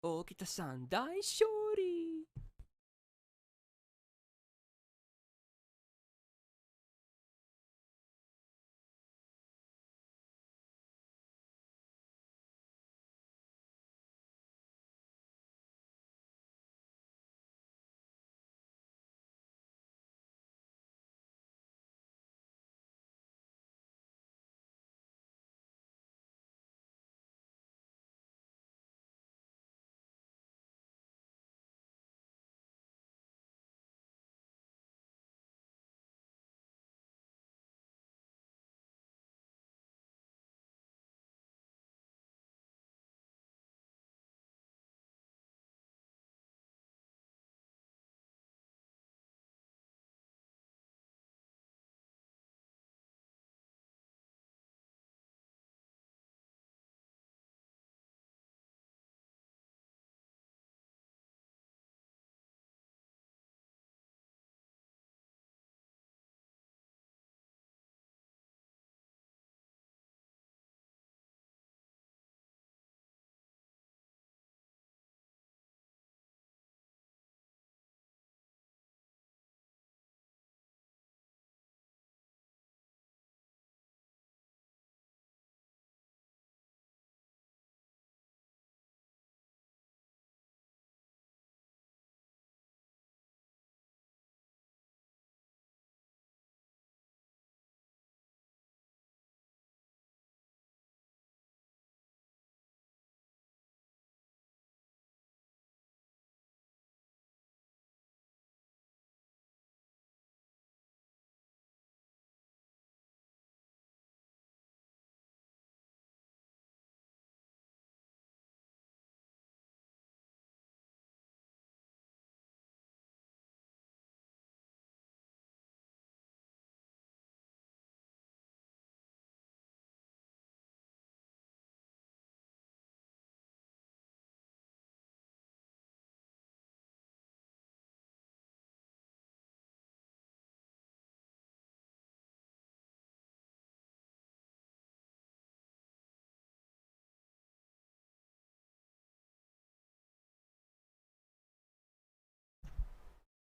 Okita-san, dai shori.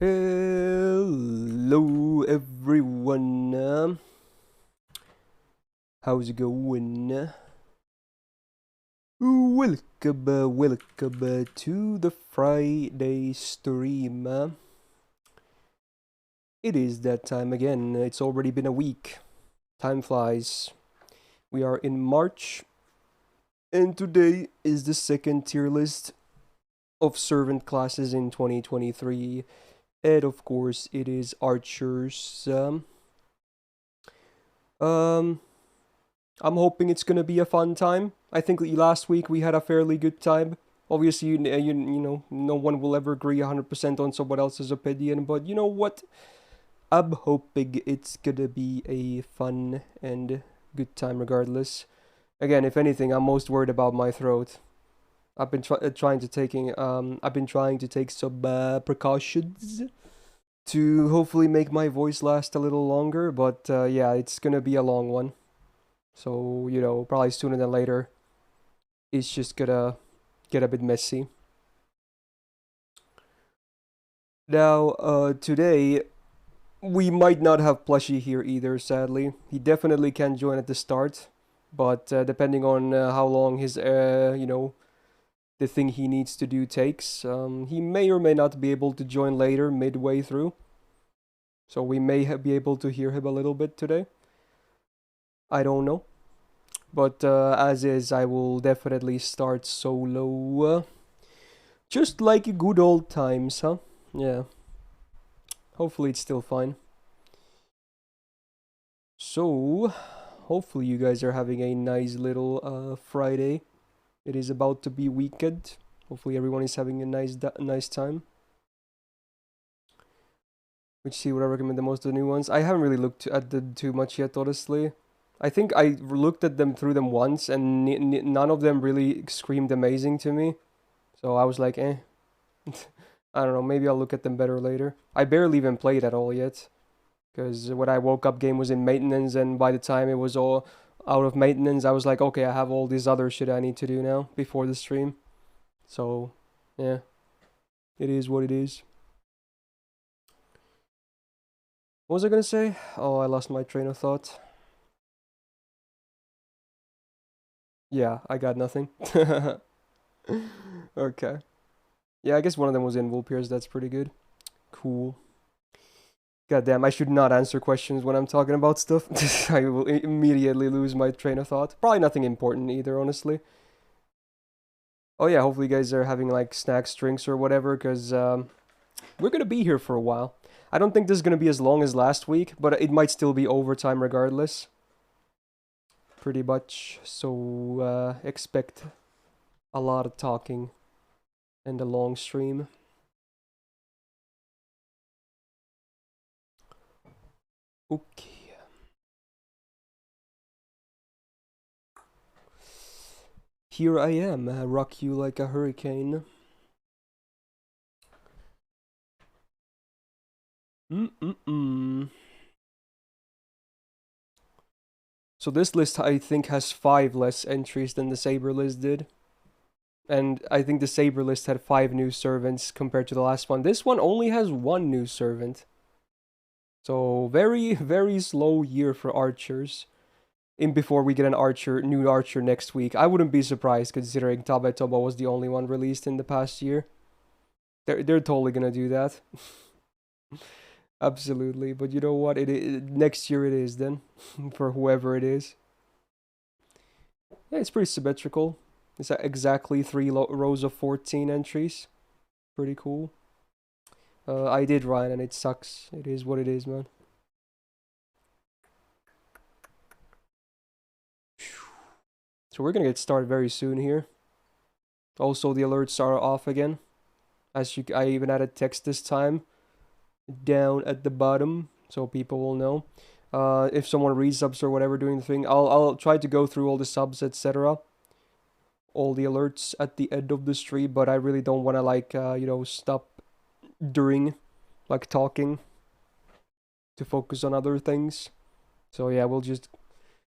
Hello everyone. How's it going? Welcome to the Friday stream. It is that time again. It's already been a week. Time flies. We are in March, and today is the second tier list of servant classes in 2023. And of course, it is archers. I'm hoping it's gonna be a fun time. I think last week we had a fairly good time. Obviously, you know, no one will ever agree 100% on someone else's opinion, but you know what? I'm hoping it's gonna be a fun and good time regardless. Again, if anything, I'm most worried about my throat. I've been trying to take some precautions to hopefully make my voice last a little longer, but yeah, it's gonna be a long one. So, you know, probably sooner than later, it's just gonna get a bit messy. Now, today, we might not have Plushy here either, sadly. He definitely can join at the start, but depending on how long his, you know, the thing he needs to do takes, he may or may not be able to join later, midway through. So we may be able to hear him a little bit today. I don't know. But as is, I will definitely start solo. Just like good old times, huh? Yeah. Hopefully it's still fine. So, hopefully you guys are having a nice little Friday. It is about to be weekend. Hopefully everyone is having a nice time. Which see what I recommend the most of the new ones. I haven't really looked at them too much yet, honestly. I think I looked at them through them once, and none of them really screamed amazing to me. So I was like, eh. I don't know, maybe I'll look at them better later. I barely even played at all yet. Because when I woke up, game was in maintenance, and by the time it was all out of maintenance, I was like, okay, I have all this other shit I need to do now before the stream. So, Yeah, it is what it is. What was I gonna say? Oh, I lost my train of thought. Yeah, I got nothing. Okay. Yeah, I guess one of them was in Vulpeers. That's pretty good. Cool. God damn, I should not answer questions when I'm talking about stuff. I will immediately lose my train of thought. Probably nothing important either, honestly. Oh yeah, hopefully you guys are having like snacks, drinks, or whatever, because we're gonna be here for a while. I don't think this is gonna be as long as last week, but it might still be overtime regardless. Pretty much. So expect a lot of talking and a long stream. Okay. Here I am, rock you like a hurricane. Mm-mm-mm. So this list, I think, has 5 less entries than the Saber list did. And I think the Saber list had 5 new servants compared to the last one. This one only has 1 new servant. So very, very slow year for archers. In before we get an new archer next week. I wouldn't be surprised considering Tabetoba was the only one released in the past year. They're totally gonna do that. Absolutely. But you know what? Next year it is then for whoever it is. Yeah, it's pretty symmetrical. It's exactly 3 rows of 14 entries. Pretty cool. I did Ryan and it sucks. It is what it is, man. So we're gonna get started very soon here. Also, the alerts are off again. I even added text this time down at the bottom so people will know. If someone resubs or whatever doing the thing, I'll try to go through all the subs, etc. All the alerts at the end of the stream, but I really don't want to like stop during like talking to focus on other things. So yeah, we'll just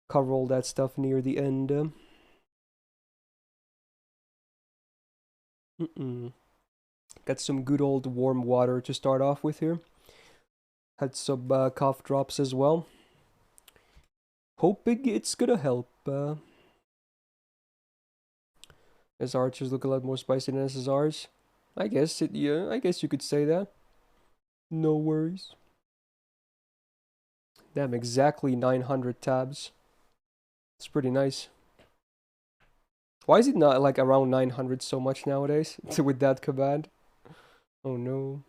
cover all that stuff near the end. Got some good old warm water to start off with here. Had some cough drops as well. Hoping it's gonna help. As archers look a lot more spicy than SSRs. I guess you could say that. No worries. Damn, exactly 900 tabs. It's pretty nice. Why is it not like around 900 so much nowadays with that command? Oh no.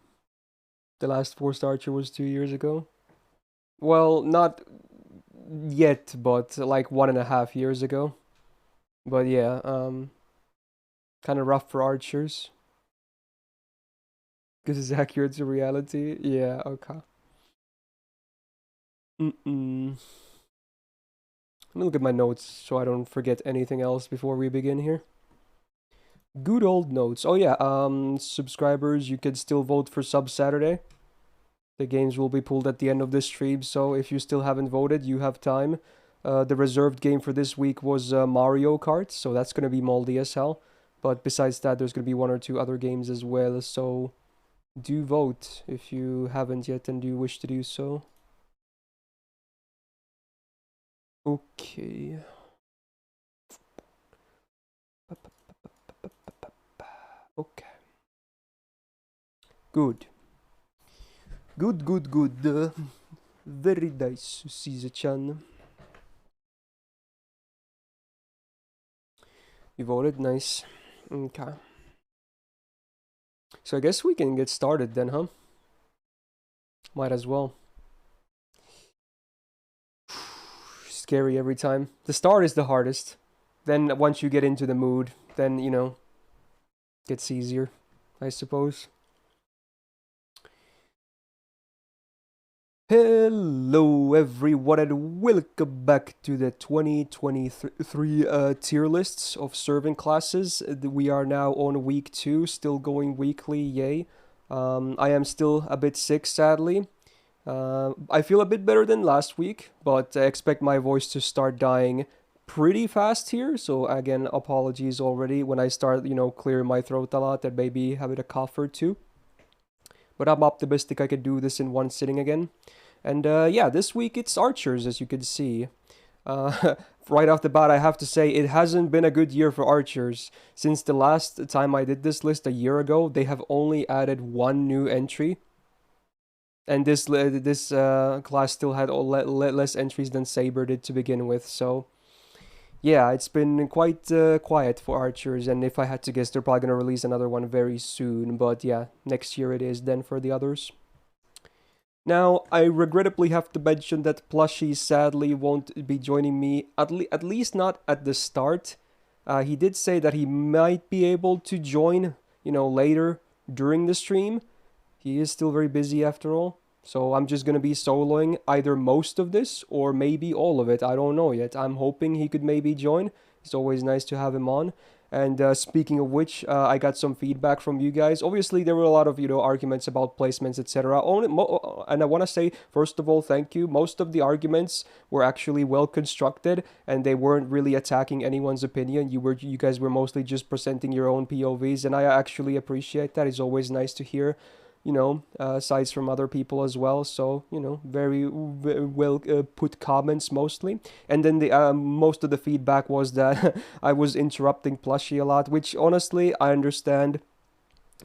The last forced archer was 2 years ago. Well, not yet, but like 1.5 years ago. But yeah, kind of rough for archers. Because it's accurate to reality. Yeah, okay. Let me look at my notes so I don't forget anything else before we begin here. Good old notes. Oh yeah, subscribers, you can still vote for Sub Saturday. The games will be pulled at the end of this stream, so if you still haven't voted, you have time. The reserved game for this week was Mario Kart, so that's going to be moldy as hell. But besides that, there's going to be 1 or 2 other games as well, so do vote if you haven't yet and do wish to do so. Okay. Okay. Good. Good. Very nice, Caesar-chan. You voted? Nice. Okay. So I guess we can get started then, huh? Might as well. Scary every time. The start is the hardest. Then once you get into the mood, then, gets easier, I suppose. Hello everyone and welcome back to the 2023 tier lists of servant classes. We are now on week 2, still going weekly, yay. I am still a bit sick, sadly. I feel a bit better than last week, but I expect my voice to start dying pretty fast here, so again, apologies already when I start, clearing my throat a lot and maybe having a cough or two. But I'm optimistic I could do this in one sitting again. And yeah, this week it's archers, as you can see. Uh, right off the bat, I have to say it hasn't been a good year for archers. Since the last time I did this list a year ago, they have only added one new entry. And this class still had less entries than Saber did to begin with, so yeah, it's been quite quiet for archers, and if I had to guess, they're probably gonna release another one very soon, but yeah, next year it is then for the others. Now, I regrettably have to mention that Plushie sadly won't be joining me, at least not at the start. He did say that he might be able to join, later during the stream. He is still very busy after all. So I'm just gonna be soloing either most of this or maybe all of it. I don't know yet. I'm hoping he could maybe join. It's always nice to have him on. And speaking of which, I got some feedback from you guys. Obviously, there were a lot of arguments about placements, etc. And I want to say first of all, thank you. Most of the arguments were actually well constructed, and they weren't really attacking anyone's opinion. You guys were mostly just presenting your own POVs, and I actually appreciate that. It's always nice to hear sides from other people as well. So, very well put comments mostly. And then the most of the feedback was that I was interrupting Plushie a lot, which honestly, I understand.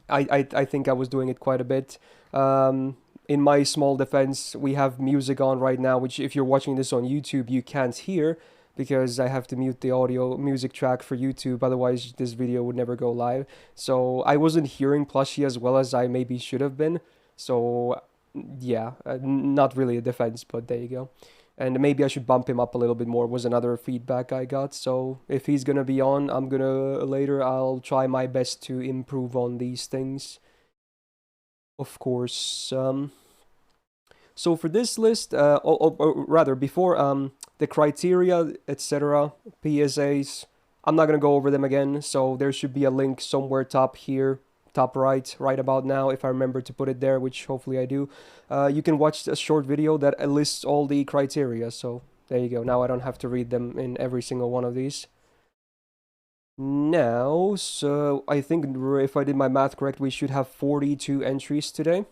I think I was doing it quite a bit. In my small defense, we have music on right now, which if you're watching this on YouTube, you can't hear because I have to mute the audio music track for YouTube, otherwise this video would never go live. So I wasn't hearing Plushie as well as I maybe should have been. So yeah, not really a defense, but there you go. And maybe I should bump him up a little bit more was another feedback I got. So if he's gonna be on, I'll try my best to improve on these things. Of course. So for this list, or rather before the criteria, etc., PSAs, I'm not gonna go over them again. So there should be a link somewhere top here, top right about now, if I remember to put it there, which hopefully I do. You can watch a short video that lists all the criteria. So there you go. Now I don't have to read them in every single one of these. Now, so I think if I did my math correct, we should have 42 entries today.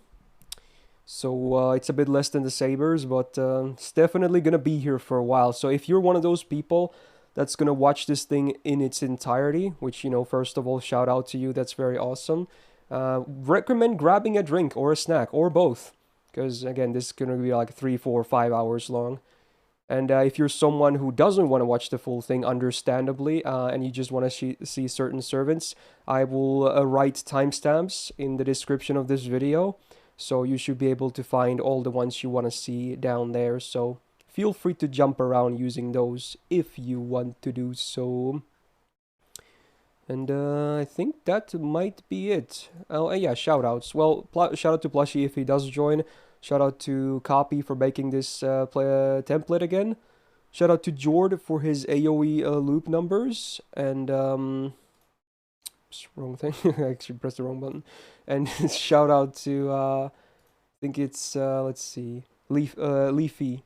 So it's a bit less than the Sabers, but it's definitely gonna be here for a while. So if you're one of those people that's gonna watch this thing in its entirety, which, first of all, shout out to you, that's very awesome. Recommend grabbing a drink or a snack or both, because again, this is gonna be like 3, 4, 5 hours long. And if you're someone who doesn't want to watch the full thing, understandably, and you just want to see certain servants, I will write timestamps in the description of this video. So you should be able to find all the ones you want to see down there. So feel free to jump around using those if you want to do so. And I think that might be it. Oh, yeah, shoutouts. Well, shout out to Plushie if he does join. Shout out to Copy for making this template again. Shout out to Jord for his AoE loop numbers. And wrong thing. I actually pressed the wrong button. And shout out to I think it's let's see, Leafy,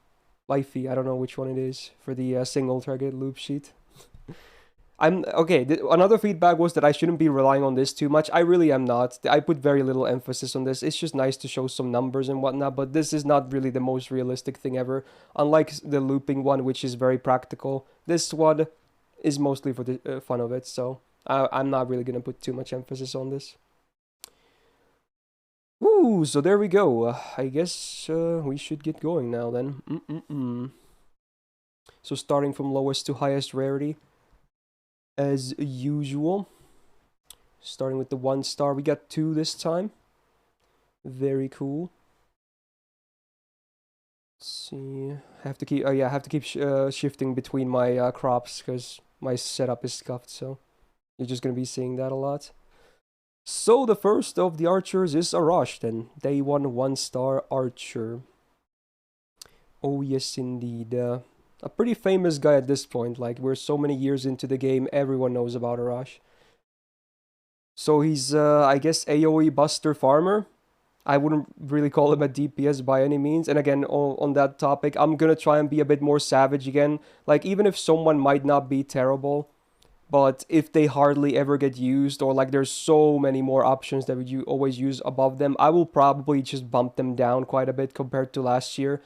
I don't know which one it is for the single target loop sheet. I'm okay. Another feedback was that I shouldn't be relying on this too much. I really am not. I put very little emphasis on this. It's just nice to show some numbers and whatnot, but this is not really the most realistic thing ever. Unlike the looping one, which is very practical, this one is mostly for the fun of it. So I'm not really gonna put too much emphasis on this. Woo! So there we go. I guess we should get going now then. So starting from lowest to highest rarity. As usual, starting with the 1 star, we got 2 this time. Very cool. Let's see. I have to keep. Oh yeah, I have to keep shifting between my crops because my setup is scuffed. So you're just gonna be seeing that a lot. So the first of the archers is Arash. Then day 1 star archer. Oh yes, indeed. A pretty famous guy at this point, like we're so many years into the game, everyone knows about Arash. So he's, I guess, AoE Buster Farmer. I wouldn't really call him a DPS by any means. And again, on that topic, I'm gonna try and be a bit more savage again. Like, even if someone might not be terrible, but if they hardly ever get used, or like there's so many more options that you always use above them, I will probably just bump them down quite a bit compared to last year.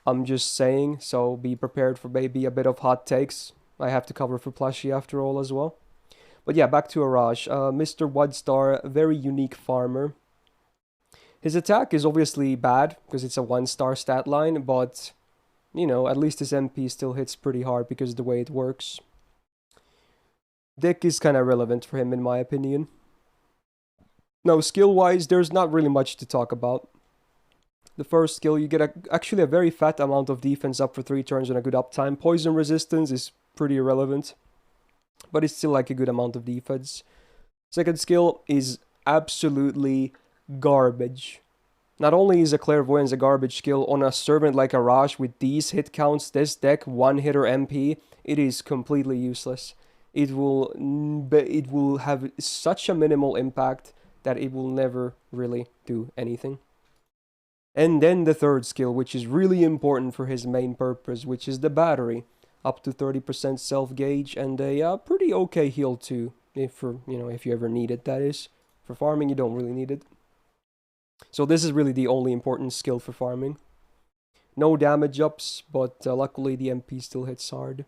I'm just saying, so be prepared for maybe a bit of hot takes. I have to cover for Plushie after all as well. But yeah, back to Arash. Mr. Woodstar, very unique farmer. His attack is obviously bad because it's a 1-star stat line, but you know, at least his MP still hits pretty hard because of the way it works. Dick is kind of relevant for him in my opinion. No, skill-wise, there's not really much to talk about. The first skill, you get actually a very fat amount of defense up for 3 turns and a good uptime. Poison resistance is pretty irrelevant, but it's still like a good amount of defense. Second skill is absolutely garbage. Not only is a Clairvoyance a garbage skill, on a servant like Arash with these hit counts, this deck, 1-hitter MP, it is completely useless. It will have such a minimal impact that it will never really do anything. And then the third skill, which is really important for his main purpose, which is the battery. Up to 30% self-gauge and a pretty okay heal too, if you ever need it, that is. For farming, you don't really need it. So this is really the only important skill for farming. No damage ups, but luckily the MP still hits hard.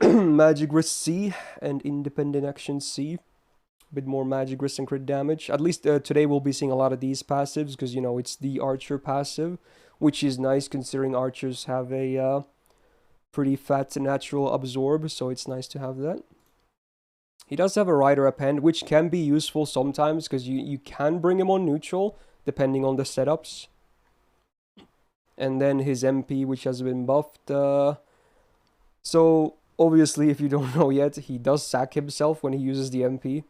Magic Risk C and Independent Action C. A bit more Magic Risk and crit damage. At least today we'll be seeing a lot of these passives because, you know, it's the Archer passive, which is nice considering Archers have a pretty fat natural absorb, so it's nice to have that. He does have a Rider Append, which can be useful sometimes because you can bring him on neutral depending on the setups. And then his MP, which has been buffed. So obviously, if you don't know yet, he does sack himself when he uses the MP.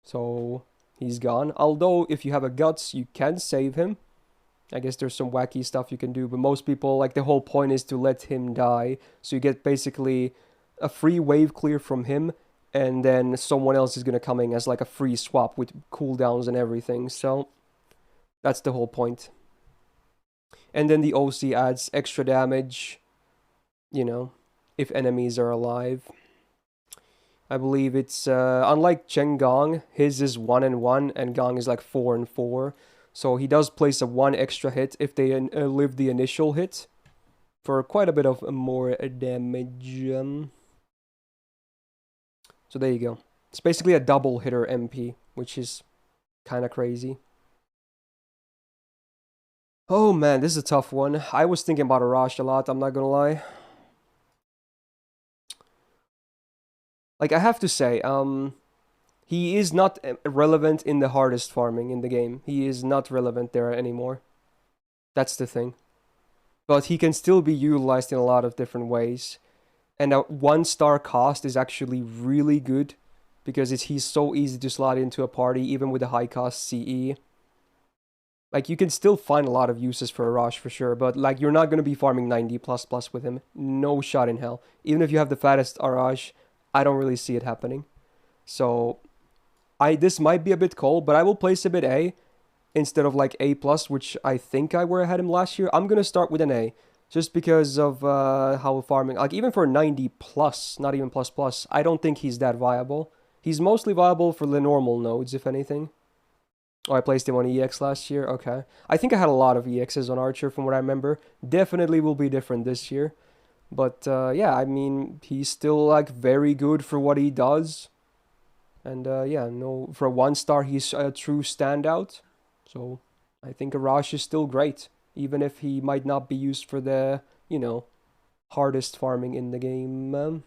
So he's gone. Although if you have a Guts, you can save him. I guess there's some wacky stuff you can do, but most people, like, the whole point is to let him die. So you get basically a free wave clear from him, and then someone else is going to come in as like a free swap with cooldowns and everything. So that's the whole point. And then the OC adds extra damage, you know, if enemies are alive. I believe it's, unlike Cheng Gong, his is 1 and 1, and Gong is like 4 and 4. So he does place a 1 extra hit if they live the initial hit, for quite a bit of more damage. So there you go. It's basically a double hitter MP, which is kind of crazy. Oh man, this is a tough one. I was thinking about Arash a lot, I'm not gonna lie. Like, I have to say, he is not relevant in the hardest farming in the game. He is not relevant there anymore. That's the thing. But he can still be utilized in a lot of different ways. And a 1-star cost is actually really good because he's so easy to slot into a party, even with a high cost CE. Like, you can still find a lot of uses for Arash for sure, but like, you're not going to be farming 90++ with him. No shot in hell. Even if you have the fattest Arash, I don't really see it happening. So this might be a bit cold, but I will place him at A instead of like A+, which I think where I had him last year. I'm going to start with an A. Just because of how farming, like even for 90+, not even plus, I don't think he's that viable. He's mostly viable for the normal nodes, if anything. Oh, I placed him on EX last year? Okay. I think I had a lot of EXs on Archer from what I remember. Definitely will be different this year. But yeah, I mean, he's still like very good for what he does. And yeah, no, for a 1-star, he's a true standout. So I think Arash is still great. Even if he might not be used for the, you know, hardest farming in the game.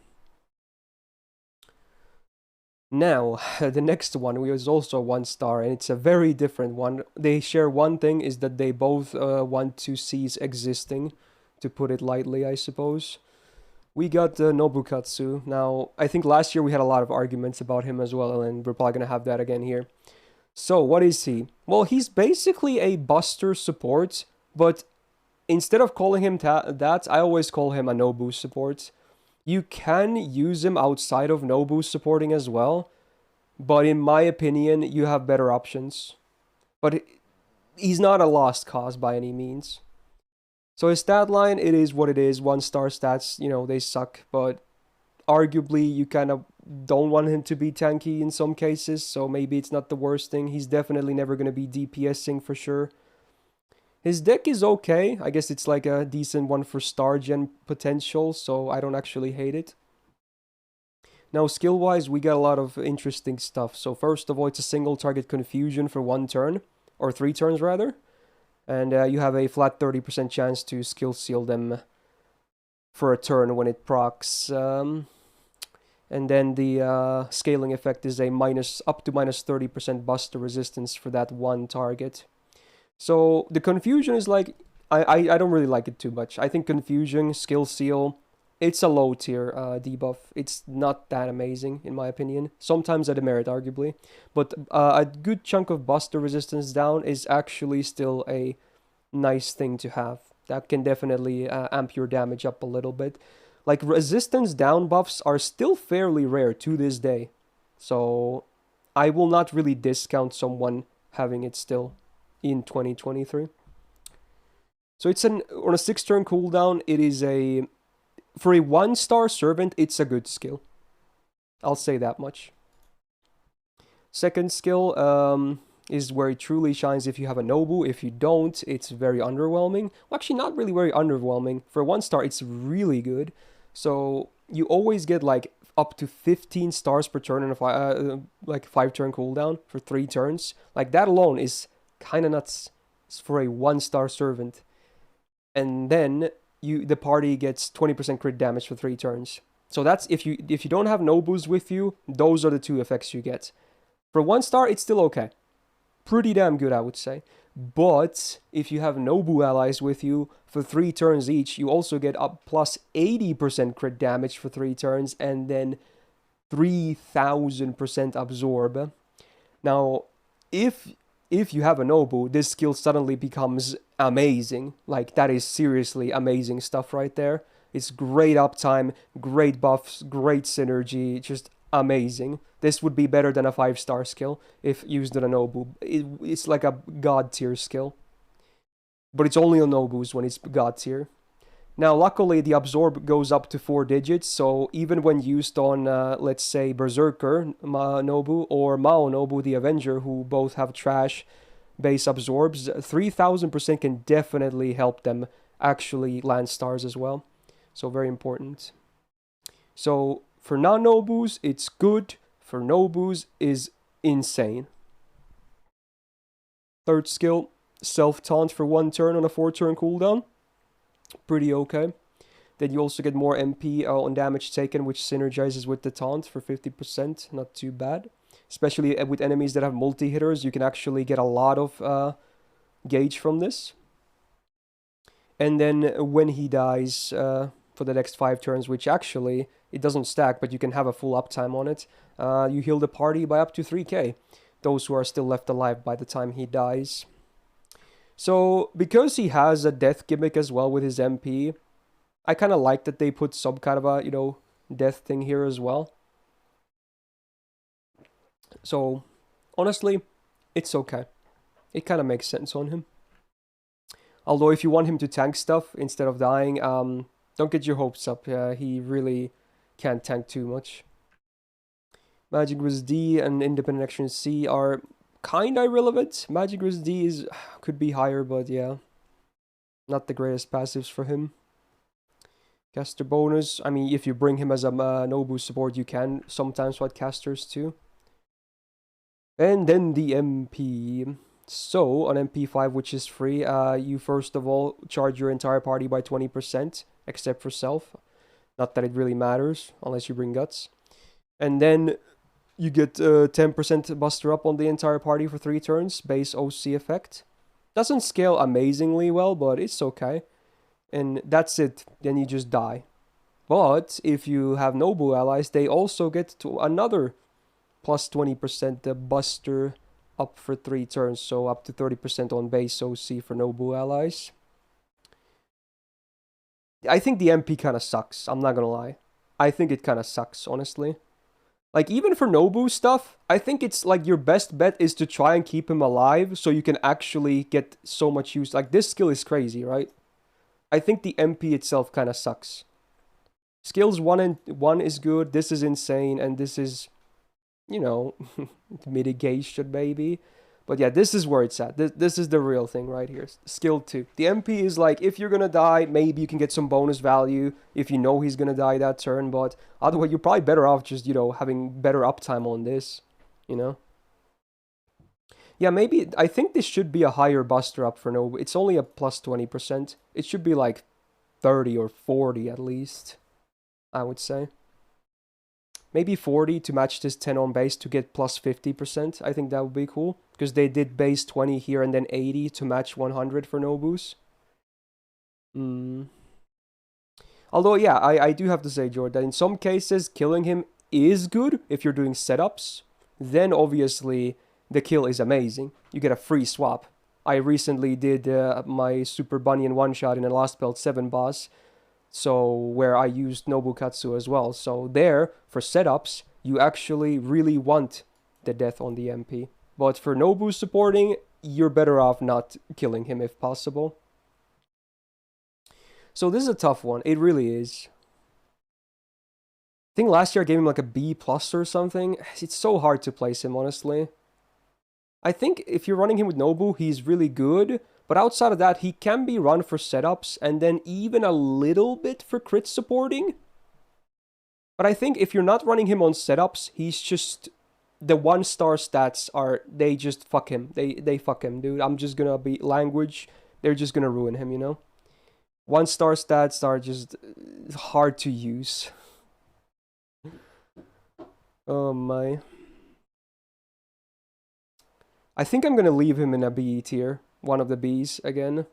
Now, the next one was also 1-star, and it's a very different one. They share one thing, is that they both want to cease existing, to put it lightly, I suppose. We got Nobukatsu. Now, I think last year we had a lot of arguments about him as well, and we're probably going to have that again here. So, what is he? Well, he's basically a Buster support, but instead of calling him that, I always call him a Nobu support. You can use him outside of Nobu supporting as well, but in my opinion, you have better options. But he's not a lost cause by any means. So his stat line, it is what it is. 1-star stats, they suck, but arguably you kind of don't want him to be tanky in some cases, so maybe it's not the worst thing. He's definitely never going to be DPSing for sure. His deck is okay. I guess it's like a decent one for star gen potential, so I don't actually hate it. Now, skill-wise, we got a lot of interesting stuff. So first of all, it's a single target confusion for 1 turn, or 3 turns rather. And you have a flat 30% chance to skill seal them for a turn when it procs. And then the scaling effect is a up to minus 30% buster resistance for that 1 target. So the confusion is like, I don't really like it too much. I think confusion, skill seal, it's a low tier debuff. It's not that amazing in my opinion. Sometimes at a merit arguably. But a good chunk of buster resistance down is actually still a nice thing to have. That can definitely amp your damage up a little bit. Like, resistance down buffs are still fairly rare to this day. So, I will not really discount someone having it still in 2023. So, it's on a 6-turn cooldown, it is for a 1-star servant, it's a good skill. I'll say that much. Second skill, is where it truly shines if you have a Nobu. If you don't, it's very underwhelming. Well, actually, not really very underwhelming. For a 1-star, it's really good. So you always get like up to 15 stars per turn in a 5-turn cooldown for 3 turns. Like, that alone is kind of nuts for a 1-star servant. And then the party gets 20% crit damage for 3 turns. So that's if you don't have Nobus with you, those are the 2 effects you get. For 1-star, it's still okay. Pretty damn good, I would say. But if you have Nobu allies with you for 3 turns each, you also get up plus 80% crit damage for 3 turns and then 3000% absorb. Now, if you have a Nobu, this skill suddenly becomes amazing. Like, that is seriously amazing stuff right there. It's great uptime, great buffs, great synergy, just amazing. This would be better than a 5-star skill if used on a Nobu. It's like a god tier skill. But it's only on Nobus when it's god tier. Now, luckily, the absorb goes up to 4 digits, so even when used on, let's say, Berserker Nobu or Mao Nobu the Avenger, who both have trash base absorbs, 3000% can definitely help them actually land stars as well. So very important. So for non-Nobus, it's good. For Nobus, is insane. Third skill, self-taunt for 1 turn on a 4-turn cooldown. Pretty okay. Then you also get more MP on damage taken, which synergizes with the taunt for 50%. Not too bad. Especially with enemies that have multi-hitters, you can actually get a lot of gauge from this. And then when he dies for the next 5 turns, which actually, it doesn't stack, but you can have a full uptime on it, you heal the party by up to 3k. Those who are still left alive by the time he dies. So, because he has a death gimmick as well with his MP, I kind of like that they put some kind of a, death thing here as well. So, honestly, it's okay. It kind of makes sense on him. Although, if you want him to tank stuff instead of dying, don't get your hopes up. He really can't tank too much. Magic Resist D and Independent Action C are kinda irrelevant. Magic Resist D could be higher, but yeah. Not the greatest passives for him. Caster bonus. I mean, if you bring him as a Nobu support, you can sometimes fight casters too. And then the MP. So, on MP5, which is free, you first of all charge your entire party by 20%, except for self. Not that it really matters, unless you bring guts. And then you get 10% buster up on the entire party for 3 turns, base OC effect. Doesn't scale amazingly well, but it's okay. And that's it, then you just die. But if you have Nobu allies, they also get to another plus 20% buster up for 3 turns, so up to 30% on base OC for Nobu allies. I think the MP kind of sucks, I'm not gonna lie. I think it kind of sucks, honestly. Like, even for Nobu stuff, I think it's like your best bet is to try and keep him alive so you can actually get so much use. Like, this skill is crazy, right? I think the MP itself kind of sucks. Skills 1 and 1 is good, this is insane, and this is, you know, mitigation maybe. But yeah, this is where it's at. This is the real thing right here. Skill 2. The MP is like, if you're gonna die, maybe you can get some bonus value if you know he's gonna die that turn, but otherwise you're probably better off just, you know, having better uptime on this, you know? Yeah, maybe, I think this should be a higher buster up for Nobu. It's only a plus 20%. It should be like 30 or 40 at least, I would say. Maybe 40 to match this 10 on base to get plus 50%. I think that would be cool. Because they did base 20 here and then 80 to match 100 for Nobus. Although, yeah, I do have to say, George, that in some cases, killing him is good if you're doing setups. Then, obviously, the kill is amazing. You get a free swap. I recently did my Super Bunyan one-shot in a Last Belt 7 boss. So, where I used Nobukatsu as well. So there, for setups, you actually really want the death on the MP. But for Nobu supporting, you're better off not killing him if possible. So this is a tough one. It really is. I think last year I gave him like a B plus or something. It's so hard to place him, honestly. I think if you're running him with Nobu, he's really good. But outside of that, he can be run for setups and then even a little bit for crit supporting. But I think if you're not running him on setups, he's just... The 1-star stats are... They just fuck him. They fuck him, dude. I'm just gonna be... Language. They're just gonna ruin him, you know? 1-star stats are just hard to use. Oh my. I think I'm gonna leave him in a B tier. One of the Bs again.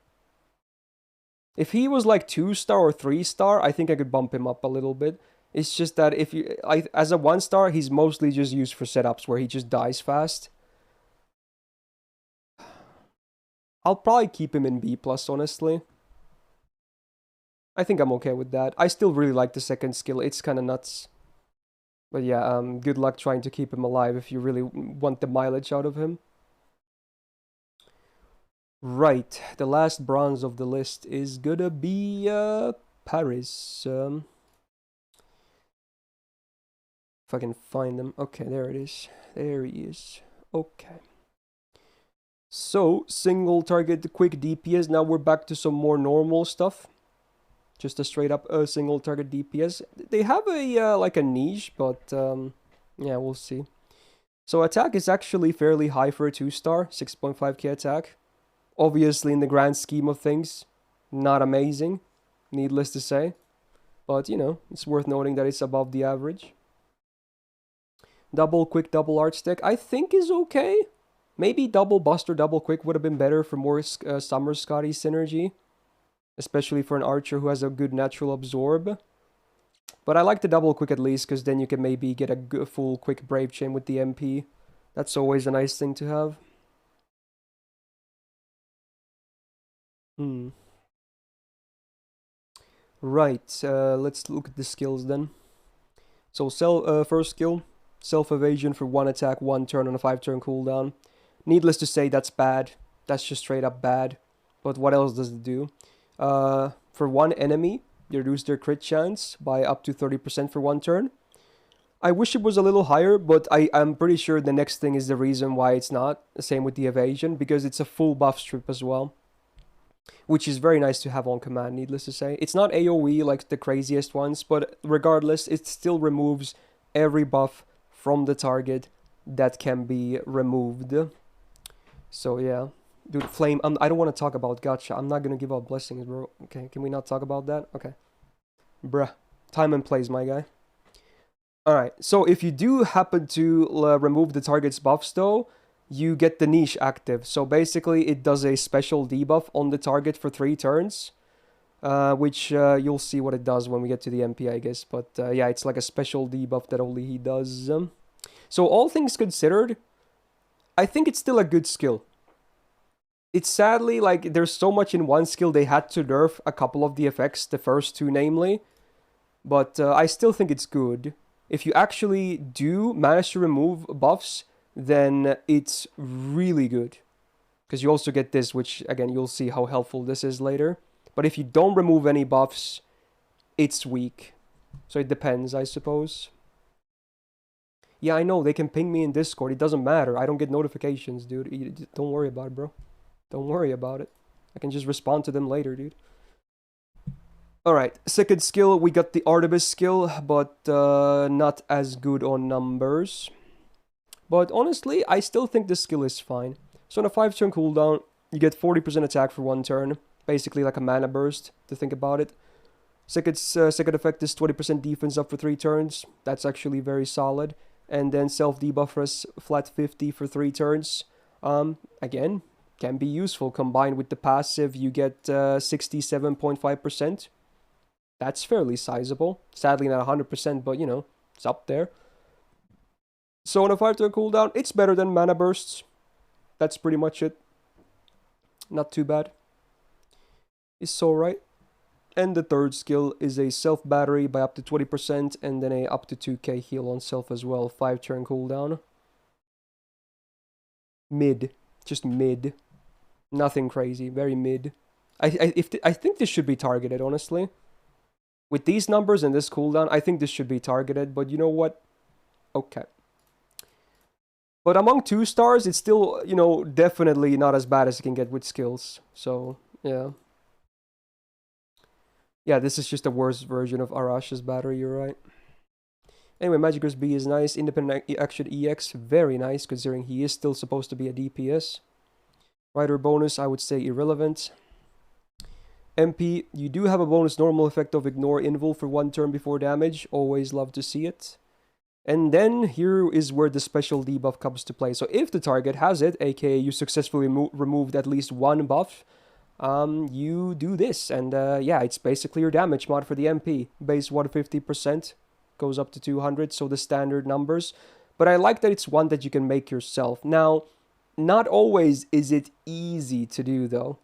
If he was like 2-star or 3-star, I think I could bump him up a little bit. It's just that if you, as a 1-star, he's mostly just used for setups where he just dies fast. I'll probably keep him in B+, honestly. I think I'm okay with that. I still really like the second skill. It's kind of nuts. But yeah, good luck trying to keep him alive if you really want the mileage out of him. Right, the last bronze of the list is gonna be Paris. If I can find them. Okay, there it is. There he is. Okay. So, single target quick DPS. Now we're back to some more normal stuff. Just a straight up single target DPS. They have a like a niche, but yeah, we'll see. So attack is actually fairly high for a 2-star, 6.5k attack. Obviously, in the grand scheme of things, not amazing, needless to say. But, you know, it's worth noting that it's above the average. Double quick, double arch stick, I think is okay. Maybe double buster, double quick would have been better for more Summer Scotty synergy. Especially for an archer who has a good natural absorb. But I like the double quick at least, because then you can maybe get a full quick brave chain with the MP. That's always a nice thing to have. Right, let's look at the skills then. So first skill, self-evasion for 1 attack, 1 turn on a 5-turn cooldown. Needless to say, that's bad. That's just straight up bad. But what else does it do? For 1 enemy, you reduce their crit chance by up to 30% for 1 turn. I wish it was a little higher, but I'm pretty sure the next thing is the reason why it's not. Same with the evasion, because it's a full buff strip as well. Which is very nice to have on command, needless to say. It's not AoE like the craziest ones, but regardless, it still removes every buff from the target that can be removed. So yeah. Dude, Flame, I don't want to talk about Gacha. I'm not going to give out blessings, bro. Okay, can we not talk about that? Okay. Bruh. Time and place, my guy. Alright, so if you do happen to remove the target's buffs, though, you get the niche active. So basically, it does a special debuff on the target for 3 turns. Which you'll see what it does when we get to the MP, I guess. But yeah, it's like a special debuff that only he does. So all things considered, I think it's still a good skill. It's sadly, like, there's so much in one skill they had to nerf a couple of the effects, the first 2 namely. But I still think it's good. if you actually do manage to remove buffs, then it's really good. Because you also get this, which, again, you'll see how helpful this is later. But if you don't remove any buffs, it's weak. So it depends, I suppose. Yeah, I know, they can ping me in Discord. It doesn't matter. I don't get notifications, dude. Don't worry about it, bro. Don't worry about it. I can just respond to them later, dude. Alright, second skill, we got the Artemis skill, but not as good on numbers. But honestly, I still think this skill is fine. So on a 5-turn cooldown, you get 40% attack for 1 turn. Basically like a mana burst, to think about it. Second effect is 20% defense up for 3 turns. That's actually very solid. And then self-debuff us flat 50 for 3 turns. Again, can be useful. Combined with the passive, you get 67.5%. That's fairly sizable. Sadly not 100%, but you know, it's up there. So on a 5-turn cooldown, it's better than mana bursts. That's pretty much it. Not too bad. It's alright. And the third skill is a self battery by up to 20% and then a up to 2k heal on self as well. 5-turn cooldown. Mid. Just mid. Nothing crazy. Very mid. I think this should be targeted, honestly. With these numbers and this cooldown, I think this should be targeted, but you know what? Okay. But among 2 stars, it's still, you know, definitely not as bad as you can get with skills. So, yeah. Yeah, this is just a worse version of Arash's battery, you're right. Anyway, Magicker's B is nice. Independent Action EX, very nice, considering he is still supposed to be a DPS. Rider bonus, I would say irrelevant. MP, you do have a bonus normal effect of Ignore Invul for 1 turn before damage. Always love to see it. And then here is where the special debuff comes to play. So if the target has it, aka you successfully removed at least 1 buff, you do this. And yeah, it's basically your damage mod for the MP. Base 150%, goes up to 200, so the standard numbers. But I like that it's one that you can make yourself. Now, not always is it easy to do though.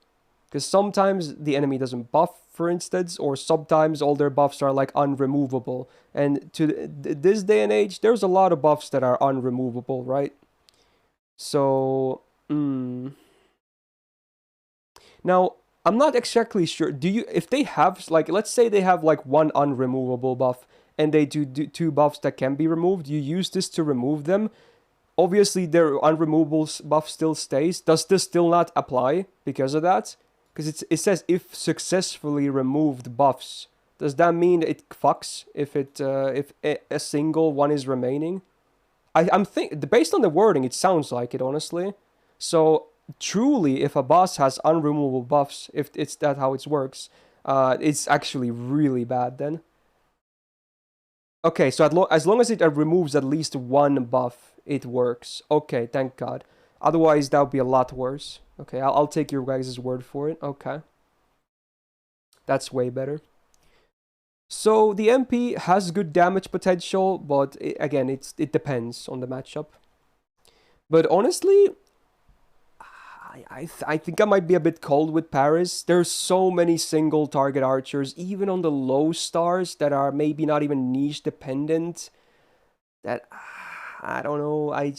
Because sometimes the enemy doesn't buff, for instance, or sometimes all their buffs are like unremovable. And to this day and age, there's a lot of buffs that are unremovable, right? So, now, I'm not exactly sure. Do you, if they have, like, let's say they have like 1 unremovable buff, and they do 2 buffs that can be removed, you use this to remove them. Obviously, their unremovable buff still stays. Does this still not apply because of that? Because it says if successfully removed buffs. Does that mean it fucks if a single one is remaining? I'm based on the wording, it sounds like it, honestly. So truly, if a boss has unremovable buffs, if it's that how it works, it's actually really bad then. Okay, so as long as it removes at least 1 buff, it works. Okay, thank God. Otherwise, that would be a lot worse. Okay, I'll take your guys' word for it. Okay. That's way better. So, the MP has good damage potential, but again, it depends on the matchup. But honestly, I think I might be a bit cold with Paris. There's so many single target archers, even on the low stars, that are maybe not even niche dependent. That, I don't know, I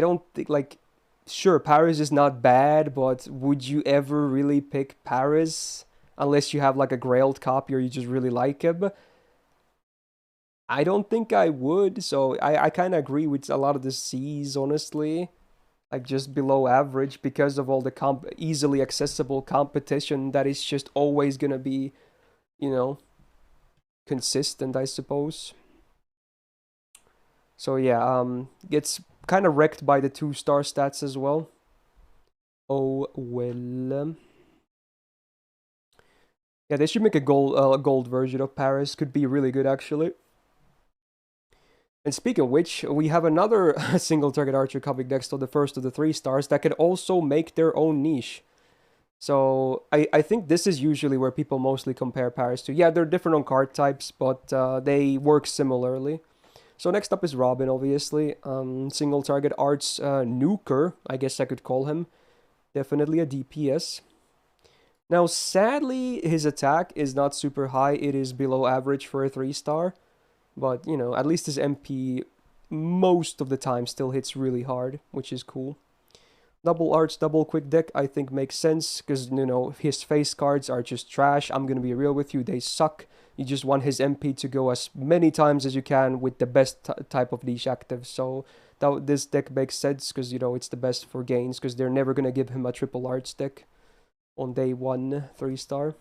don't think, like, sure, Paris is not bad, but would you ever really pick Paris? Unless you have like a grailed copy or you just really like him. I don't think I would, so I kind of agree with a lot of the C's, honestly. Like just below average because of all the easily accessible competition that is just always gonna be, you know, consistent, I suppose. So yeah, gets kind of wrecked by the 2-star stats as well. Oh well. Yeah, they should make a gold version of Paris. Could be really good, actually. And speaking of which, we have another single target archer coming next on the first of the 3 stars that can also make their own niche. So I think this is usually where people mostly compare Paris to. Yeah, they're different on card types, but they work similarly. So next up is Robin, obviously. Single target arts nuker, I guess I could call him. Definitely a DPS. Now, sadly, his attack is not super high. It is below average for a 3-star. But, you know, at least his MP most of the time still hits really hard, which is cool. Double arts, double quick deck, I think makes sense, because, you know, his face cards are just trash. I'm gonna be real with you, they suck. You just want his MP to go as many times as you can with the best type of leash active. So this deck makes sense, because, you know, it's the best for gains, because they're never gonna give him a triple arts deck on day 1, 3-star.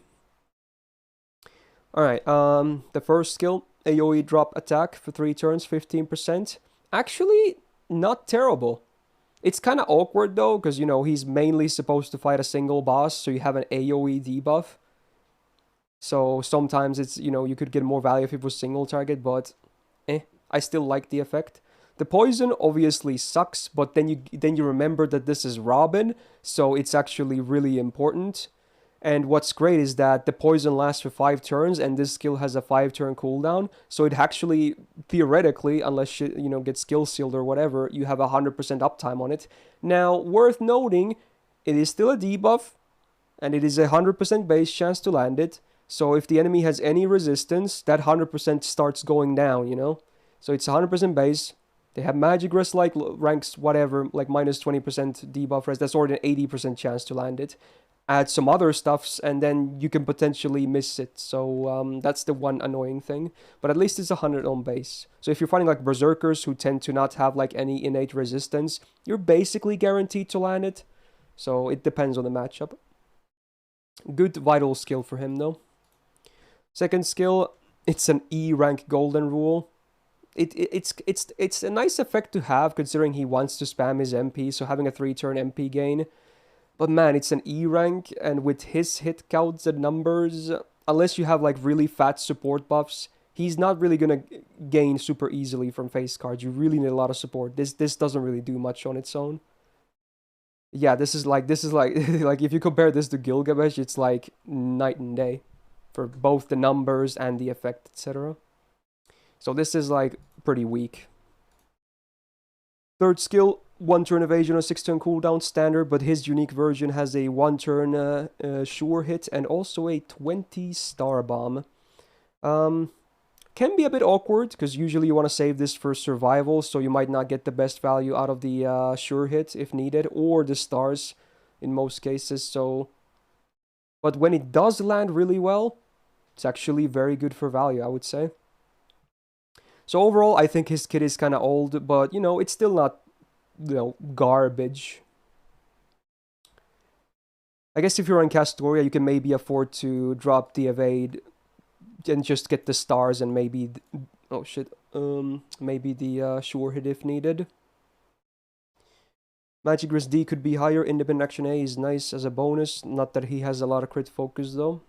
Alright, the first skill, AoE drop attack for 3 turns, 15%. Actually, not terrible. It's kind of awkward though, because, you know, he's mainly supposed to fight a single boss, so you have an AoE debuff. So sometimes it's, you know, you could get more value if it was single target, but I still like the effect. The poison obviously sucks, but then you remember that this is Robin, so it's actually really important. And what's great is that the poison lasts for 5 turns, and this skill has a 5-turn cooldown. So it actually, theoretically, unless you know, get skill sealed or whatever, you have 100% uptime on it. Now, worth noting, it is still a debuff, and it is a 100% base chance to land it. So if the enemy has any resistance, that 100% starts going down, you know? So it's 100% base. They have magic rest like ranks, whatever, like minus 20% debuff rest. That's already an 80% chance to land it. Add some other stuffs, and then you can potentially miss it. So that's the one annoying thing. But at least it's 100 on base. So if you're fighting like berserkers who tend to not have like any innate resistance, you're basically guaranteed to land it. So it depends on the matchup. Good vital skill for him though. Second skill, it's an E rank golden rule. It's a nice effect to have considering he wants to spam his MP, so having a 3-turn MP gain. But man, it's an E rank, and with his hit counts and numbers, unless you have like really fat support buffs, he's not really gonna gain super easily from face cards. You really need a lot of support. This doesn't really do much on its own. Yeah, this is like like if you compare this to Gilgamesh, it's like night and day for both the numbers and the effect, etc. So this is like pretty weak. Third skill, 1-turn evasion or 6-turn cooldown standard, but his unique version has a 1-turn sure hit and also a 20-star bomb. Can be a bit awkward, because usually you want to save this for survival, so you might not get the best value out of the sure hit if needed, or the stars in most cases, so... But when it does land really well, it's actually very good for value, I would say. So overall, I think his kit is kind of old, but, you know, it's still not, you know, garbage. I guess if you're on Castoria, you can maybe afford to drop the evade and just get the stars and maybe... Oh, shit. Maybe the sure hit if needed. Magic Resist D could be higher. Independent Action A is nice as a bonus. Not that he has a lot of crit focus, though.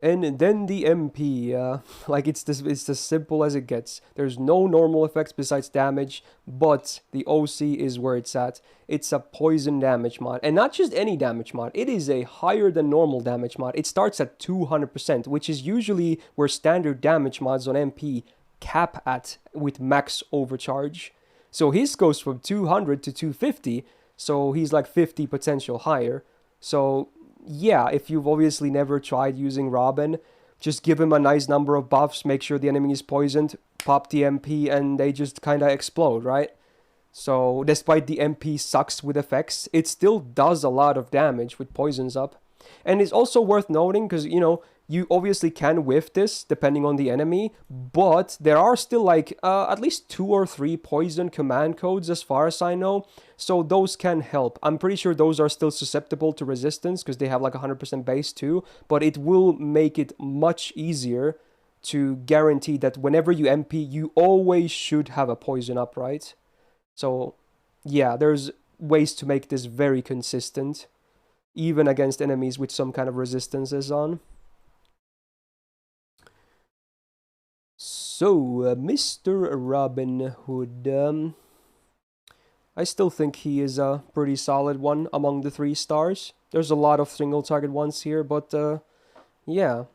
And then the MP, like it's as simple as it gets. There's no normal effects besides damage, but the OC is where it's at. It's a poison damage mod, and not just any damage mod. It is a higher than normal damage mod. It starts at 200%, which is usually where standard damage mods on MP cap at with max overcharge. So his goes from 200 to 250, so he's like 50 potential higher. So yeah, if you've obviously never tried using Robin, just give him a nice number of buffs, make sure the enemy is poisoned, pop the MP, and they just kind of explode, right? So, despite the MP sucks with effects, it still does a lot of damage with poisons up. And it's also worth noting, because, you know, you obviously can whiff this, depending on the enemy, but there are still, like, at least 2 or 3 poison command codes, as far as I know, so those can help. I'm pretty sure those are still susceptible to resistance, because they have, like, 100% base too, but it will make it much easier to guarantee that whenever you MP, you always should have a poison up, right? So, yeah, there's ways to make this very consistent, even against enemies with some kind of resistances on. So, Mr. Robin Hood, I still think he is a pretty solid one among the 3 stars. There's a lot of single target ones here, but yeah.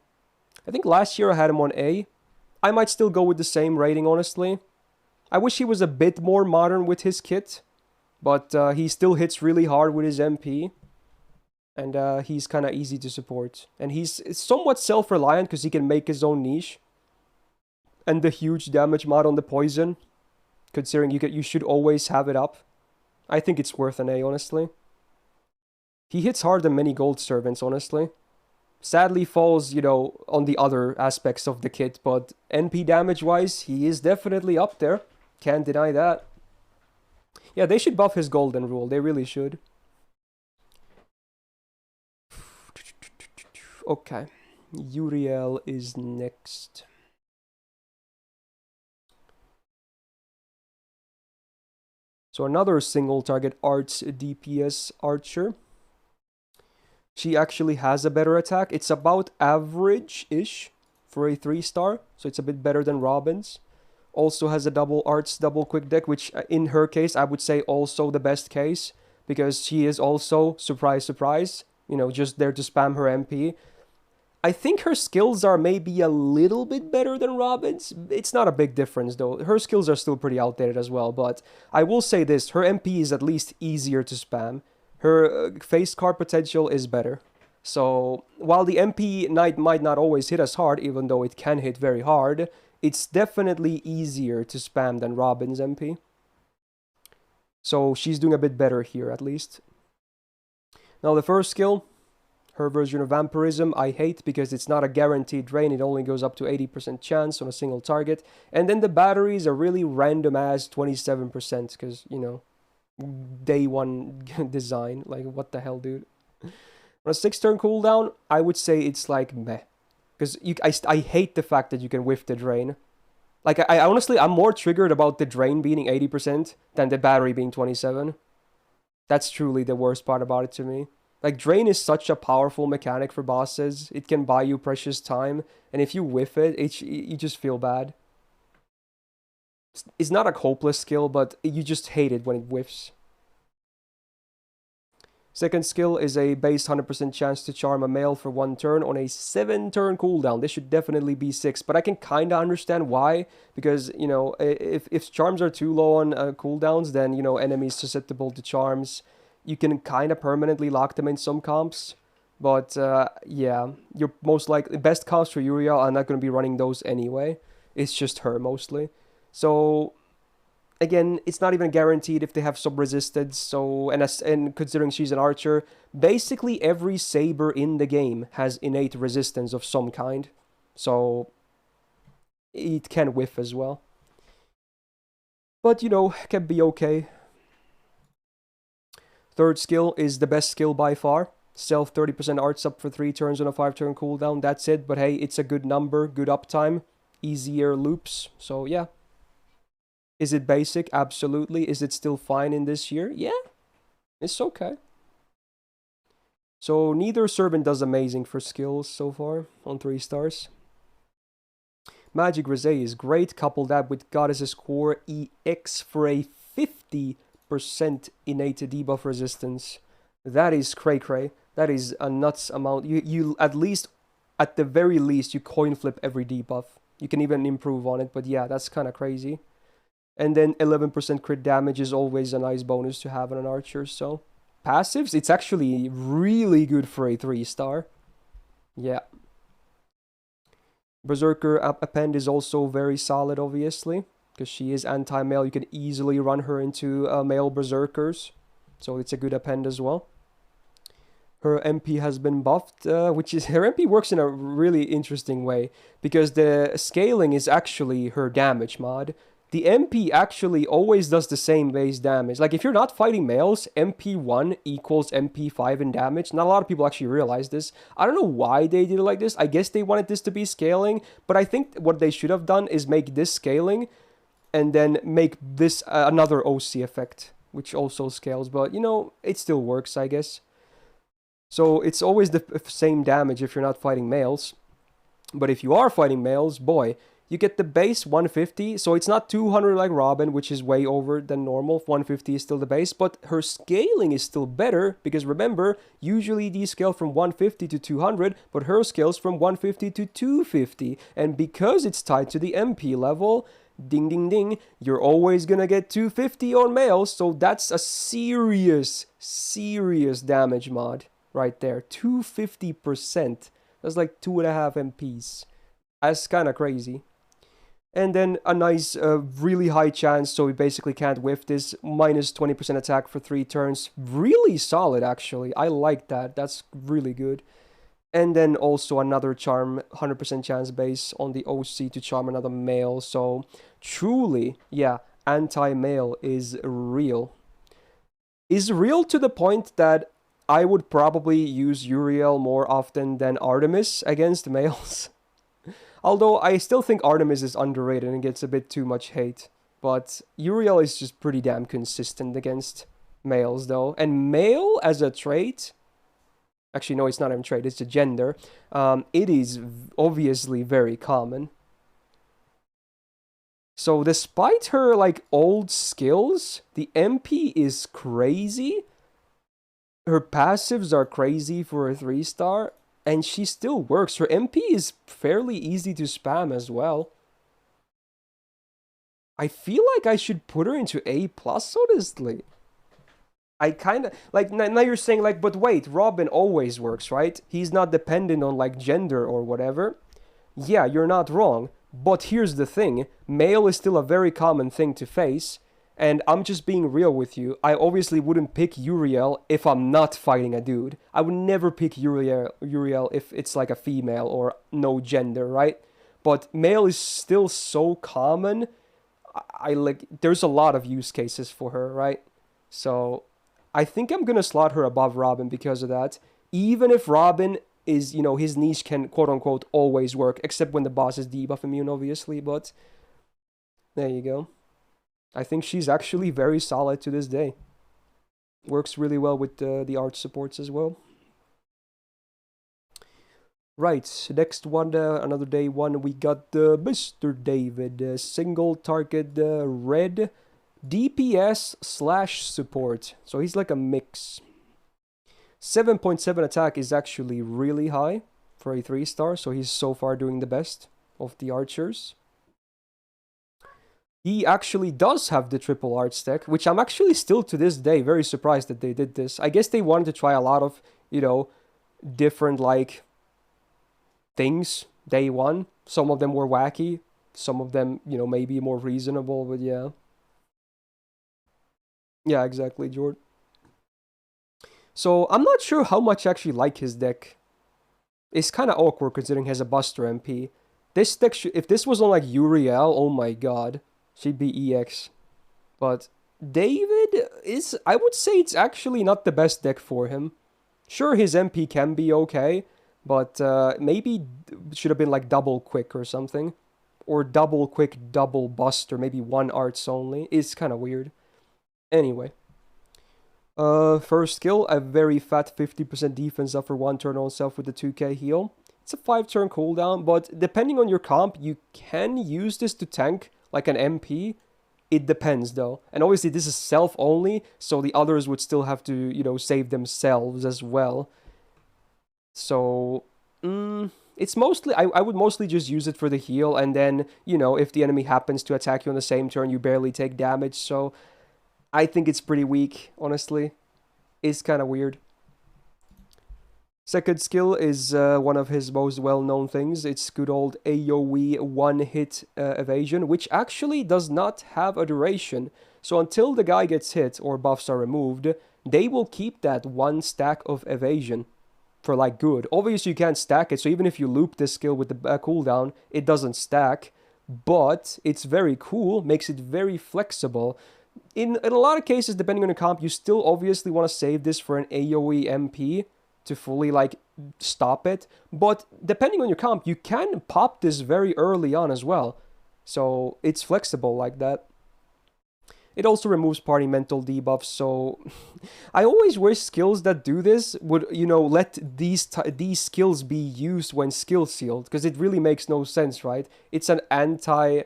I think last year I had him on A. I might still go with the same rating, honestly. I wish he was a bit more modern with his kit, but he still hits really hard with his MP. And he's kind of easy to support. And he's somewhat self-reliant because he can make his own niche. And the huge damage mod on the poison, considering you should always have it up. I think it's worth an A, honestly. He hits hard than many gold servants, honestly. Sadly falls, you know, on the other aspects of the kit, but NP damage-wise, he is definitely up there. Can't deny that. Yeah, they should buff his golden rule. They really should. Okay. Uriel is next. So another single target arts DPS archer. She actually has a better attack. It's about average-ish for a 3-star, so it's a bit better than Robin's. Also has a double arts, double quick deck, which in her case, I would say also the best case, because she is also, surprise, surprise, you know, just there to spam her MP. I think her skills are maybe a little bit better than Robin's. It's not a big difference, though. Her skills are still pretty outdated as well, but I will say this, her MP is at least easier to spam. Her face card potential is better. So, while the MP Knight might not always hit as hard, even though it can hit very hard, it's definitely easier to spam than Robin's MP. So, she's doing a bit better here, at least. Now, the first skill, her version of Vampirism, I hate because it's not a guaranteed drain. It only goes up to 80% chance on a single target. And then the batteries are really random as 27%, because, you know, day one design. Like, what the hell, dude? On a 6-turn cooldown, I would say it's like meh. Because I hate the fact that you can whiff the drain. Like, I honestly, I'm more triggered about the drain being 80% than the battery being 27. That's truly the worst part about it to me. Like, drain is such a powerful mechanic for bosses. It can buy you precious time. And if you whiff it, you just feel bad. It's not a hopeless skill, but you just hate it when it whiffs. Second skill is a base 100% chance to charm a male for 1 turn on a 7-turn cooldown. This should definitely be 6, but I can kind of understand why. Because, you know, if charms are too low on cooldowns, then, you know, enemies susceptible to charms, you can kind of permanently lock them in some comps. But, yeah, you're most likely... Best comps for Uriel are not going to be running those anyway. It's just her, mostly. So, again, it's not even guaranteed if they have some resistance. So, and considering she's an archer, basically every saber in the game has innate resistance of some kind. So, it can whiff as well. But, you know, can be okay. Third skill is the best skill by far. Self 30% arts up for 3 turns on a 5-turn cooldown. That's it. But hey, it's a good number, good uptime, easier loops. So yeah. Is it basic? Absolutely. Is it still fine in this year? Yeah. It's okay. So neither servant does amazing for skills so far on 3 stars. Magic Rosé is great. Couple that with Goddess's Core EX for a 50% innate debuff resistance. That is cray-cray. That is a nuts amount. You at least, at the very least, you coin flip every debuff. You can even improve on it, but yeah, that's kind of crazy. And then 11% crit damage is always a nice bonus to have on an archer, so... Passives, it's actually really good for a 3-star. Yeah. Berserker Append is also very solid, obviously. Because she is anti-male, you can easily run her into male berserkers. So it's a good append as well. Her MP has been buffed, which is... Her MP works in a really interesting way. Because the scaling is actually her damage mod. The MP actually always does the same base damage. Like, if you're not fighting males, MP1 equals MP5 in damage. Not a lot of people actually realize this. I don't know why they did it like this. I guess they wanted this to be scaling. But I think what they should have done is make this scaling and then make this another OC effect, which also scales. But, you know, it still works, I guess. So it's always the same damage if you're not fighting males. But if you are fighting males, boy... You get the base 150, so it's not 200 like Robin, which is way over than normal. 150 is still the base, but her scaling is still better, because remember, usually these scale from 150 to 200, but her scales from 150 to 250. And because it's tied to the MP level, ding ding ding, you're always gonna get 250 on males, so that's a serious damage mod right there. 250%. That's like 2.5 MPs. That's kind of crazy. And then a nice, really high chance, so we basically can't whiff this. Minus 20% attack for 3 turns. Really solid, actually. I like that. That's really good. And then also another charm, 100% chance base on the OC to charm another male. So truly, yeah, anti-male is real. Is real to the point that I would probably use Uriel more often than Artemis against males. Although I still think Artemis is underrated and gets a bit too much hate. But Uriel is just pretty damn consistent against males though. And male as a trait, actually no, it's not even a trait, it's a gender. It is obviously very common. So despite her like old skills, the MP is crazy. Her passives are crazy for a 3-star, and she still works. Her MP is fairly easy to spam as well. I feel like I should put her into A+, honestly. I kind of, like, now you're saying, like, but wait, Robin always works, right? He's not dependent on, like, gender or whatever. Yeah, you're not wrong. But here's the thing, male is still a very common thing to face, and I'm just being real with you. I obviously wouldn't pick Uriel if I'm not fighting a dude. I would never pick Uriel if it's like a female or no gender, right? But male is still so common. I like, there's a lot of use cases for her, right? So I think I'm gonna slot her above Robin because of that. Even if Robin is, you know, his niche can quote-unquote always work, except when the boss is debuff immune, obviously, but there you go. I think she's actually very solid to this day. Works really well with the arch supports as well. Right, next one, another day one, we got Mr. David, single target red DPS slash support. So he's like a mix. 7.7 attack is actually really high for a 3-star, so he's so far doing the best of the archers. He actually does have the triple arch deck, which I'm actually still to this day very surprised that they did this. I guess they wanted to try a lot of, you know, different, like, things day one. Some of them were wacky, some of them, you know, maybe more reasonable, but yeah. Yeah, exactly, Jordan. So I'm not sure how much I actually like his deck. It's kind of awkward considering he has a Buster MP. This deck, if this was on like Uriel, oh my god, she'd be EX. But David is, I would say it's actually not the best deck for him. Sure, his MP can be okay, but maybe should have been like double quick or something. Or double quick, double Buster, maybe one arts only. It's kind of weird. Anyway. First skill, a very fat 50% defense up for 1 turn on self with the 2k heal. It's a 5-turn cooldown, but depending on your comp, you can use this to tank like an MP. It depends though. And obviously this is self only, so the others would still have to, you know, save themselves as well. So, it's mostly, I would mostly just use it for the heal, and then, you know, if the enemy happens to attack you on the same turn, you barely take damage, so I think it's pretty weak, honestly. It's kind of weird. Second skill is one of his most well-known things. It's good old AoE one-hit evasion, which actually does not have a duration. So until the guy gets hit or buffs are removed, they will keep that 1 stack of evasion for like good. Obviously you can't stack it, so even if you loop this skill with the cooldown, it doesn't stack. But it's very cool, makes it very flexible. In a lot of cases, depending on the comp, you still obviously want to save this for an AoE MP to fully, like, stop it. But depending on your comp, you can pop this very early on as well. So it's flexible like that. It also removes party mental debuffs, so I always wish skills that do this would, you know, let these skills be used when skill sealed, because it really makes no sense, right? It's an anti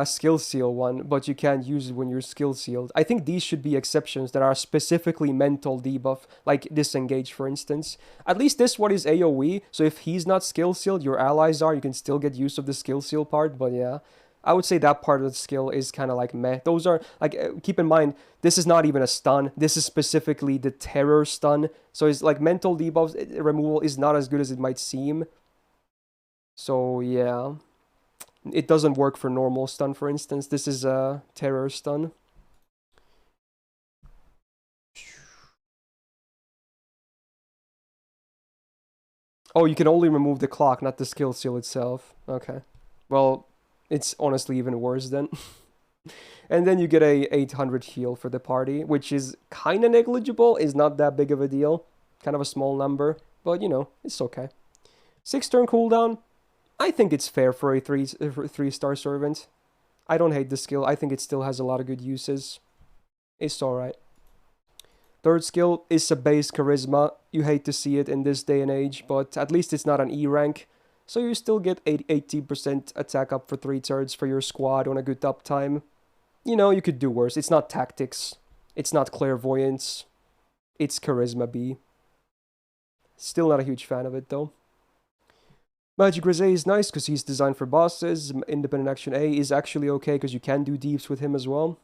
skill seal one, but you can't use it when you're skill sealed. I think these should be exceptions that are specifically mental debuff, like disengage, for instance. At least this one is AoE, so if he's not skill sealed, your allies are, you can still get use of the skill seal part, but yeah. I would say that part of the skill is kind of like meh. Those are, like, keep in mind, this is not even a stun. This is specifically the terror stun. So it's like mental debuff removal is not as good as it might seem. So yeah. It doesn't work for normal stun, for instance. This is a terror stun. Oh, you can only remove the clock, not the skill seal itself. Okay. Well, it's honestly even worse then. And then you get a 800 heal for the party, which is kind of negligible, is not that big of a deal. Kind of a small number, but you know, it's okay. 6-turn cooldown. I think it's fair for a 3-star servant. I don't hate the skill. I think it still has a lot of good uses. It's alright. Third skill is a base charisma. You hate to see it in this day and age, but at least it's not an E rank. So you still get 80% attack up for 3 turns for your squad on a good uptime. You know, you could do worse. It's not tactics. It's not clairvoyance. It's charisma B. Still not a huge fan of it though. Magic Rosé is nice because he's designed for bosses. Independent Action A is actually okay because you can do deeps with him as well.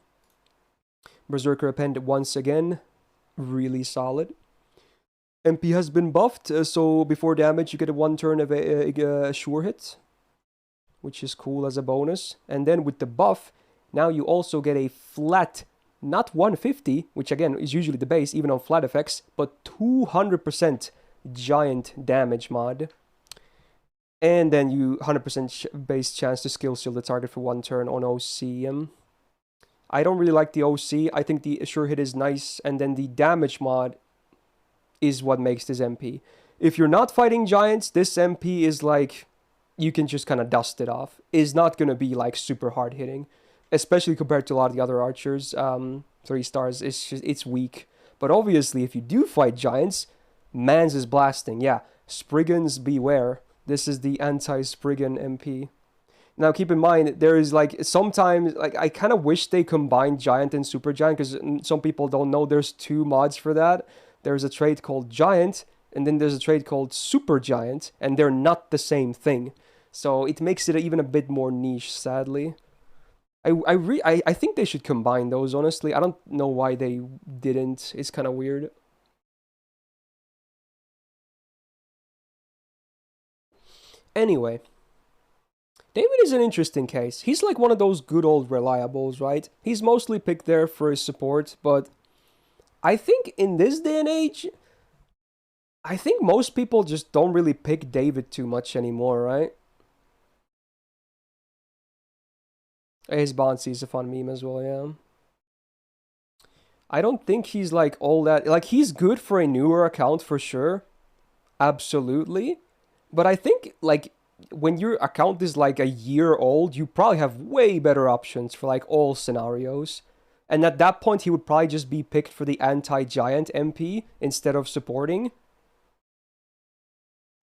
Berserker Append once again. Really solid. MP has been buffed, so before damage you get a 1 turn of a sure hit, which is cool as a bonus. And then with the buff, now you also get a flat, not 150, which again is usually the base even on flat effects, but 200% giant damage mod. And then you 100% base chance to skill seal the target for 1 turn on OC. I don't really like the OC. I think the sure hit is nice, and then the damage mod is what makes this MP. If you're not fighting giants, this MP is like, you can just kind of dust it off. It's not going to be like super hard hitting, especially compared to a lot of the other archers. 3 stars, it's weak. But obviously, if you do fight giants, Mans is blasting. Yeah, Spriggans beware. This is the anti-Spriggan MP. Now, keep in mind, there is like sometimes, like I kind of wish they combined Giant and Super Giant because some people don't know there's 2 mods for that. There's a trait called Giant, and then there's a trait called Super Giant, and they're not the same thing. So it makes it even a bit more niche, sadly. I think they should combine those, honestly. I don't know why they didn't. It's kind of weird. Anyway. David is an interesting case. He's like one of those good old reliables, right? He's mostly picked there for his support, but I think in this day and age, I think most people just don't really pick David too much anymore, right? His Bouncy is a fun meme as well, yeah. I don't think he's like all that... Like, he's good for a newer account for sure. Absolutely. But I think, like, when your account is like a year old, you probably have way better options for like all scenarios. And at that point, he would probably just be picked for the anti-giant MP instead of supporting.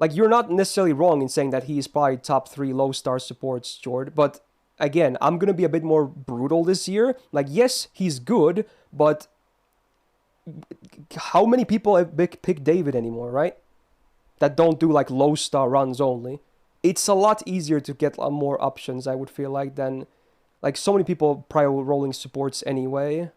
Like, you're not necessarily wrong in saying that he's probably top 3 low-star supports, Jord. But again, I'm going to be a bit more brutal this year. Like, yes, he's good, but how many people have picked David anymore, right? That don't do like low-star runs only. It's a lot easier to get more options, I would feel like, than... Like, so many people probably rolling supports anyway. Do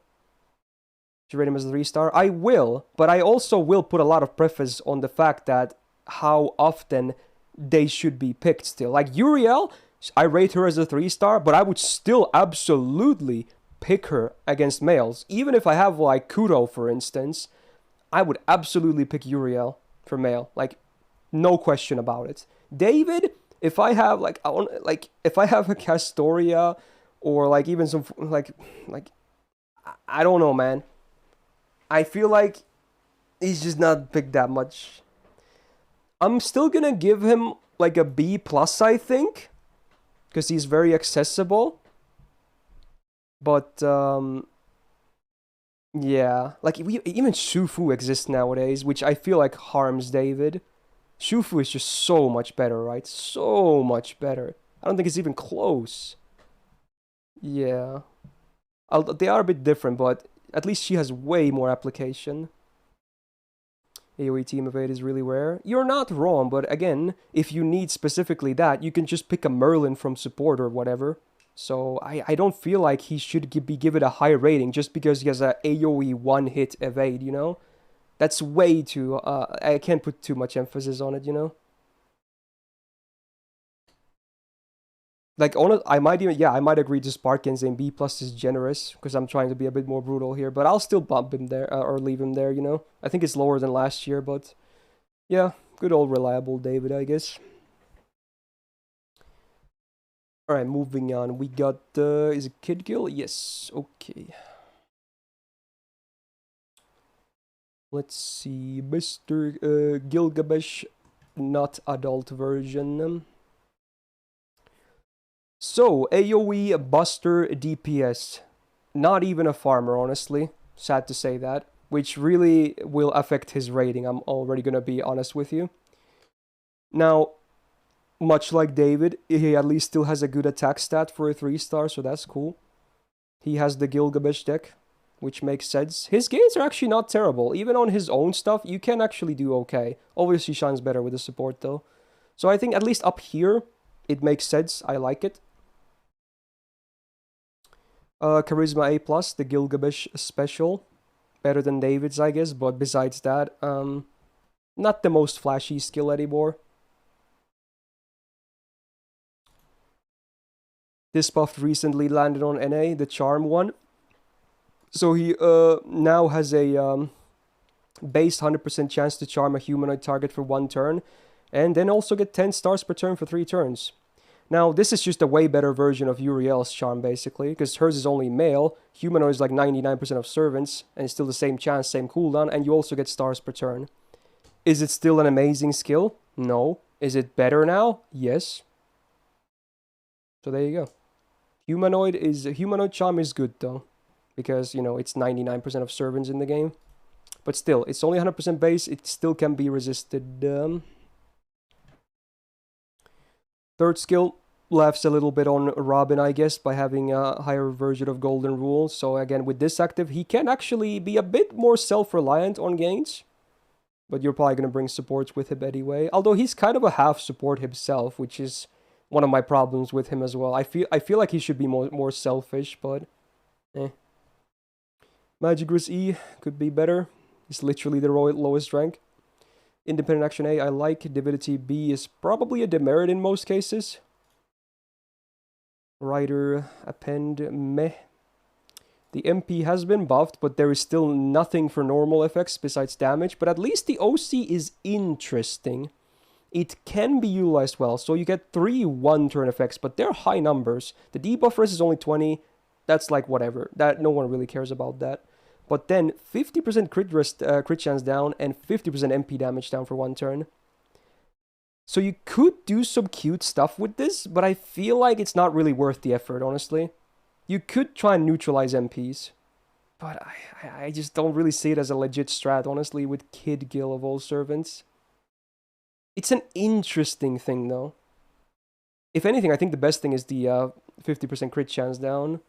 you rate him as a 3-star? I will, but I also will put a lot of preface on the fact that how often they should be picked still. Like, Uriel, I rate her as a 3-star, but I would still absolutely pick her against males. Even if I have, like, Kuro, for instance, I would absolutely pick Uriel for male. Like, no question about it. David, if I have like if I have a Castoria or like even some like I don't know, man. I feel like he's just not picked that much. I'm still gonna give him like a B plus, I think, because he's very accessible. But yeah, like even Shufu exists nowadays, which I feel like harms David. Shufu is just so much better, right? So much better. I don't think it's even close. Yeah. They are a bit different, but at least she has way more application. AoE team evade is really rare. You're not wrong, but again, if you need specifically that, you can just pick a Merlin from support or whatever. So I don't feel like he should be given a high rating just because he has a AoE one-hit evade, you know? That's way too... I can't put too much emphasis on it, you know? Like, I might even, yeah, I might agree to Sparkin saying B plus is generous because I'm trying to be a bit more brutal here, but I'll still bump him there or leave him there, you know? I think it's lower than last year, but yeah, good old reliable David, I guess. Alright, moving on. We got, is it Kid Gil? Yes, okay. Let's see, Mr. Gilgamesh, not adult version. So, AoE Buster DPS. Not even a farmer, honestly. Sad to say that. Which really will affect his rating, I'm already gonna be honest with you. Now, much like David, he at least still has a good attack stat for a 3-star, so that's cool. He has the Gilgamesh deck, which makes sense. His gains are actually not terrible. Even on his own stuff, you can actually do okay. Obviously shines better with the support though. So I think at least up here, it makes sense. I like it. Charisma A+, the Gilgamesh special. Better than David's, I guess, but besides that, not the most flashy skill anymore. This buff recently landed on NA, the Charm one. So he now has a base 100% chance to charm a humanoid target for 1 turn, and then also get 10 stars per turn for 3 turns. Now, this is just a way better version of Uriel's charm, basically, because hers is only male, humanoid is like 99% of servants, and it's still the same chance, same cooldown, and you also get stars per turn. Is it still an amazing skill? No. Is it better now? Yes. So there you go. Humanoid charm is good, though, because, you know, it's 99% of servants in the game. But still, it's only 100% base, it still can be resisted. Third skill laughs a little bit on Robin, I guess, by having a higher version of Golden Rule. So again, with this active, he can actually be a bit more self-reliant on gains. But you're probably going to bring supports with him anyway. Although he's kind of a half support himself, which is one of my problems with him as well. I feel like he should be more selfish, but eh. Magicrus E could be better. He's literally the lowest rank. Independent Action A, I like. Divinity B is probably a demerit in most cases. Rider Append, meh. The MP has been buffed, but there is still nothing for normal effects besides damage. But at least the OC is interesting. It can be utilized well. So you get 3 1-turn effects, but they're high numbers. The debuff rest is only 20. That's like whatever. That no one really cares about that. But then 50% crit chance down and 50% MP damage down for 1 turn. So you could do some cute stuff with this, but I feel like it's not really worth the effort, honestly. You could try and neutralize MPs, but I just don't really see it as a legit strat, honestly, with Kid Gil of all servants. It's an interesting thing, though. If anything, I think the best thing is the 50% crit chance down.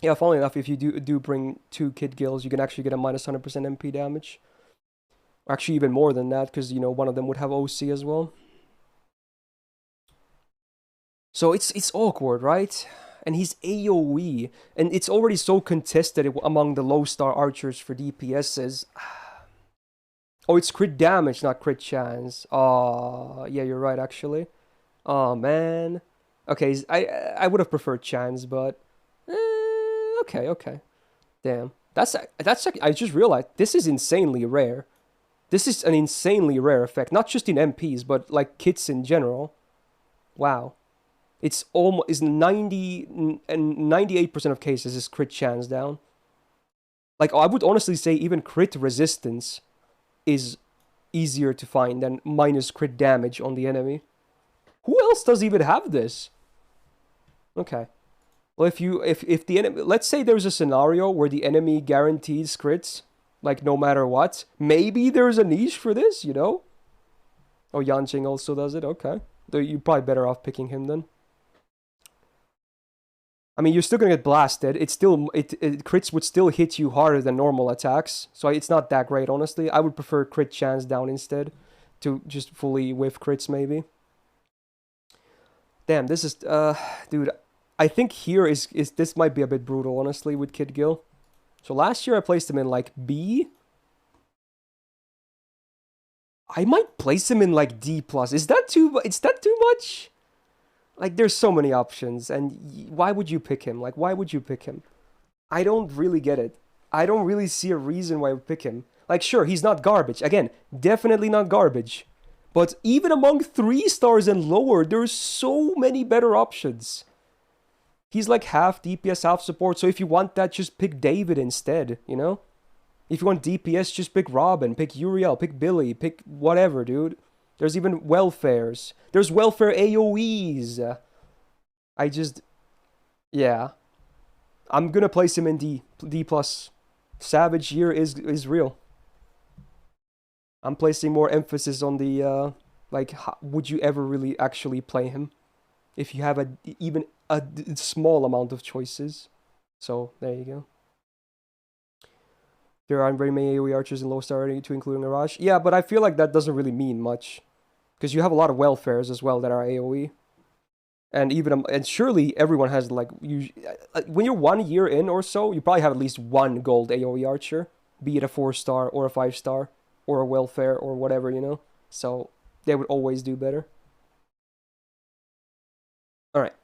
Yeah, funnily enough, if you do bring 2 Kid Gills, you can actually get a minus 100% MP damage. Actually, even more than that, because, you know, one of them would have OC as well. So it's awkward, right? And he's AoE, and it's already so contested among the low-star archers for DPSs. Oh, it's crit damage, not crit chance. Oh, yeah, you're right, actually. Oh, man. Okay, I would have preferred chance, but... okay. Damn. That's I just realized, this is insanely rare. This is an insanely rare effect, not just in MPs, but like kits in general. Wow. It's almost is 90 and 98% of cases is crit chance down. Like, I would honestly say even crit resistance is easier to find than minus crit damage on the enemy. Who else does even have this? Okay. Well, if the enemy, let's say there's a scenario where the enemy guarantees crits, like no matter what, maybe there's a niche for this, you know? Oh, Yanqing also does it. Okay. You're probably better off picking him then. I mean, you're still gonna get blasted. Crits would still hit you harder than normal attacks, so it's not that great, honestly. I would prefer crit chance down instead, to just fully whiff crits maybe. Damn, this is dude. I think here is this might be a bit brutal, honestly, with Kid Gil. So last year I placed him in like B. I might place him in like D plus. Is that too much? Like, there's so many options, and why would you pick him? Like, why would you pick him? I don't really get it. I don't really see a reason why I would pick him. Like, sure, he's not garbage. Again, definitely not garbage. But even among 3 stars and lower, there's so many better options. He's like half DPS, half support, so if you want that, just pick David instead, you know? If you want DPS, just pick Robin, pick Uriel, pick Billy, pick whatever, dude. There's even welfares. There's welfare AoEs. I just... Yeah. I'm gonna place him in D plus. Savage year is real. I'm placing more emphasis on the like, would you ever really actually play him if you have even a small amount of choices? So there you go. There aren't very many AoE archers in low star to including Arash. Yeah, but I feel like that doesn't really mean much because you have a lot of welfares as well that are AoE. And even and surely everyone has like when you're 1 year in or so, you probably have at least one gold AoE archer, be it a 4-star or a 5-star or a welfare or whatever, you know. So they would always do better. All right,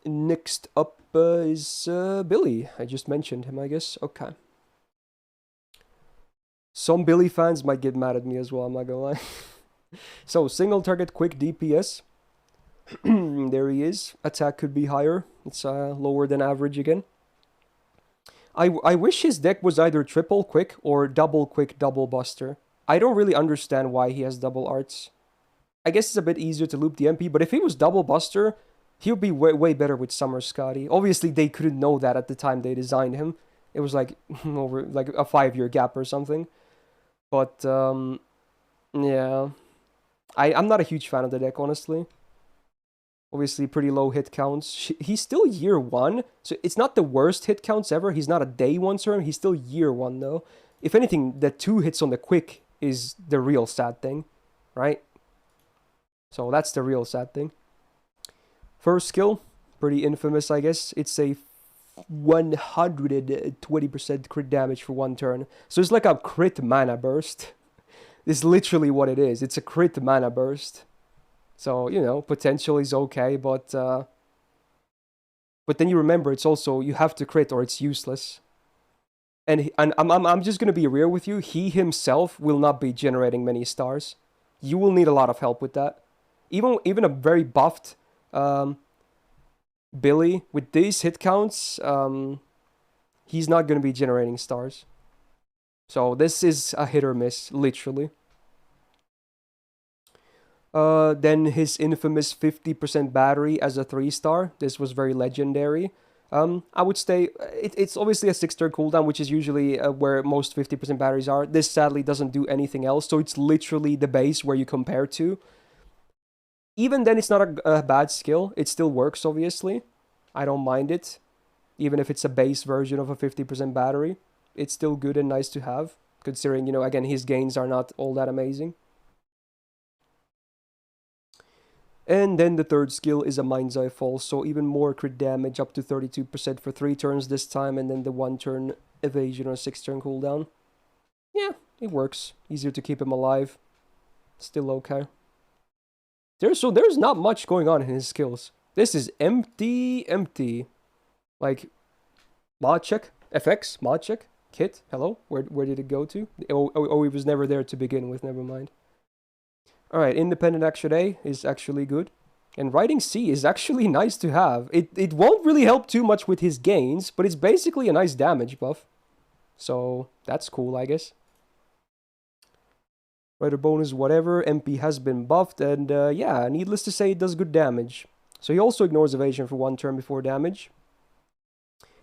next up is Billy. I just mentioned him, I guess. Okay. Some Billy fans might get mad at me as well. I'm not gonna lie. So single target quick DPS. There he is. Attack could be higher. It's lower than average again. I wish his deck was either triple quick or double quick double buster. I don't really understand why he has double arts. I guess it's a bit easier to loop the MP, but if he was double buster, he would be way better with Summer Scotty. Obviously, they couldn't know that at the time they designed him. It was like over like a 5-year gap or something. But yeah, I'm not a huge fan of the deck, honestly. Obviously, pretty low hit counts. He's still year 1, so it's not the worst hit counts ever. He's not a day 1 serum. He's still year 1, though. If anything, the 2 hits on the quick is the real sad thing, right? So that's the real sad thing. First skill, pretty infamous, I guess. It's a 120% crit damage for 1 turn. So it's like a crit mana burst. It's literally what it is. It's a crit mana burst. So, you know, potential is okay, but then you remember it's also, you have to crit or it's useless. And I'm just gonna be real with you, he himself will not be generating many stars. You will need a lot of help with that. Even a very buffed Billy, with these hit counts, he's not gonna be generating stars. So this is a hit or miss, literally. Then his infamous 50% battery as a 3-star. This was very legendary. I would say it's obviously a 6-turn cooldown, which is usually where most 50% batteries are. This sadly doesn't do anything else, so it's literally the base where you compare to. Even then, it's not a bad skill. It still works, obviously. I don't mind it. Even if it's a base version of a 50% battery, it's still good and nice to have, considering, you know, again, his gains are not all that amazing. And then the third skill is a Mind's Eye Fall, so even more crit damage, up to 32% for 3 turns this time, and then the 1-turn evasion or 6-turn cooldown. Yeah, it works. Easier to keep him alive. Still okay. There's not much going on in his skills. This is empty. Like, mod check, FX, mod check, kit, hello? Where did it go to? Oh, it was never there to begin with, never mind. Alright, Independent Action A is actually good. And Riding C is actually nice to have. It won't really help too much with his gains, but it's basically a nice damage buff. So, that's cool, I guess. Rider bonus, whatever. MP has been buffed, and yeah, needless to say, it does good damage. So he also ignores evasion for 1 turn before damage.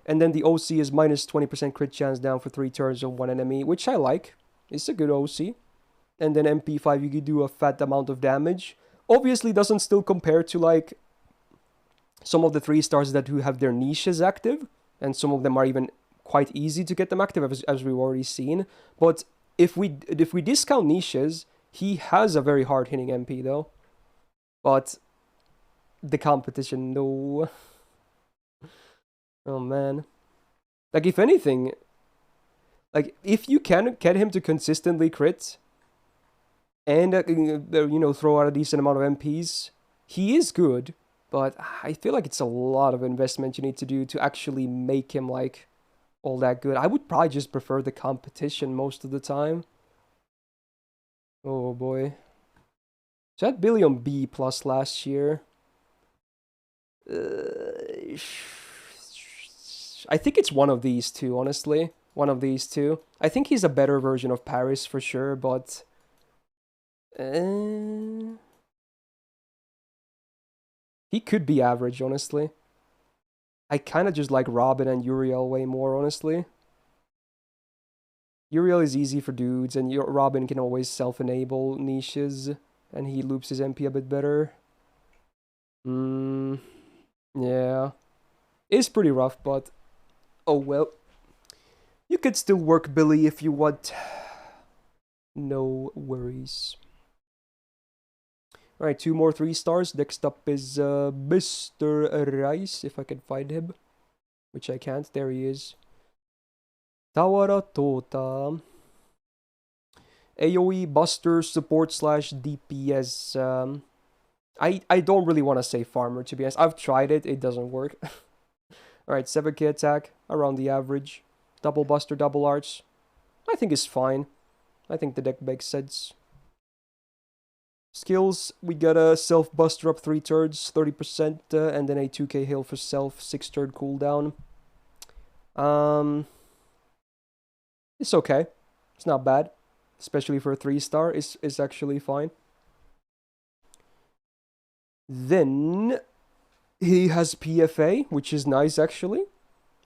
And then the OC is minus 20% crit chance down for 3 turns on 1 enemy, which I like. It's a good OC. And then MP5, you can do a fat amount of damage. Obviously, doesn't still compare to, like, some of the 3-stars that who have their niches active. And some of them are even quite easy to get them active, as we've already seen. But if we discount niches, he has a very hard-hitting MP, though. But the competition, no. Oh, man. Like, if anything, like, if you can get him to consistently crit, and you know, throw out a decent amount of MPs. He is good, but I feel like it's a lot of investment you need to do to actually make him like all that good. I would probably just prefer the competition most of the time. Oh boy. So I had Billy on B plus last year. I think it's one of these two, honestly. One of these two. I think he's a better version of Paris for sure, but he could be average, honestly. I kind of just like Robin and Uriel way more, honestly. Uriel is easy for dudes, and Robin can always self-enable niches, and he loops his MP a bit better. Yeah. It's pretty rough, but oh well. You could still work Billy if you want. No worries. Alright, 2 more 3 stars. Next up is Mr. Rice, if I can find him. Which I can't. There he is. Tawara Tota. AoE Buster Support slash DPS. I don't really want to say farmer, to be honest. I've tried it. It doesn't work. Alright, 7k attack. Around the average. Double Buster, double Arts. I think it's fine. I think the deck makes sense. Skills, we got a Self Buster up 3 turns, 30%, and then a 2k heal for Self, 6 turn cooldown. It's okay. It's not bad. Especially for a 3 star, it's actually fine. Then, he has PFA, which is nice actually.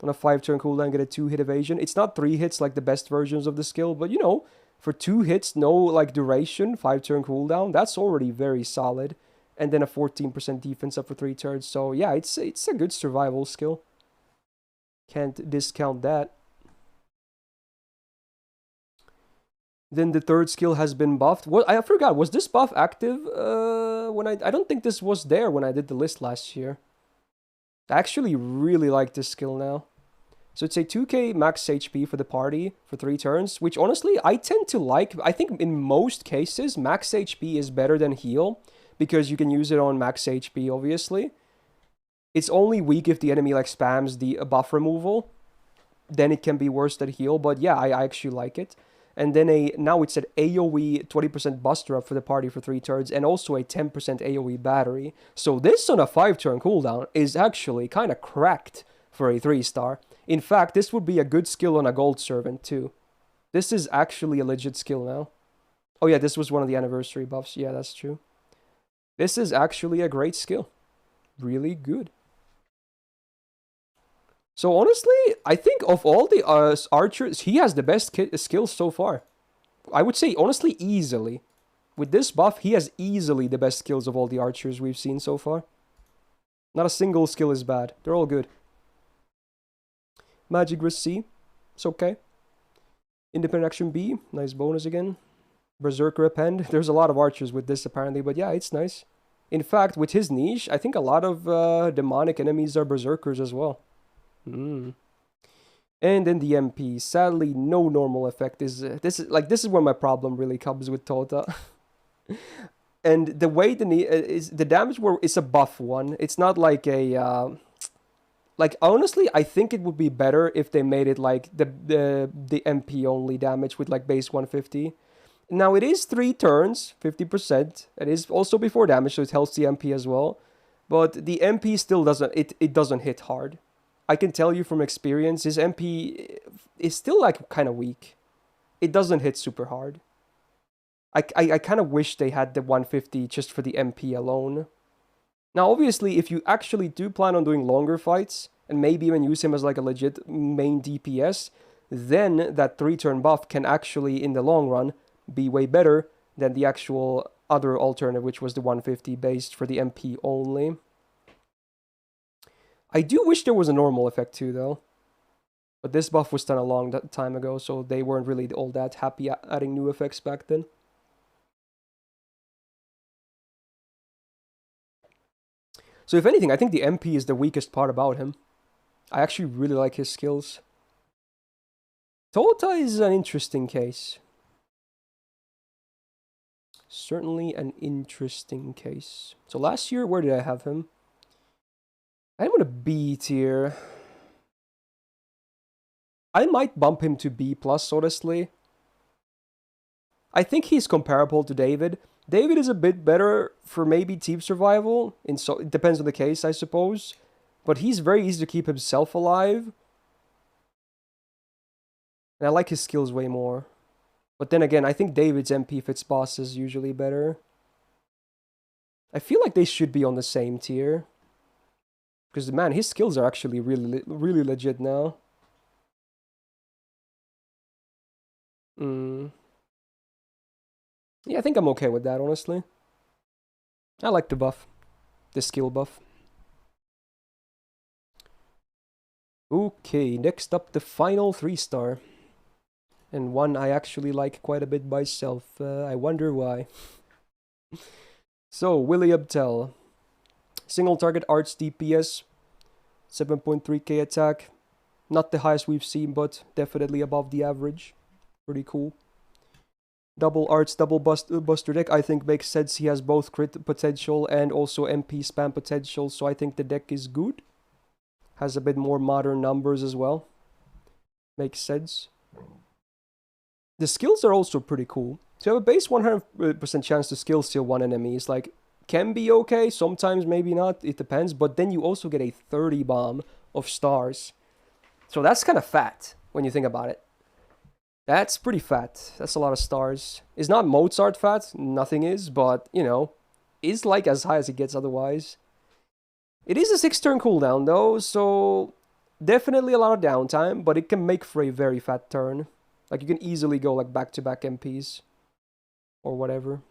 On a 5 turn cooldown, get a 2 hit evasion. It's not 3 hits like the best versions of the skill, but you know, for 2 hits, no like duration, 5 turn cooldown, that's already very solid. And then a 14% defense up for 3 turns. So yeah, it's a good survival skill. Can't discount that. Then the third skill has been buffed. What I forgot, was this buff active when I don't think this was there when I did the list last year. I actually really like this skill now. So it's a 2k max HP for the party for 3 turns, which honestly I tend to like. I think in most cases max HP is better than heal because you can use it on max HP obviously. It's only weak if the enemy like spams the buff removal. Then it can be worse than heal, but yeah, I actually like it. And then now it's an AoE 20% buster up for the party for 3 turns, and also a 10% AoE battery. So this on a 5 turn cooldown is actually kind of cracked for a 3 star. In fact, this would be a good skill on a gold servant too. This is actually a legit skill now. Oh yeah, this was one of the anniversary buffs. Yeah, that's true. This is actually a great skill. Really good. So honestly, I think of all the archers, he has the best skills so far. I would say, honestly, easily. With this buff, he has easily the best skills of all the archers we've seen so far. Not a single skill is bad. They're all good. Magic Wrist C. It's okay. Independent Action B. Nice bonus again. Berserker Append. There's a lot of archers with this apparently, but yeah, it's nice. In fact, with his niche, I think a lot of demonic enemies are berserkers as well. And then the MP. Sadly, no normal effect is this is where my problem really comes with Tota. And the way the damage it's a buff one. It's not like a like honestly, I think it would be better if they made it like the MP only damage with like base 150. Now it is 3 turns, 50%. It is also before damage, so it helps the MP as well. But the MP still doesn't it doesn't hit hard. I can tell you from experience, his MP is still like kind of weak. It doesn't hit super hard. I kind of wish they had the 150 just for the MP alone. Now, obviously, if you actually do plan on doing longer fights, and maybe even use him as like a legit main DPS, then that 3-turn buff can actually, in the long run, be way better than the actual other alternative, which was the 150 based for the MP only. I do wish there was a normal effect too, though. But this buff was done a long time ago, so they weren't really all that happy adding new effects back then. So if anything, I think the MP is the weakest part about him. I actually really like his skills. Tota is an interesting case. Certainly an interesting case. So last year, where did I have him? I had him on a B tier. I might bump him to B+, honestly. I think he's comparable to David. David is a bit better for maybe team survival. It depends on the case, I suppose. But he's very easy to keep himself alive. And I like his skills way more. But then again, I think David's MP fits boss is usually better. I feel like they should be on the same tier. Because, man, his skills are actually really legit now. Yeah, I think I'm okay with that, honestly. I like the buff. The skill buff. Okay, next up the final 3-star. And one I actually like quite a bit myself. I wonder why. So, William Tell. Single target arts DPS. 7.3k attack. Not the highest we've seen, but definitely above the average. Pretty cool. Double arts, double buster deck, I think makes sense. He has both crit potential and also MP spam potential, so I think the deck is good. Has a bit more modern numbers as well. Makes sense. The skills are also pretty cool. So you have a base 100% chance to skill steal one enemy. It's like, can be okay, sometimes maybe not, it depends. But then you also get a 30 bomb of stars. So that's kind of fat when you think about it. That's pretty fat. That's a lot of stars. It's not Mozart fat, nothing is, but, you know, is like as high as it gets otherwise. It is a 6-turn cooldown though, so definitely a lot of downtime, but it can make for a very fat turn. Like you can easily go like back-to-back MPs or whatever.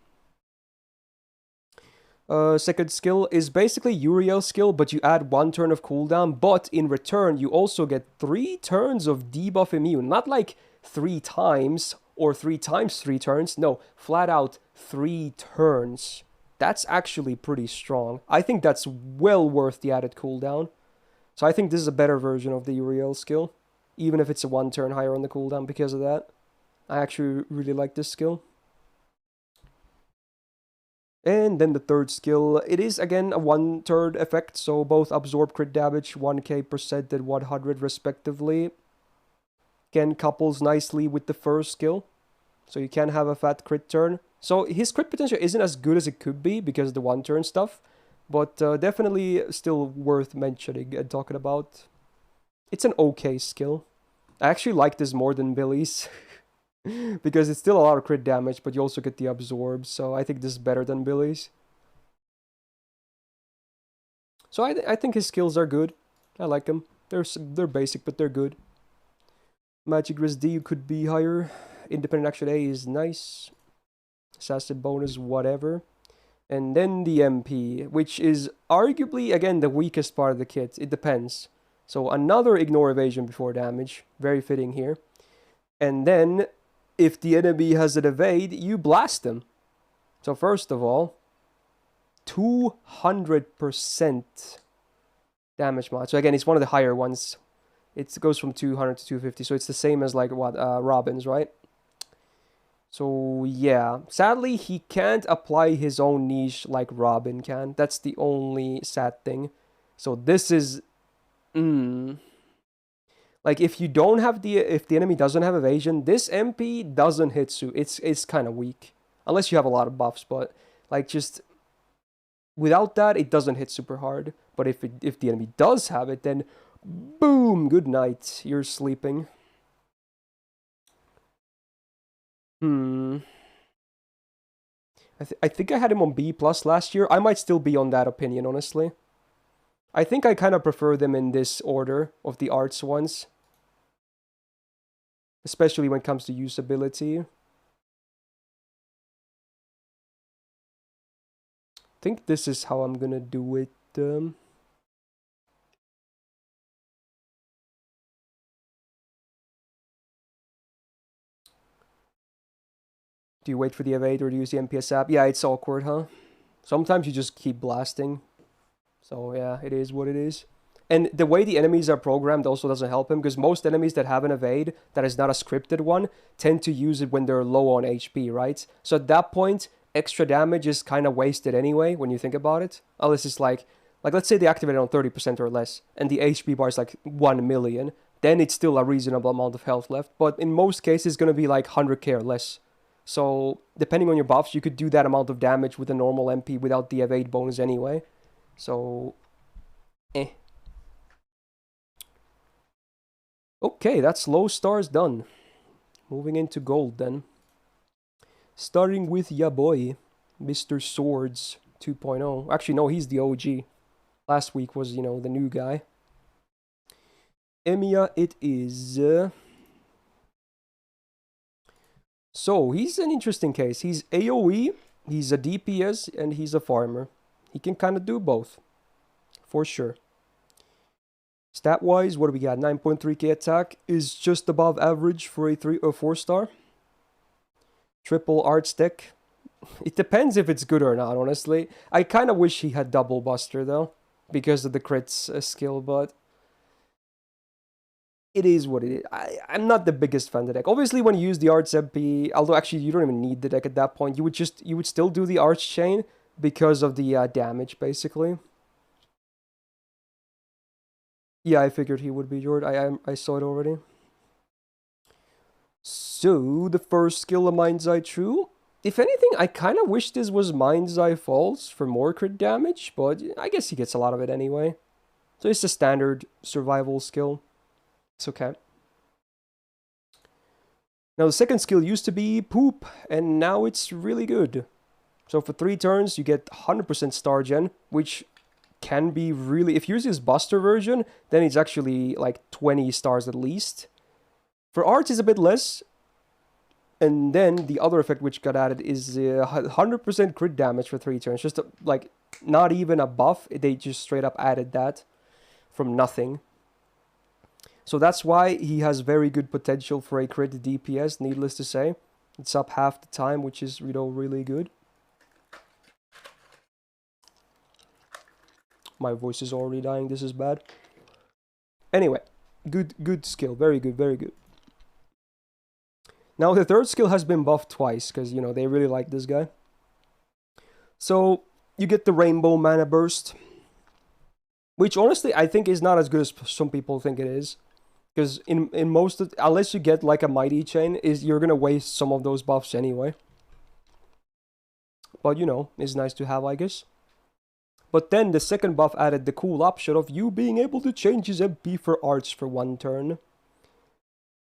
Second skill is basically Uriel's skill, but you add 1 turn of cooldown, but in return you also get 3 turns of debuff immune. Not like 3 times or 3 times 3 turns. No, flat out 3 turns. That's actually pretty strong. I think that's well worth the added cooldown. So I think this is a better version of the Uriel skill, even if it's a 1 turn higher on the cooldown because of that. I actually really like this skill. And then the third skill, it is again a 1/3 effect, so both absorb crit damage 1k% and 100 respectively. Again, couples nicely with the first skill, so you can have a fat crit turn. So his crit potential isn't as good as it could be because of the 1-turn stuff, but definitely still worth mentioning and talking about. It's an okay skill. I actually like this more than Billy's. Because it's still a lot of crit damage, but you also get the absorb, so I think this is better than Billy's. So I think his skills are good. I like them. They're basic, but they're good. Magic Resist D could be higher. Independent Action A is nice. Assassin bonus, whatever. And then the MP, which is arguably, again, the weakest part of the kit. It depends. So another ignore evasion before damage. Very fitting here. And then, if the enemy has an evade, you blast them. So first of all, 200% damage mod. So again, it's one of the higher ones. It goes from 200 to 250. So it's the same as like what Robin's, right? So yeah, sadly he can't apply his own niche like Robin can. That's the only sad thing. So this is like if you don't have if the enemy doesn't have evasion, this MP doesn't hit it's kind of weak. Unless you have a lot of buffs, but like just without that it doesn't hit super hard. But if the enemy does have it, then boom, good night. You're sleeping. I think I had him on B+ last year. I might still be on that opinion, honestly. I think I kind of prefer them in this order of the arts ones. Especially when it comes to usability. I think this is how I'm gonna do it. Do you wait for the evade or do you use the MPS app? Yeah, it's awkward, huh? Sometimes you just keep blasting. So yeah, it is what it is. And the way the enemies are programmed also doesn't help him, because most enemies that have an evade that is not a scripted one tend to use it when they're low on HP, right? So at that point, extra damage is kind of wasted anyway when you think about it. Unless it's like let's say they activate it on 30% or less, and the HP bar is like 1 million, then it's still a reasonable amount of health left. But in most cases, it's going to be like 100k or less. So depending on your buffs, you could do that amount of damage with a normal MP without the evade bonus anyway. So, Okay, that's low stars done. Moving into gold then. Starting with ya boy, Mr. Swords 2.0. Actually, no, he's the OG. Last week was, the new guy. Emiya it is. So, he's an interesting case. He's AoE, he's a DPS, and he's a farmer. He can kind of do both. For sure. Stat-wise, what do we got? 9.3k attack is just above average for a 3 or 4 star. Triple art stick. It depends if it's good or not, honestly. I kind of wish he had double buster, though, because of the crits skill, but it is what it is. I'm not the biggest fan of the deck. Obviously, when you use the Arts MP, although actually you don't even need the deck at that point, you would still do the Arts Chain because of the damage, basically. Yeah, I figured he would be Jord. I saw it already. So, the first skill of Mind's Eye True. If anything, I kind of wish this was Mind's Eye Falls for more crit damage, but I guess he gets a lot of it anyway. So it's a standard survival skill. It's okay. Now, the second skill used to be Poop, and now it's really good. So for 3 turns, you get 100% Star Gen, which can be really... If you use his Buster version, then it's actually like 20 stars at least. For Arts, it's a bit less. And then the other effect which got added is 100% crit damage for 3 turns. Just like not even a buff. They just straight up added that from nothing. So that's why he has very good potential for a crit DPS, needless to say. It's up half the time, which is, really good. My voice is already dying. This is bad. Anyway, good skill. Very good, very good. Now, the third skill has been buffed twice, because, they really like this guy. So, you get the Rainbow Mana Burst, which, honestly, I think is not as good as some people think it is. Because in most of... Unless you get, like, a Mighty Chain, you're going to waste some of those buffs anyway. But, it's nice to have, I guess. But then, the second buff added the cool option of you being able to change his MP for Arts for 1 turn.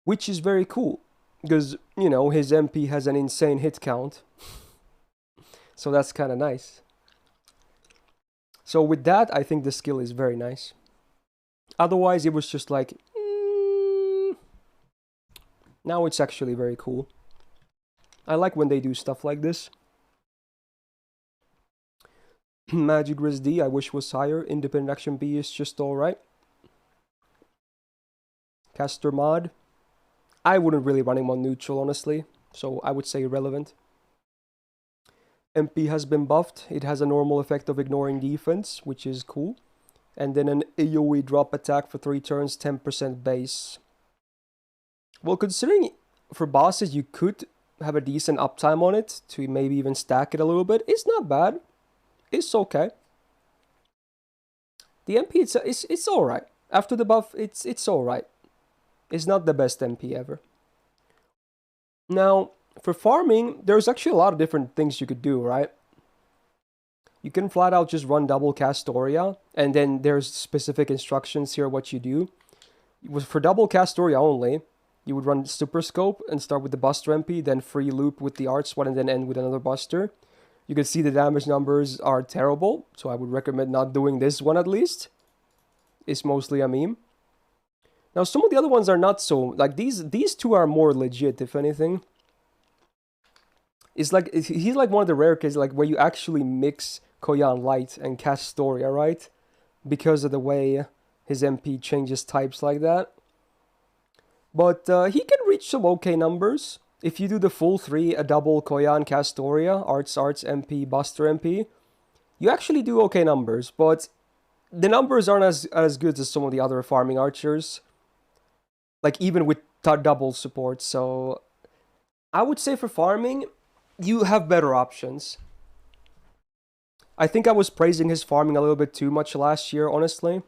Which is very cool. Because, his MP has an insane hit count. So that's kind of nice. So with that, I think the skill is very nice. Otherwise, it was just like... Now it's actually very cool. I like when they do stuff like this. Magic Res D, I wish was higher. Independent Action B is just alright. Caster Mod. I wouldn't really run him on neutral, honestly. So I would say irrelevant. MP has been buffed. It has a normal effect of ignoring defense, which is cool. And then an AoE drop attack for 3 turns, 10% base. Well, considering for bosses you could have a decent uptime on it to maybe even stack it a little bit, it's not bad. It's okay. The MP, it's alright. After the buff, it's alright. It's not the best MP ever. Now, for farming, there's actually a lot of different things you could do, right? You can flat out just run double Castoria, and then there's specific instructions here what you do. For double Castoria only, you would run Super Scope and start with the Buster MP, then free loop with the Arts one, and then end with another Buster. You can see the damage numbers are terrible, so I would recommend not doing this one at least. It's mostly a meme. Now, some of the other ones are not so... Like, these two are more legit, if anything. It's like... He's like one of the rare cases, like, where you actually mix Koyan Light and Castoria, right? Because of the way his MP changes types like that. But he can reach some okay numbers. If you do the full 3, a double Koyan Castoria, Arts, MP, Buster MP, you actually do okay numbers, but the numbers aren't as good as some of the other farming archers. Like, even with double support, so... I would say for farming, you have better options. I think I was praising his farming a little bit too much last year, honestly.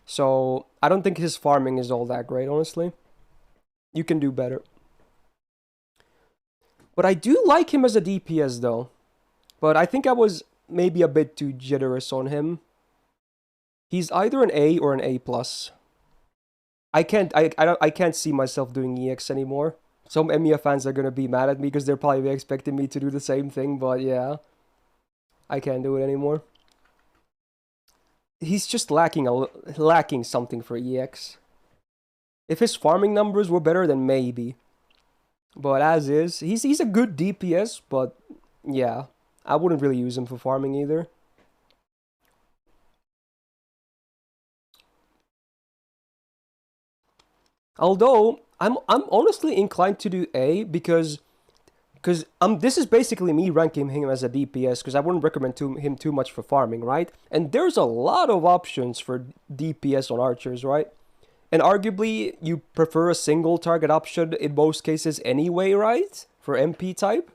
So, I don't think his farming is all that great, honestly. You can do better. But I do like him as a DPS, though. But I think I was maybe a bit too generous on him. He's either an A or an A+. I can't see myself doing EX anymore. Some Emiya fans are gonna be mad at me because they're probably expecting me to do the same thing, but yeah. I can't do it anymore. He's just lacking something for EX. If his farming numbers were better, then maybe. But as is, he's a good DPS, but yeah, I wouldn't really use him for farming either. Although I'm honestly inclined to do A because this is basically me ranking him as a DPS because I wouldn't recommend him too much for farming, right? And there's a lot of options for DPS on archers, right? And arguably you prefer a single target option in most cases anyway, right? For MP type.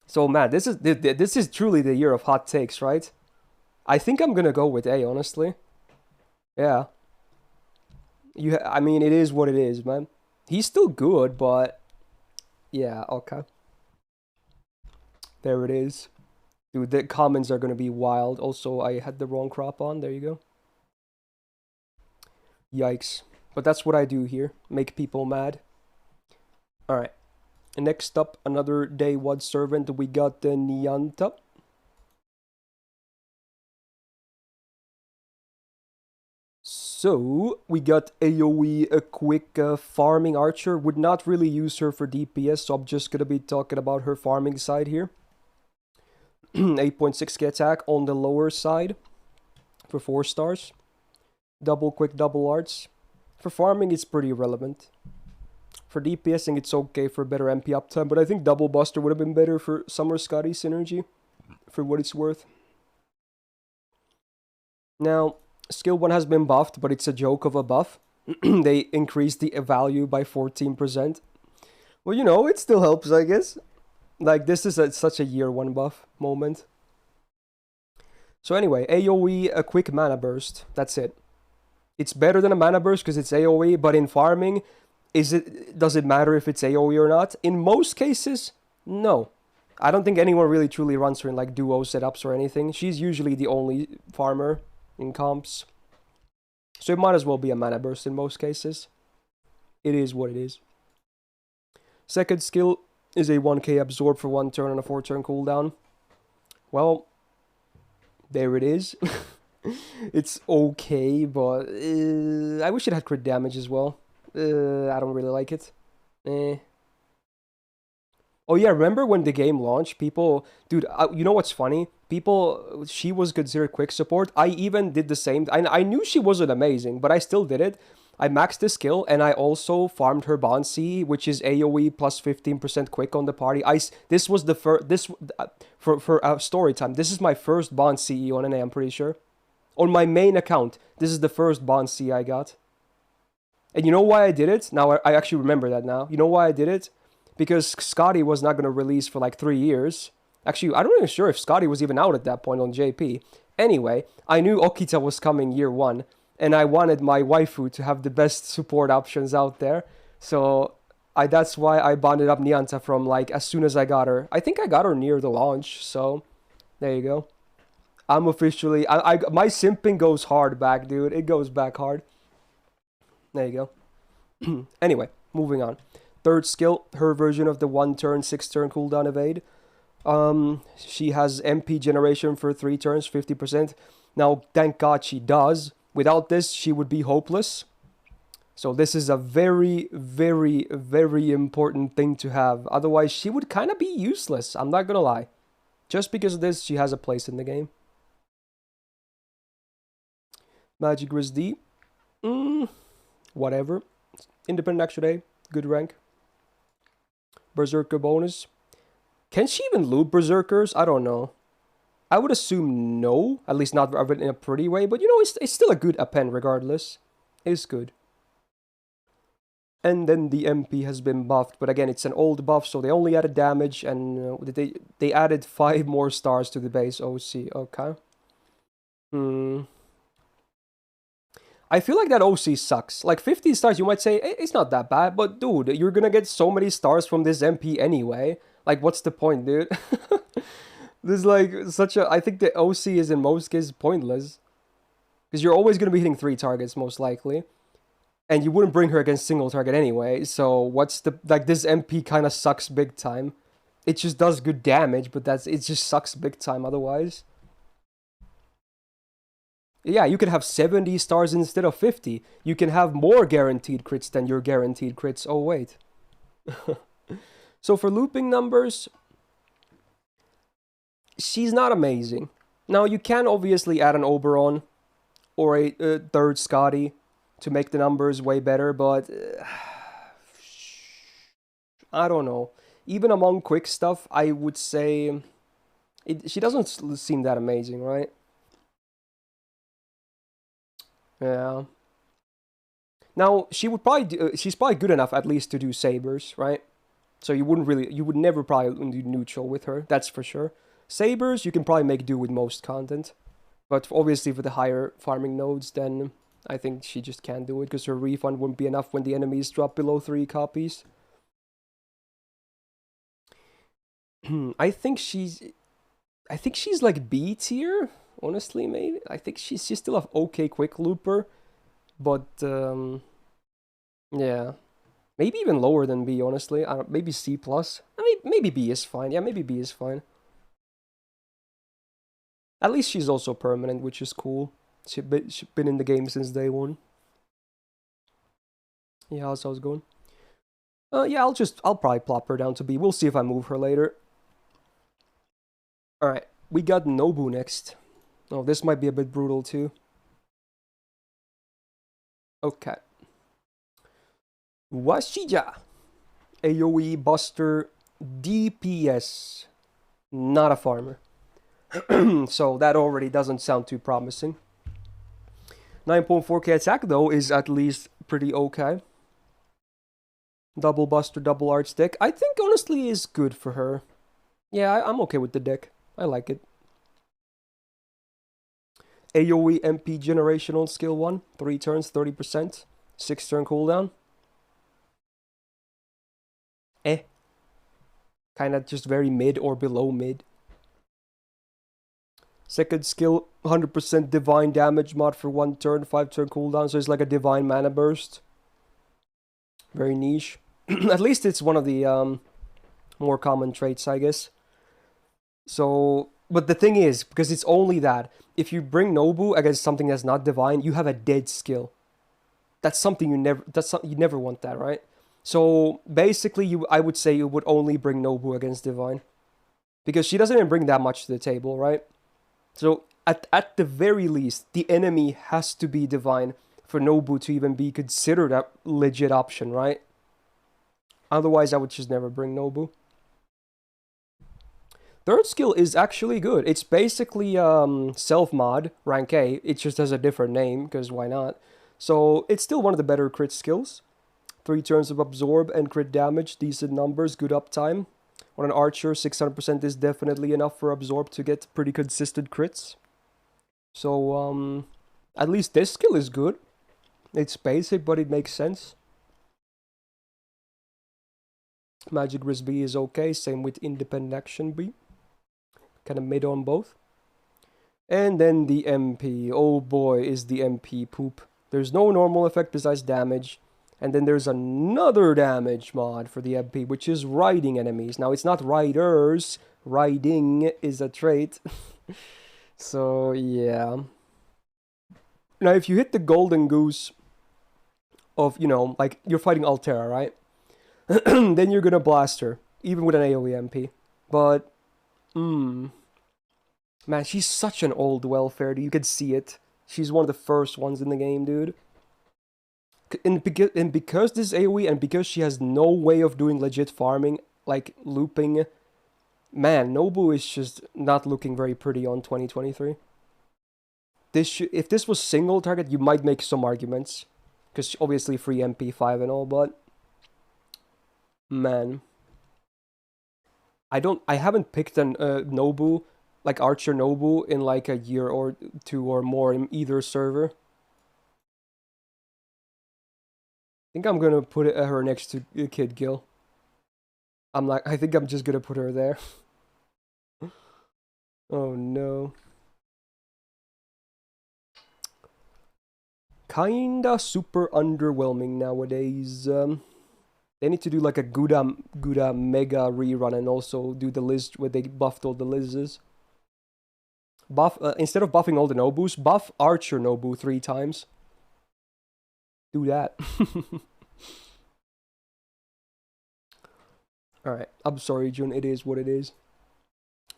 So man, this is truly the year of hot takes, right? I think I'm gonna go with A, honestly. Yeah. I mean, it is what it is, man. He's still good, but yeah, okay. There it is. Dude, the comments are gonna be wild. Also, I had the wrong crop on. There you go. Yikes. But that's what I do here. Make people mad. Alright. Next up, another day one servant. We got the Nyanta. So, we got AoE, a quick farming archer. Would not really use her for DPS, so I'm just gonna be talking about her farming side here. 8.6k attack on the lower side for 4 stars. Double quick, double arts. For farming, it's pretty irrelevant. For DPSing, it's okay for better MP uptime, but I think double buster would have been better for Summer Scotty synergy, for what it's worth. Now, skill 1 has been buffed, but it's a joke of a buff. They increased the value by 14%. Well, you know, it still helps, I guess. Like, this is such a year 1 buff moment. So anyway, AoE, a quick mana burst. That's it. It's better than a mana burst because it's AoE, but in farming, does it matter if it's AoE or not? In most cases, no. I don't think anyone really truly runs her in like duo setups or anything. She's usually the only farmer in comps. So it might as well be a mana burst in most cases. It is what it is. Second skill is a 1k absorb for 1 turn on a 4-turn cooldown. Well, there it is. It's okay, but I wish it had crit damage as well. I don't really like it. Oh yeah, remember when the game launched? People, dude, you know what's funny? She was considered quick support. I even did the same. I knew she wasn't amazing, but I still did it. I maxed the skill, and I also farmed her Bond C, which is AoE plus 15% quick on the party. This was the first, for story time. This is my first Bond CE on NA, I'm pretty sure. On my main account, this is the first Bond C I got. And you know why I did it? Now, I actually remember that now. You know why I did it? Because Scotty was not going to release for like 3 years. Actually, I'm not even sure if Scotty was even out at that point on JP. Anyway, I knew Okita was coming year 1. And I wanted my waifu to have the best support options out there. So, that's why I bonded up Nyanta from like as soon as I got her. I think I got her near the launch. So, there you go. I'm officially... my simping goes hard back, dude. It goes back hard. There you go. Anyway, moving on. Third skill, her version of the 1-turn, 6-turn cooldown evade. She has MP generation for 3 turns, 50%. Now, thank God she does. Without this, she would be hopeless. So this is a very, very, very important thing to have. Otherwise, she would kind of be useless. I'm not gonna lie. Just because of this, she has a place in the game. Magic Grizz D. Whatever. Independent extra day. Good rank. Berserker bonus. Can she even loot Berserkers? I don't know. I would assume no. At least not in a pretty way. But you know, it's still a good append regardless. It's good. And then the MP has been buffed, but again, it's an old buff, so they only added damage, and they added 5 more stars to the base OC. Okay. Hmm. I feel like that OC sucks. Like 50 stars, you might say it's not that bad, but dude, you're gonna get so many stars from this MP anyway. Like, what's the point, dude? This is like such a. I think the OC is in most cases pointless because you're always gonna be hitting 3 targets most likely. And you wouldn't bring her against single target anyway, so what's the... Like, this MP kind of sucks big time. It just does good damage, but it just sucks big time otherwise. Yeah, you can have 70 stars instead of 50. You can have more guaranteed crits than your guaranteed crits. Oh, wait. So for looping numbers, she's not amazing. Now, you can obviously add an Oberon or a third Scotty to make the numbers way better, but I don't know. Even among quick stuff, I would say she doesn't seem that amazing, right? Yeah. Now she would probably she's probably good enough at least to do sabers, right? So you would never probably do neutral with her. That's for sure. Sabers you can probably make do with most content, but obviously for the higher farming nodes, then I think she just can't do it because her refund wouldn't be enough when the enemies drop below 3 copies. I think she's like B tier, honestly, maybe. I think she's still an okay quick looper, but yeah. Maybe even lower than B, honestly. I don't, maybe C plus. I mean, maybe B is fine. Yeah, maybe B is fine. At least she's also permanent, which is cool. She's been in the game since day 1. Yeah, how's it going? Yeah, I'll probably plop her down to B. We'll see if I move her later. Alright, we got Nobu next. Oh, this might be a bit brutal too. Okay. Washija. AoE Buster DPS. Not a farmer. So that already doesn't sound too promising. 9.4k attack though is at least pretty okay. Double Buster, double Art Stick. I think honestly is good for her. Yeah, I'm okay with the deck. I like it. AoE MP generation on skill 1. 3 turns, 30%. 6 turn cooldown. Kinda just very mid or below mid. Second skill, 100% divine damage mod for 1 turn, 5 turn cooldown. So it's like a divine mana burst. Very niche. At least it's one of the more common traits, I guess. So, but the thing is, because it's only that, if you bring Nobu against something that's not divine, you have a dead skill. That's something you never want that, right? So basically, I would say you would only bring Nobu against divine, because she doesn't even bring that much to the table, right? So at the very least, the enemy has to be divine for Nobu to even be considered a legit option, right? Otherwise, I would just never bring Nobu. Third skill is actually good. It's basically self-mod, rank A. It just has a different name, because why not? So it's still one of the better crit skills. 3 turns of absorb and crit damage, decent numbers, good uptime. On an archer, 600% is definitely enough for absorb to get pretty consistent crits. So at least this skill is good. It's basic, but it makes sense. Magic Resist B is okay, same with Independent Action B. Kind of mid on both. And then the MP. Oh boy, is the MP poop. There's no normal effect besides damage. And then there's another damage mod for the MP, which is riding enemies. Now, it's not riders. Riding is a trait. So, yeah. Now, if you hit the golden goose of, you know, like, you're fighting Altera, right? Then you're gonna blast her, even with an AoE MP. But, man, she's such an old welfare. You can see it. She's one of the first ones in the game, dude. And because this AoE, and because she has no way of doing legit farming, like looping, man, Nobu is just not looking very pretty on 2023. If this was single target, you might make some arguments, because obviously free MP5 and all, but Man, I haven't picked an Nobu, like Archer Nobu, in like a year or two or more in either server. I think I'm gonna put her next to Kid Gil. I think I'm just gonna put her there. Oh no. Kinda super underwhelming nowadays. They need to do like a Gouda Mega rerun and also do the Liz where they buffed all the Liz's. Buff instead of buffing all the Nobus, buff Archer Nobu 3 times. Do that. Alright, I'm sorry, Jun. It is what it is.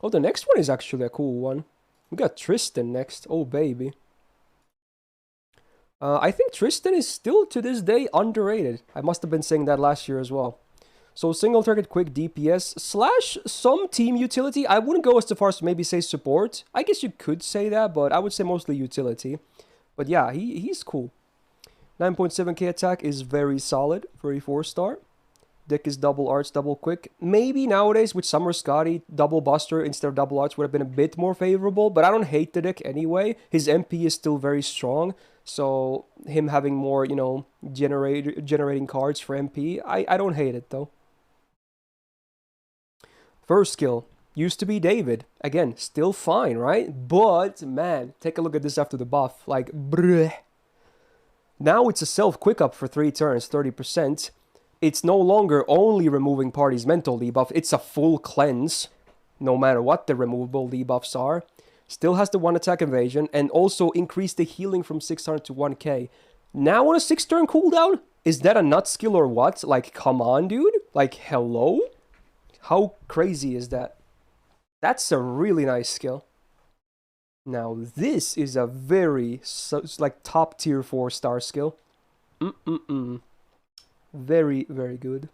Oh, the next one is actually a cool one. We got Tristan next. Oh, baby. I think Tristan is still to this day underrated. I must have been saying that last year as well. So single target quick DPS slash some team utility. I wouldn't go as far as to maybe say support. I guess you could say that, but I would say mostly utility. But yeah, he's cool. 9.7k attack is very solid for a 4-star. Deck is double arts, double quick. Maybe nowadays with Summer Scotty, double buster instead of double arts would have been a bit more favorable, but I don't hate the deck anyway. His MP is still very strong, so him having more, you know, generating cards for MP, I don't hate it though. First skill used to be David. Again, still fine, right? But man, take a look at this after the buff. Like, bruh. Now it's a self quick up for 3 turns, 30%. It's no longer only removing party's mental debuff, it's a full cleanse, no matter what the removable debuffs are. Still has the 1 attack evasion, and also increased the healing from 600 to 1k. Now on a 6-turn cooldown? Is that a nut skill or what? Like, come on, dude? Like, hello? How crazy is that? That's a really nice skill. Now, this is a very, like, top tier 4-star skill. Very, very good.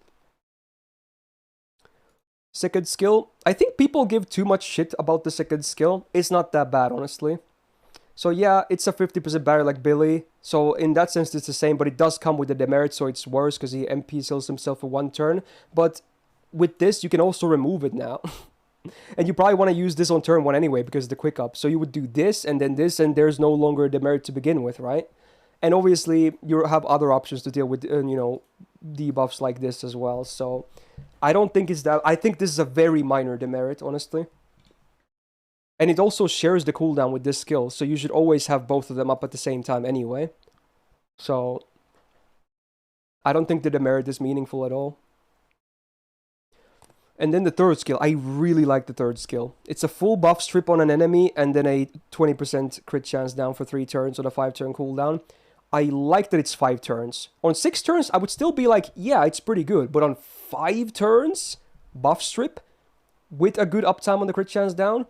Second skill. I think people give too much shit about the second skill. It's not that bad, honestly. So yeah, it's a 50% barrier like Billy. So in that sense, it's the same, but it does come with the demerit, so it's worse because he MP sells himself for 1 turn. But with this, you can also remove it now. And you probably want to use this on turn 1 anyway because of the quick up. So you would do this, and there's no longer a demerit to begin with, right? And obviously, you have other options to deal with, you know, debuffs like this as well. So I don't think it's that. I think this is a very minor demerit, honestly. And it also shares the cooldown with this skill, so you should always have both of them up at the same time anyway. So I don't think the demerit is meaningful at all. And then the third skill, I really like the third skill. It's a full buff strip on an enemy and then a 20% crit chance down for 3 turns on a 5-turn cooldown. I like that it's 5 turns. On 6 turns, I would still be like, yeah, it's pretty good. But on 5 turns, buff strip, with a good uptime on the crit chance down,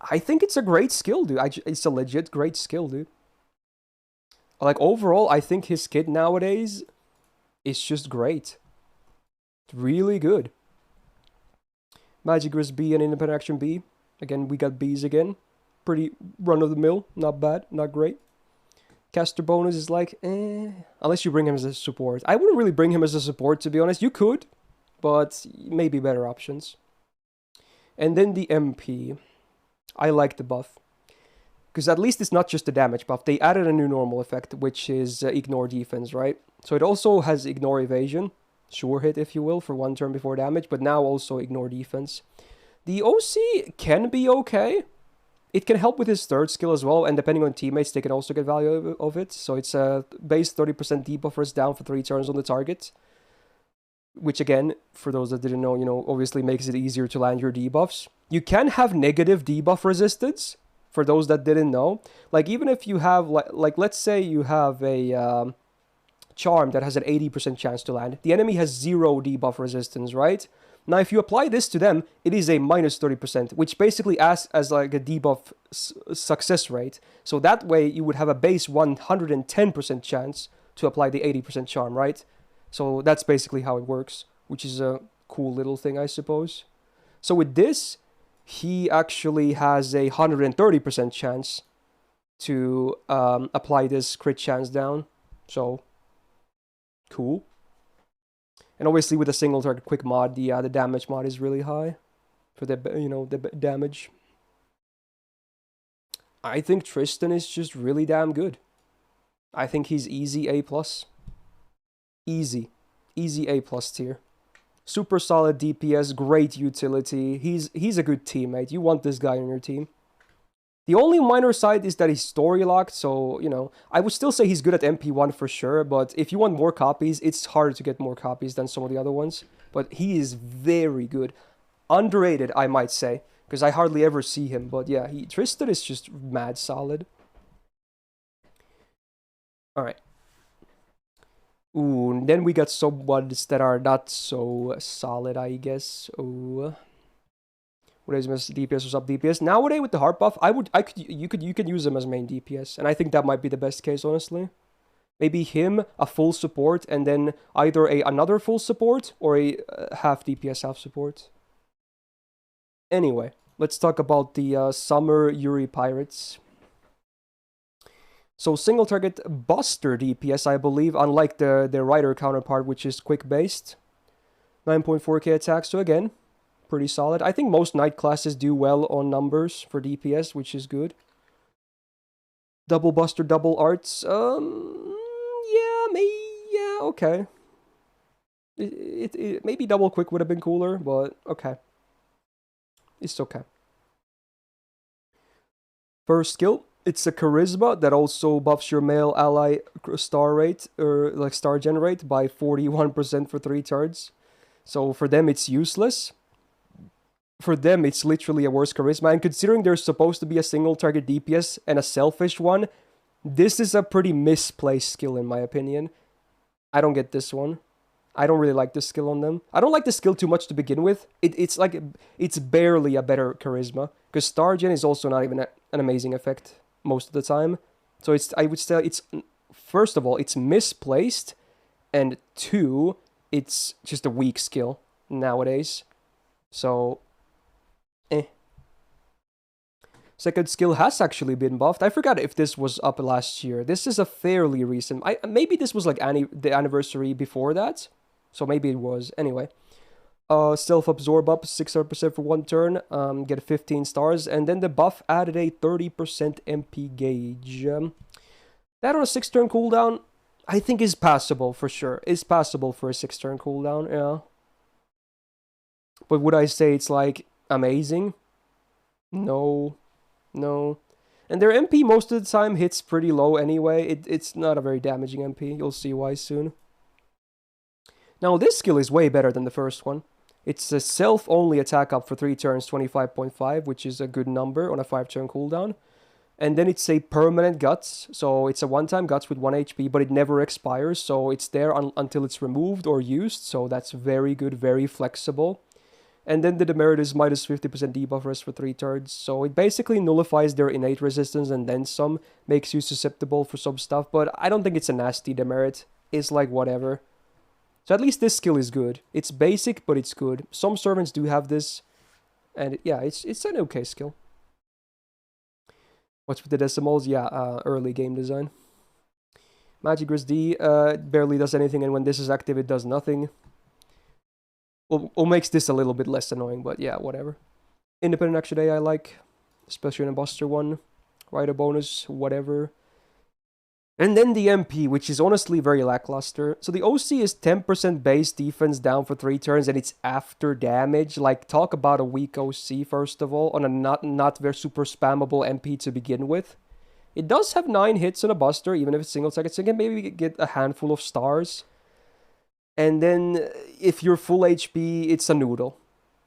I think it's a great skill, dude. It's a legit great skill, dude. Like, overall, I think his kit nowadays is just great. It's really good. Magic Risk B and Independent Action B. Again, we got Bs again. Pretty run-of-the-mill. Not bad. Not great. Caster bonus is like, eh. Unless you bring him as a support. I wouldn't really bring him as a support, to be honest. You could, but maybe better options. And then the MP. I like the buff. Because at least it's not just a damage buff. They added a new normal effect, which is ignore defense, right? So it also has ignore evasion. Sure hit, if you will, for 1 turn before damage, but now also ignore defense. The OC can be okay. It can help with his third skill as well, and depending on teammates, they can also get value of it. So it's a base 30% debuffers down for 3 turns on the target. Which again, for those that didn't know, you know, obviously makes it easier to land your debuffs. You can have negative debuff resistance, for those that didn't know. Like, even if you have, like let's say you have a charm that has an 80% chance to land. The enemy has 0 debuff resistance, right? Now, if you apply this to them, it is a minus 30%, which basically acts as like a debuff success rate. So that way, you would have a base 110% chance to apply the 80% charm, right? So that's basically how it works, which is a cool little thing, I suppose. So with this, he actually has a 130% chance to apply this crit chance down. So, cool. And obviously with a single target quick mod, the damage mod is really high for the damage. I think Tristan is just really damn good. I think he's easy A+. Easy. Easy A+ tier. Super solid DPS, great utility. He's a good teammate. You want this guy on your team. The only minor side is that he's story locked, so, I would still say he's good at MP1 for sure, but if you want more copies, it's harder to get more copies than some of the other ones. But he is very good. Underrated, I might say, because I hardly ever see him, but yeah, Tristan is just mad solid. Alright. Ooh, and then we got some ones that are not so solid, I guess. Ooh. What is Myst DPS or sub DPS? Nowadays with the heart buff, you could use him as main DPS, and I think that might be the best case, honestly. Maybe him, a full support, and then either another full support or a half DPS, half support. Anyway, let's talk about the Summer Yuri Pirates. So single target Buster DPS, I believe, unlike the Rider counterpart, which is quick based. 9.4k attack, so again, pretty solid. I think most Knight classes do well on numbers for DPS, which is good. Double Buster, double Arts, yeah, okay. Maybe double Quick would have been cooler, but okay. It's okay. First skill, it's a Charisma that also buffs your male ally star rate, or like star gen rate, by 41% for 3 turns. So for them, it's useless. For them, it's literally a worse Charisma, and considering there's supposed to be a single target DPS and a selfish one, this is a pretty misplaced skill in my opinion. I don't get this one. I don't really like this skill on them. I don't like the skill too much to begin with. It's barely a better Charisma, because Star Gen is also not even an amazing effect most of the time. So I would say it's, first of all, it's misplaced, and 2, it's just a weak skill nowadays. So, Second skill has actually been buffed. I forgot if this was up last year. This is a fairly recent. Maybe this was like the anniversary before that. So maybe it was. Anyway. Self-absorb up 600% for 1 turn. Get 15 stars. And then the buff added a 30% MP gauge. That on a 6-turn cooldown, I think is passable for sure. Is passable for a 6-turn cooldown, yeah. But would I say it's like amazing? No. And their MP most of the time hits pretty low anyway. It's not a very damaging MP. You'll see why soon. Now this skill is way better than the first one. It's a self-only attack up for 3 turns, 25.5, which is a good number on a 5-turn cooldown. And then it's a permanent guts, so it's a one-time guts with 1 HP, but it never expires, so it's there until it's removed or used, so that's very good, very flexible. And then the demerit is minus 50% debuff rest for 3 turns, so it basically nullifies their innate resistance and then some, makes you susceptible for some stuff, but I don't think it's a nasty demerit. It's like whatever. So at least this skill is good. It's basic, but it's good. Some servants do have this, and yeah, it's an okay skill. What's with the decimals? Yeah, early game design. Magic Gris D barely does anything, and when this is active, it does nothing. Well, makes this a little bit less annoying, but yeah, whatever. Independent Action Day I like, especially in a Buster one. Rider bonus, whatever. And then the MP, which is honestly very lackluster. So the OC is 10% base defense down for 3 turns, and it's after damage. Like, talk about a weak OC, first of all, on a not very super spammable MP to begin with. It does have 9 hits on a Buster, even if it's single target, so you can maybe get a handful of stars. And then, if you're full HP, it's a noodle.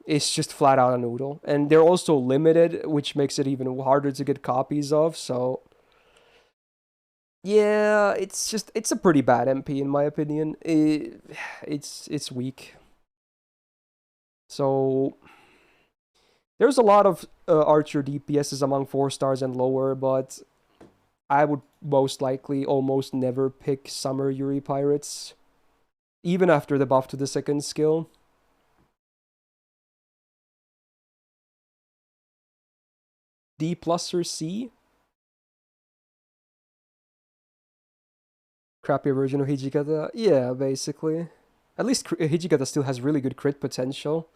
It's just flat out a noodle. And they're also limited, which makes it even harder to get copies of, so... Yeah, it's a pretty bad MP in my opinion. It's weak. So... There's a lot of Archer DPSs among 4 stars and lower, but... I would most likely almost never pick Summer Yuri Pirates. Even after the buff to the second skill. D plus or C? Crappy version of Hijikata? Yeah, basically. At least Hijikata still has really good crit potential.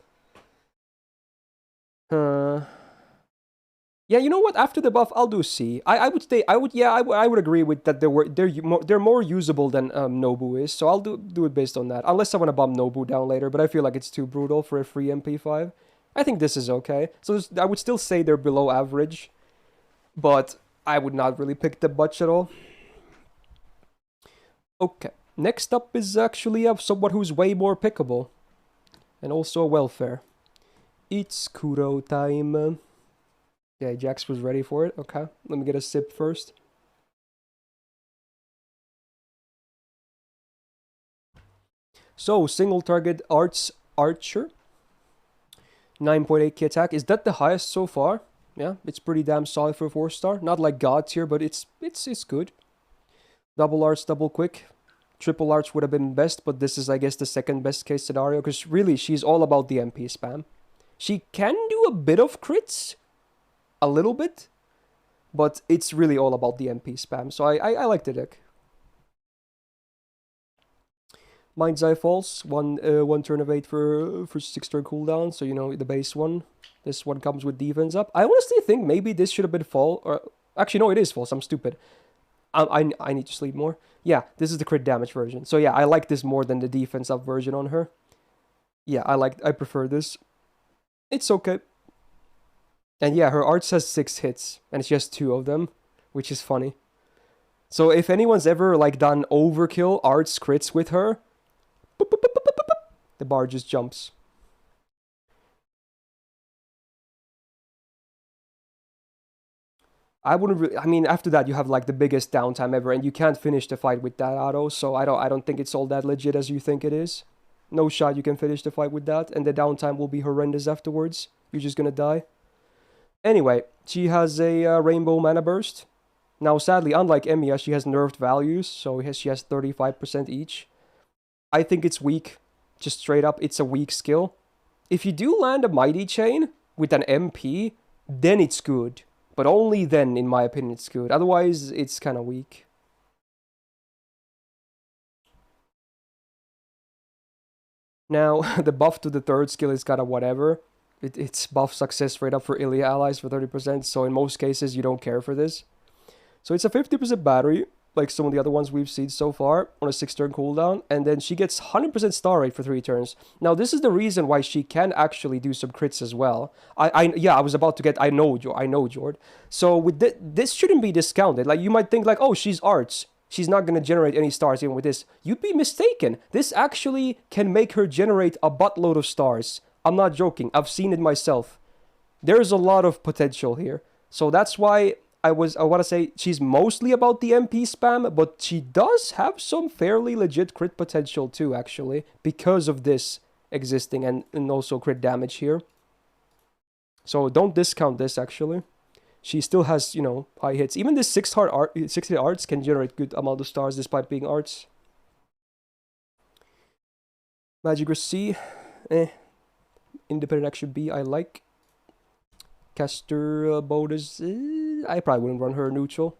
Yeah, you know what? After the buff, I'll do C. I would say I would agree with that. They're more usable than Nobu is. So I'll do it based on that. Unless I want to bump Nobu down later, but I feel like it's too brutal for a free MP5. I think this is okay. So I would still say they're below average, but I would not really pick the Butch at all. Okay, next up is actually someone who's way more pickable, and also a welfare. It's Kuro time. Okay, Jax was ready for it. Okay, let me get a sip first. So, single target archer. 9.8k attack. Is that the highest so far? Yeah, it's pretty damn solid for a 4-star. Not like God tier, but it's good. Double arch, double quick. Triple arch would have been best, but this is, I guess, the second best case scenario, because really, she's all about the MP spam. She can do a bit of crits, a little bit, but it's really all about the MP spam, so I like the deck. Mind's Eye Falls, one turn of 8 for 6-turn cooldown, so you know, the base one. This one comes with defense up. I honestly think maybe this should have been fall, or actually no, it is false, I'm stupid. I need to sleep more. Yeah, this is the crit damage version. So yeah, I like this more than the defense up version on her. Yeah, I prefer this. It's okay. And yeah, her arts has 6 hits, and she has 2 of them, which is funny. So if anyone's ever like done overkill arts crits with her, boop, boop, boop, boop, boop, boop, the bar just jumps. I wouldn't really, I mean, after that you have like the biggest downtime ever, and you can't finish the fight with that auto, so I don't think it's all that legit as you think it is. No shot you can finish the fight with that, and the downtime will be horrendous afterwards. You're just gonna die. Anyway, she has a rainbow mana burst. Now, sadly, unlike Emiya, she has nerfed values, so she has 35% each. I think it's weak. Just straight up, it's a weak skill. If you do land a Mighty Chain with an MP, then it's good. But only then, in my opinion, it's good. Otherwise, it's kind of weak. Now, the buff to the third skill is kind of whatever. It's buff success rate up for Ilya allies for 30%, so in most cases, you don't care for this. So it's a 50% battery, like some of the other ones we've seen so far, on a 6-turn cooldown, and then she gets 100% star rate for 3 turns. Now, this is the reason why she can actually do some crits as well. I was about to get, I know, Jord. So with this shouldn't be discounted. Like, you might think like, oh, she's arts. She's not going to generate any stars even with this. You'd be mistaken. This actually can make her generate a buttload of stars. I'm not joking. I've seen it myself. There's a lot of potential here. So that's why I want to say she's mostly about the MP spam, but she does have some fairly legit crit potential too, actually, because of this existing and also crit damage here. So don't discount this, actually. She still has, you know, high hits. Even this 6-hit arts can generate good amount of stars despite being arts. Magic Resist C, Independent Action B, I like. Caster bonus, I probably wouldn't run her neutral.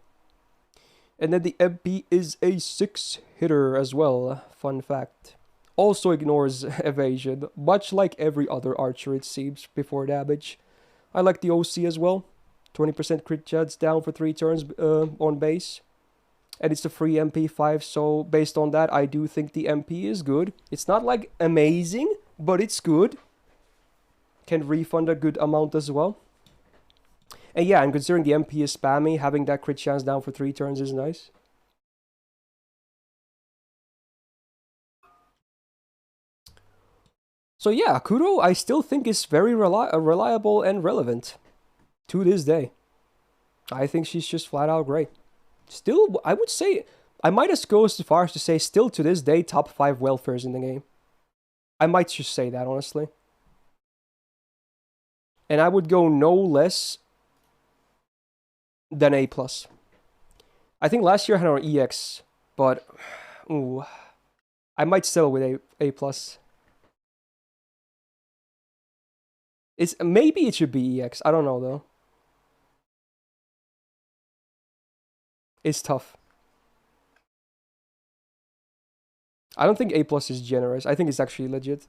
And then the MP is a 6-hitter as well, fun fact. Also ignores evasion, much like every other archer it seems, before damage. I like the OC as well. 20% crit chance down for 3 turns on base. And it's a free MP5, so based on that, I do think the MP is good. It's not like amazing, but it's good. Can refund a good amount as well. And yeah, and considering the MP is spammy, having that crit chance down for 3 turns is nice. So yeah, Kuro I still think is very reliable and relevant. To this day. I think she's just flat out great. Still, I would say, I might as go as far as to say still to this day, top 5 welfares in the game. I might just say that, honestly. And I would go no less than A+. I think last year I had an EX, but ooh, I might settle with A+. Maybe it should be EX. I don't know though. It's tough. I don't think A plus is generous. I think it's actually legit.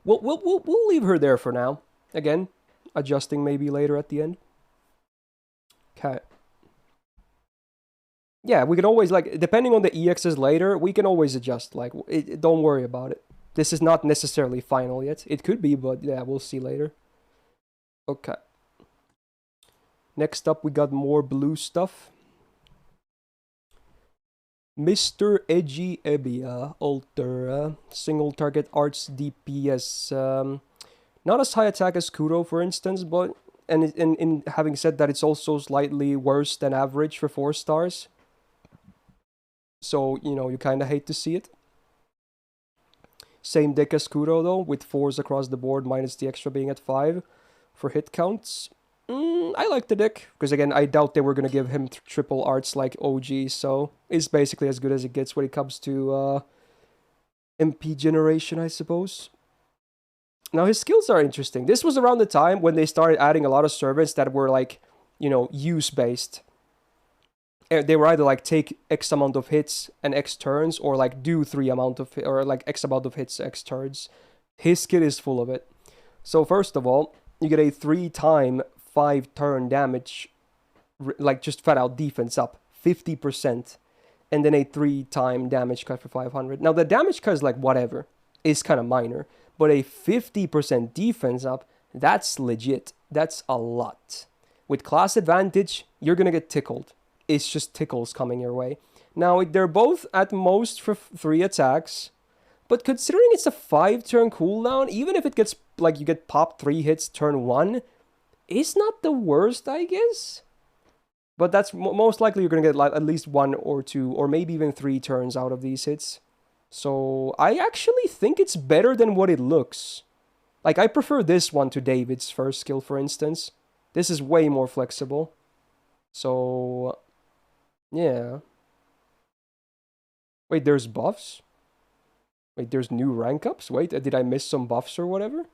We'll leave her there for now. Again, adjusting maybe later at the end. Okay. Yeah, we can always, like, depending on the EXs later, we can always adjust. Like, don't worry about it. This is not necessarily final yet. It could be, but yeah, we'll see later. Okay. Next up, we got more blue stuff. Mr. Edgy Ebia Ultra single target arts DPS. Not as high attack as Kuro, for instance, but in having said that, it's also slightly worse than average for 4 stars. So, you know, you kind of hate to see it. Same deck as Kuro, though, with 4s across the board, minus the extra being at 5 for hit counts. I like the deck, because again, I doubt they were going to give him triple arts like OG, so it's basically as good as it gets when it comes to MP generation, I suppose. Now, his skills are interesting. This was around the time when they started adding a lot of servants that were like, you know, use-based. They were either like take X amount of hits and X turns, or like do or like X amount of hits, X turns. His skill is full of it. So first of all, you get a 3-time 5-turn damage, like just flat out defense up 50%, and then a 3-time damage cut for 500. Now the damage cut is like whatever, is kind of minor, but a 50% defense up, that's legit. That's a lot. With class advantage, you're gonna get tickled. It's just tickles coming your way. Now they're both at most for 3 attacks, but considering it's a 5-turn cooldown, even if it gets like you get popped 3 hits turn 1, it's not the worst, I guess. But that's most likely you're gonna get like at least 1 or 2 or maybe even 3 turns out of these hits. So I actually think it's better than what it looks. Like, I prefer this one to David's first skill, for instance. This is way more flexible. So yeah. Wait, there's buffs? Wait, there's new rank ups? Wait, did I miss some buffs or whatever?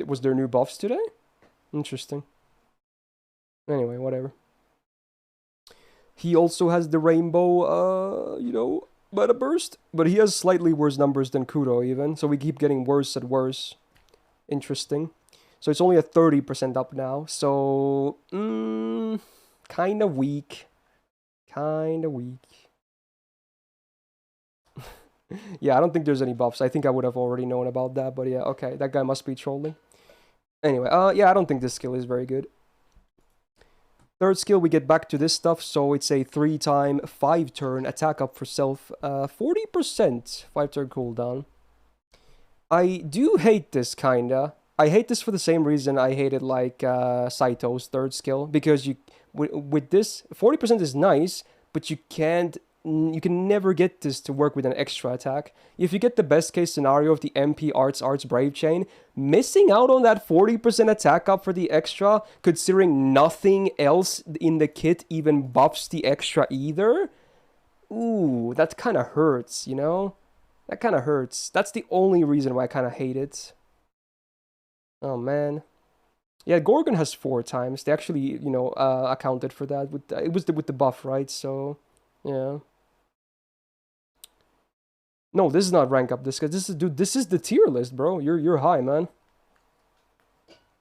Was there new buffs today? Interesting. Anyway, whatever. He also has the rainbow, you know, meta burst, but he has slightly worse numbers than Kuro even, so we keep getting worse and worse. Interesting. So it's only a 30% up now, so kind of weak. Kind of weak. Yeah, I don't think there's any buffs. I think I would have already known about that, but yeah, okay, that guy must be trolling. Anyway, yeah, I don't think this skill is very good. Third skill, we get back to this stuff, so it's a 3-time 5-turn attack up for self, 40% 5-turn cooldown. I do hate this, kinda. I hate this for the same reason I hated, like, Saito's third skill, because with this, 40% is nice, but you can never get this to work with an extra attack. If you get the best case scenario of the MP Arts Brave Chain, missing out on that 40% attack up for the extra, considering nothing else in the kit even buffs the extra either, ooh, that kind of hurts, you know? That kind of hurts. That's the only reason why I kind of hate it. Oh, man. Yeah, Gorgon has 4 times. They actually, you know, accounted for that. It was with the buff, right? So, yeah. No, this is not rank up. This is, dude, this is the tier list, bro. You're high, man.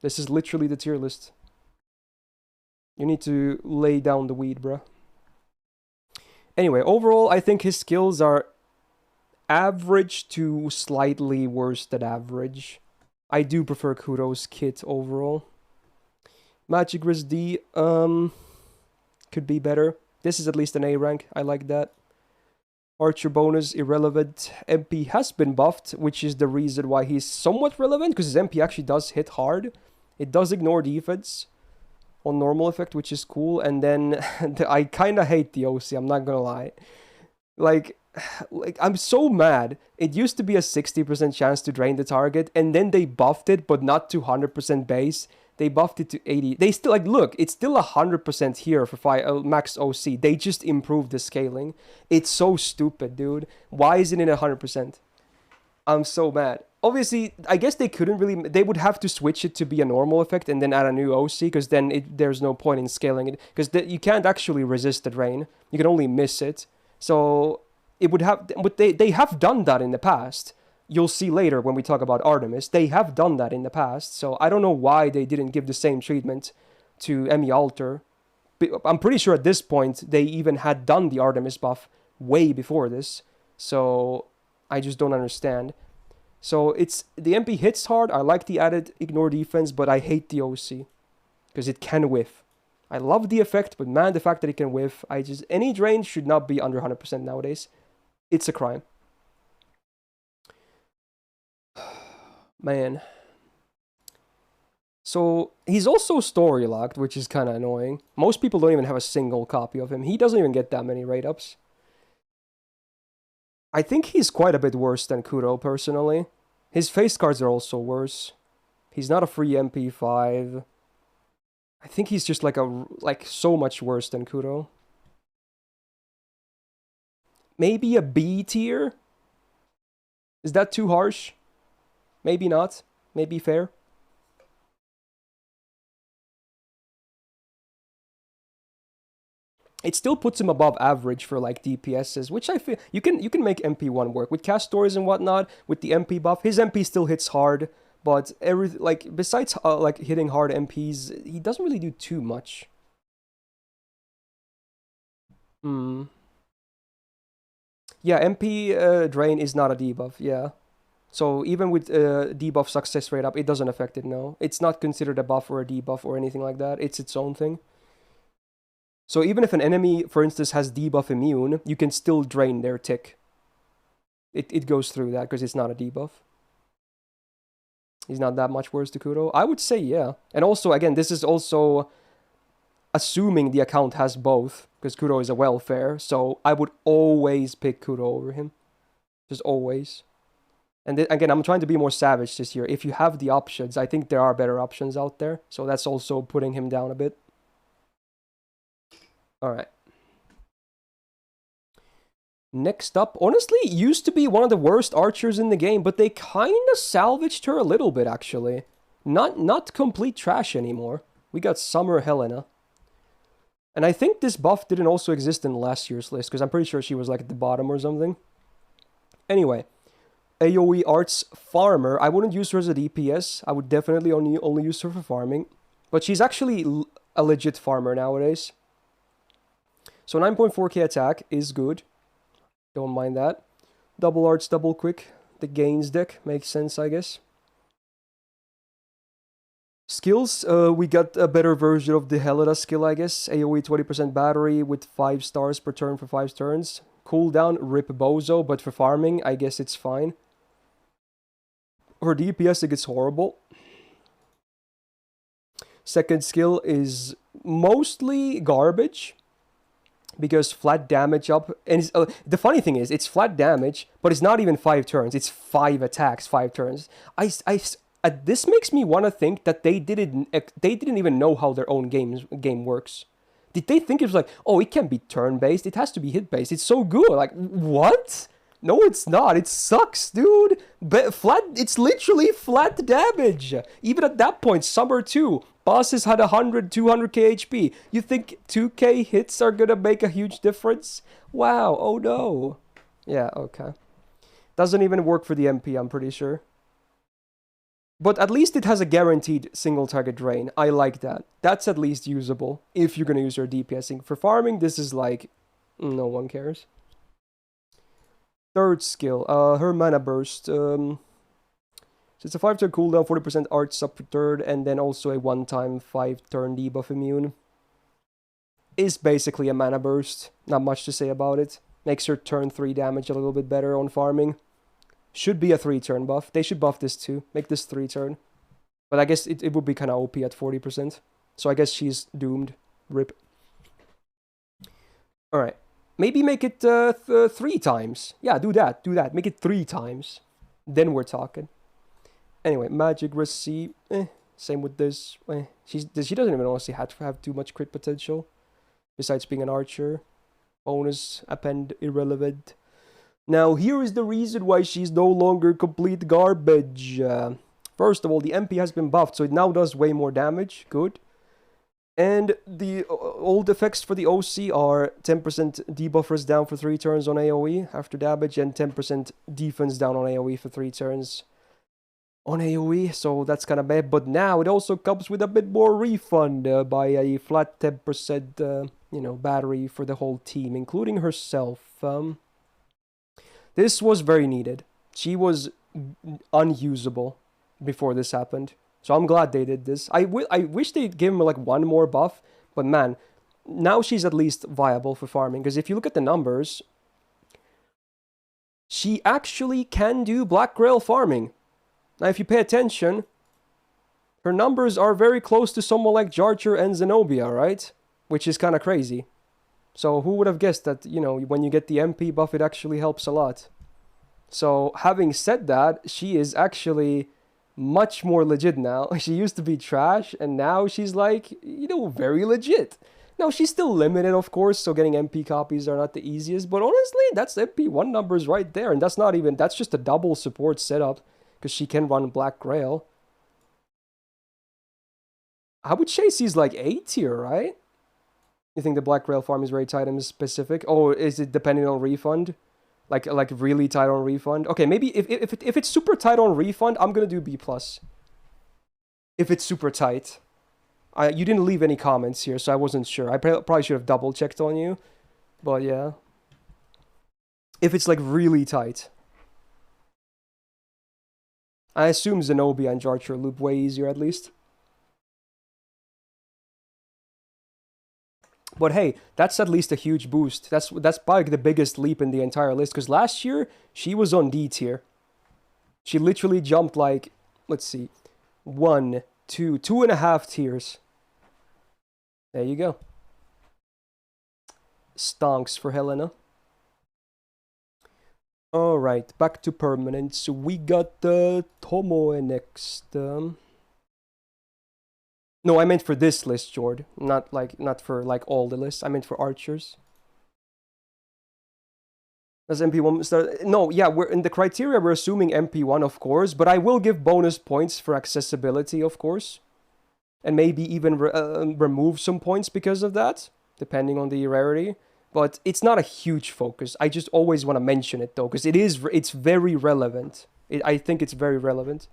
This is literally the tier list. You need to lay down the weed, bro. Anyway, overall, I think his skills are average to slightly worse than average. I do prefer Kuro's kit overall. Magic Riz D, could be better. This is at least an A rank. I like that. Archer bonus, irrelevant. MP has been buffed, which is the reason why he's somewhat relevant, because his MP actually does hit hard. It does ignore defense on normal effect, which is cool. And then I kind of hate the OC, I'm not gonna lie. Like, I'm so mad. It used to be a 60% chance to drain the target, and then they buffed it, but not to 100% base. They buffed it to 80. They still, like, look, it's still 100% here for max OC. They just improved the scaling. It's so stupid, dude. Why isn't it 100%? I'm so mad. obviously, I guess they couldn't really. They would have to switch it to be a normal effect and then add a new OC, because then there's no point in scaling it, because you can't actually resist the drain. You can only miss it. So it would have. But they have done that in the past. You'll see later when we talk about Artemis. They have done that in the past. So I don't know why they didn't give the same treatment to Emmy Alter. I'm pretty sure at this point they even had done the Artemis buff way before this. So I just don't understand. So it's the MP hits hard. I like the added ignore defense, but I hate the OC because it can whiff. I love the effect, but man, the fact that it can whiff, any drain should not be under 100% nowadays. It's a crime. Man. So he's also story locked, which is kind of annoying. Most people don't even have a single copy of him. He doesn't even get that many rate ups. I think he's quite a bit worse than Kuro, personally. His face cards are also worse. He's not a free MP5. I think he's just like so much worse than Kuro. Maybe a B tier? Is that too harsh? Maybe not. Maybe fair. It still puts him above average for like DPSs, which I feel you can make MP1 work with cast stories and whatnot with the MP buff. His MP still hits hard, but besides like hitting hard MPs, he doesn't really do too much. Yeah, MP drain is not a debuff. Yeah. So even with debuff success rate up, it doesn't affect it, no. It's not considered a buff or a debuff or anything like that. It's its own thing. So even if an enemy, for instance, has debuff immune, you can still drain their tick. It goes through that because it's not a debuff. He's not that much worse to Kuro. I would say yeah. And also, again, this is also assuming the account has both, because Kuro is a welfare. So I would always pick Kuro over him. Just always. And again, I'm trying to be more savage this year. If you have the options, I think there are better options out there. So that's also putting him down a bit. Alright. Next up, honestly, used to be one of the worst archers in the game, but they kind of salvaged her a little bit, actually. Not complete trash anymore. We got Summer Helena. And I think this buff didn't also exist in last year's list, because I'm pretty sure she was like at the bottom or something. Anyway. AoE Arts Farmer. I wouldn't use her as a DPS. I would definitely only use her for farming. But she's actually a legit farmer nowadays. So 9.4k attack is good. Don't mind that. Double Arts, double quick. The gains deck makes sense, I guess. Skills, we got a better version of the Helena skill, I guess. AoE 20% battery with 5 stars per turn for 5 turns. Cooldown, rip bozo, but for farming, I guess it's fine. For DPS, it gets horrible. Second skill is mostly garbage, because flat damage up, and the funny thing is, it's flat damage, but it's not even 5 turns. It's 5 attacks, 5 turns. This makes me want to think that they didn't even know how their own game works. Did they think it was like, oh, it can't be turn-based, it has to be hit-based, it's so good? Like, what? No, it's not. It sucks, dude. But it's literally flat damage. Even at that point, Summer 2, bosses had 100, 200k HP. You think 2k hits are gonna make a huge difference? Wow, oh no. Yeah, okay. Doesn't even work for the MP, I'm pretty sure. But at least it has a guaranteed single target drain. I like that. That's at least usable if you're gonna use your DPSing. For farming, this is like, no one cares. Third skill, her mana burst. So it's a 5-turn cooldown, 40% arts up per third, and then also a one-time 5-turn debuff immune. Is basically a mana burst. Not much to say about it. Makes her turn 3 damage a little bit better on farming. Should be a 3-turn buff. They should buff this too. Make this 3-turn. But I guess it would be kind of OP at 40%. So I guess she's doomed. RIP. Alright. Maybe make it 3 times. Yeah, do that. Do that. Make it 3 times. Then we're talking. Anyway, Magic Receipt. Same with this. She doesn't even honestly have too much crit potential. Besides being an archer. Bonus, append, irrelevant. Now, here is the reason why she's no longer complete garbage. First of all, the MP has been buffed, so it now does way more damage. Good. And the old effects for the OC are 10% debuffers down for 3 turns on AoE after damage, and 10% defense down on AoE for 3 turns on AoE, so that's kind of bad. But now it also comes with a bit more refund by a flat 10%, battery for the whole team, including herself. This was very needed. She was unusable before this happened. So I'm glad they did this. I wish they'd give him like one more buff, but man, now she's at least viable for farming. Because if you look at the numbers, she actually can do Black Grail farming. Now, if you pay attention, her numbers are very close to someone like Jarcher and Zenobia, right? Which is kind of crazy. So who would have guessed that, when you get the MP buff, it actually helps a lot. So having said that, she is actually much more legit now. She used to be trash, and now she's like, very legit. Now, she's still limited, of course, so getting MP copies are not the easiest, but honestly, that's MP1 numbers right there, and that's just a double support setup, because she can run Black Grail. I would say she's like A tier, right? You think the Black Grail farm is very tight and specific? Oh, is it depending on refund? Like really tight on refund? Okay, maybe if it's super tight on refund, I'm gonna do B+. If it's super tight. You didn't leave any comments here, so I wasn't sure. I probably should have double checked on you. But yeah. If it's like really tight. I assume Zenobia and Jarcher loop way easier at least. But hey, that's at least a huge boost. That's probably the biggest leap in the entire list, because last year, she was on D tier. She literally jumped like, let's see, 1, 2, 2.5 tiers. There you go. Stonks for Helena. Alright, back to permanent. So we got Tomoe next. No, I meant for this list, Jord. Not for like all the lists. I meant for archers. Does MP1 start? No, yeah, we're in the criteria. We're assuming MP1, of course, but I will give bonus points for accessibility, of course, and maybe even remove some points because of that, depending on the rarity. But it's not a huge focus. I just always want to mention it though, because it's very relevant. I think it's very relevant.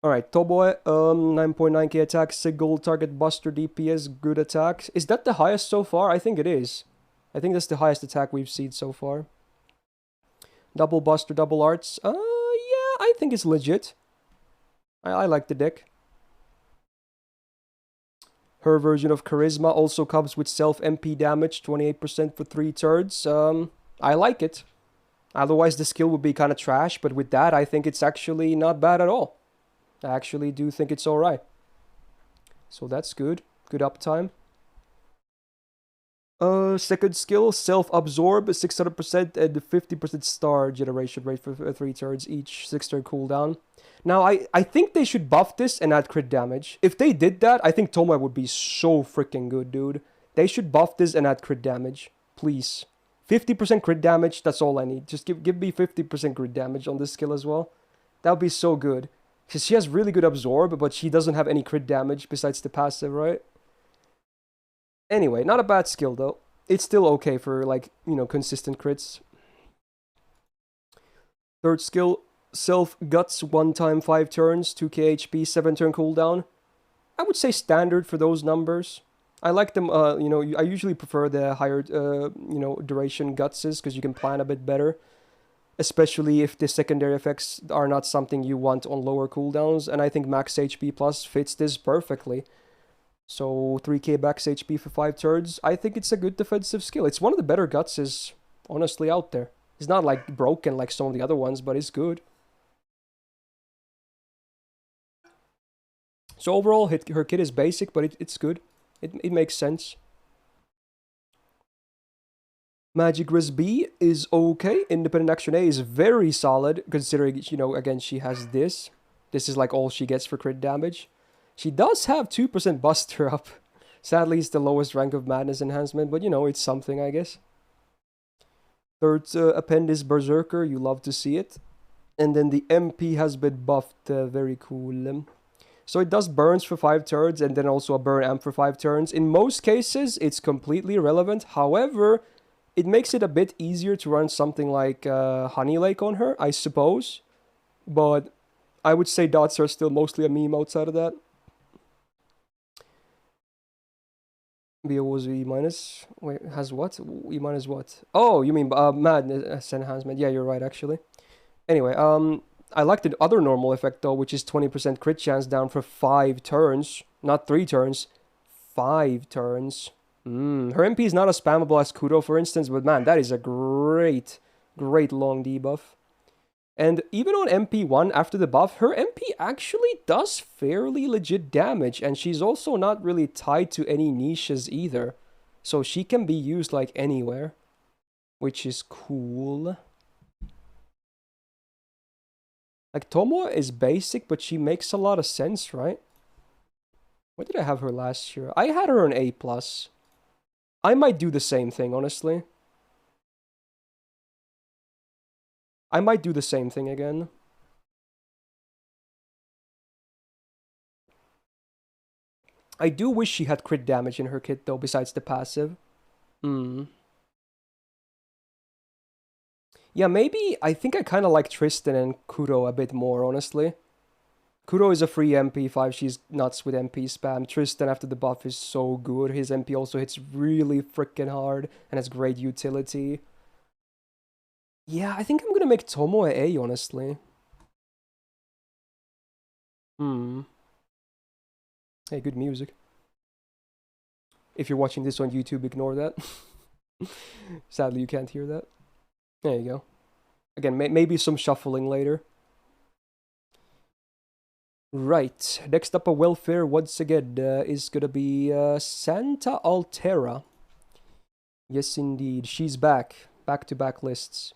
Alright, Tomoe, 9.9k attack, single target buster DPS, good attack. Is that the highest so far? I think it is. I think that's the highest attack we've seen so far. Double buster, double arts. Yeah, I think it's legit. I like the deck. Her version of Charisma also comes with self-MP damage, 28% for 3 turns. I like it. Otherwise, the skill would be kind of trash, but with that, I think it's actually not bad at all. I actually do think it's alright. So that's good. Good uptime. Second skill, self-absorb, 600% and 50% star generation rate for 3 turns each, 6-turn cooldown. Now, I think they should buff this and add crit damage. If they did that, I think Tomoe would be so freaking good, dude. They should buff this and add crit damage. Please. 50% crit damage, that's all I need. Just give me 50% crit damage on this skill as well. That would be so good. Because she has really good absorb, but she doesn't have any crit damage besides the passive, right? Anyway, not a bad skill, though. It's still okay for, like, consistent crits. Third skill, self-guts, 1 time 5 turns, 2k HP, 7-turn cooldown. I would say standard for those numbers. I like them, I usually prefer the higher, duration gutses, because you can plan a bit better. Especially if the secondary effects are not something you want on lower cooldowns. And I think max HP plus fits this perfectly. So 3k max HP for 5 turns. I think it's a good defensive skill. It's one of the better gutses, honestly, out there. It's not like broken like some of the other ones, but it's good. So overall, her kit is basic, but it's good. It makes sense. Magic Res B is okay. Independent Action A is very solid, considering, again, she has this. This is like all she gets for crit damage. She does have 2% Buster up. Sadly, it's the lowest rank of Madness enhancement, but it's something, I guess. Third append is Berserker, you love to see it. And then the MP has been buffed, very cool. So it does burns for 5 turns and then also a burn amp for 5 turns. In most cases, it's completely irrelevant. However, it makes it a bit easier to run something like Honey Lake on her, I suppose. But I would say dots are still mostly a meme outside of that. VOs E minus. Wait, has what? E minus what? Oh, you mean madness enhancement. Yeah, you're right, actually. Anyway, I like the other normal effect though, which is 20% crit chance down for 5 turns. Not 3 turns. 5 turns. Her MP is not as spammable as Kudo, for instance, but man, that is a great, great long debuff. And even on MP1 after the buff, her MP actually does fairly legit damage, and she's also not really tied to any niches either. So she can be used like anywhere, which is cool. Like, Tomoe is basic, but she makes a lot of sense, right? What did I have her last year? I had her an A+. I might do the same thing, honestly. I might do the same thing again. I do wish she had crit damage in her kit, though, besides the passive. Yeah, maybe I think I kind of like Tristan and Kudo a bit more, honestly. Kudo is a free MP5, she's nuts with MP spam. Tristan, after the buff, is so good. His MP also hits really freaking hard and has great utility. Yeah, I think I'm gonna make Tomoe A, honestly. Hey, good music. If you're watching this on YouTube, ignore that. Sadly, you can't hear that. There you go. Again, maybe some shuffling later. Right, next up a welfare once again is gonna be Santa Altera. Yes, indeed, she's back. Back-to-back lists.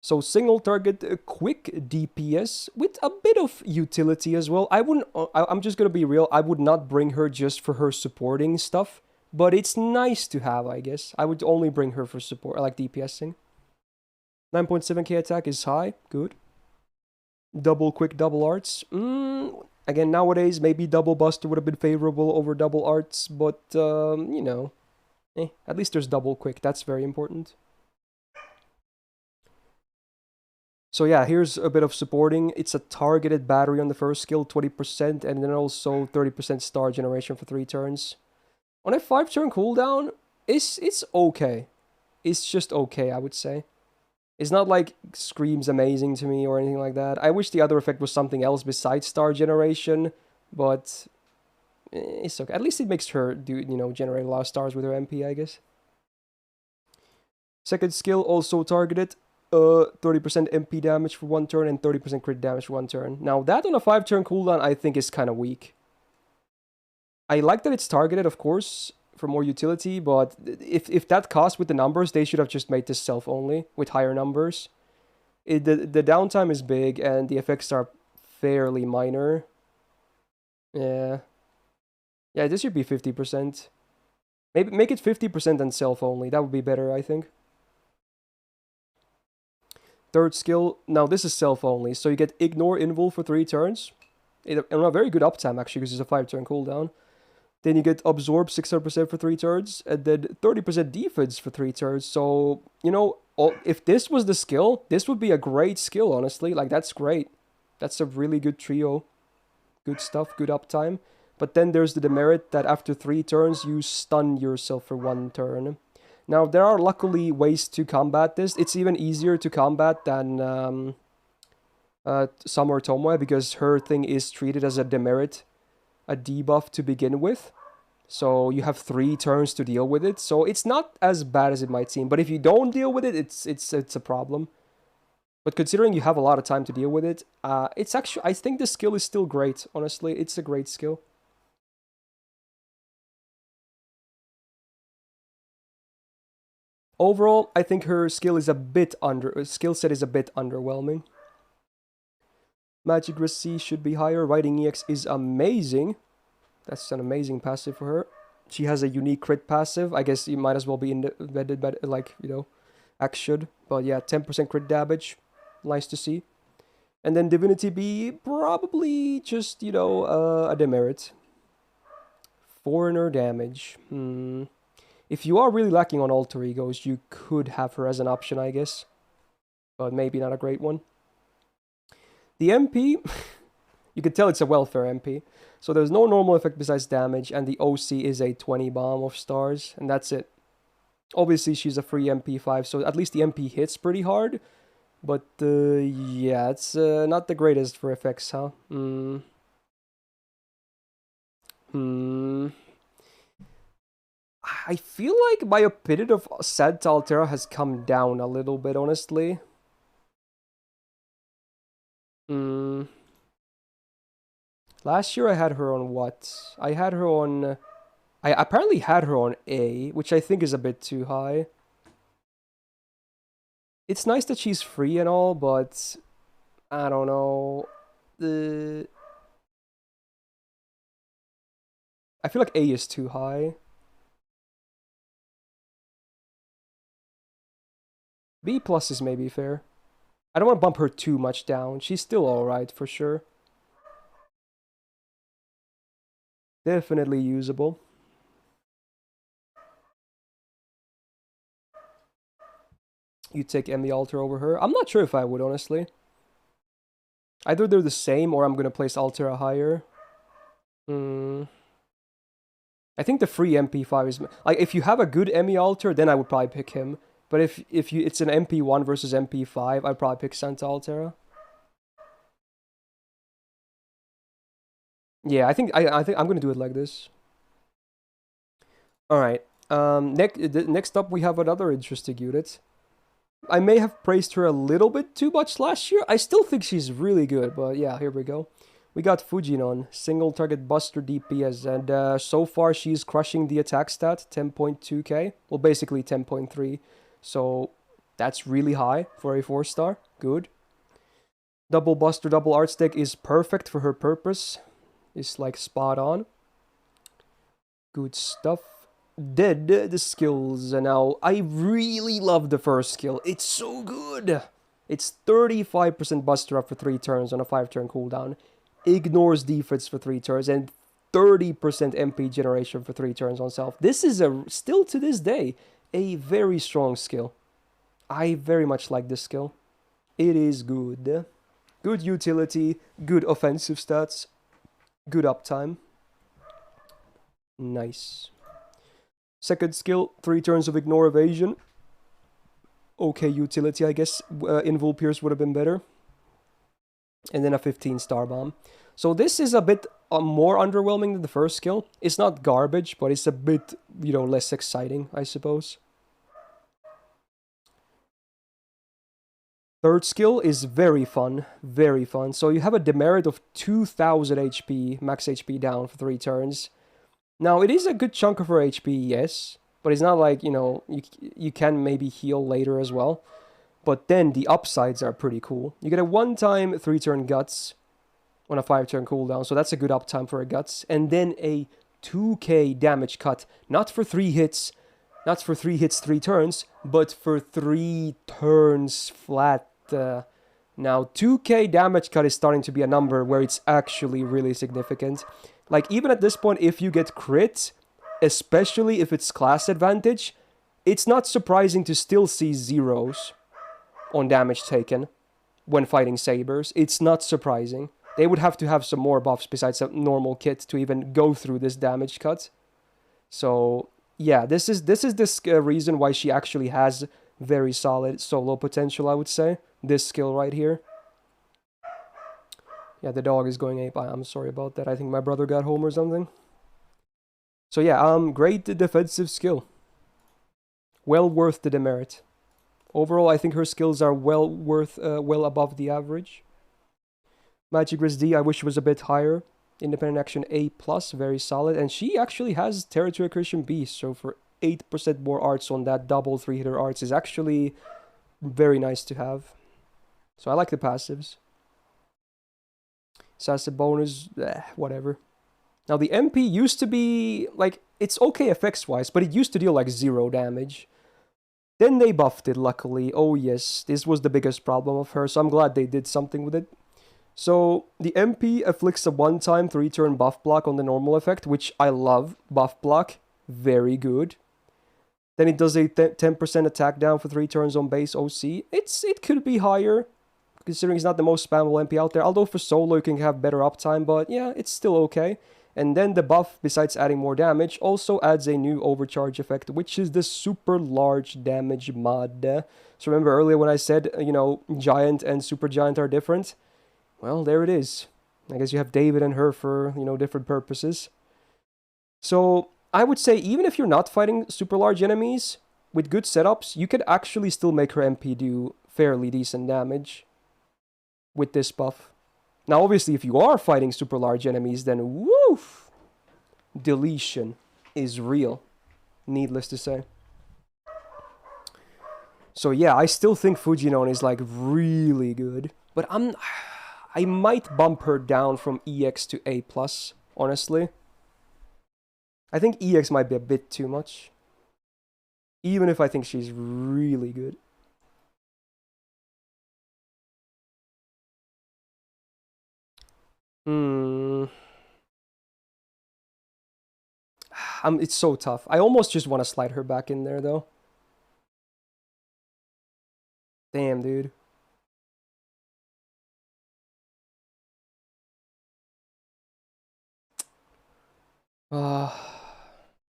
So single target, quick DPS with a bit of utility as well. I wouldn't. I'm just gonna be real. I would not bring her just for her supporting stuff, but it's nice to have, I guess. I would only bring her for support, like DPSing. 9.7k attack is high. Good. Double quick, double arts. Again, nowadays maybe double buster would have been favorable over double arts, but you know, at least there's double quick. That's very important. So yeah, here's a bit of supporting. It's a targeted battery on the first skill, 20%, and then also 30% star generation for 3 turns. On a 5-turn cooldown, it's okay. It's just okay, I would say. It's not like screams amazing to me or anything like that. I wish the other effect was something else besides star generation, but it's okay. At least it makes her generate a lot of stars with her MP, I guess. Second skill also targeted. 30% MP damage for 1 turn and 30% crit damage for 1 turn. Now that on a 5-turn cooldown I think is kind of weak. I like that it's targeted, of course, for more utility, but if that cost with the numbers, they should have just made this self-only with higher numbers. The downtime is big and the effects are fairly minor. Yeah, this should be 50%. Maybe make it 50% and self-only. That would be better, I think. Third skill, now this is self-only, so you get Ignore Invul for 3 turns. On a very good uptime, actually, because it's a 5-turn cooldown. Then you get Absorb 600% for 3 turns, and then 30% defense for 3 turns. So, if this was the skill, this would be a great skill, honestly. Like, that's great. That's a really good trio. Good stuff, good uptime. But then there's the demerit that after 3 turns, you stun yourself for 1 turn. Now, there are luckily ways to combat this. It's even easier to combat than Summer Tomoe, because her thing is treated as a demerit, a debuff to begin with. So you have 3 turns to deal with it. So it's not as bad as it might seem. But if you don't deal with it, it's a problem. But considering you have a lot of time to deal with it, it's actually, I think the skill is still great. Honestly, it's a great skill. Overall, I think her skill set is a bit underwhelming. Magic Resist should be higher. Writing EX is amazing. That's an amazing passive for her. She has a unique crit passive. I guess you might as well be embedded, but Axe should. But yeah, 10% crit damage. Nice to see. And then Divinity B, probably just, you know, a demerit. Foreigner damage. If you are really lacking on alter egos, you could have her as an option, I guess. But maybe not a great one. The MP, you can tell it's a welfare MP. So there's no normal effect besides damage, and the OC is a 20 bomb of stars, and that's it. Obviously, she's a free MP5, so at least the MP hits pretty hard. But, yeah, it's not the greatest for effects, huh? I feel like my opinion of Santa Altera has come down a little bit, honestly. Last year I had her on what? I had her on... I apparently had her on A, which I think is a bit too high. It's nice that she's free and all, but... I don't know... I feel like A is too high. B plus is maybe fair. I don't want to bump her too much down. She's still alright, for sure. Definitely usable. You take Emmy Alter over her. I'm not sure if I would, honestly. Either they're the same, or I'm going to place Altera higher. I think the free MP5 is... Like, if you have a good Emmy Alter, then I would probably pick him. But if it's an MP1 versus MP5, I'd probably pick Santa Altera. Yeah, I think I'm gonna do it like this. All right. Next up, we have another interesting unit. I may have praised her a little bit too much last year. I still think she's really good, but yeah, here we go. We got Fujinon, single target buster DPS, and so far she's crushing the attack stat, 10.2k. Well, basically 10.3. So that's really high for a 4-star. Good. Double buster, double art stick is perfect for her purpose. It's like spot on. Good stuff. Did the skills. Now, I really love the first skill. It's so good. It's 35% buster up for 3 turns on a 5-turn cooldown. Ignores defense for 3 turns. And 30% MP generation for 3 turns on self. This is still to this day a very strong skill. I very much like this skill. It is good. Good utility. Good offensive stats. Good uptime. Nice. Second skill, 3 turns of ignore evasion. Okay utility, I guess. Invul Pierce would have been better. And then a 15-star bomb. So this is a bit more underwhelming than the first skill. It's not garbage, but it's a bit, you know, less exciting, I suppose. Third skill is very fun. Very fun. So you have a demerit of 2000 HP, max HP down for 3 turns. Now, it is a good chunk of her HP, yes. But it's not like, you know, you can maybe heal later as well. But then the upsides are pretty cool. You get a 1-time 3-turn guts on a 5-turn cooldown. So that's a good uptime for a guts. And then a 2k damage cut. Not for 3 hits. Not for 3 hits, 3 turns. But for 3 turns flat. Now, 2k damage cut is starting to be a number where it's actually really significant. Like, even at this point, if you get crit, especially if it's class advantage, it's not surprising to still see zeros on damage taken when fighting sabers. It's not surprising. They would have to have some more buffs besides a normal kit to even go through this damage cut. So, yeah, this is the reason why she actually has very solid solo potential, I would say. This skill right here. Yeah, the dog is going ape. I'm sorry about that. I think my brother got home or something. So yeah, great defensive skill. Well worth the demerit. Overall, I think her skills are well above the average. Magic Resist D, I wish was a bit higher. Independent Action A+, very solid. And she actually has Territory Accretion B, so for 8% more arts on that double 3-hitter arts is actually very nice to have. So I like the passives. Assassin bonus, whatever. Now the MP used to be, like, it's okay effects-wise, but it used to deal like 0 damage. Then they buffed it, luckily. Oh yes, this was the biggest problem of her, so I'm glad they did something with it. So the MP afflicts a one-time 3-turn buff block on the normal effect, which I love. Buff block, very good. Then it does a 10% attack down for 3 turns on base OC. It could be higher, considering it's not the most spammable MP out there. Although for solo you can have better uptime, but yeah, it's still okay. And then the buff, besides adding more damage, also adds a new overcharge effect, which is the super large damage mod. So remember earlier when I said, you know, giant and super giant are different? Well, there it is. I guess you have David and her for, you know, different purposes. So I would say even if you're not fighting super large enemies, with good setups, you could actually still make her MP do fairly decent damage with this buff. Now, obviously, if you are fighting super large enemies, then woof! Deletion is real, needless to say. So yeah, I still think Fujinon is like really good, but I might bump her down from EX to A+, honestly. I think EX might be a bit too much, even if I think she's really good. It's so tough. I almost just want to slide her back in there, though. Damn, dude.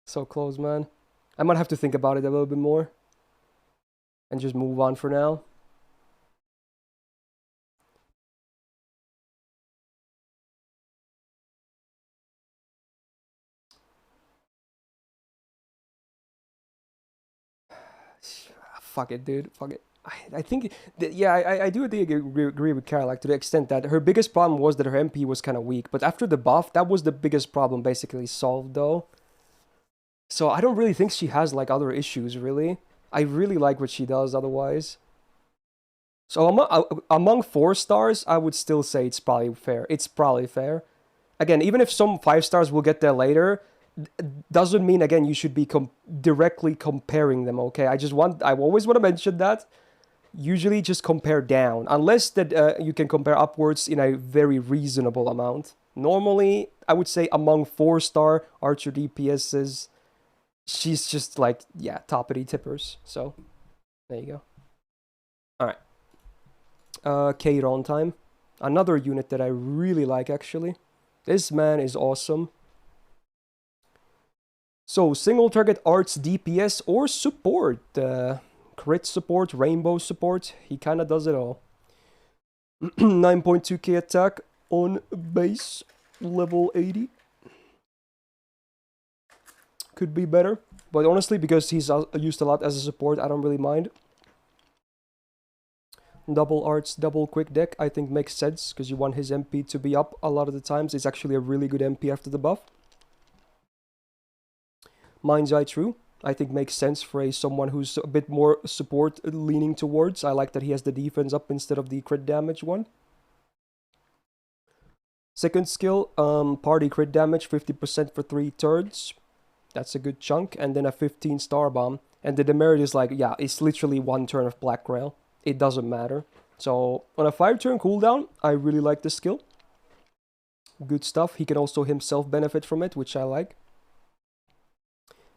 So close, man. I might have to think about it a little bit more and just move on for now. Fuck it, dude. Fuck it. I think, yeah, I do agree with Carol, like, to the extent that her biggest problem was that her MP was kind of weak. But after the buff, that was the biggest problem basically solved, though. So I don't really think she has, like, other issues, really. I really like what she does otherwise. So among 4 stars, I would still say it's probably fair. It's probably fair. Again, even if some 5 stars will get there later, doesn't mean, again, you should be directly comparing them, okay? I always want to mention that. Usually just compare down, unless that you can compare upwards in a very reasonable amount. Normally, I would say among 4-star Archer DPSs, she's just like, yeah, toppity tippers. So, there you go. Alright. Kate on time. Another unit that I really like, actually. This man is awesome. So, single target arts DPS or support. Crit support, rainbow support. He kind of does it all. 9.2k attack on base, level 80. Could be better. But honestly, because he's used a lot as a support, I don't really mind. Double arts, double quick deck, I think makes sense, because you want his MP to be up a lot of the times. It's actually a really good MP after the buff. Mind's Eye True, I think makes sense for someone who's a bit more support leaning towards. I like that he has the defense up instead of the crit damage one. Second skill, party crit damage, 50% for 3 turns. That's a good chunk. And then a 15 star bomb. And the demerit is like, yeah, it's literally 1 turn of Black Grail. It doesn't matter. So on a 5-turn cooldown, I really like this skill. Good stuff. He can also himself benefit from it, which I like.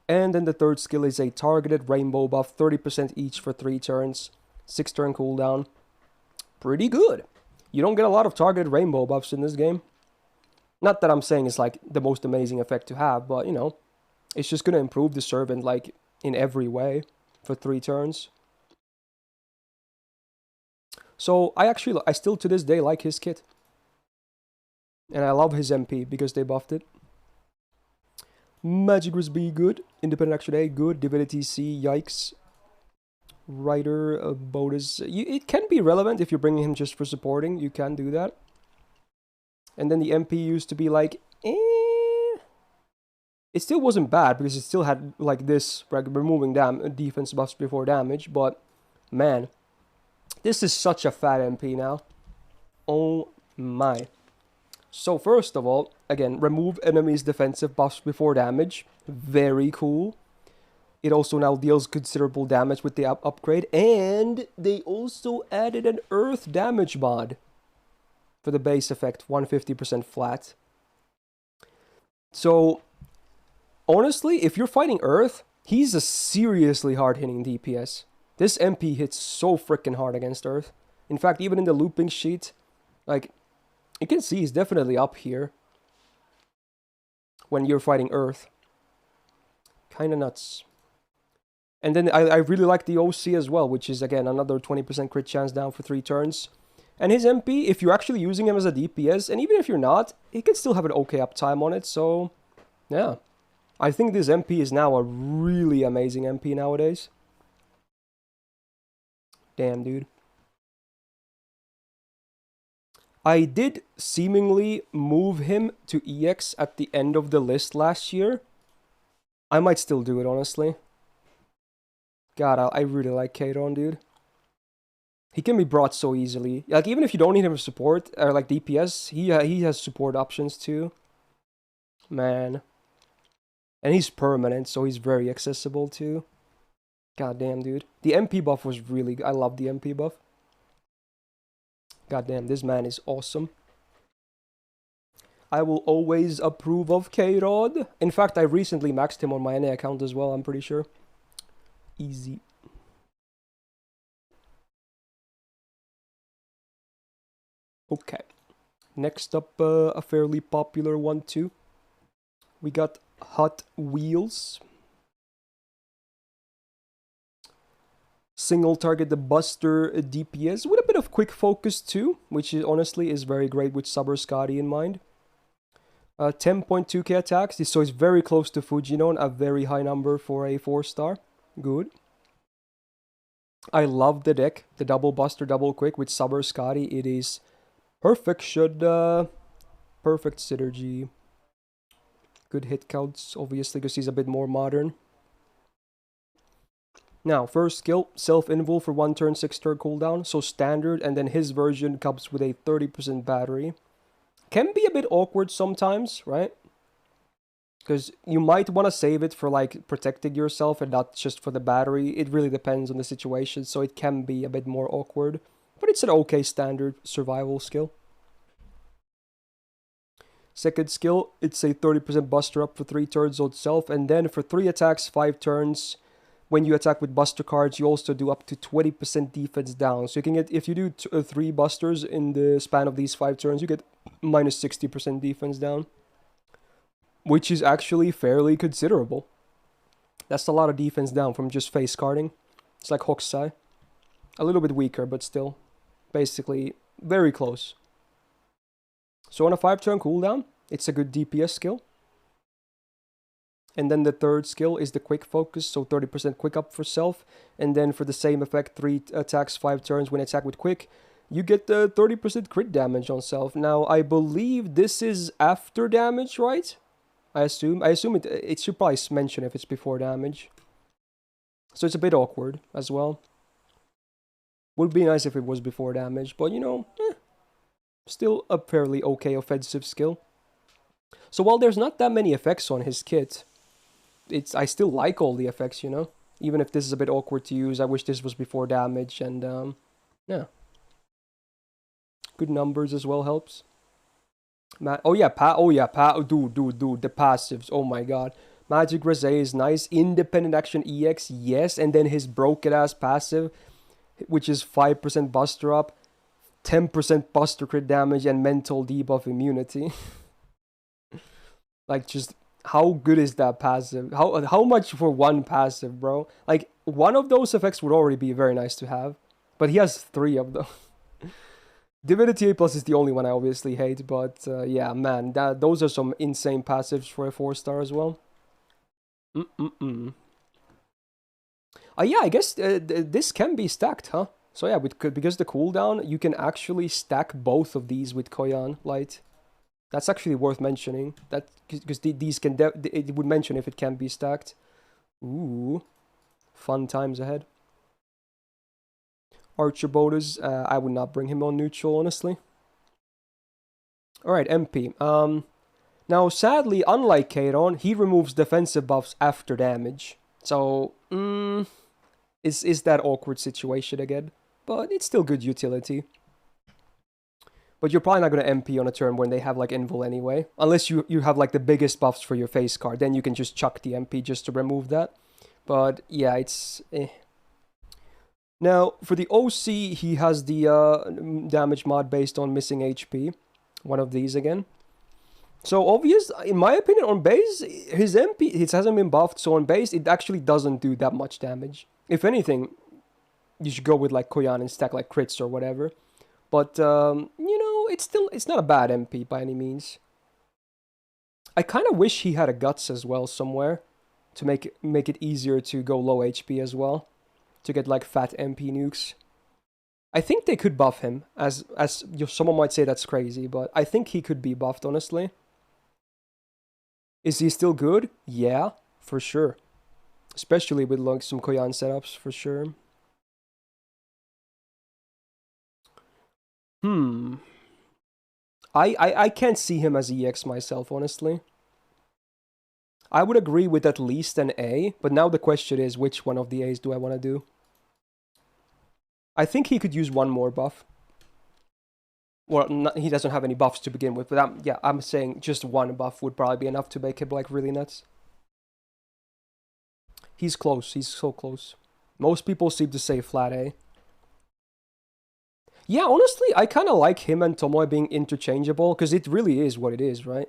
And then the third skill is a targeted rainbow buff, 30% each for 3 turns. 6-turn cooldown. Pretty good. You don't get a lot of targeted rainbow buffs in this game. Not that I'm saying it's like the most amazing effect to have, but you know, it's just gonna improve the servant like in every way for 3 turns. So I still to this day like his kit. And I love his MP because they buffed it. Magic B, good. Independent Extra Day, good. Divinity C, yikes. Rider, bonus. It can be relevant if you're bringing him just for supporting. You can do that. And then the MP used to be like, eh. It still wasn't bad because it still had like this, like removing defense buffs before damage. But man, this is such a fat MP now. Oh my. So first of all, again, remove enemies' defensive buffs before damage. Very cool. It also now deals considerable damage with the upgrade, and they also added an earth damage mod for the base effect, 150% flat. So, honestly, if you're fighting earth, he's a seriously hard-hitting DPS. This MP hits so freaking hard against earth. In fact, even in the looping sheet, like, you can see he's definitely up here when you're fighting earth. Kinda nuts. And then I really like the OC as well, which is, again, another 20% crit chance down for 3 turns. And his MP, if you're actually using him as a DPS, and even if you're not, he can still have an okay uptime on it, so... yeah. I think this MP is now a really amazing MP nowadays. Damn, dude. I did seemingly move him to EX at the end of the list last year. I might still do it, honestly. God, I really like Kadon, dude. He can be brought so easily. Like, even if you don't need him for support, or like DPS, he has support options too. Man. And he's permanent, so he's very accessible too. God damn, dude. The MP buff was really good. I love the MP buff. God damn, this man is awesome. I will always approve of K-Rod. In fact, I recently maxed him on my NA account as well, I'm pretty sure. Easy. Okay. Next up, a fairly popular one too. We got Hot Wheels. Single target the Buster DPS with a bit of quick focus too, which is, honestly is very great with Saber Scotty in mind. 10.2k attacks, so it's very close to Fujinon, a very high number for a 4-star. Good. I love the deck, the double Buster, double quick with Saber Scotty. It is perfect, perfect synergy. Good hit counts, obviously, because he's a bit more modern. Now, first skill, self-invul for 1 turn, 6-turn cooldown, so standard, and then his version comes with a 30% battery. Can be a bit awkward sometimes, right? Because you might want to save it for, like, protecting yourself and not just for the battery. It really depends on the situation, so it can be a bit more awkward. But it's an okay standard survival skill. Second skill, it's a 30% Buster up for 3 turns on itself, and then for 3 attacks, 5 turns... when you attack with Buster cards, you also do up to 20% defense down. So you can get, if you do 3 Busters in the span of these 5 turns, you get minus 60% defense down. Which is actually fairly considerable. That's a lot of defense down from just face carding. It's like Hokusai. A little bit weaker, but still. Basically, very close. So on a 5-turn cooldown, it's a good DPS skill. And then the third skill is the quick focus, so 30% quick up for self. And then for the same effect, 3 attacks, 5 turns when attack with quick, you get the 30% crit damage on self. Now, I believe this is after damage, right? I assume it should probably mention if it's before damage. So it's a bit awkward as well. Would be nice if it was before damage, but you know, still a fairly okay offensive skill. So while there's not that many effects on his kit, I still like all the effects, you know? Even if this is a bit awkward to use, I wish this was before damage, and, yeah. Good numbers as well helps. Dude, the passives, oh my god. Magic Rosé is nice, Independent Action EX, yes, and then his broken-ass passive, which is 5% Buster up, 10% Buster crit damage, and Mental Debuff Immunity. Like, just... how good is that passive? How much for one passive, bro? Like, one of those effects would already be very nice to have. But he has 3 of them. Divinity A+ is the only one I obviously hate. But, yeah, man. Those are some insane passives for a 4-star as well. Yeah, I guess this can be stacked, huh? So, yeah, because the cooldown, you can actually stack both of these with Koyan Light. That's actually worth mentioning. That because these can it would mention if it can be stacked. Ooh, fun times ahead. Archerbodas, I would not bring him on neutral, honestly. All right, MP. Now sadly, unlike Kadon, he removes defensive buffs after damage. So, is that awkward situation again. But it's still good utility. But you're probably not going to MP on a turn when they have like invul anyway. Unless you have like the biggest buffs for your face card. Then you can just chuck the MP just to remove that. But yeah, it's... Now, for the OC, he has the damage mod based on missing HP. One of these again. So obvious, in my opinion, on base, his MP, it hasn't been buffed. So on base, it actually doesn't do that much damage. If anything, you should go with like Koyan and stack like crits or whatever. But, you know, it's not a bad MP by any means. I kind of wish he had a guts as well somewhere to make it easier to go low HP as well. To get like fat MP nukes. I think they could buff him, as someone might say that's crazy, but I think he could be buffed, honestly. Is he still good? Yeah, for sure. Especially with like some Koyan setups, for sure. I can't see him as EX myself, honestly. I would agree with at least an A, but now the question is, which one of the A's do I want to do? I think he could use one more buff. Well, he doesn't have any buffs to begin with, but I'm saying just one buff would probably be enough to make him like really nuts. He's close, he's so close. Most people seem to say flat A. Yeah, honestly, I kind of like him and Tomoe being interchangeable, because it really is what it is, right?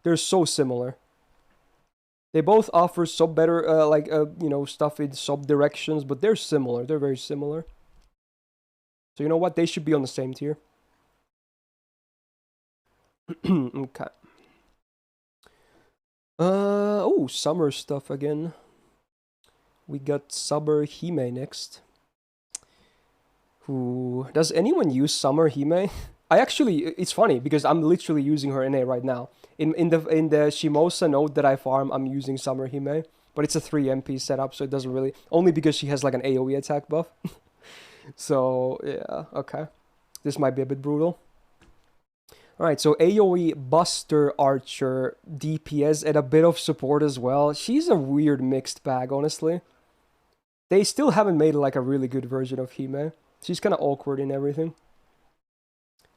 They're so similar. They both offer some better, you know, stuff in sub directions, but they're similar. They're very similar. So you know what? They should be on the same tier. Okay. Oh, summer stuff again. We got Summer Hime next. Who does anyone use Summer Hime? I actually, it's funny because I'm literally using her NA right now. In the Shimosa node that I farm, I'm using Summer Hime, but it's a 3 MP setup, so it doesn't really, only because she has like an AoE attack buff. So yeah, okay. This might be a bit brutal. Alright, so AoE, Buster, Archer, DPS, and a bit of support as well. She's a weird mixed bag, honestly. They still haven't made like a really good version of Hime. She's kind of awkward in everything.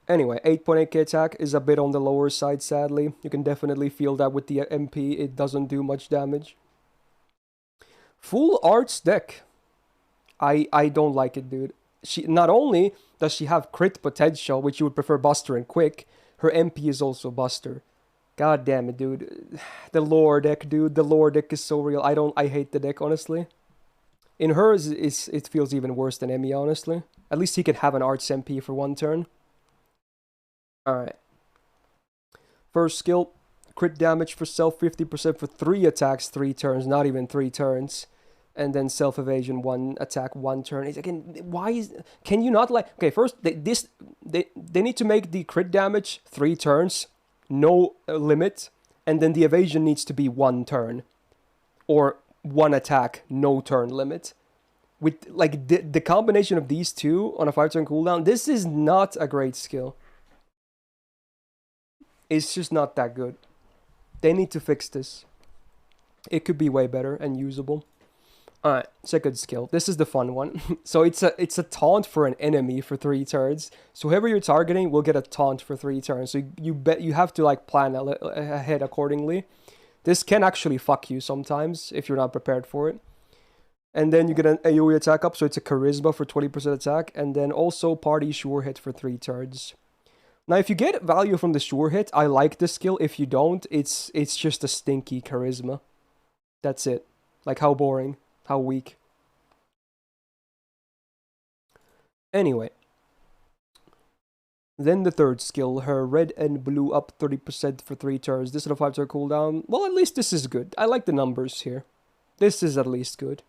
Anyway, 8.8k attack is a bit on the lower side, sadly. You can definitely feel that with the MP, it doesn't do much damage. Full arts deck. I don't like it, dude. She not only does she have crit potential, which you would prefer Buster and Quick, her MP is also Buster. God damn it, dude. The lore deck, dude. The lore deck is so real. I hate the deck, honestly. In hers, it feels even worse than Emi, honestly. At least he could have an arts MP for one turn. Alright. First skill, crit damage for self 50% for 3 attacks, 3 turns, not even 3 turns. And then self-evasion, 1 attack, 1 turn. It's again, why is... Can you not like... Okay, first, they need to make the crit damage 3 turns, no limit. And then the evasion needs to be 1 turn. Or 1 attack, no turn limit. With, like, the combination of these two on a 5-turn cooldown, this is not a great skill. It's just not that good. They need to fix this. It could be way better and usable. Alright, second skill. This is the fun one. So it's a taunt for an enemy for 3 turns. So whoever you're targeting will get a taunt for 3 turns. So you have to like plan ahead accordingly. This can actually fuck you sometimes if you're not prepared for it. And then you get an AoE attack up, so it's a charisma for 20% attack. And then also party sure hit for 3 turns. Now, if you get value from the sure hit, I like this skill. If you don't, it's just a stinky charisma. That's it. Like, how boring. How weak. Anyway. Then the third skill, her red and blue up 30% for 3 turns. This is a 5-turn cooldown. Well, at least this is good. I like the numbers here. This is at least good.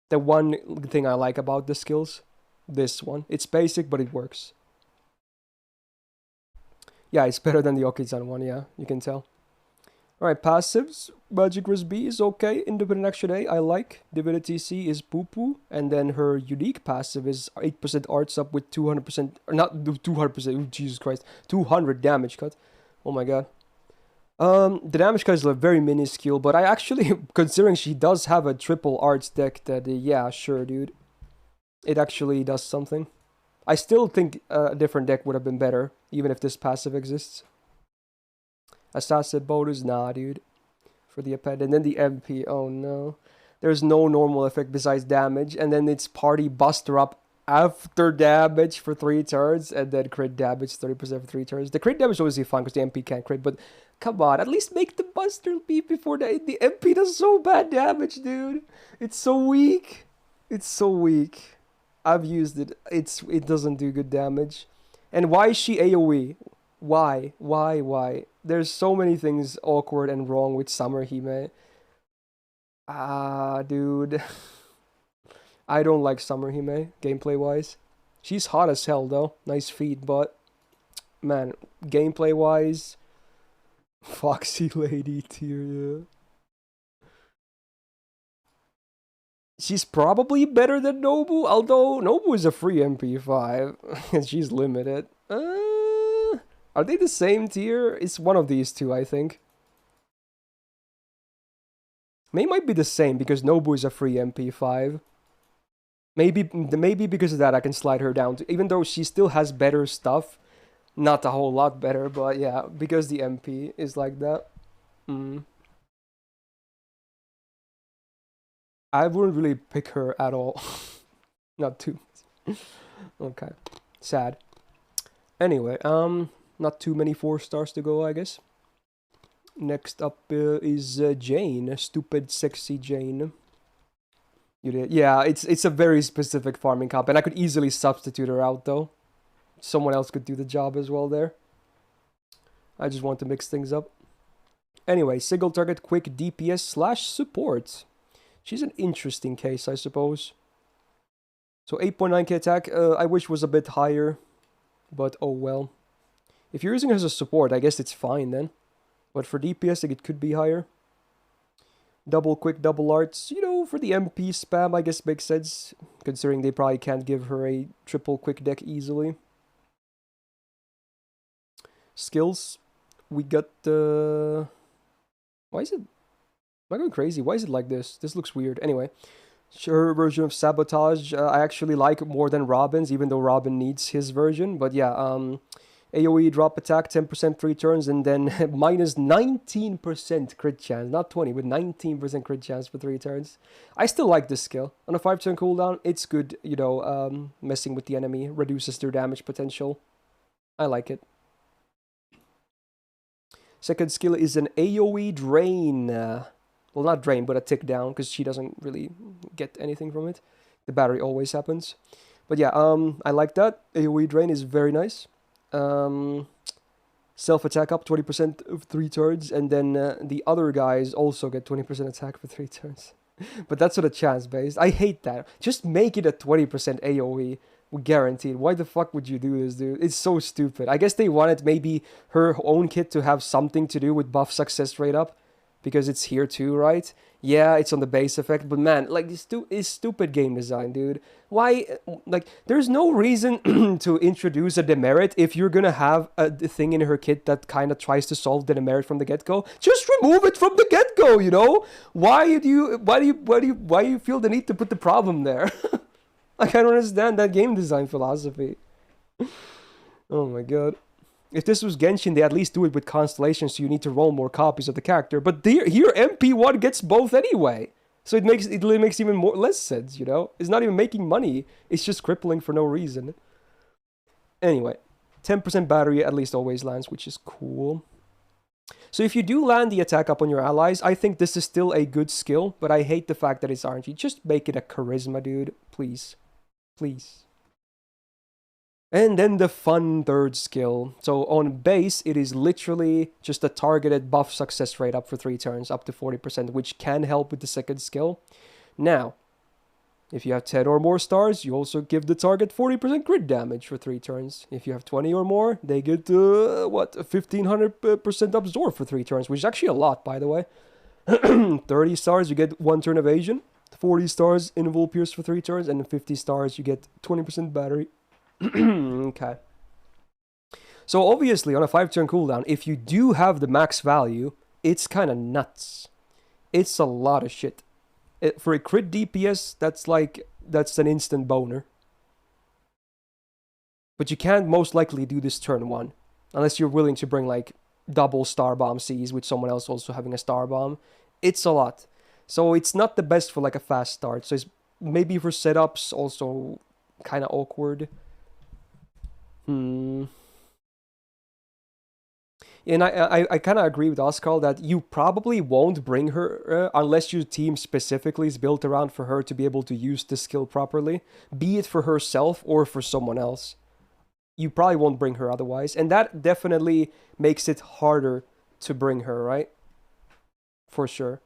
The one thing I like about the skills. This one. It's basic, but it works. Yeah, it's better than the Okizan one, yeah. You can tell. Alright, passives. Magic Resist B is okay. Independent Action A, I like. Divinity C is poo-poo. And then her unique passive is 8% arts up with 200%... Or not 200%, oh, Jesus Christ. 200 damage cut. Oh my god. The damage cut is like very minuscule, but I actually, considering she does have a triple arts deck, that yeah, sure, dude, it actually does something. I still think a different deck would have been better, even if this passive exists. Assassin bonus, nah, dude, for the append, and then the MP. Oh no, there's no normal effect besides damage, and then it's party buster up after damage for 3 turns, and then crit damage 30% for 3 turns. The crit damage is obviously fine because the MP can't crit, but come on, at least make the buster beat before the MP does so bad damage, dude. It's so weak. It's so weak. I've used it. It doesn't do good damage. And why is she AoE? Why? Why? Why? There's so many things awkward and wrong with Summer Hime. Ah, dude. I don't like Summer Hime, gameplay-wise. She's hot as hell, though. Nice feet, but... Man, gameplay-wise... Foxy Lady tier, yeah. She's probably better than Nobu, although Nobu is a free MP5, and she's limited. Are they the same tier? It's one of these two, I think. They might be the same, because Nobu is a free MP5. Maybe because of that I can slide her down, even though she still has better stuff. Not a whole lot better, but yeah, because the MP is like that. I wouldn't really pick her at all. Not too. Okay. Sad. Anyway, not too many 4-stars to go, I guess. Next up is Jane. Stupid, sexy Jane. You did. Yeah, it's a very specific farming comp, and I could easily substitute her out, though. Someone else could do the job as well there. I just want to mix things up. Anyway, single target quick DPS slash support. She's an interesting case, I suppose. So 8.9k attack, I wish was a bit higher, but oh well. If you're using her as a support, I guess it's fine then. But for DPS, it could be higher. Double quick, double arts, you know, for the MP spam, I guess makes sense, considering they probably can't give her a triple quick deck easily. Skills, we got the... Why is it... Am I going crazy? Why is it like this? This looks weird. Anyway, her version of Sabotage, I actually like more than Robin's, even though Robin needs his version. But yeah, AoE drop attack, 10% 3 turns, and then minus 19% crit chance. Not 20, but 19% crit chance for 3 turns. I still like this skill. On a 5-turn cooldown, it's good, you know, messing with the enemy, reduces their damage potential. I like it. Second skill is an AoE drain. Well, not drain, but a tick down, because she doesn't really get anything from it. The battery always happens. But yeah, I like that. AoE drain is very nice. Self-attack up 20% of 3 turns, and then the other guys also get 20% attack for 3 turns. But that's sort of chance-based. I hate that. Just make it a 20% AoE. Guaranteed. Why the fuck would you do this, dude? It's so stupid. I guess they wanted maybe her own kit to have something to do with buff success rate up, because it's here too, right? Yeah, it's on the base effect, but man, like, it's stupid game design, dude. Why, like, there's no reason to introduce a demerit if you're gonna have a thing in her kit that kind of tries to solve the demerit from the get-go. Just remove it from the get-go, you know? Why do you feel the need to put the problem there? Like, I don't understand that game design philosophy. Oh my god. If this was Genshin, they at least do it with constellations, so you need to roll more copies of the character. But here MP1 gets both anyway. So it makes even more less sense, you know? It's not even making money. It's just crippling for no reason. Anyway, 10% battery at least always lands, which is cool. So if you do land the attack up on your allies, I think this is still a good skill, but I hate the fact that it's RNG. Just make it a charisma, dude. Please. Please. And then the fun third skill. So on base, it is literally just a targeted buff success rate up for 3 turns, up to 40%, which can help with the second skill. Now, if you have 10 or more stars, you also give the target 40% crit damage for 3 turns. If you have 20 or more, they get, 1500% absorb for 3 turns, which is actually a lot, by the way. 30 stars, you get 1 turn evasion. 40 stars, invul pierce for 3 turns, and 50 stars, you get 20% battery. Okay. So obviously, on a 5-turn cooldown, if you do have the max value, it's kind of nuts. It's a lot of shit. For a crit DPS, that's an instant boner. But you can't most likely do this turn 1. Unless you're willing to bring, like, double Star Bomb Cs with someone else also having a Star Bomb. It's a lot. So it's not the best for, like, a fast start. So it's maybe for setups also kind of awkward. And I kind of agree with Oscar that you probably won't bring her unless your team specifically is built around for her to be able to use the skill properly, be it for herself or for someone else. You probably won't bring her otherwise, and that definitely makes it harder to bring her, right? For sure.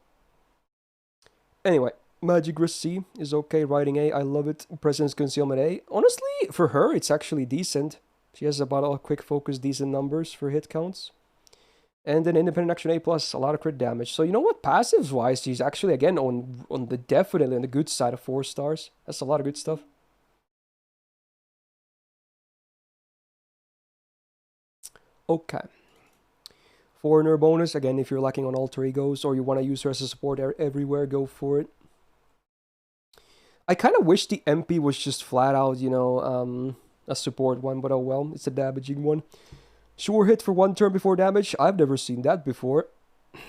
Anyway, Magic Risk C is okay, Riding A, I love it. Presence Concealment A. Honestly, for her, it's actually decent. She has about a quick focus, decent numbers for hit counts. And then Independent Action A+, a lot of crit damage. So you know what, passives-wise, she's actually, again, on the definitely on the good side of 4 stars. That's a lot of good stuff. Okay. Foreigner bonus, again, if you're lacking on alter egos or you want to use her as a support everywhere, go for it. I kind of wish the MP was just flat out, you know, a support one, but oh well, it's a damaging one. Sure hit for 1 turn before damage, I've never seen that before.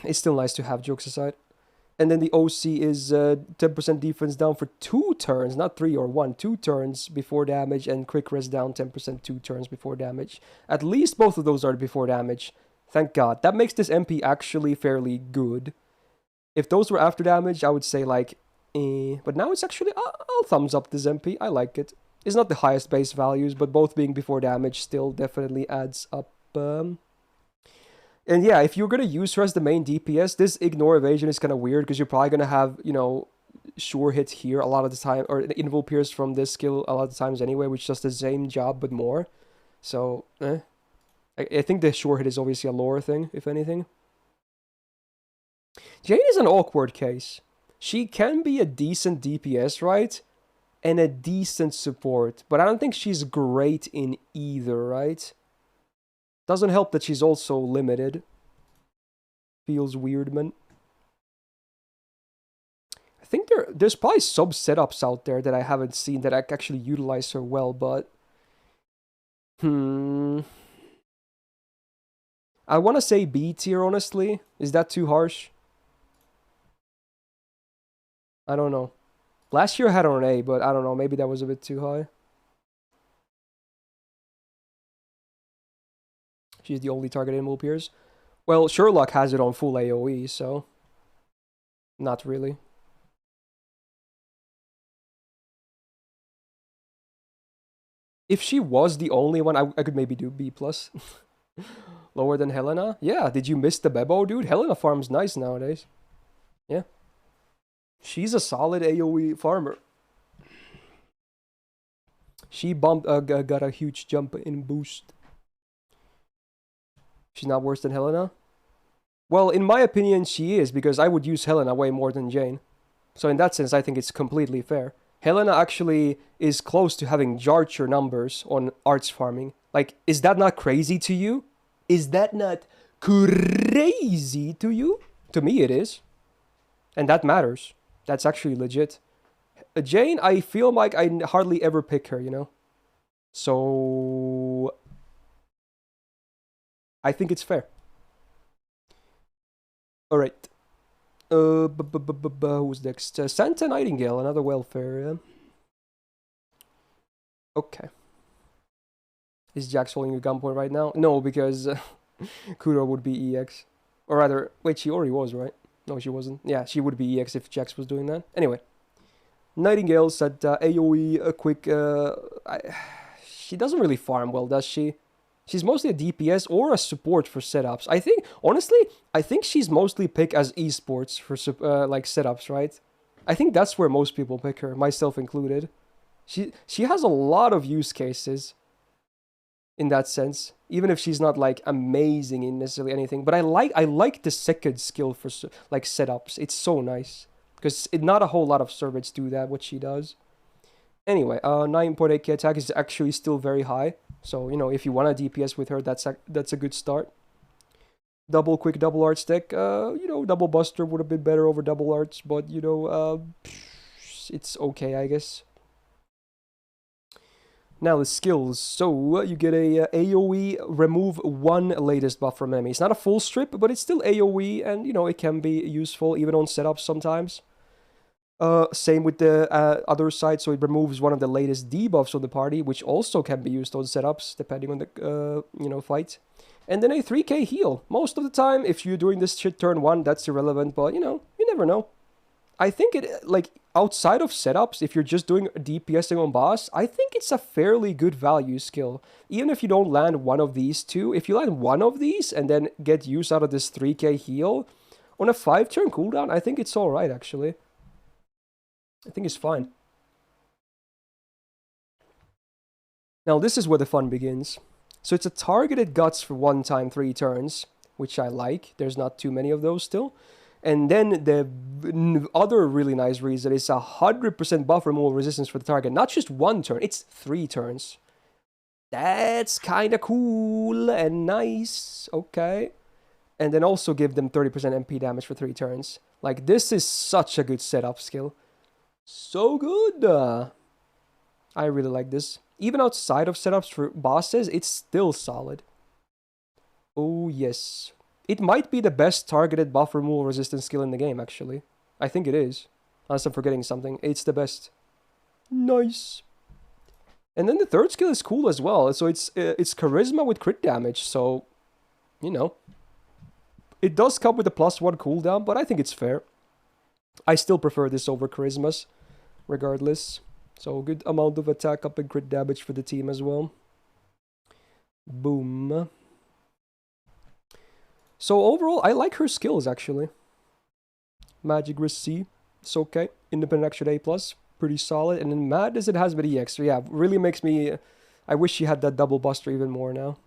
It's still nice to have, jokes aside. And then the OC is 10% defense down for 2 turns, not 3 or 1, 2 turns before damage, and quick rest down 10% 2 turns before damage. At least both of those are before damage. Thank God. That makes this MP actually fairly good. If those were after damage, I would say like, but now it's actually, I'll thumbs up this MP. I like it. It's not the highest base values, but both being before damage still definitely adds up. And yeah, if you're going to use her as the main DPS, this ignore evasion is kind of weird because you're probably going to have, you know, sure hit here a lot of the time, or invul pierce from this skill a lot of the times anyway, which does the same job but more. So, I think the sure hit is obviously a lore thing, if anything. Jane is an awkward case. She can be a decent DPS, right? And a decent support, but I don't think she's great in either, right? Doesn't help that she's also limited. Feels weird, man. I think there's probably sub setups out there that I haven't seen that I actually utilize her well, but I want to say B tier, honestly. Is that too harsh? I don't know. Last year I had her on A, but I don't know. Maybe that was a bit too high. She's the only target invul pierce. Well, Sherlock has it on full AoE, so not really. If she was the only one, I could maybe do B+. Lower than Helena? Yeah, did you miss the Bebo, dude? Helena farms nice nowadays. Yeah. She's a solid AoE farmer. She got a huge jump in boost. She's not worse than Helena? Well, in my opinion, she is, because I would use Helena way more than Jane. So in that sense, I think it's completely fair. Helena actually is close to having Jarcher numbers on arts farming. Like, is that not crazy to you? Is that not crazy to you? To me, it is. And that matters. That's actually legit. Jane, I feel like I hardly ever pick her, you know? So I think it's fair. Alright. Who's next? Santa Nightingale, another welfare, yeah. Okay. Is Jax holding a gunpoint right now? No, because Kuro would be EX. Or rather, wait, she already was, right? No, she wasn't. Yeah, she would be EX if Jax was doing that. Anyway. Nightingale said AoE, a quick... she doesn't really farm well, does she? She's mostly a DPS or a support for setups. I think, honestly, I think she's mostly picked as esports for like setups, right? I think that's where most people pick her, myself included. She has a lot of use cases in that sense, even if she's not like amazing in necessarily anything. But I like the second skill for like setups. It's so nice because not a whole lot of servants do that, what she does. Anyway, 9.8k attack is actually still very high. So, you know, if you want to DPS with her, that's a good start. Double quick, double arts deck. You know, double buster would have been better over double arts, but, you know, it's okay, I guess. Now the skills. So you get a AoE remove one latest buff from enemy. It's not a full strip, but it's still AoE, and you know it can be useful even on setups sometimes. Same with the other side, so it removes one of the latest debuffs of the party, which also can be used on setups depending on the you know, fight. And then a 3k heal. Most of the time, if you're doing this shit turn 1, that's irrelevant, but you know, you never know. I think it, like, outside of setups, if you're just doing DPSing on boss, I think it's a fairly good value skill. Even if you don't land one of these two, if you land one of these and then get use out of this 3k heal, on a 5-turn cooldown, I think it's alright, actually. I think it's fine. Now, this is where the fun begins. So it's a targeted guts for 1 time 3 turns, which I like. There's not too many of those still. And then the other really nice reason is 100% buff removal resistance for the target. Not just 1 turn, it's 3 turns. That's kind of cool and nice. Okay. And then also give them 30% MP damage for 3 turns. Like, this is such a good setup skill. So good. I really like this. Even outside of setups for bosses, it's still solid. Oh, yes. It might be the best targeted buff removal resistance skill in the game, actually. I think it is. Unless I'm forgetting something. It's the best. Nice. And then the third skill is cool as well. So it's charisma with crit damage. So, you know. It does come with a +1 cooldown, but I think it's fair. I still prefer this over charismas, regardless. So good amount of attack up and crit damage for the team as well. Boom. So overall, I like her skills, actually. Magic Risk C, it's okay. Independent Action A+, pretty solid. And then Madness, it has with EX. So yeah, really makes me... I wish she had that double buster even more now.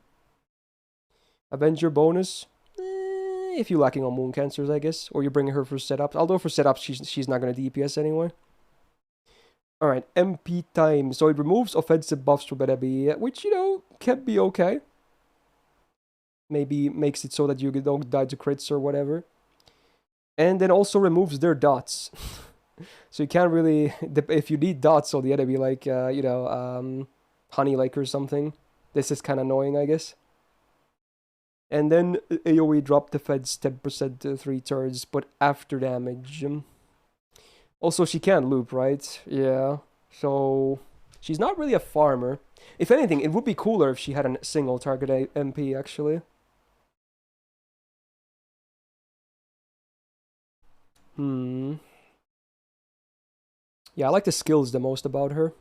Avenger bonus. If you're lacking on Moon Cancers, I guess. Or you're bringing her for setups. Although for setups, she's not going to DPS anyway. Alright, MP time. So it removes offensive buffs from enemy, which, you know, can be okay. Maybe makes it so that you don't die to crits or whatever. And then also removes their dots. So you can't really... If you need dots on the enemy, like, you know, Honey Lake or something, this is kind of annoying, I guess. And then AoE drop defense 10% to 3 turns, but after damage. Also, she can't loop, right? Yeah. So, she's not really a farmer. If anything, it would be cooler if she had a single target MP, actually. Yeah, I like the skills the most about her.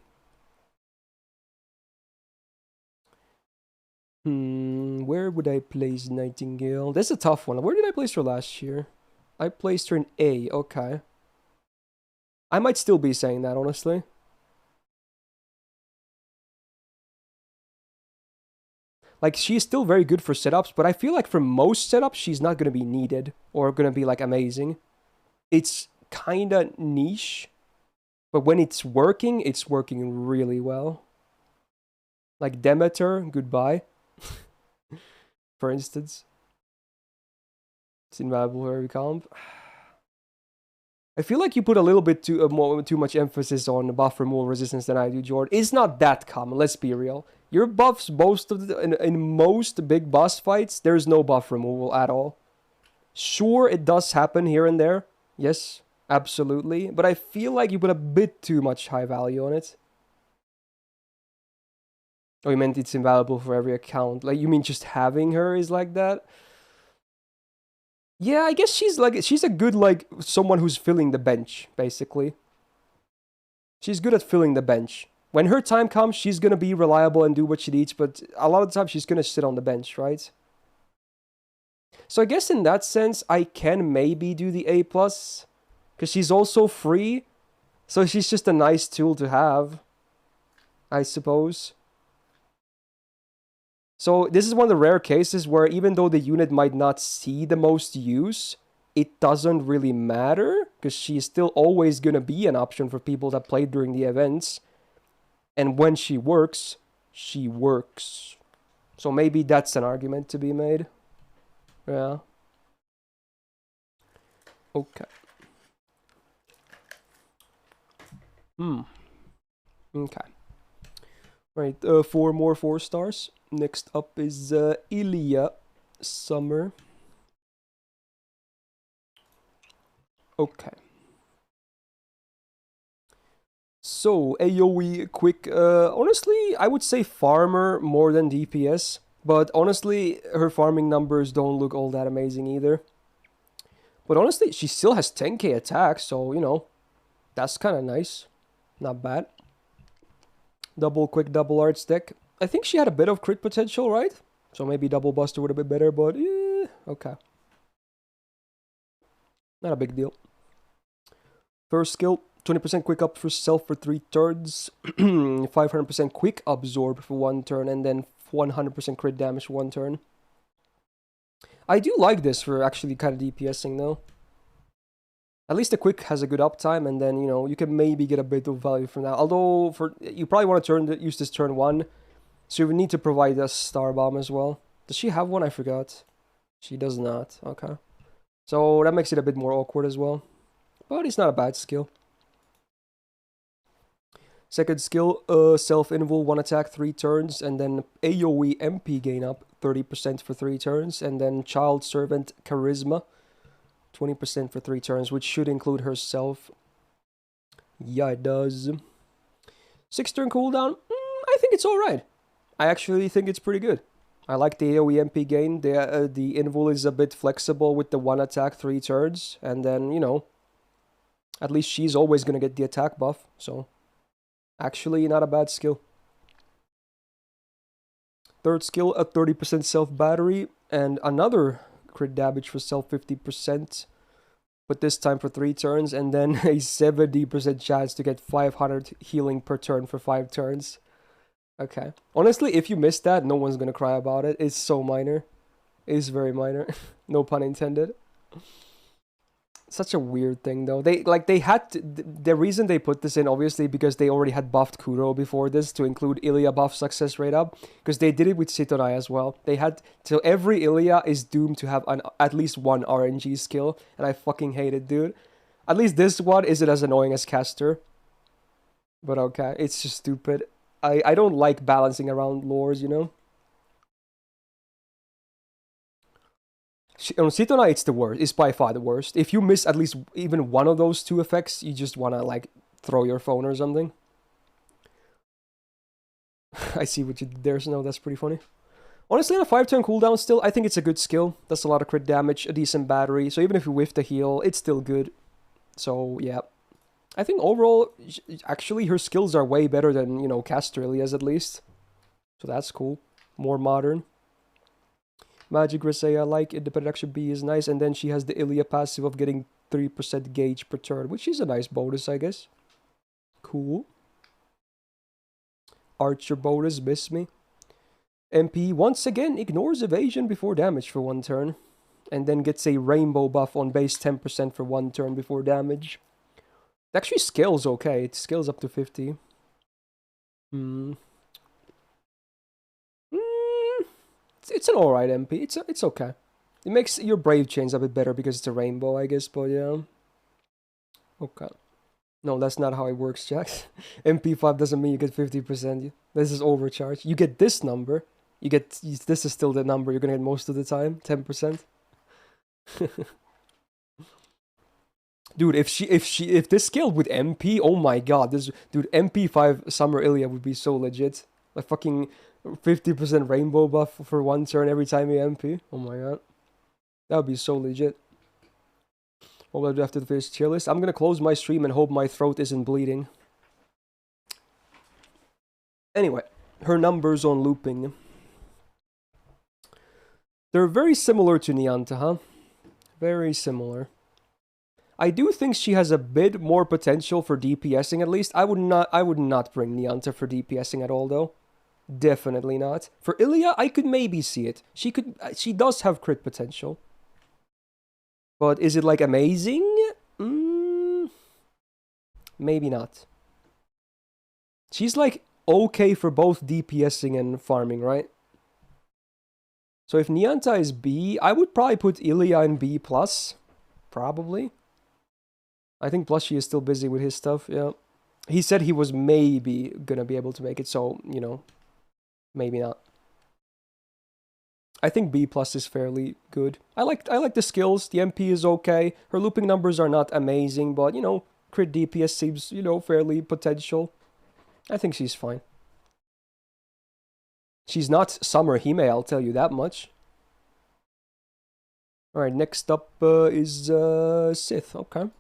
Where would I place Nightingale? That's a tough one. Where did I place her last year? I placed her in A, okay. I might still be saying that, honestly. Like, she's still very good for setups, but I feel like for most setups, she's not going to be needed or going to be, like, amazing. It's kind of niche, but when it's working really well. Like, Demeter, goodbye. For instance. It's invaluable for every comp. I feel like you put a little bit too much emphasis on buff removal resistance than I do, Jordan. It's not that common, let's be real. Your buffs, most of in most big boss fights, there's no buff removal at all. Sure, it does happen here and there. Yes, absolutely. But I feel like you put a bit too much high value on it. Oh, you meant it's invaluable for every account. Like, you mean just having her is like that? Yeah, I guess she's a good, like, someone who's filling the bench, basically. She's good at filling the bench. When her time comes, she's gonna be reliable and do what she needs, but a lot of the time she's gonna sit on the bench, right? So I guess in that sense, I can maybe do the A+, because she's also free, so she's just a nice tool to have, I suppose. So this is one of the rare cases where even though the unit might not see the most use, it doesn't really matter, because she's still always going to be an option for people that play during the events. And when she works, she works. So maybe that's an argument to be made. Yeah. Okay. Okay. Right, 4 more 4 stars. Next up is Ilya Summer. Okay. So, AoE quick, honestly, I would say farmer more than DPS. But honestly, her farming numbers don't look all that amazing either. But honestly, she still has 10k attack, so, you know, that's kind of nice. Not bad. Double quick, double arts deck. I think she had a bit of crit potential, right? So maybe double buster would have been better, but yeah, okay. Not a big deal. First skill, 20% quick up for self for 3 turns, 500% quick absorb for 1 turn, and then 100% crit damage for 1 turn. I do like this for actually kind of DPSing though. At least the quick has a good uptime, and then, you know, you can maybe get a bit of value from that. Although, you probably want to use this turn 1, so you would need to provide a star bomb as well. Does she have one? I forgot. She does not. Okay. So that makes it a bit more awkward as well. But it's not a bad skill. Second skill, self-invul, 1 attack, 3 turns, and then AoE MP gain up 30% for 3 turns, and then Child Servant Charisma, 20% for 3 turns, which should include herself. Yeah, it does. 6 turn cooldown, I think it's alright. I actually think it's pretty good. I like the AoE MP gain. The invul is a bit flexible with the 1 attack, 3 turns, and then, you know, at least she's always gonna get the attack buff, so actually not a bad skill. Third skill, a 30% self battery, and another crit damage for self 50%, but this time for 3 turns, and then a 70% chance to get 500 healing per turn for 5 turns. Okay. Honestly, if you missed that, no one's gonna cry about it. It's so minor. It is very minor. No pun intended. Such a weird thing though. The reason they put this in, obviously, because they already had buffed Kuro before this to include Ilya buff success rate up, because they did it with Sitonai as well. They had, so every Ilya is doomed to have at least 1 RNG skill, and I fucking hate it, dude. At least this one isn't as annoying as Caster. But okay, it's just stupid. I don't like balancing around lores, you know? On Sitonai, it's the worst. It's by far the worst. If you miss at least even one of those 2 effects, you just want to, like, throw your phone or something. I see what you did there, so no, that's pretty funny. Honestly, on a 5-turn cooldown still, I think it's a good skill. That's a lot of crit damage, a decent battery, so even if you whiff the heal, it's still good. So, yeah. I think overall, actually, her skills are way better than, you know, Caster Ilya's at least. So that's cool. More modern. Magic Grisei I like, Independent Action B is nice, and then she has the Ilya passive of getting 3% gauge per turn, which is a nice bonus, I guess. Cool. Archer bonus, miss me. MP once again ignores evasion before damage for 1 turn, and then gets a rainbow buff on base 10% for 1 turn before damage. It actually scales okay, it scales up to 50. It's an alright MP. It's okay. It makes your Brave Chains a bit better because it's a rainbow, I guess, but yeah. Okay. No, that's not how it works, Jax. MP5 doesn't mean you get 50%. This is overcharged. You get this number. This is still the number you're gonna get most of the time, 10%. Dude, if this scaled with MP, oh my god, dude, MP5 Summer Ilya would be so legit. Like fucking 50% rainbow buff for 1 turn every time you MP. Oh my god. That would be so legit. What will I do after the first tier list? I'm gonna close my stream and hope my throat isn't bleeding. Anyway, her numbers on looping. They're very similar to Nianta, huh? Very similar. I do think she has a bit more potential for DPSing at least. I would not bring Nianta for DPSing at all though. Definitely not. For Ilya, I could maybe see it. She does have crit potential. But is it like amazing? Maybe not. She's like okay for both DPSing and farming, right? So if Nianta is B, I would probably put Ilya in B+, probably. I think Plushy is still busy with his stuff, yeah. He said he was maybe gonna be able to make it, so, you know, maybe not. I think B+ is fairly good. I like the skills, the MP is okay. Her looping numbers are not amazing, but, you know, crit DPS seems, you know, fairly potential. I think she's fine. She's not Summer Hime, I'll tell you that much. Alright, next up is Sith, okay.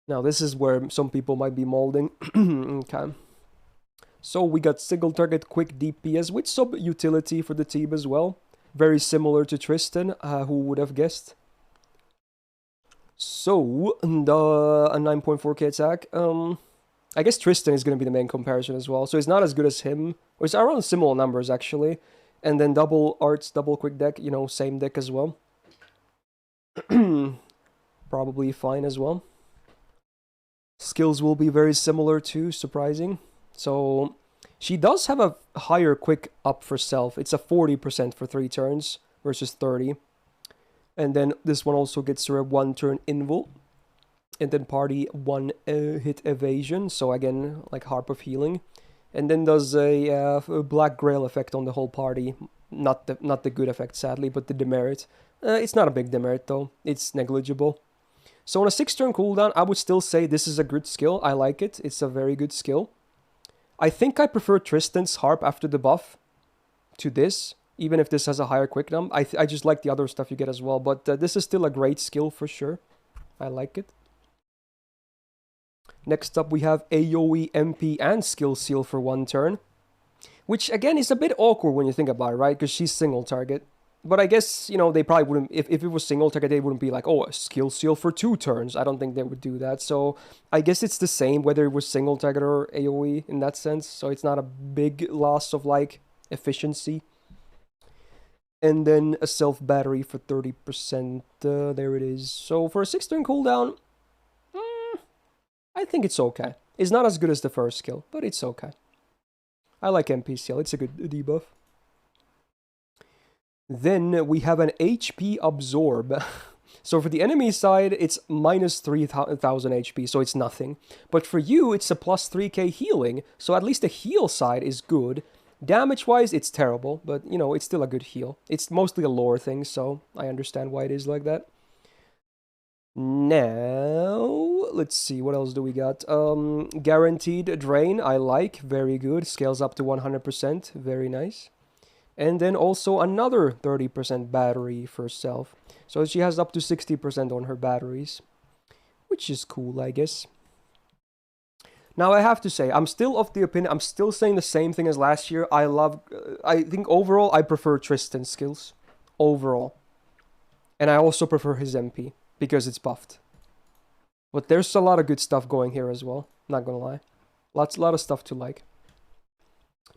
Now this is where some people might be molding. Okay. So we got single target quick DPS with sub utility for the team as well. Very similar to Tristan, who would have guessed. So, a 9.4k attack. I guess Tristan is going to be the main comparison as well. So it's not as good as him. Or it's around similar numbers, actually. And then double arts, double quick deck, you know, same deck as well. Probably fine as well. Skills will be very similar too, surprising. So she does have a higher quick up for self. It's a 40% for 3 turns versus 30. And then this one also gets her a 1 turn invul. And then party 1 hit evasion. So again, like Harp of Healing. And then does a Black Grail effect on the whole party. Not the good effect, sadly, but the demerit. It's not a big demerit though. It's negligible. So on a 6-turn cooldown, I would still say this is a good skill. I like it. It's a very good skill. I think I prefer Tristan's Harp after the buff to this, even if this has a higher quick num. I just like the other stuff you get as well, but this is still a great skill for sure. I like it. Next up, we have AoE, MP, and Skill Seal for 1 turn, which again is a bit awkward when you think about it, right? Because she's single target. But I guess, you know, they probably wouldn't, if it was single target, they wouldn't be like, oh, a skill seal for 2 turns. I don't think they would do that. So I guess it's the same whether it was single target or AoE in that sense. So it's not a big loss of, like, efficiency. And then a self battery for 30%. There it is. So for a 6-turn cooldown, I think it's okay. It's not as good as the first skill, but it's okay. I like MPCL. It's a good debuff. Then we have an HP Absorb. So for the enemy side, it's minus 3,000 HP, so it's nothing. But for you, it's a plus 3k healing, so at least the heal side is good. Damage-wise, it's terrible, but, you know, it's still a good heal. It's mostly a lore thing, so I understand why it is like that. Now, let's see, what else do we got? Guaranteed Drain, I like, very good. Scales up to 100%, very nice. And then also another 30% battery for self. So she has up to 60% on her batteries, which is cool, I guess. Now I have to say, I'm still of the opinion, I'm still saying the same thing as last year. I think overall I prefer Tristan's skills, overall. And I also prefer his MP, because it's buffed. But there's a lot of good stuff going here as well, not gonna lie. A lot of stuff to like.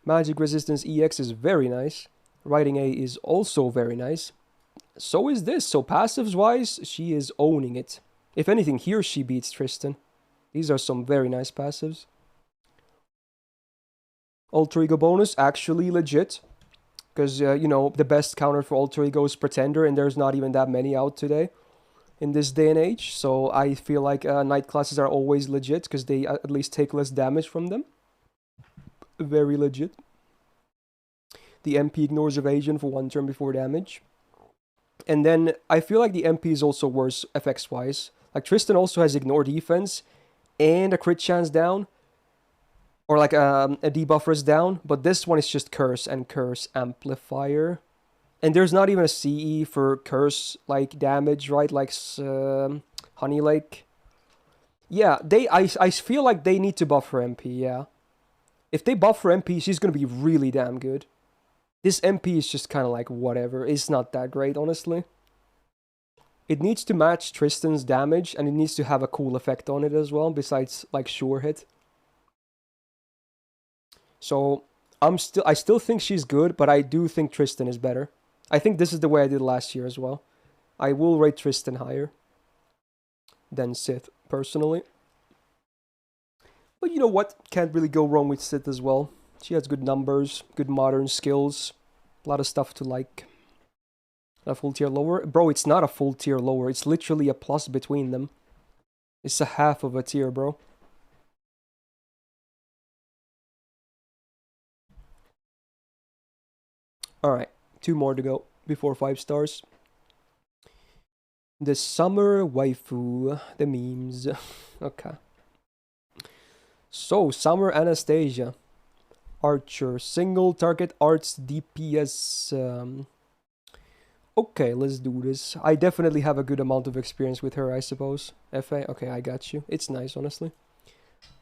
Magic Resistance EX is very nice. Writing A is also very nice. So is this. So passives-wise, she is owning it. If anything, here she beats Tristan. These are some very nice passives. Alter Ego bonus, actually legit. Because, you know, the best counter for Alter Ego is Pretender, and there's not even that many out today in this day and age. So I feel like night classes are always legit, because they at least take less damage from them. Very legit. The MP ignores evasion for 1 turn before damage. And then I feel like the MP is also worse effects-wise. Like Tristan also has ignore defense and a crit chance down. Or like a debuffer is down. But this one is just curse and curse amplifier. And there's not even a CE for curse like damage, right? Like Honey Lake. Yeah, I feel like they need to buff her MP, yeah. If they buff her MP, she's gonna be really damn good. This MP is just kind of like whatever. It's not that great, honestly. It needs to match Tristan's damage, and it needs to have a cool effect on it as well, besides like sure hit. So I still think she's good, but I do think Tristan is better. I think this is the way I did last year as well. I will rate Tristan higher than Sith, personally. But you know what? Can't really go wrong with Sith as well. She has good numbers, good modern skills, a lot of stuff to like. A full tier lower? Bro, it's not a full tier lower. It's literally a plus between them. It's a half of a tier, bro. Alright, 2 more to go before 5 stars. The summer waifu. The memes. Okay. So, Summer Anastasia. Archer. Single target arts DPS. Okay, let's do this. I definitely have a good amount of experience with her, I suppose. FA? Okay, I got you. It's nice, honestly.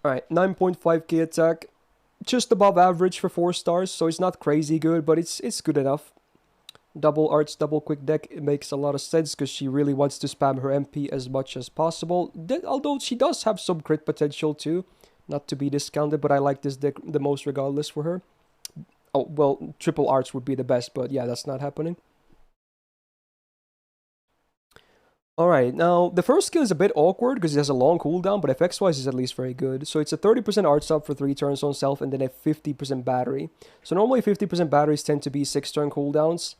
Alright, 9.5k attack. Just above average for 4 stars, so it's not crazy good, but it's good enough. Double arts, double quick deck, it makes a lot of sense because she really wants to spam her MP as much as possible. Although she does have some crit potential too, not to be discounted, but I like this deck the most regardless for her. Oh, well, triple arts would be the best, but yeah, that's not happening. Alright, now the first skill is a bit awkward because it has a long cooldown, but effects-wise is at least very good. So it's a 30% art sub for 3 turns on self and then a 50% battery. So normally 50% batteries tend to be 6-turn cooldowns.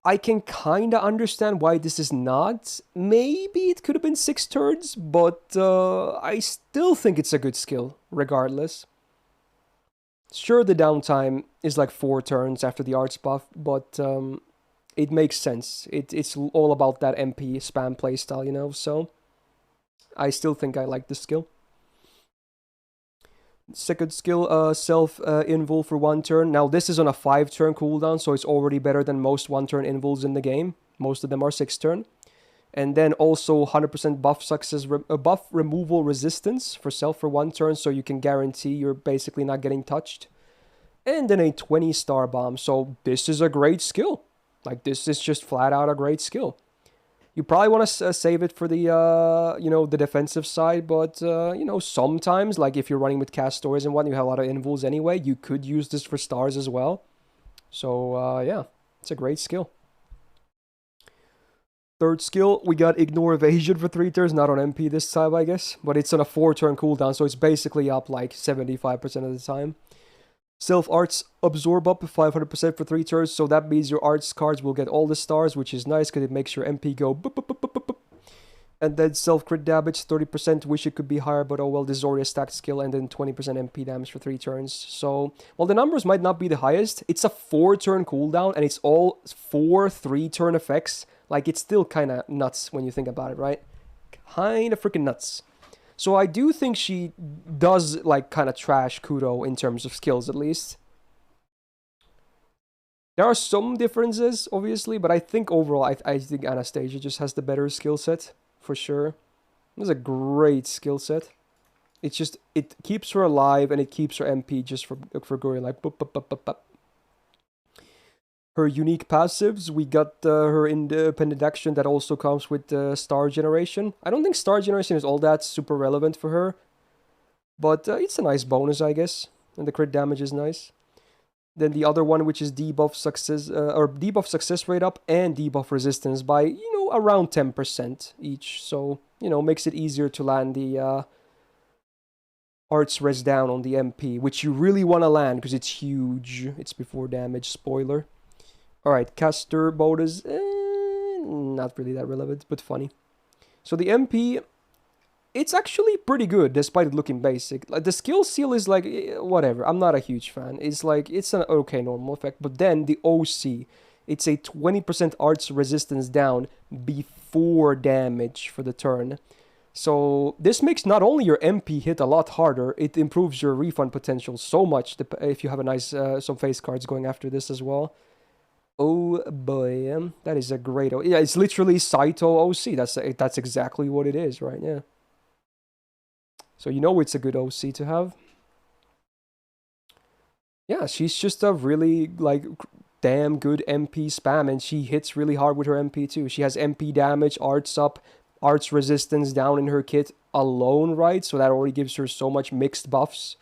I can kinda understand why this is not. Maybe it could have been 6 turns, but I still think it's a good skill, regardless. Sure, the downtime is like 4 turns after the arts buff, but it makes sense. It's all about that MP spam playstyle, you know, so I still think I like this skill. Second skill, self-invul for 1 turn. Now, this is on a 5-turn cooldown, so it's already better than most 1-turn invuls in the game. Most of them are 6-turn. And then also 100% buff success, buff removal resistance for self for 1 turn, so you can guarantee you're basically not getting touched. And then a 20-star bomb, so this is a great skill. Like, this is just flat out a great skill. You probably want to save it for the, you know, the defensive side, but, you know, sometimes, like if you're running with cast stories and whatnot, you have a lot of invuls anyway, you could use this for stars as well. So, yeah, it's a great skill. Third skill, we got Ignore Evasion for 3 turns, not on MP this time, I guess, but it's on a 4-turn cooldown, so it's basically up like 75% of the time. Self-arts absorb up 500% for 3 turns, so that means your arts cards will get all the stars, which is nice because it makes your MP go boop, boop, boop, boop, boop, boop. And then self-crit damage, 30%, wish it could be higher, but oh well, this is already a stacked skill, and then 20% MP damage for 3 turns. So, while the numbers might not be the highest, it's a 4-turn cooldown, and it's all 4 3-turn effects. Like, it's still kind of nuts when you think about it, right? Kind of freaking nuts. So I do think she does, like, kind of trash Kudo in terms of skills, at least. There are some differences, obviously, but I think overall, I think Anastasia just has the better skill set, for sure. This is a great skill set. It's just, it keeps her alive, and it keeps her MP just for going like, boop, boop, boop, boop, boop. Her unique passives, we got her independent action that also comes with star generation. I don't think star generation is all that super relevant for her, but it's a nice bonus, I guess, and the crit damage is nice. Then the other one, which is debuff success or debuff success rate up and debuff resistance by, you know, around 10% each. So, you know, makes it easier to land the arts res down on the MP, which you really want to land because it's huge. It's before damage, spoiler. Alright, caster bonus, not really that relevant, but funny. So the MP, it's actually pretty good, despite it looking basic. Like, the skill seal is like, whatever, I'm not a huge fan. It's like, it's an okay normal effect, but then the OC, it's a 20% arts resistance down before damage for the turn. So this makes not only your MP hit a lot harder, it improves your refund potential so much if you have a nice, some face cards going after this as well. Oh boy, that is a great... Yeah, it's literally Saito OC. That's exactly what it is, right? Yeah. So you know it's a good OC to have. Yeah, she's just a really, like, damn good MP spam, and she hits really hard with her MP too. She has MP damage, arts up, arts resistance down in her kit alone, right? So that already gives her so much mixed buffs.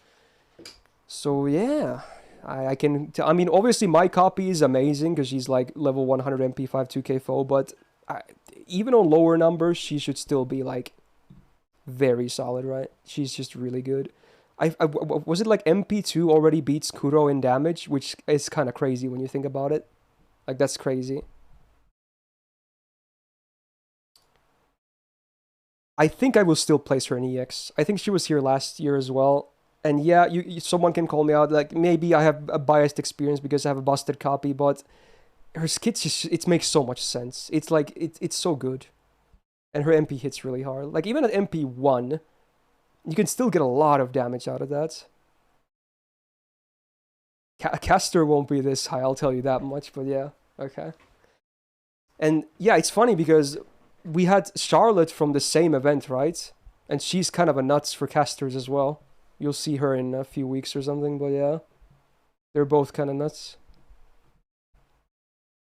So yeah... I mean, obviously my copy is amazing because she's like level 100 MP 52k foe, but even on lower numbers, she should still be like very solid, right? She's just really good. Was it like MP2 already beats Kuro in damage, which is kind of crazy when you think about it. Like, that's crazy. I think I will still place her in EX. I think she was here last year as well. And yeah, someone can call me out. Like, maybe I have a biased experience because I have a busted copy, but her skits just, it makes so much sense. It's like, it's so good. And her MP hits really hard. Like, even at MP1, you can still get a lot of damage out of that. Caster won't be this high, I'll tell you that much, but yeah, okay. And yeah, it's funny because we had Charlotte from the same event, right? And she's kind of a nuts for casters as well. You'll see her in a few weeks or something, but yeah. They're both kind of nuts.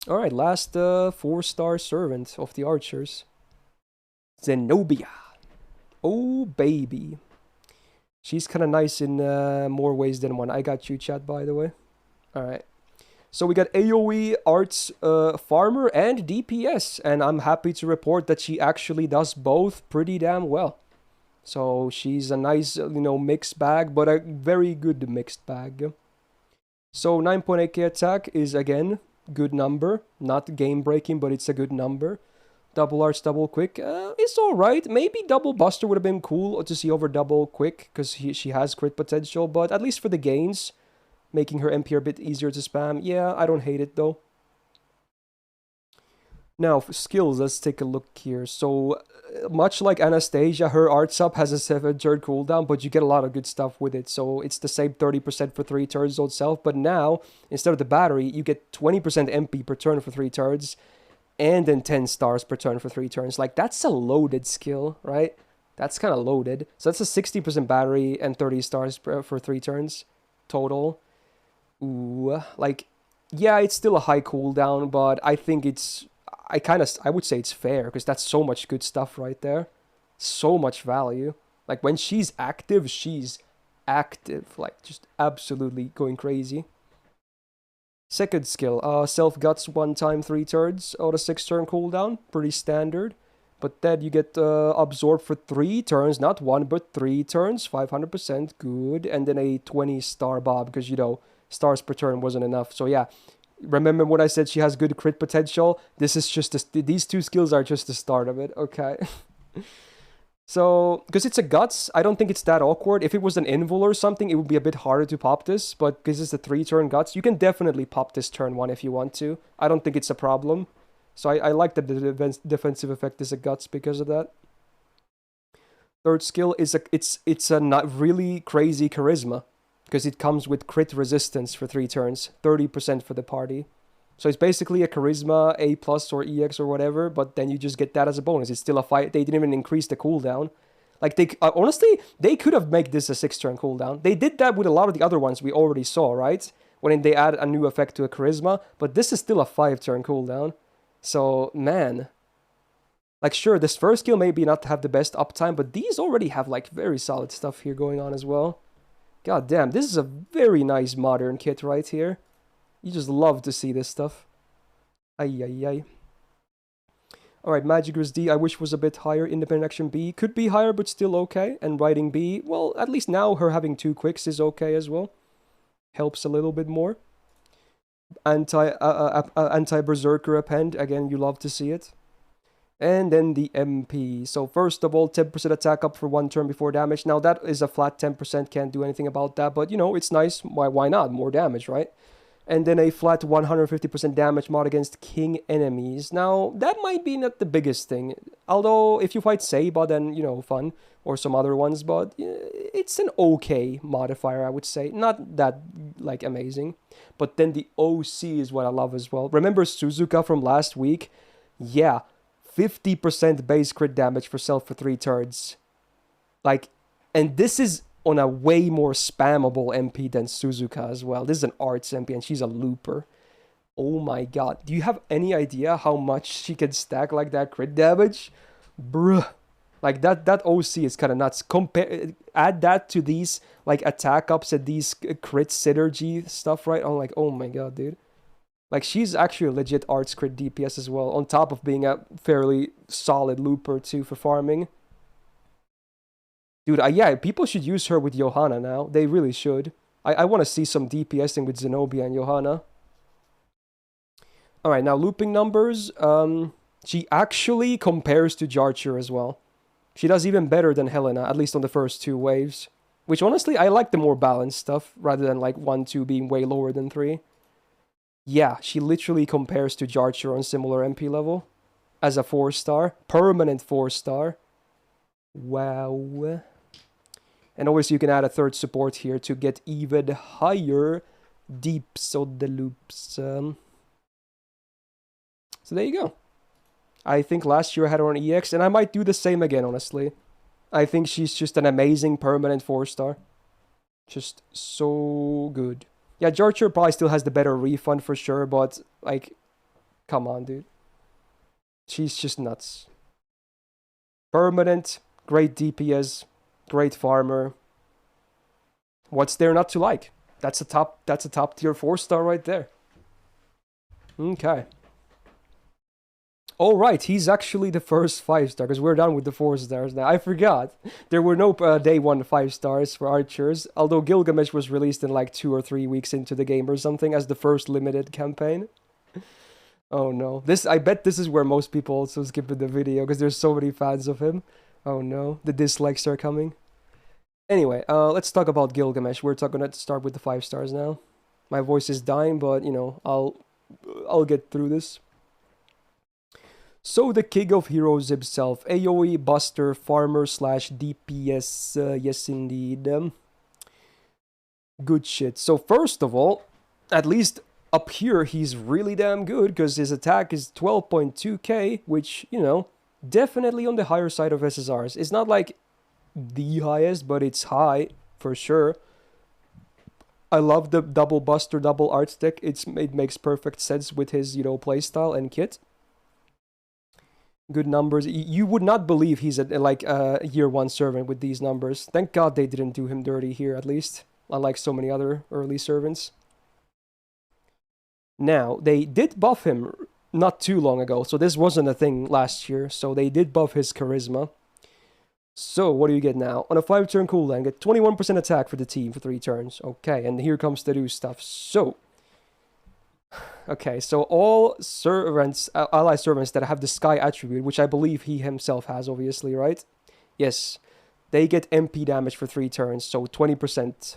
Alright, last 4-star servant of the archers. Zenobia. Oh, baby. She's kind of nice in more ways than one. I got you, chat, by the way. Alright. So we got AoE, Arts, Farmer, and DPS. And I'm happy to report that she actually does both pretty damn well. So she's a nice, mixed bag, but a very good mixed bag. So 9.8k attack is, again, good number. Not game-breaking, but it's a good number. Double arts, double quick, it's alright. Maybe double buster would have been cool to see over double quick, because she has crit potential, but at least for the gains, making her MP a bit easier to spam. Yeah, I don't hate it though. Now, for skills, let's take a look here. So, much like Anastasia, her arts up has a 7-turn cooldown, but you get a lot of good stuff with it. So, it's the same 30% for 3 turns itself, but now, instead of the battery, you get 20% MP per turn for 3 turns, and then 10 stars per turn for 3 turns. Like, that's a loaded skill, right? That's kind of loaded. So that's a 60% battery and 30 stars for 3 turns total. Ooh, like, yeah, it's still a high cooldown, but I think it's... I would say it's fair, because that's so much good stuff right there. So much value. Like, when she's active, like, just absolutely going crazy. Second skill, self-guts 1 time 3 turns on a 6-turn cooldown. Pretty standard. But then you get absorbed for 3 turns, not 1, but 3 turns. 500%, good. And then a 20-star bob, because, stars per turn wasn't enough. So yeah, remember when I said she has good crit potential? This is just, these 2 skills are just the start of it, okay? So, because it's a guts, I don't think it's that awkward. If it was an invul or something, it would be a bit harder to pop this, but because it's a 3-turn guts, you can definitely pop this turn 1 if you want to. I don't think it's a problem. So I like that the defensive effect is a guts because of that. Third skill is it's a not really crazy charisma, because it comes with crit resistance for 3 turns, 30% for the party. So it's basically a charisma A+ or EX or whatever, but then you just get that as a bonus. It's still a fight. They didn't even increase the cooldown. Like, they honestly, they could have made this a 6-turn cooldown. They did that with a lot of the other ones we already saw, right? When they add a new effect to a charisma, but this is still a 5-turn cooldown. So, man. Like, sure, this first skill maybe not have the best uptime, but these already have, like, very solid stuff here going on as well. God damn, this is a very nice modern kit right here. You just love to see this stuff. Ay, ay, ay. Alright, Magic's D, I wish was a bit higher. Independent Action B could be higher, but still okay. And Riding B, well, at least now her having 2 quicks is okay as well. Helps a little bit more. Anti-Berserker Append, again, you love to see it. And then the MP. So first of all, 10% attack up for 1 turn before damage. Now that is a flat 10%, can't do anything about that. But, it's nice. Why not? More damage, right? And then a flat 150% damage mod against king enemies. Now, that might be not the biggest thing. Although, if you fight Seiba, then, fun. Or some other ones. But it's an okay modifier, I would say. Not that, like, amazing. But then the OC is what I love as well. Remember Suzuka from last week? Yeah. 50% base crit damage for self for 3 turns. Like, and this is on a way more spammable MP than Suzuka as well. This is an arts MP and she's a looper. Oh my god. Do you have any idea how much she can stack like that crit damage? Bruh. Like, that OC is kind of nuts. Add that to these, like, attack ups and these crit synergy stuff, right? I'm like, oh my god, dude. Like, she's actually a legit arts crit DPS as well, on top of being a fairly solid looper, too, for farming. Dude, yeah, people should use her with Johanna now. They really should. I want to see some DPSing with Zenobia and Johanna. Alright, now looping numbers. She actually compares to Jarcher as well. She does even better than Helena, at least on the first two waves. Which honestly, I like the more balanced stuff, rather than like 1, 2 being way lower than 3. Yeah, she literally compares to Jarcher on similar MP level. As a 4-star. Permanent 4-star. Wow. And obviously you can add a third support here to get even higher deeps on the loops. So there you go. I think last year I had her on EX, and I might do the same again, honestly. I think she's just an amazing permanent 4-star. Just so good. Yeah, Jarcher probably still has the better refund for sure, but, like, come on, dude. She's just nuts. Permanent, great DPS, great farmer. What's there not to like? That's a top tier 4-star right there. Okay. Oh, right, he's actually the first 5-star, because we're done with the 4-stars now. I forgot. There were no day 1 5-stars for archers, although Gilgamesh was released in like 2 or 3 weeks into the game or something as the first limited campaign. Oh no. I bet this is where most people also skip the video, because there's so many fans of him. Oh no, the dislikes are coming. Anyway, let's talk about Gilgamesh. We're gonna start with the 5-stars now. My voice is dying, but, you know, I'll get through this. So the king of heroes himself, AoE buster, farmer slash DPS, yes indeed. Good shit. So first of all, at least up here he's really damn good, because his attack is 12.2k, which, you know, definitely on the higher side of SSRs. It's not like the highest, but it's high for sure. I love the double buster, double art stick. It makes perfect sense with his, you know, playstyle and kit. Good numbers. You would not believe he's like a year 1 servant with these numbers. Thank God they didn't do him dirty here, at least, unlike so many other early servants. Now, they did buff him not too long ago, so this wasn't a thing last year, so they did buff his charisma. So, what do you get now? On a 5-turn cooldown, get 21% attack for the team for 3 turns. Okay, and here comes the new stuff. So, okay, so all servants, ally servants that have the Sky attribute, which I believe he himself has, obviously, right? Yes, they get MP damage for 3 turns, so 20%.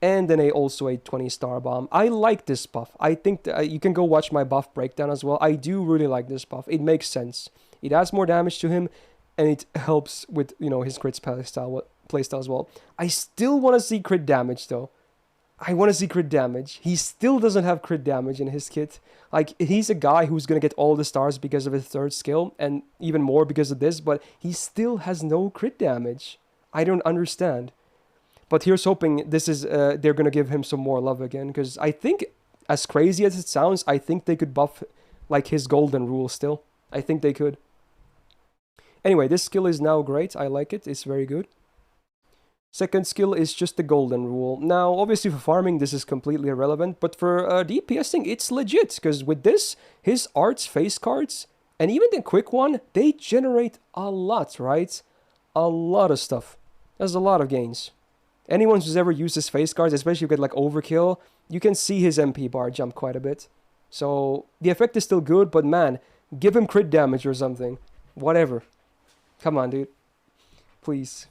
And then also a 20-star bomb. I like this buff. I think you can go watch my buff breakdown as well. I do really like this buff. It makes sense. It adds more damage to him, and it helps with, you know, his crit playstyle as well. I still want to see crit damage, though. I want to see crit damage. He still doesn't have crit damage in his kit. Like, he's a guy who's going to get all the stars because of his 3rd skill, and even more because of this, but he still has no crit damage. I don't understand. But here's hoping this is, they're going to give him some more love again, because I think, as crazy as it sounds, I think they could buff, like, his golden rule still. I think they could. Anyway, this skill is now great. I like it. It's very good. Second skill is just the golden rule. Now, obviously for farming, this is completely irrelevant, but for DPSing, it's legit, because with this, his arts, face cards, and even the quick one, they generate a lot, right? A lot of stuff. There's a lot of gains. Anyone who's ever used his face cards, especially if you get like overkill, you can see his MP bar jump quite a bit. So, the effect is still good, but man, give him crit damage or something. Whatever. Come on, dude. Please.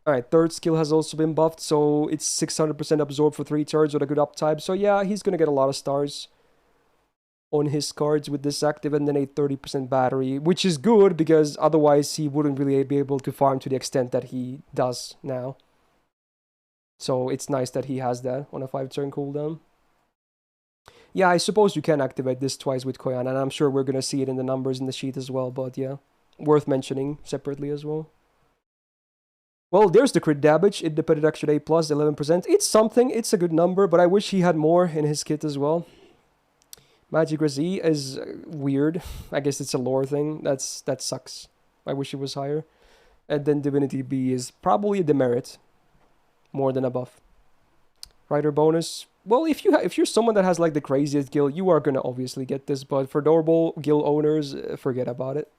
Alright, 3rd skill has also been buffed, so it's 600% absorb for 3 turns with a good uptime. So yeah, he's gonna get a lot of stars on his cards with this active, and then a 30% battery, which is good, because otherwise he wouldn't really be able to farm to the extent that he does now. So it's nice that he has that on a 5-turn cooldown. Yeah, I suppose you can activate this twice with Koyan, and I'm sure we're gonna see it in the numbers in the sheet as well, but yeah. Worth mentioning separately as well. Well, there's the crit damage. Independent extra day plus 11%. It's something. It's a good number, but I wish he had more in his kit as well. Magic Resi is weird. I guess it's a lore thing. That sucks. I wish it was higher. And then Divinity B is probably a demerit more than a buff. Rider bonus. Well, if you're someone that has like the craziest guild, you are gonna obviously get this. But for normal guild owners, forget about it.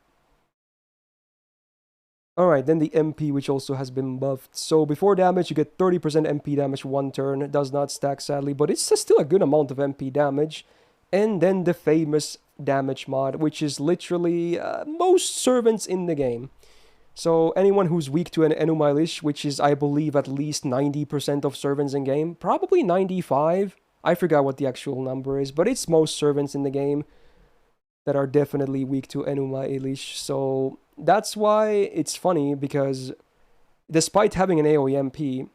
Alright, then the MP, which also has been buffed. So before damage, you get 30% MP damage 1 turn. It does not stack, sadly, but it's still a good amount of MP damage. And then the famous damage mod, which is literally most servants in the game. So anyone who's weak to an Enumilish, which is, I believe, at least 90% of servants in game, probably 95. I forgot what the actual number is, but it's most servants in the game that are definitely weak to Enuma Elish. So that's why it's funny, because despite having an AoE MP,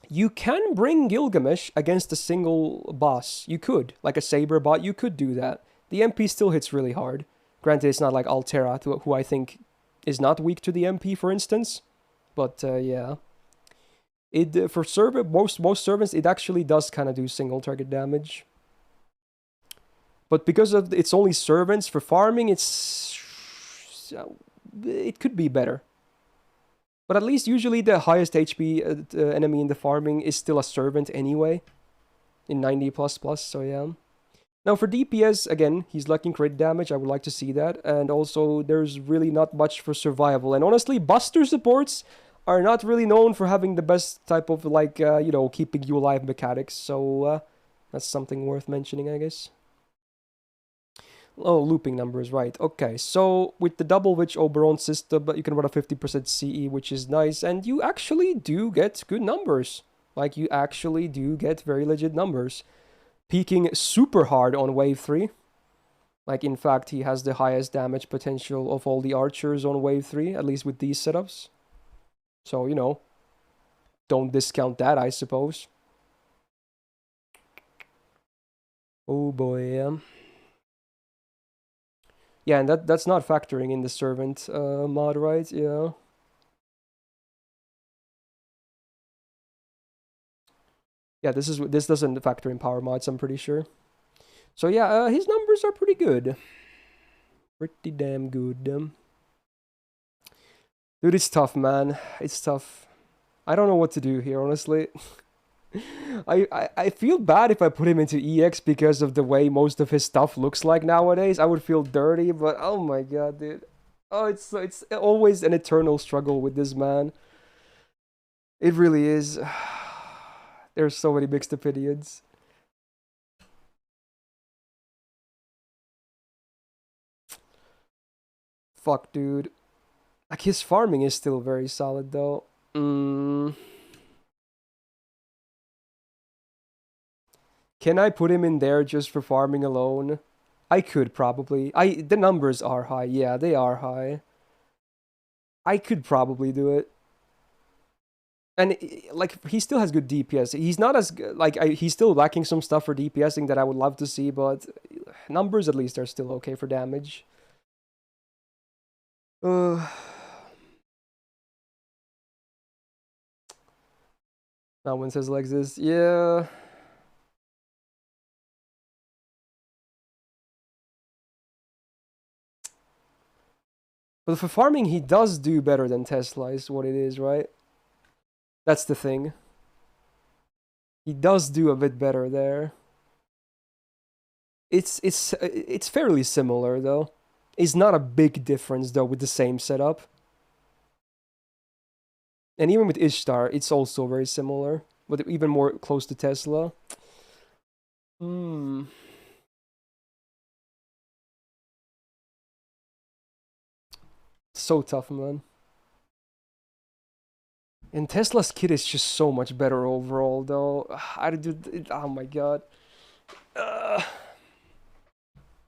you can bring Gilgamesh against a single boss. You could, like a Saber bot, you could do that. The MP still hits really hard. Granted, it's not like Altera, who I think is not weak to the MP, for instance. But yeah. For most servants, it actually does kind of do single target damage. But because of it's only servants, for farming, it could be better. But at least usually the highest HP enemy in the farming is still a servant anyway. In 90++, so yeah. Now for DPS, again, he's lacking crit damage. I would like to see that. And also, there's really not much for survival. And honestly, Buster supports are not really known for having the best type of, like, keeping you alive mechanics. So that's something worth mentioning, I guess. Oh, looping numbers, right. Okay, so with the double witch Oberon system, you can run a 50% CE, which is nice, and you actually do get good numbers. Like, you actually do get very legit numbers. Peaking super hard on wave 3. Like, in fact, he has the highest damage potential of all the archers on wave 3, at least with these setups. So, don't discount that, I suppose. Oh boy, yeah, and that's not factoring in the servant mod, right? Yeah. Yeah, this doesn't factor in power mods, I'm pretty sure. So yeah, his numbers are pretty good. Pretty damn good. Dude, it's tough, man. It's tough. I don't know what to do here, honestly. I feel bad if I put him into EX because of the way most of his stuff looks like nowadays. I would feel dirty, but oh my god, dude. Oh, it's always an eternal struggle with this man. It really is. There's so many mixed opinions. Fuck, dude. Like, his farming is still very solid, though. Can I put him in there just for farming alone? I could probably. The numbers are high. Yeah, they are high. I could probably do it. And like, he still has good DPS. He's not as like he's still lacking some stuff for DPSing that I would love to see, but numbers at least are still okay for damage. Now one says like this, yeah. But for farming, he does do better than Tesla, is what it is, right? That's the thing. He does do a bit better there. It's fairly similar though. It's not a big difference though with the same setup. And even with Ishtar, it's also very similar, but even more close to Tesla. So tough, man. And Tesla's kit is just so much better overall, though. Oh my god.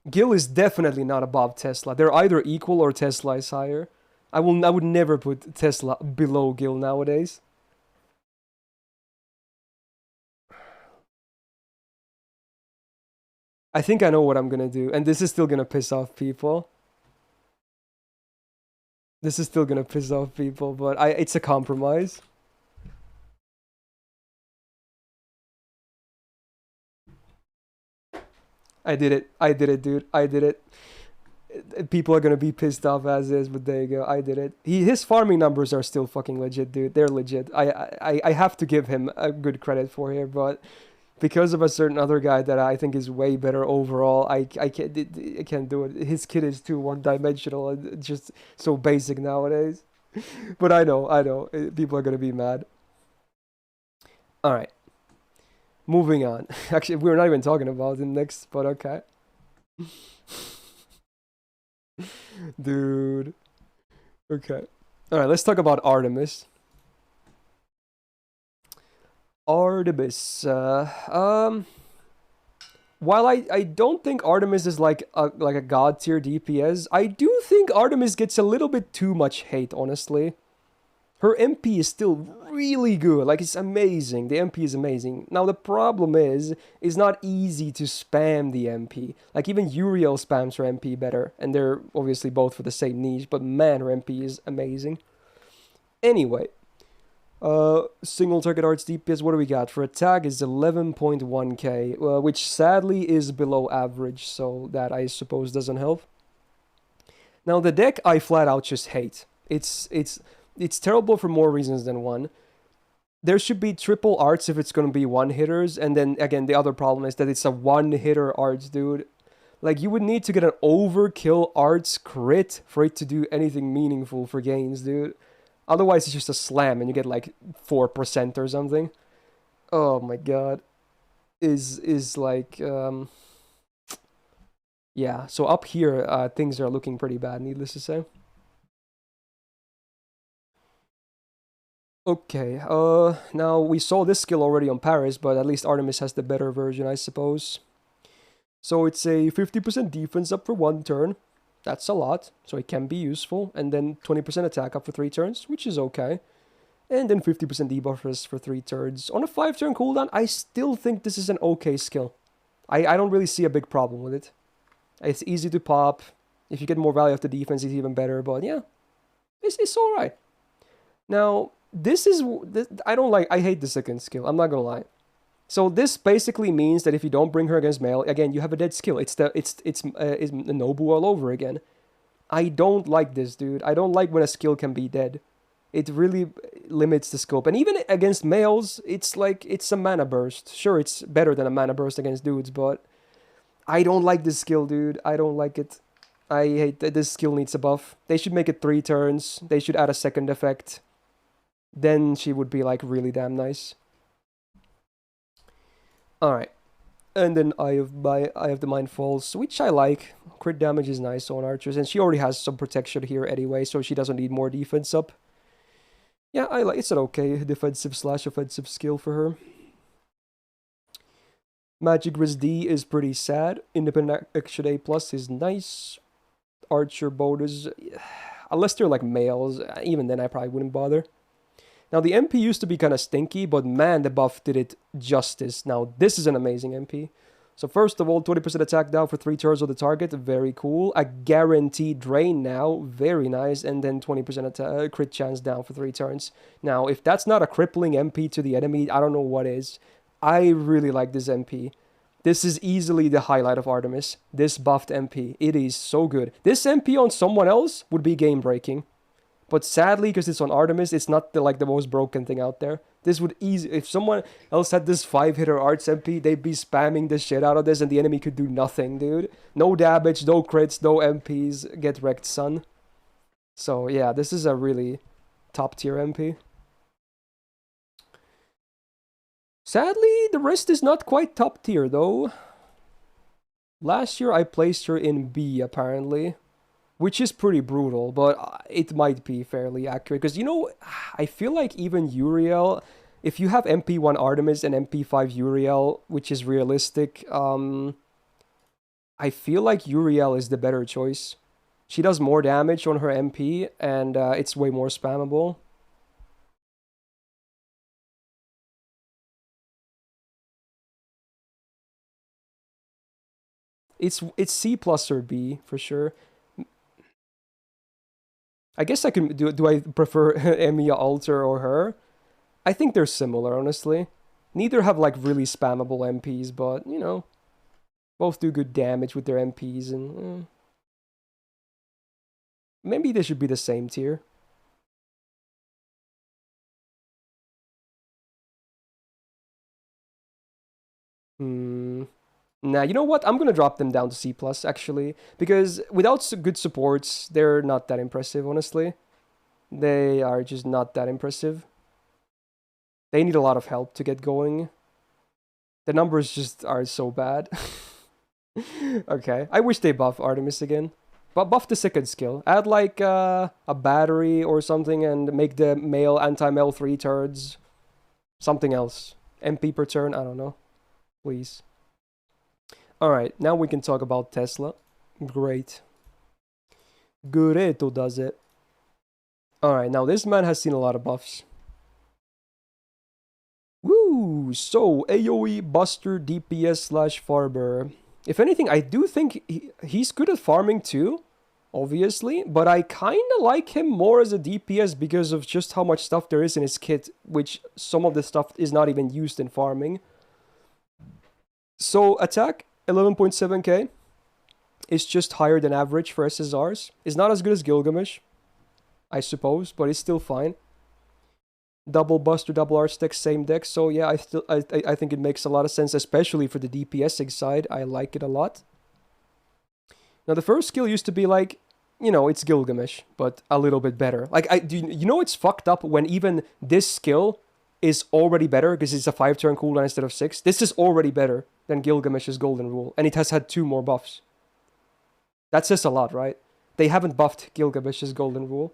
Gil is definitely not above Tesla. They're either equal or Tesla is higher. I would never put Tesla below Gil nowadays. I think I know what I'm gonna do, and this is still gonna piss off people. This is still gonna piss off people, but it's a compromise. I did it, dude. I did it. People are gonna be pissed off as is, but there you go. I did it. His farming numbers are still fucking legit, dude. They're legit. I have to give him a good credit for here, but because of a certain other guy that I think is way better overall, I can't do it. His kit is too one-dimensional and just so basic nowadays. But I know, people are gonna be mad. All right, moving on. Actually, we're not even talking about him next, but okay. Dude. Okay. All right, let's talk about Artemis. Artemis. While I don't think Artemis is like a god tier DPS, I do think Artemis gets a little bit too much hate, honestly. Her MP is still really good. Like, it's amazing. The MP is amazing. Now, the problem is, it's not easy to spam the MP. Like, even Uriel spams her MP better. And they're obviously both for the same niche. But man, her MP is amazing. Anyway. Single target arts DPS, what do we got? For attack is 11.1k, which sadly is below average. So that, I suppose, doesn't help. Now, the deck I flat out just hate. It's terrible for more reasons than one. There should be triple arts if it's going to be one hitters, and then again the other problem is that it's a one hitter arts, dude. Like, you would need to get an overkill arts crit for it to do anything meaningful for gains, dude. Otherwise it's just a slam and you get like 4% or something. Oh my god. Is like yeah, so up here things are looking pretty bad, needless to say. Okay, now we saw this skill already on Paris, but at least Artemis has the better version, I suppose. So it's a 50% defense up for 1 turn. That's a lot, so it can be useful. And then 20% attack up for 3 turns, which is okay. And then 50% debuffers for 3 turns. On a 5-turn cooldown, I still think this is an okay skill. I don't really see a big problem with it. It's easy to pop. If you get more value off the defense, it's even better. But yeah, it's alright. Now, I hate the second skill, I'm not gonna lie. So this basically means that if you don't bring her against Mail, again, you have a dead skill. It's Nobu all over again. I don't like this, dude. I don't like when a skill can be dead. It really limits the scope. And even against males, it's like, it's a mana burst. Sure, it's better than a mana burst against dudes, but I don't like this skill, dude. I don't like it. I hate that this skill needs a buff. They should make it 3 turns. They should add a second effect. Then she would be like really damn nice. Alright. And then I have the Mind Falls, which I like. Crit damage is nice on archers, and she already has some protection here anyway, so she doesn't need more defense up. Yeah, I like, it's an okay defensive/offensive skill for her. Magic Riz D is pretty sad. Independent Action A plus is nice. Archer bonus, unless they're like males, even then I probably wouldn't bother. Now, the MP used to be kind of stinky, but man, the buff did it justice. Now, this is an amazing MP. So first of all, 20% attack down for 3 turns of the target, very cool. A guaranteed drain now, very nice. And then 20% crit chance down for 3 turns. Now, if that's not a crippling MP to the enemy, I don't know what is. I really like this MP. This is easily the highlight of Artemis. This buffed MP. It is so good. This MP on someone else would be game-breaking. But sadly, because it's on Artemis, it's not the most broken thing out there. This would if someone else had this 5-hitter Arts MP, they'd be spamming the shit out of this and the enemy could do nothing, dude. No damage, no crits, no MPs. Get wrecked, son. So yeah, this is a really top tier MP. Sadly, the rest is not quite top tier though. Last year I placed her in B apparently. Which is pretty brutal, but it might be fairly accurate. Because, you know, I feel like even Uriel, if you have MP1 Artemis and MP5 Uriel, which is realistic, I feel like Uriel is the better choice. She does more damage on her MP, and it's way more spammable. It's C plus or B, for sure. I guess I can do I prefer Emiya Alter or her? I think they're similar, honestly. Neither have like really spammable MPs, but you know, both do good damage with their MPs, and maybe they should be the same tier. Nah, you know what? I'm gonna drop them down to C plus actually, because without good supports, they're not that impressive, honestly. They are just not that impressive. They need a lot of help to get going. The numbers just are so bad. Okay, I wish they buff Artemis again. But buff the second skill. Add like a battery or something and make the male anti-male 3 turds. Something else. MP per turn, I don't know. Please. Alright, now we can talk about Tesla. Great. Gureto does it. Alright, now this man has seen a lot of buffs. Woo! So, AoE, Buster, DPS slash Farber. If anything, I do think he's good at farming too, obviously, but I kind of like him more as a DPS because of just how much stuff there is in his kit, which some of the stuff is not even used in farming. So, attack, 11.7k. Is just higher than average for SSRs. It's not as good as Gilgamesh, I suppose, but it's still fine. Double Buster, double Architect, same deck. So yeah, I think it makes a lot of sense, especially for the DPSing side. I like it a lot. Now the first skill used to be like, you know, it's Gilgamesh, but a little bit better. Like you know it's fucked up when even this skill is already better because it's a 5-turn cooldown instead of 6. This is already better than Gilgamesh's Golden Rule, and it has had 2 more buffs. That says a lot, right? They haven't buffed Gilgamesh's Golden Rule.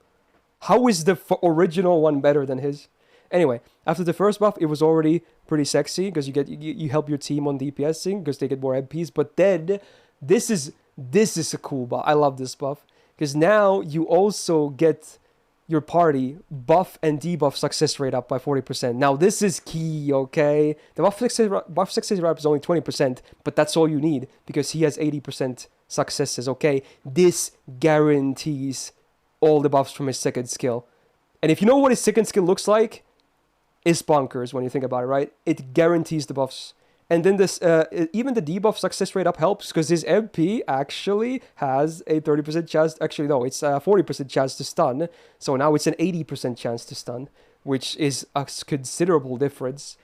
How is the original one better than his? Anyway, after the first buff, it was already pretty sexy because you help your team on DPSing because they get more MPs. But then this is a cool buff. I love this buff because now you also get your party buff and debuff success rate up by 40%. Now this is key, okay? The buff success rate is only 20%, but that's all you need because he has 80% successes, okay? This guarantees all the buffs from his second skill. And if you know what his second skill looks like, it's bonkers when you think about it, right? It guarantees the buffs. And then this, even the debuff success rate up helps because his MP actually has a 30% chance. Actually, no, it's a 40% chance to stun. So now it's an 80% chance to stun, which is a considerable difference.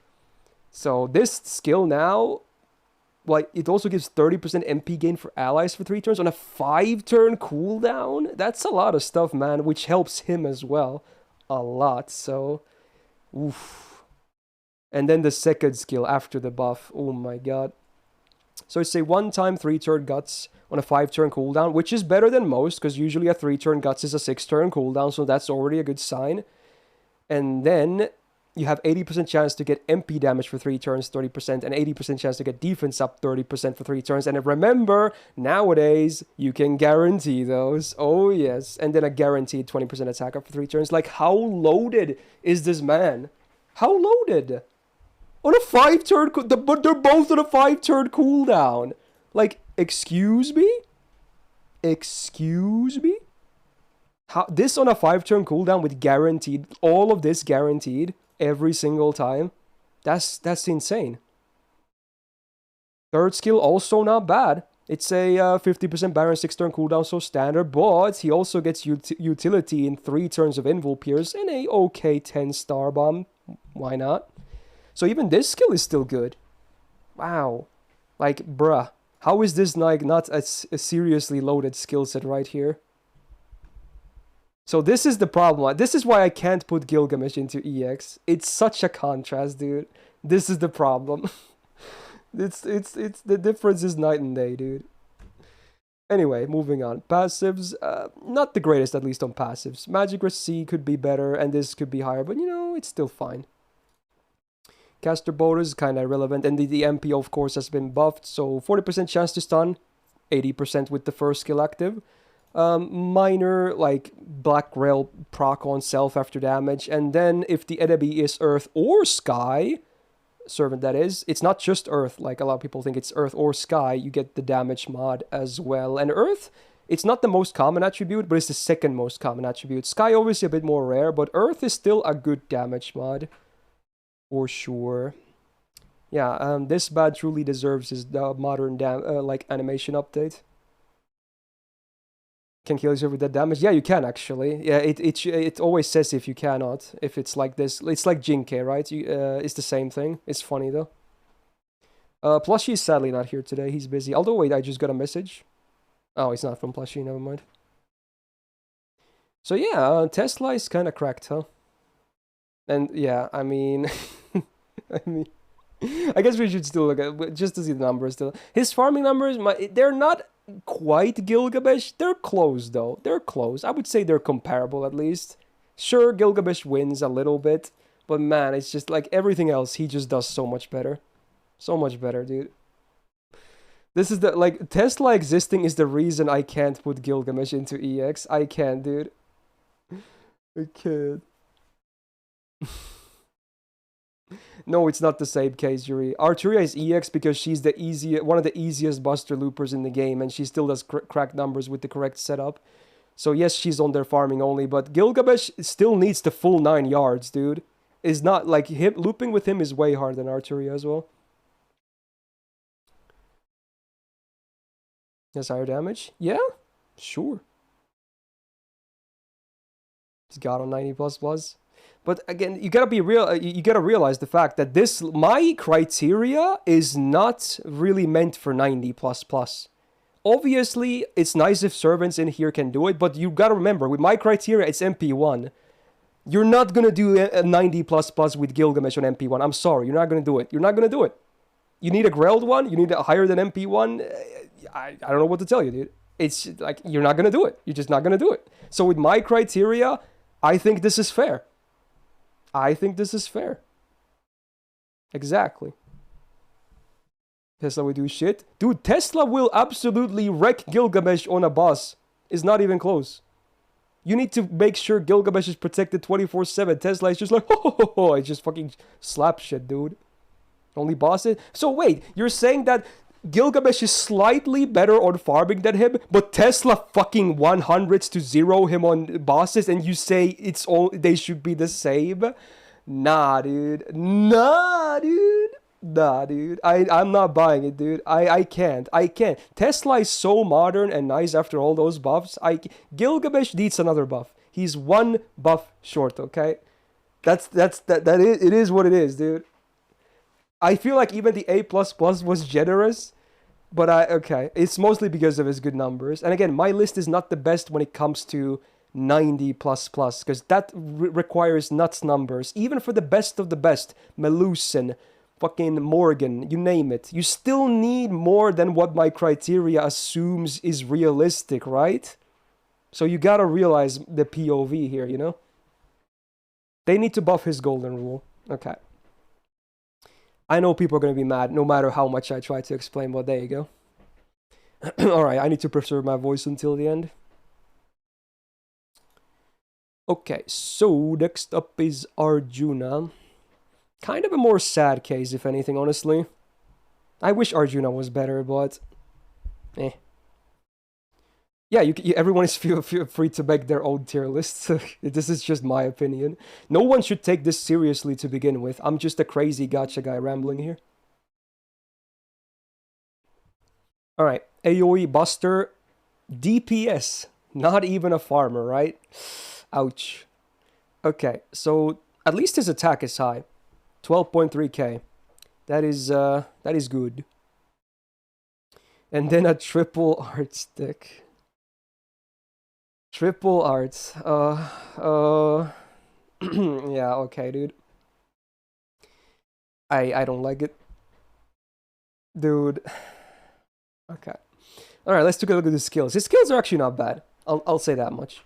So this skill now, like, it also gives 30% MP gain for allies for 3 turns on a 5-turn cooldown. That's a lot of stuff, man, which helps him as well a lot. So, oof. And then the second skill after the buff. Oh my god. So it's a 1-time 3-turn guts on a 5-turn cooldown, which is better than most, because usually a 3-turn guts is a 6-turn cooldown, so that's already a good sign. And then you have 80% chance to get MP damage for 3 turns, 30%, and 80% chance to get defense up 30% for 3 turns. And remember, nowadays, you can guarantee those. Oh, yes. And then a guaranteed 20% attack up for 3 turns. Like, how loaded is this man? How loaded? On a 5-turn, but they're both on a 5-turn cooldown. Like, excuse me? Excuse me? How, this on a 5-turn cooldown with guaranteed, all of this guaranteed every single time? That's insane. Third skill also not bad. It's a 50% Baron 6-turn cooldown, so standard, but he also gets utility in 3 turns of Invul Pierce and a okay 10-star bomb. Why not? So even this skill is still good. Wow. Like, bruh. How is this like not a seriously loaded skill set right here? So this is the problem. This is why I can't put Gilgamesh into EX. It's such a contrast, dude. This is the problem. it's the difference is night and day, dude. Anyway, moving on. Passives, not the greatest, at least on passives. Magic Resist C could be better, and this could be higher, but you know, it's still fine. Caster Bolt is kind of irrelevant, and the MP, of course, has been buffed, so 40% chance to stun, 80% with the first skill active. Minor, like, Black Rail proc on self after damage, and then if the enemy is Earth or Sky, Servant that is, it's not just Earth, like a lot of people think it's Earth or Sky, you get the damage mod as well. And Earth, it's not the most common attribute, but it's the second most common attribute. Sky obviously a bit more rare, but Earth is still a good damage mod. For sure. Yeah, this bad truly deserves his modern like animation update. Can kill yourself with that damage? Yeah, you can actually. Yeah, it always says if you cannot. If it's like this, it's like Jinke, right? It's the same thing. It's funny though. Plushie is sadly not here today. He's busy. Although wait, I just got a message. Oh, it's not from Plushie. Never mind. So yeah, Tesla is kind of cracked, huh? And yeah, I mean, I mean, I guess we should still look at just to see the numbers. Still, his farming numbers, they're not quite Gilgamesh. They're close though. They're close. I would say they're comparable at least. Sure, Gilgamesh wins a little bit, but man, it's just like everything else. He just does so much better, so much better, dude. This is the like Tesla existing is the reason I can't put Gilgamesh into EX. I can't, dude. I can't. No, it's not the same case, Yuri. Arturia is EX because she's the one of the easiest Buster Loopers in the game, and she still does crack numbers with the correct setup. So yes, she's on there farming only, but Gilgamesh still needs the full 9 yards, dude. Is not like him looping with him is way harder than Arturia as well. Has higher damage? Yeah, sure. He's got on 90 plus plus. But again, you gotta be real. You gotta realize the fact that my criteria is not really meant for 90 plus plus. Obviously, it's nice if servants in here can do it, but you gotta remember, with my criteria, it's MP1. You're not gonna do a 90 plus plus with Gilgamesh on MP1. I'm sorry, you're not gonna do it. You're not gonna do it. You need a Grelled one. You need a higher than MP1. I don't know what to tell you, dude. It's like you're not gonna do it. You're just not gonna do it. So with my criteria, I think this is fair. I think this is fair. Exactly. Tesla will do shit. Dude, Tesla will absolutely wreck Gilgamesh on a boss. It's not even close. You need to make sure Gilgamesh is protected 24/7. Tesla is just like, oh, I just fucking slap shit, dude. Only bosses? So wait, you're saying that Gilgamesh is slightly better on farming than him, but Tesla fucking 100s to 0 him on bosses, and you say they should be the same? Nah, dude. Nah, dude. Nah, dude. I'm not buying it, dude. I can't. I can't. Tesla is so modern and nice after all those buffs. Gilgamesh needs another buff. He's one buff short, okay? It is what it is, dude. I feel like even the A++ was generous, but okay. It's mostly because of his good numbers. And again, my list is not the best when it comes to 90++, because that requires nuts numbers. Even for the best of the best, Melusen, fucking Morgan, you name it. You still need more than what my criteria assumes is realistic, right? So you gotta realize the POV here, you know? They need to buff his golden rule. Okay. I know people are going to be mad no matter how much I try to explain, but there you go. Alright, I need to preserve my voice until the end. Okay, so next up is Arjuna. Kind of a more sad case, if anything, honestly. I wish Arjuna was better, but... eh. Yeah, everyone is feel free to make their own tier lists. This is just my opinion. No one should take this seriously to begin with. I'm just a crazy gacha guy rambling here. Alright, AoE Buster, DPS. Not even a farmer, right? Ouch. Okay, so at least his attack is high. 12.3k. That is good. And then a triple art stick. Triple arts. Yeah, okay, dude. I don't like it. Dude. Okay. Alright, let's take a look at his skills. His skills are actually not bad. I'll say that much.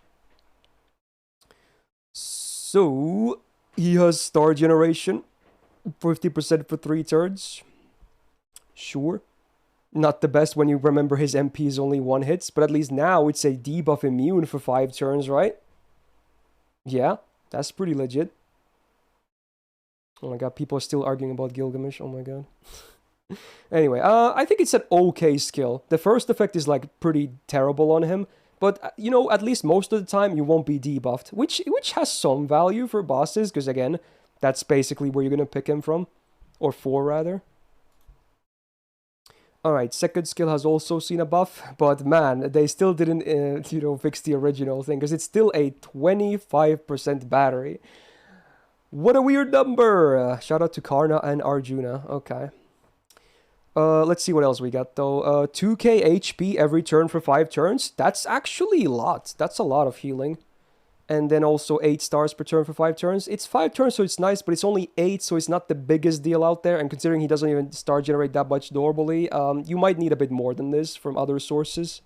So he has star generation. 50% for 3 turns. Sure. Not the best when you remember his MP is only 1 hits, but at least now it's a debuff immune for 5 turns, right? Yeah, that's pretty legit. Oh my god, people are still arguing about Gilgamesh, oh my god. Anyway, I think it's an okay skill. The first effect is like pretty terrible on him, but you know, at least most of the time you won't be debuffed, which has some value for bosses, because again, that's basically where you're gonna pick him from, or for rather. Alright, second skill has also seen a buff, but man, they still didn't, you know, fix the original thing, because it's still a 25% battery. What a weird number! Shout out to Karna and Arjuna, okay. Let's see what else we got, though. 2k HP every turn for 5 turns? That's actually a lot. That's a lot of healing. And then also 8 stars per turn for 5 turns. It's 5 turns, so it's nice, but it's only 8, so it's not the biggest deal out there. And considering he doesn't even star generate that much normally, you might need a bit more than this from other sources.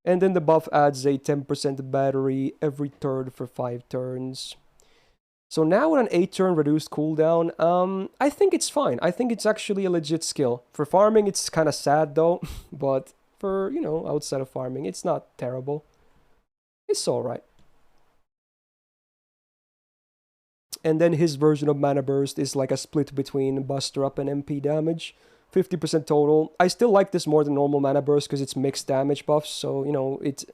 And then the buff adds a 10% battery every turn for 5 turns. So now with an 8 turn reduced cooldown, I think it's fine. I think it's actually a legit skill. For farming, it's kind of sad though, but for, you know, outside of farming, it's not terrible. It's alright. And then his version of Mana Burst is like a split between Buster Up and MP damage. 50% total. I still like this more than normal Mana Burst because it's mixed damage buffs. So, you know, it's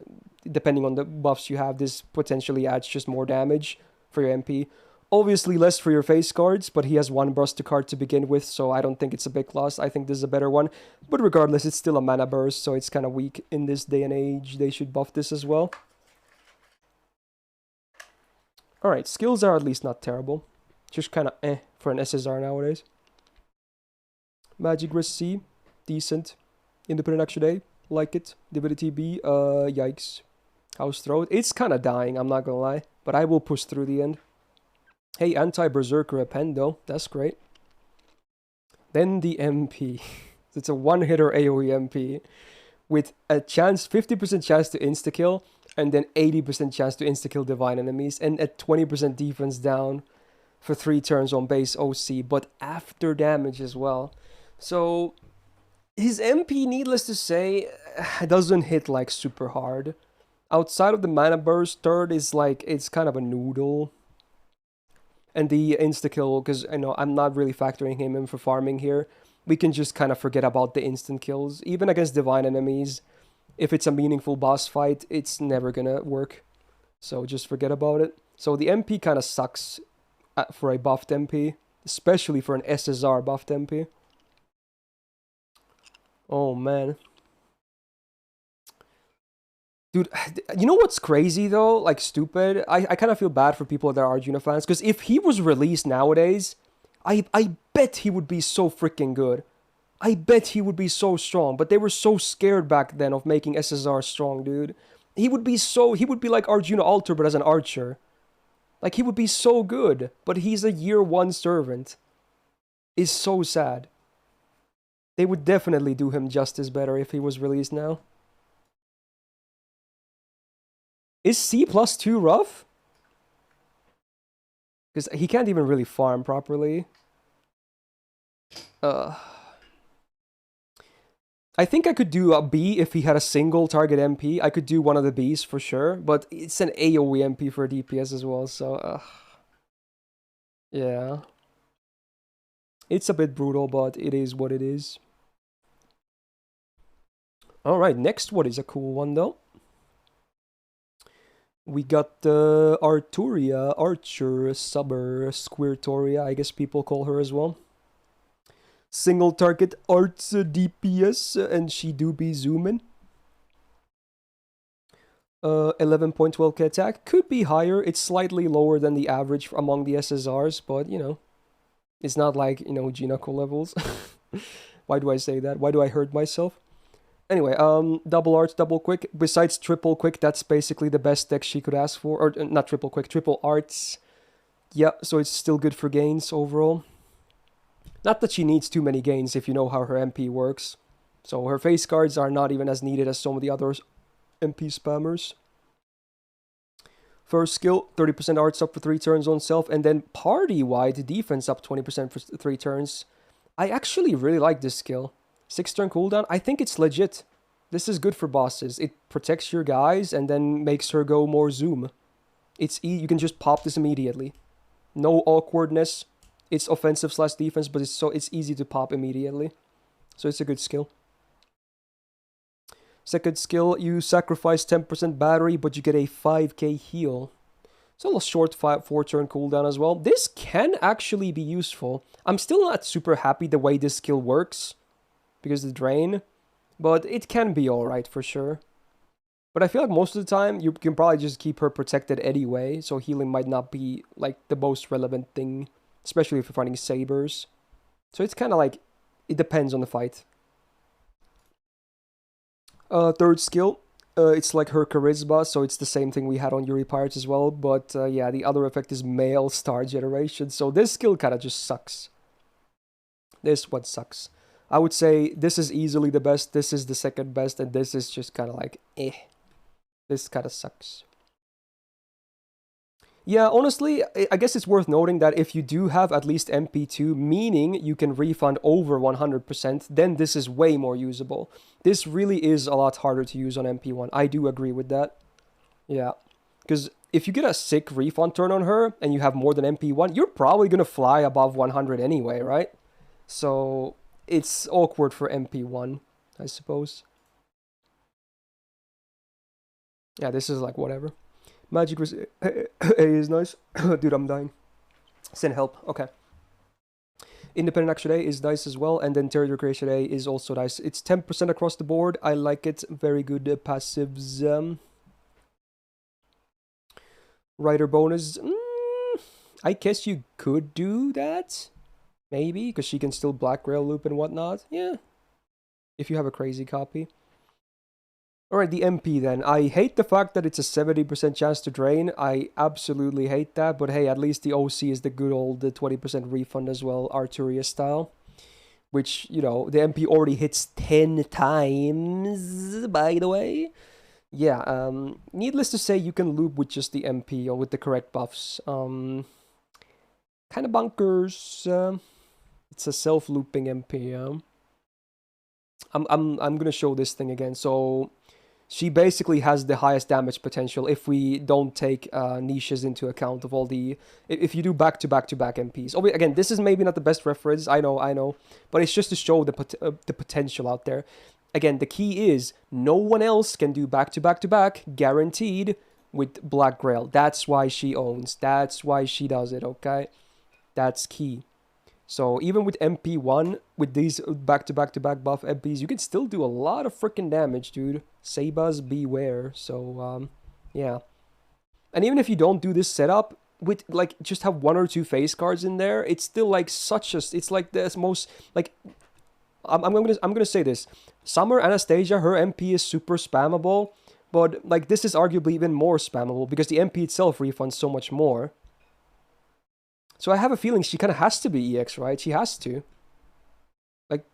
depending on the buffs you have, this potentially adds just more damage for your MP. Obviously less for your face cards, but he has one Buster card to begin with, so I don't think it's a big loss. I think this is a better one. But regardless, it's still a Mana Burst, so it's kind of weak in this day and age. They should buff this as well. Alright, skills are at least not terrible. Just kind of for an SSR nowadays. Magic Wrist C, decent. Independent Action A, like it. Divinity B, yikes. House Throat, it's kind of dying, I'm not gonna lie. But I will push through the end. Hey, Anti-Berserker Append though, that's great. Then the MP. It's a one-hitter AoE MP. With a chance, 50% chance to insta-kill. And then 80% chance to insta-kill divine enemies. And a 20% defense down for 3 turns on base OC. But after damage as well. So, his MP, needless to say, doesn't hit like super hard. Outside of the Mana Burst, third is like, it's kind of a noodle. And the insta-kill, because I know I'm not really factoring him in for farming here. We can just kind of forget about the instant kills. Even against divine enemies, if it's a meaningful boss fight, it's never gonna work. So just forget about it. So the MP kind of sucks for a buffed MP. Especially for an SSR buffed MP. Oh man. Dude, you know what's crazy though? Like stupid? I kind of feel bad for people that are Arjuna fans. Because if he was released nowadays, I bet he would be so freaking good. I bet he would be so strong. But they were so scared back then of making SSR strong, dude. He would be like Arjuna Alter, but as an archer. Like, he would be so good. But he's a year 1 servant. It's so sad. They would definitely do him justice better if he was released now. Is C+2 rough? Because he can't even really farm properly. I think I could do a B if he had a single target MP. I could do one of the Bs for sure, but it's an AoE MP for DPS as well, so yeah. It's a bit brutal, but it is what it is. Alright, next one is a cool one though. We got the Arturia, Archer, Subber, Squirtoria, I guess people call her as well. Single target arts DPS, and she do be zooming. 11.12k attack. Could be higher. It's slightly lower than the average among the SSRs, but, you know, it's not like, you know, Jinako levels. Why do I say that? Why do I hurt myself? Anyway, double arts, double quick. Besides triple quick, that's basically the best deck she could ask for. Or, not triple quick, triple arts. Yeah, so it's still good for gains overall. Not that she needs too many gains if you know how her MP works. So her face cards are not even as needed as some of the other MP spammers. First skill, 30% arts up for 3 turns on self, and then party-wide defense up 20% for 3 turns. I actually really like this skill. 6 turn cooldown, I think it's legit. This is good for bosses. It protects your guys and then makes her go more zoom. You can just pop this immediately. No awkwardness. It's offensive / defense, but it's easy to pop immediately. So it's a good skill. Second skill, you sacrifice 10% battery, but you get a 5k heal. It's a little short 4 turn cooldown as well. This can actually be useful. I'm still not super happy the way this skill works, because of the drain, but it can be alright for sure. But I feel like most of the time, you can probably just keep her protected anyway, so healing might not be like the most relevant thing. Especially if you're fighting sabers. So it's kind of like, it depends on the fight. Third skill, It's like her charisma, so it's the same thing we had on Yuri Pirates as well. But yeah, the other effect is male star generation. So this skill kind of just sucks. This one sucks. I would say this is easily the best, this is the second best, and this is just kind of like, eh. This kind of sucks. Yeah, honestly, I guess it's worth noting that if you do have at least MP2, meaning you can refund over 100%, then this is way more usable. This really is a lot harder to use on MP1. I do agree with that. Yeah, because if you get a sick refund turn on her and you have more than MP1, you're probably going to fly above 100 anyway, right? So it's awkward for MP1, I suppose. Yeah, this is like whatever. Magic A is nice. Dude, I'm dying. Send help. Okay. Independent Action A is nice as well. And then Territory Creation A is also nice. It's 10% across the board. I like it. Very good passives. Rider bonus. I guess you could do that. Maybe. Because she can still Black Rail loop and whatnot. Yeah. If you have a crazy copy. Alright, the MP then. I hate the fact that it's a 70% chance to drain. I absolutely hate that. But hey, at least the OC is the good old 20% refund as well, Arturia style. Which, you know, the MP already hits 10 times, by the way. Yeah, needless to say, you can loop with just the MP or with the correct buffs. Kind of bunkers. It's a self-looping MP. I'm gonna show this thing again. So she basically has the highest damage potential if we don't take niches into account of all the... If you do back-to-back-to-back MPs. Oh, again, this is maybe not the best reference, I know. But it's just to show the potential out there. Again, the key is no one else can do back-to-back-to-back, guaranteed, with Black Grail. That's why she owns. That's why she does it, okay? That's key. So even with MP1, with these back-to-back-to-back buff MPs, you can still do a lot of freaking damage, dude. Sabas beware. So, yeah. And even if you don't do this setup, with, like, just have 1 or 2 face cards in there, it's still, like, such a... It's, like, the most, like... I'm gonna say this. Summer Anastasia, her MP is super spammable, but, like, this is arguably even more spammable, because the MP itself refunds so much more. So I have a feeling she kind of has to be EX, right? She has to. Like,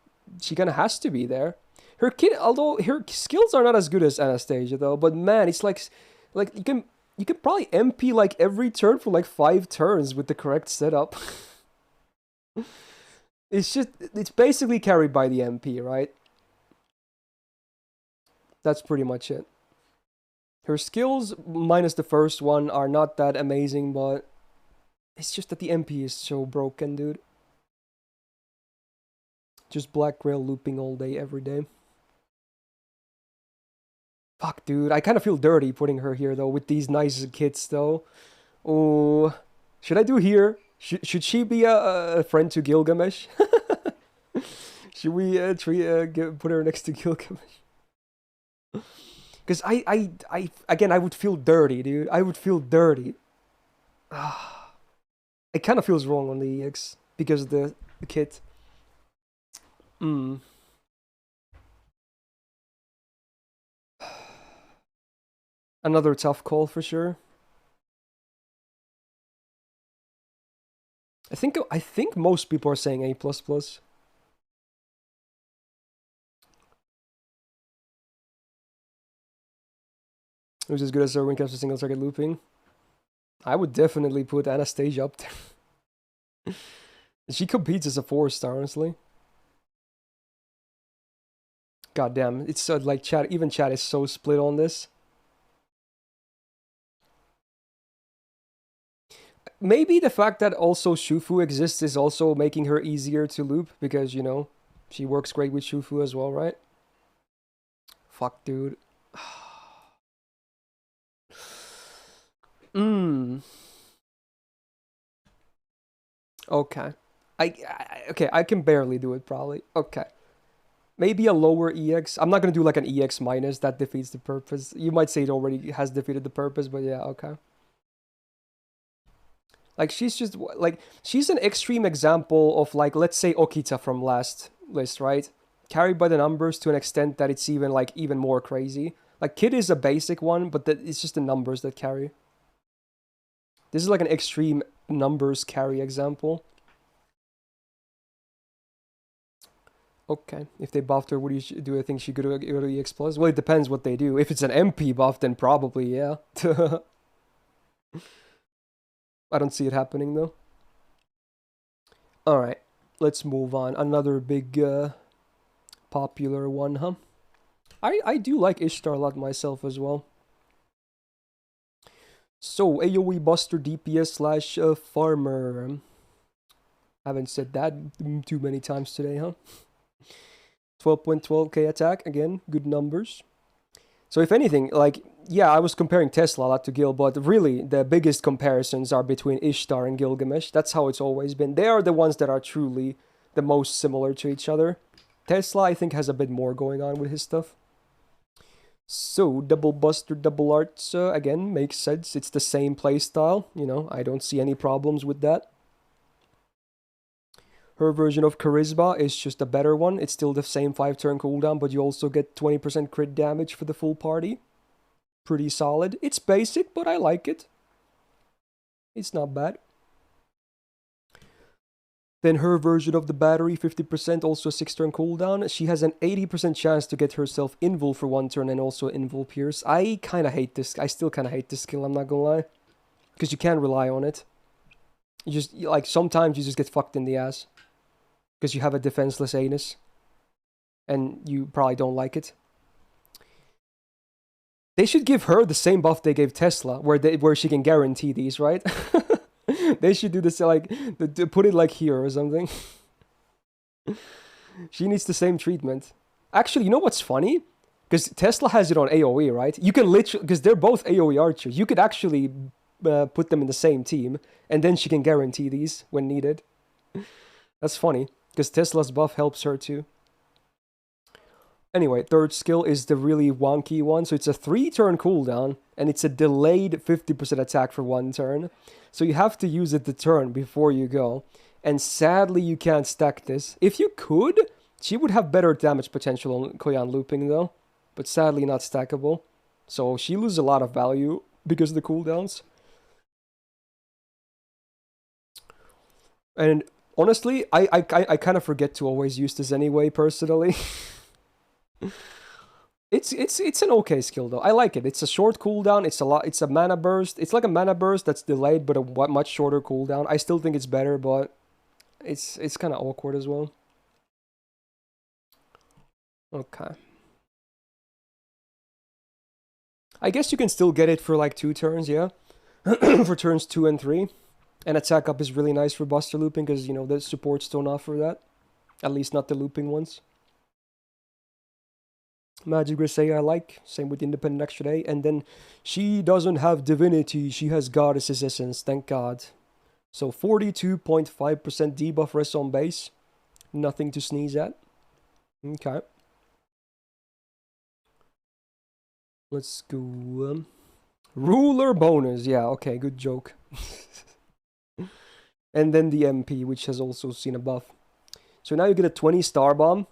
she kind of has to be there. Her kid, although her skills are not as good as Anastasia, though. But man, it's like you can probably MP like every turn for like 5 turns with the correct setup. It's basically carried by the MP, right? That's pretty much it. Her skills, minus the first one, are not that amazing, but it's just that the MP is so broken, dude. Just Black Grail looping all day, every day. Fuck, dude. I kind of feel dirty putting her here, though, with these nice kits, though. Oh, should I do here? Should she be a friend to Gilgamesh? Should we put her next to Gilgamesh? Because again, I would feel dirty, dude. I would feel dirty. It kind of feels wrong on the EX because of the kit. Another tough call for sure. I think most people are saying A++. Who's as good as her when it comes to single target looping? I would definitely put Anastasia up there. She competes as a 4-star, honestly. God damn, it's so, like, chat, even chat is so split on this. Maybe the fact that also Shufu exists is also making her easier to loop, because, you know, she works great with Shufu as well, right? Fuck, dude. Okay. Okay, I can barely do it, probably. Okay. Maybe a lower EX. I'm not gonna do like an EX minus. That defeats the purpose. You might say it already has defeated the purpose, but yeah, okay. Like, she's just, like, she's an extreme example of, like, let's say Okita from last list, right? Carried by the numbers to an extent that it's even, like, even more crazy. Like, Kid is a basic one, but it's just the numbers that carry. This is like an extreme numbers carry example. Okay, if they buffed her, do I think she could go to EX Plus? Well, it depends what they do. If it's an MP buff, then probably, yeah. I don't see it happening, though. Alright, let's move on. Another big, popular one, huh? I do like Ishtar a lot myself as well. So, AoE Buster DPS slash Farmer. Haven't said that too many times today, huh? 12.12k attack, again, good numbers. So if anything, like, yeah, I was comparing Tesla a lot to Gil, but really, the biggest comparisons are between Ishtar and Gilgamesh. That's how it's always been. They are the ones that are truly the most similar to each other. Tesla, I think, has a bit more going on with his stuff. So, Double Buster, Double Arts, again, makes sense. It's the same playstyle, you know, I don't see any problems with that. Her version of Charisma is just a better one. It's still the same 5-turn cooldown, but you also get 20% crit damage for the full party. Pretty solid. It's basic, but I like it. It's not bad. Then her version of the battery, 50%, also a 6-turn cooldown. She has an 80% chance to get herself invul for 1 turn and also invul pierce. I kind of hate this. I still kind of hate this skill, I'm not gonna lie. Because you can't rely on it. You just, like, sometimes you just get fucked in the ass. Because you have a defenseless anus. And you probably don't like it. They should give her the same buff they gave Tesla, where she can guarantee these, right? They should do this, like, put it like here or something. She needs the same treatment. Actually, you know what's funny? Because Tesla has it on AoE, right? You can literally, because they're both AoE archers, you could actually put them in the same team, and then she can guarantee these when needed. That's funny, because Tesla's buff helps her too. Anyway, third skill is the really wonky one. So it's a 3-turn cooldown, and it's a delayed 50% attack for 1 turn. So you have to use it the turn before you go. And sadly, you can't stack this. If you could, she would have better damage potential on Koyan looping though. But sadly not stackable. So she loses a lot of value because of the cooldowns. And honestly, I kind of forget to always use this anyway, personally. It's an okay skill though. I like it. It's a short cooldown. It's a mana burst. It's like a mana burst that's delayed, but a much shorter cooldown. I still think it's better, but it's kind of awkward as well. Okay. I guess you can still get it for like 2 turns, yeah. For turns 2 and 3. And attack up is really nice for Buster looping because, you know, the supports don't offer that. At least not the looping ones. Magic Grisay I like. Same with Independent Extra Day. And then she doesn't have Divinity. She has Goddess's Essence. Thank God. So 42.5% debuff rest on base. Nothing to sneeze at. Okay. Let's go. Ruler bonus. Yeah, okay. Good joke. And then the MP, which has also seen a buff. So now you get a 20 star bomb.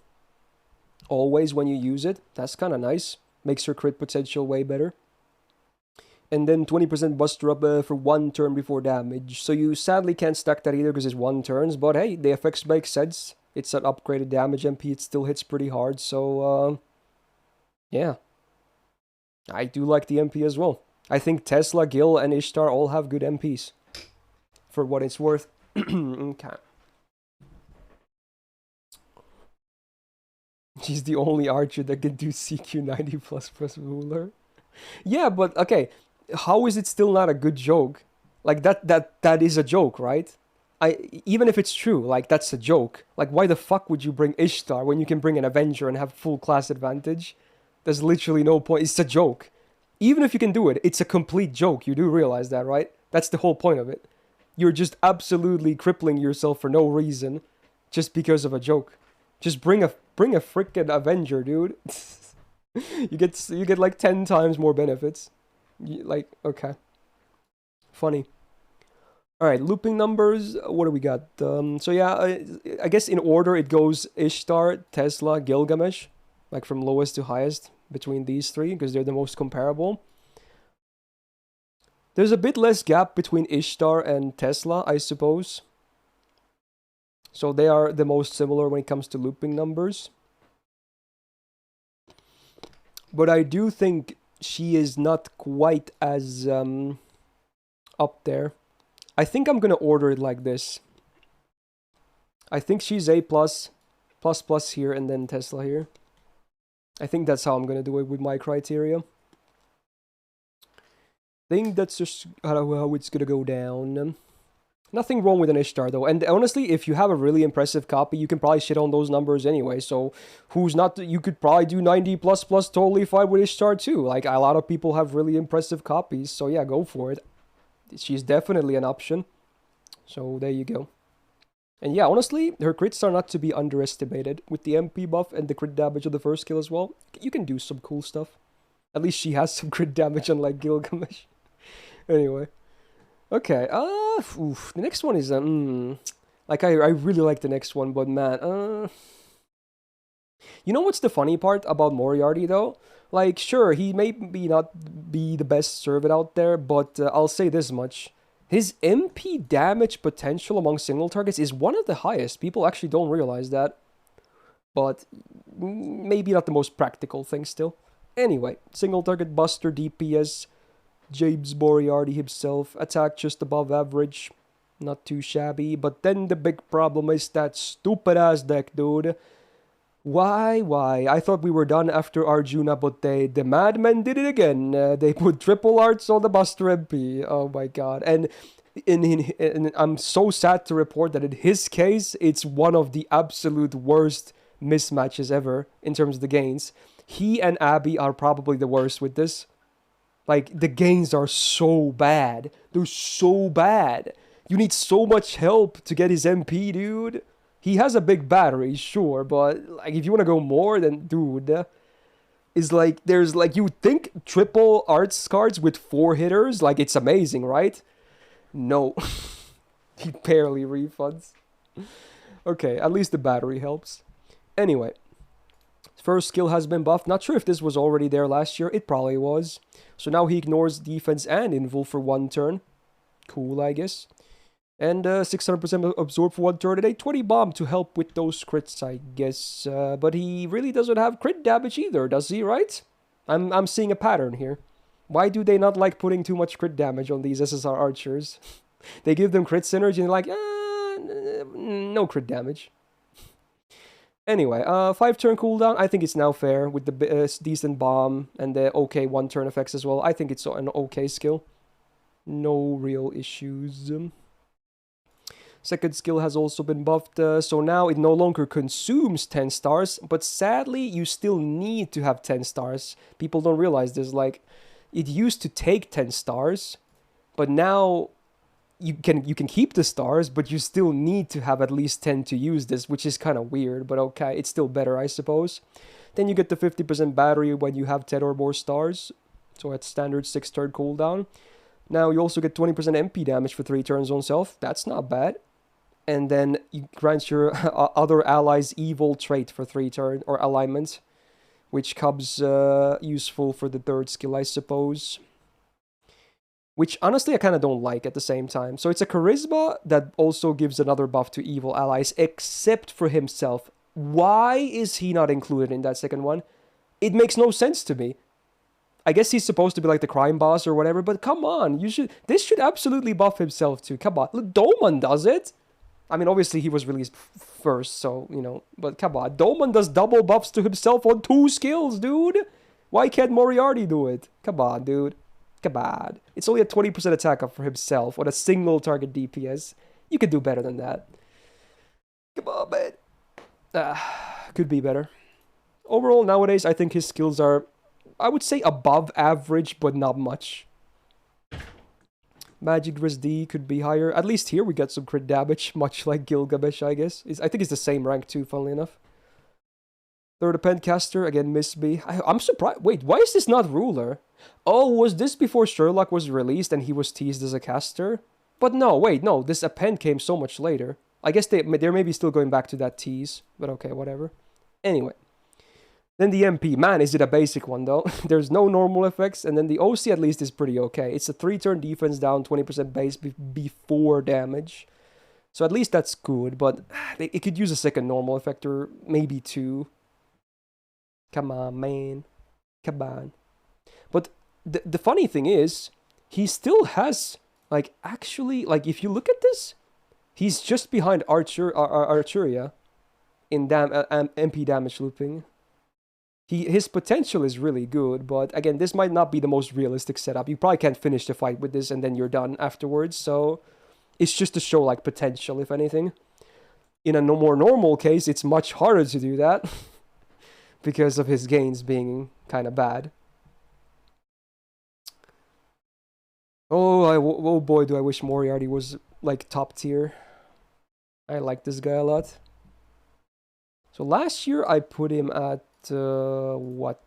Always when you use it. That's kind of nice. Makes her crit potential way better. And then 20% buster up for 1 turn before damage. So you sadly can't stack that either because it's 1 turns. But hey, the effects make sense. It's an upgraded damage MP. It still hits pretty hard. So, yeah. I do like the MP as well. I think Tesla, Gil, and Ishtar all have good MPs. For what it's worth. Okay. She's the only archer that can do CQ 90 plus ruler. Yeah, but okay, how is it still not a good joke? Like that is a joke, right? Even if it's true, like that's a joke. Like why the fuck would you bring Ishtar when you can bring an Avenger and have full class advantage? There's literally no point. It's a joke. Even if you can do it, it's a complete joke. You do realize that, right? That's the whole point of it. You're just absolutely crippling yourself for no reason, just because of a joke. Just bring a freaking Avenger, dude. you get like 10 times more benefits. Like, okay. Funny. Alright, looping numbers. What do we got? So yeah, I guess in order it goes Ishtar, Tesla, Gilgamesh. Like from lowest to highest. between these three because they're the most comparable. There's a bit less gap between Ishtar and Tesla, I suppose. So they are the most similar when it comes to looping numbers. But I do think she is not quite as up there. I think I'm gonna order it like this. I think she's A+, plus here, and then Tesla here. I think that's how I'm gonna do it with my criteria. I think that's just how it's gonna go down. Nothing wrong with an Ishtar though, and honestly, if you have a really impressive copy, you can probably shit on those numbers anyway. So who's not? You could probably do 90++ totally fine with Ishtar too. Like a lot of people have really impressive copies, so yeah, go for it. She's definitely an option. So there you go. And yeah, honestly, her crits are not to be underestimated. With the MP buff and the crit damage of the first skill as well, you can do some cool stuff. At least she has some crit damage unlike Gilgamesh. Anyway. Okay, the next one is, like, I really like the next one, but man, you know what's the funny part about Moriarty, though? Like, sure, he may not be the best servant out there, but I'll say this much. His MP damage potential among single targets is one of the highest. People actually don't realize that. But maybe not the most practical thing still. Anyway, single target buster DPS... James Moriarty himself, attack just above average, not too shabby, but then the big problem is that stupid ass deck, dude. Why? I thought we were done after Arjuna, but the madmen did it again. They put triple arts on the Buster MP. Oh my god. And I'm so sad to report that in his case, it's one of the absolute worst mismatches ever in terms of the gains. He and Abby are probably the worst with this. Like, the gains are so bad. They're so bad. You need so much help to get his MP, dude. He has a big battery, sure, but, like, if you want to go more, then, dude, is like, there's, like, you think triple arts cards with 4 hitters, like, it's amazing, right? No. He barely refunds. Okay, at least the battery helps. Anyway. First skill has been buffed. Not sure if this was already there last year. It probably was. So now he ignores defense and invul for 1 turn. Cool, I guess. And 600% absorb for 1 turn and a 20 bomb to help with those crits, I guess. But he really doesn't have crit damage either, does he, right? I'm seeing a pattern here. Why do they not like putting too much crit damage on these SSR archers? They give them crit synergy and like, no crit damage. Anyway, 5-turn cooldown, I think it's now fair with the decent bomb and the okay 1-turn effects as well. I think it's an okay skill. No real issues. Second skill has also been buffed, so now it no longer consumes 10 stars, but sadly, you still need to have 10 stars. People don't realize this, like, it used to take 10 stars, but now... You can keep the stars, but you still need to have at least 10 to use this, which is kind of weird, but okay, it's still better, I suppose. Then you get the 50% battery when you have 10 or more stars, so at standard 6-turn cooldown. Now you also get 20% MP damage for 3 turns on self, that's not bad. And then you grant your other allies evil trait for 3 turn, or alignment, which comes useful for the 3rd skill, I suppose. Which, honestly, I kind of don't like at the same time. So it's a charisma that also gives another buff to evil allies, except for himself. Why is he not included in that second one? It makes no sense to me. I guess he's supposed to be like the crime boss or whatever, but come on. This should absolutely buff himself too. Come on. Look, Doman does it. I mean, obviously, he was released first, so, you know. But come on. Doman does double buffs to himself on 2 skills, dude. Why can't Moriarty do it? Come on, dude. Come on. It's only a 20% attack up for himself on a single target DPS. You could do better than that. Come on, man. Could be better. Overall, nowadays, I think his skills are, I would say, above average, but not much. Magic Res D could be higher. At least here we get some crit damage, much like Gilgamesh, I guess. I think it's the same rank too, funnily enough. Third Pencaster, again, Myst B. I'm surprised. Wait, why is this not Ruler? Oh, was this before Sherlock was released and he was teased as a caster? But no, wait, no, this append came so much later. I guess they're maybe still going back to that tease, but okay, whatever. Anyway. Then the MP, man, is it a basic one though? There's no normal effects, and then the OC at least is pretty okay. It's a 3-turn defense down, 20% base before damage. So at least that's good, but it could use a second normal effect or maybe two. Come on, man. Come on. But the funny thing is, he still has, like, actually, like, if you look at this, he's just behind Arturia in MP damage looping. His potential is really good, but again, this might not be the most realistic setup. You probably can't finish the fight with this and then you're done afterwards, so it's just to show, like, potential, if anything. In a more normal case, it's much harder to do that because of his gains being kind of bad. Oh boy, do I wish Moriarty was, like, top tier. I like this guy a lot. So last year I put him at what?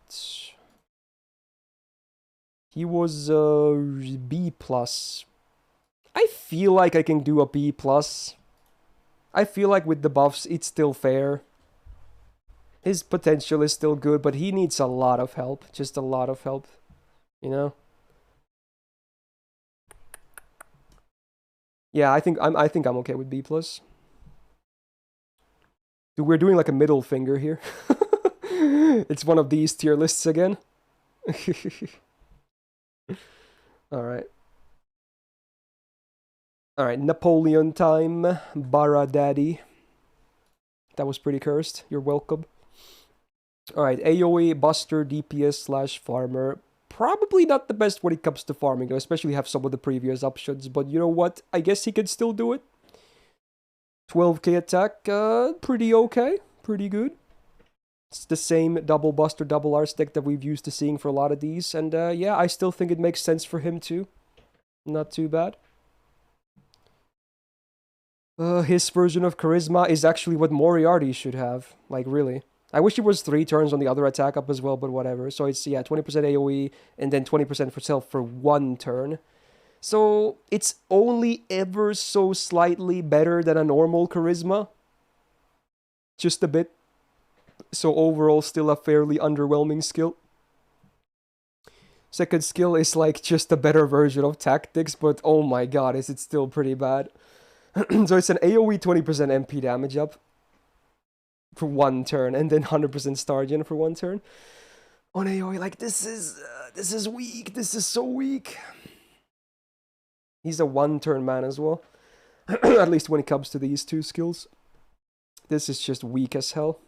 He was B plus. I feel like I can do a B plus. I feel like with the buffs, it's still fair. His potential is still good, but he needs a lot of help. Just a lot of help, you know. Yeah, I think I'm okay with B plus. Dude, we're doing like a middle finger here. It's one of these tier lists again. Alright. Alright, Napoleon time. Bara Daddy. That was pretty cursed. You're welcome. Alright, AoE, Buster, DPS slash Farmer. Probably not the best when it comes to farming, especially have some of the previous options, but you know what? I guess he could still do it. 12k attack, pretty okay. Pretty good. It's the same double Buster, double R stick that we've used to seeing for a lot of these. And yeah, I still think it makes sense for him too. Not too bad. His version of Charisma is actually what Moriarty should have. Like, really. I wish it was 3 turns on the other attack up as well, but whatever. So it's, yeah, 20% AoE and then 20% for self for 1 turn. So it's only ever so slightly better than a normal Charisma. Just a bit. So overall, still a fairly underwhelming skill. Second skill is like just a better version of Tactics, but oh my god, is it still pretty bad. So it's an AoE 20% MP damage up for 1 turn, and then 100% star gen for 1 turn. On AoE, like, this is weak. This is so weak. He's a 1-turn man as well. At least when it comes to these 2 skills. This is just weak as hell.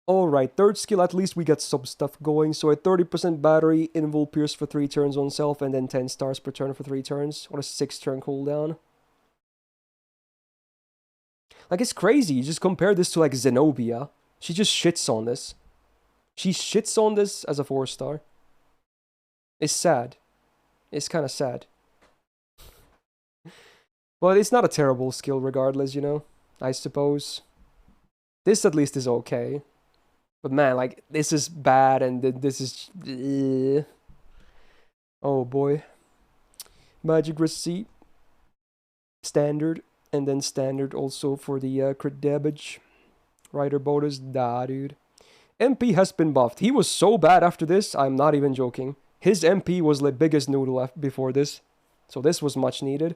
Alright, third skill, at least we got some stuff going. So a 30% battery, Invul Pierce for 3 turns on self, and then 10 stars per turn for 3 turns. On a 6-turn cooldown. Like, it's crazy. You just compare this to, like, Zenobia. She just shits on this. She shits on this as a 4-star. It's sad. It's kind of sad. But it's not a terrible skill regardless, you know? I suppose. This at least is okay. But man, like, this is bad and this is... Oh boy. Magic Receipt. Standard. And then standard also for the crit damage. Rider bonus. Nah, dude. MP has been buffed. He was so bad after this, I'm not even joking. His MP was the biggest noodle before this. So this was much needed.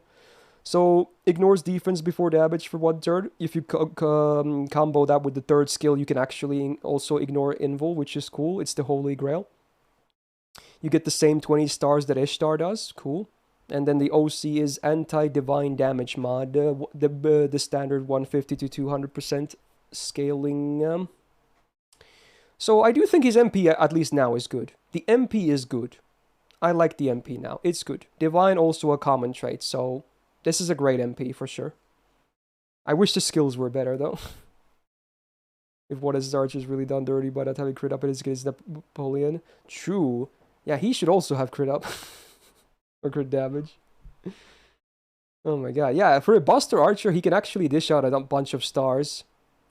So, ignores defense before damage for 1 turn. If you combo that with the 3rd skill, you can actually also ignore Invul, which is cool. It's the Holy Grail. You get the same 20 stars that Ishtar does. Cool. And then the OC is Anti-Divine Damage mod. The standard 150 to 200% scaling. So, I do think his MP, at least now, is good. The MP is good. I like the MP now. It's good. Divine also a common trait, so... This is a great MP for sure. I wish the skills were better though. If one of his archers really done dirty by the time he crit up against Napoleon. True. Yeah, he should also have crit up. Or crit damage. Oh my god. Yeah, for a Buster Archer, he can actually dish out a bunch of stars.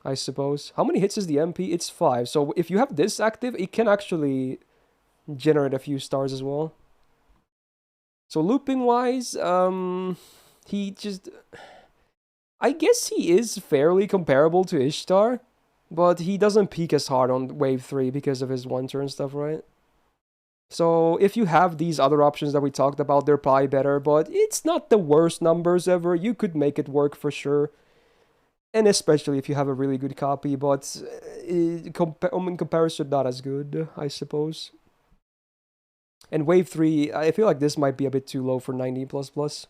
I suppose. How many hits is the MP? It's 5. So if you have this active, it can actually generate a few stars as well. So looping wise, he just... I guess he is fairly comparable to Ishtar. But he doesn't peak as hard on wave 3 because of his 1-turn stuff, right? So if you have these other options that we talked about, they're probably better, but it's not the worst numbers ever. You could make it work for sure. And especially if you have a really good copy, but in comparison, not as good, I suppose. And wave 3, I feel like this might be a bit too low for 90++.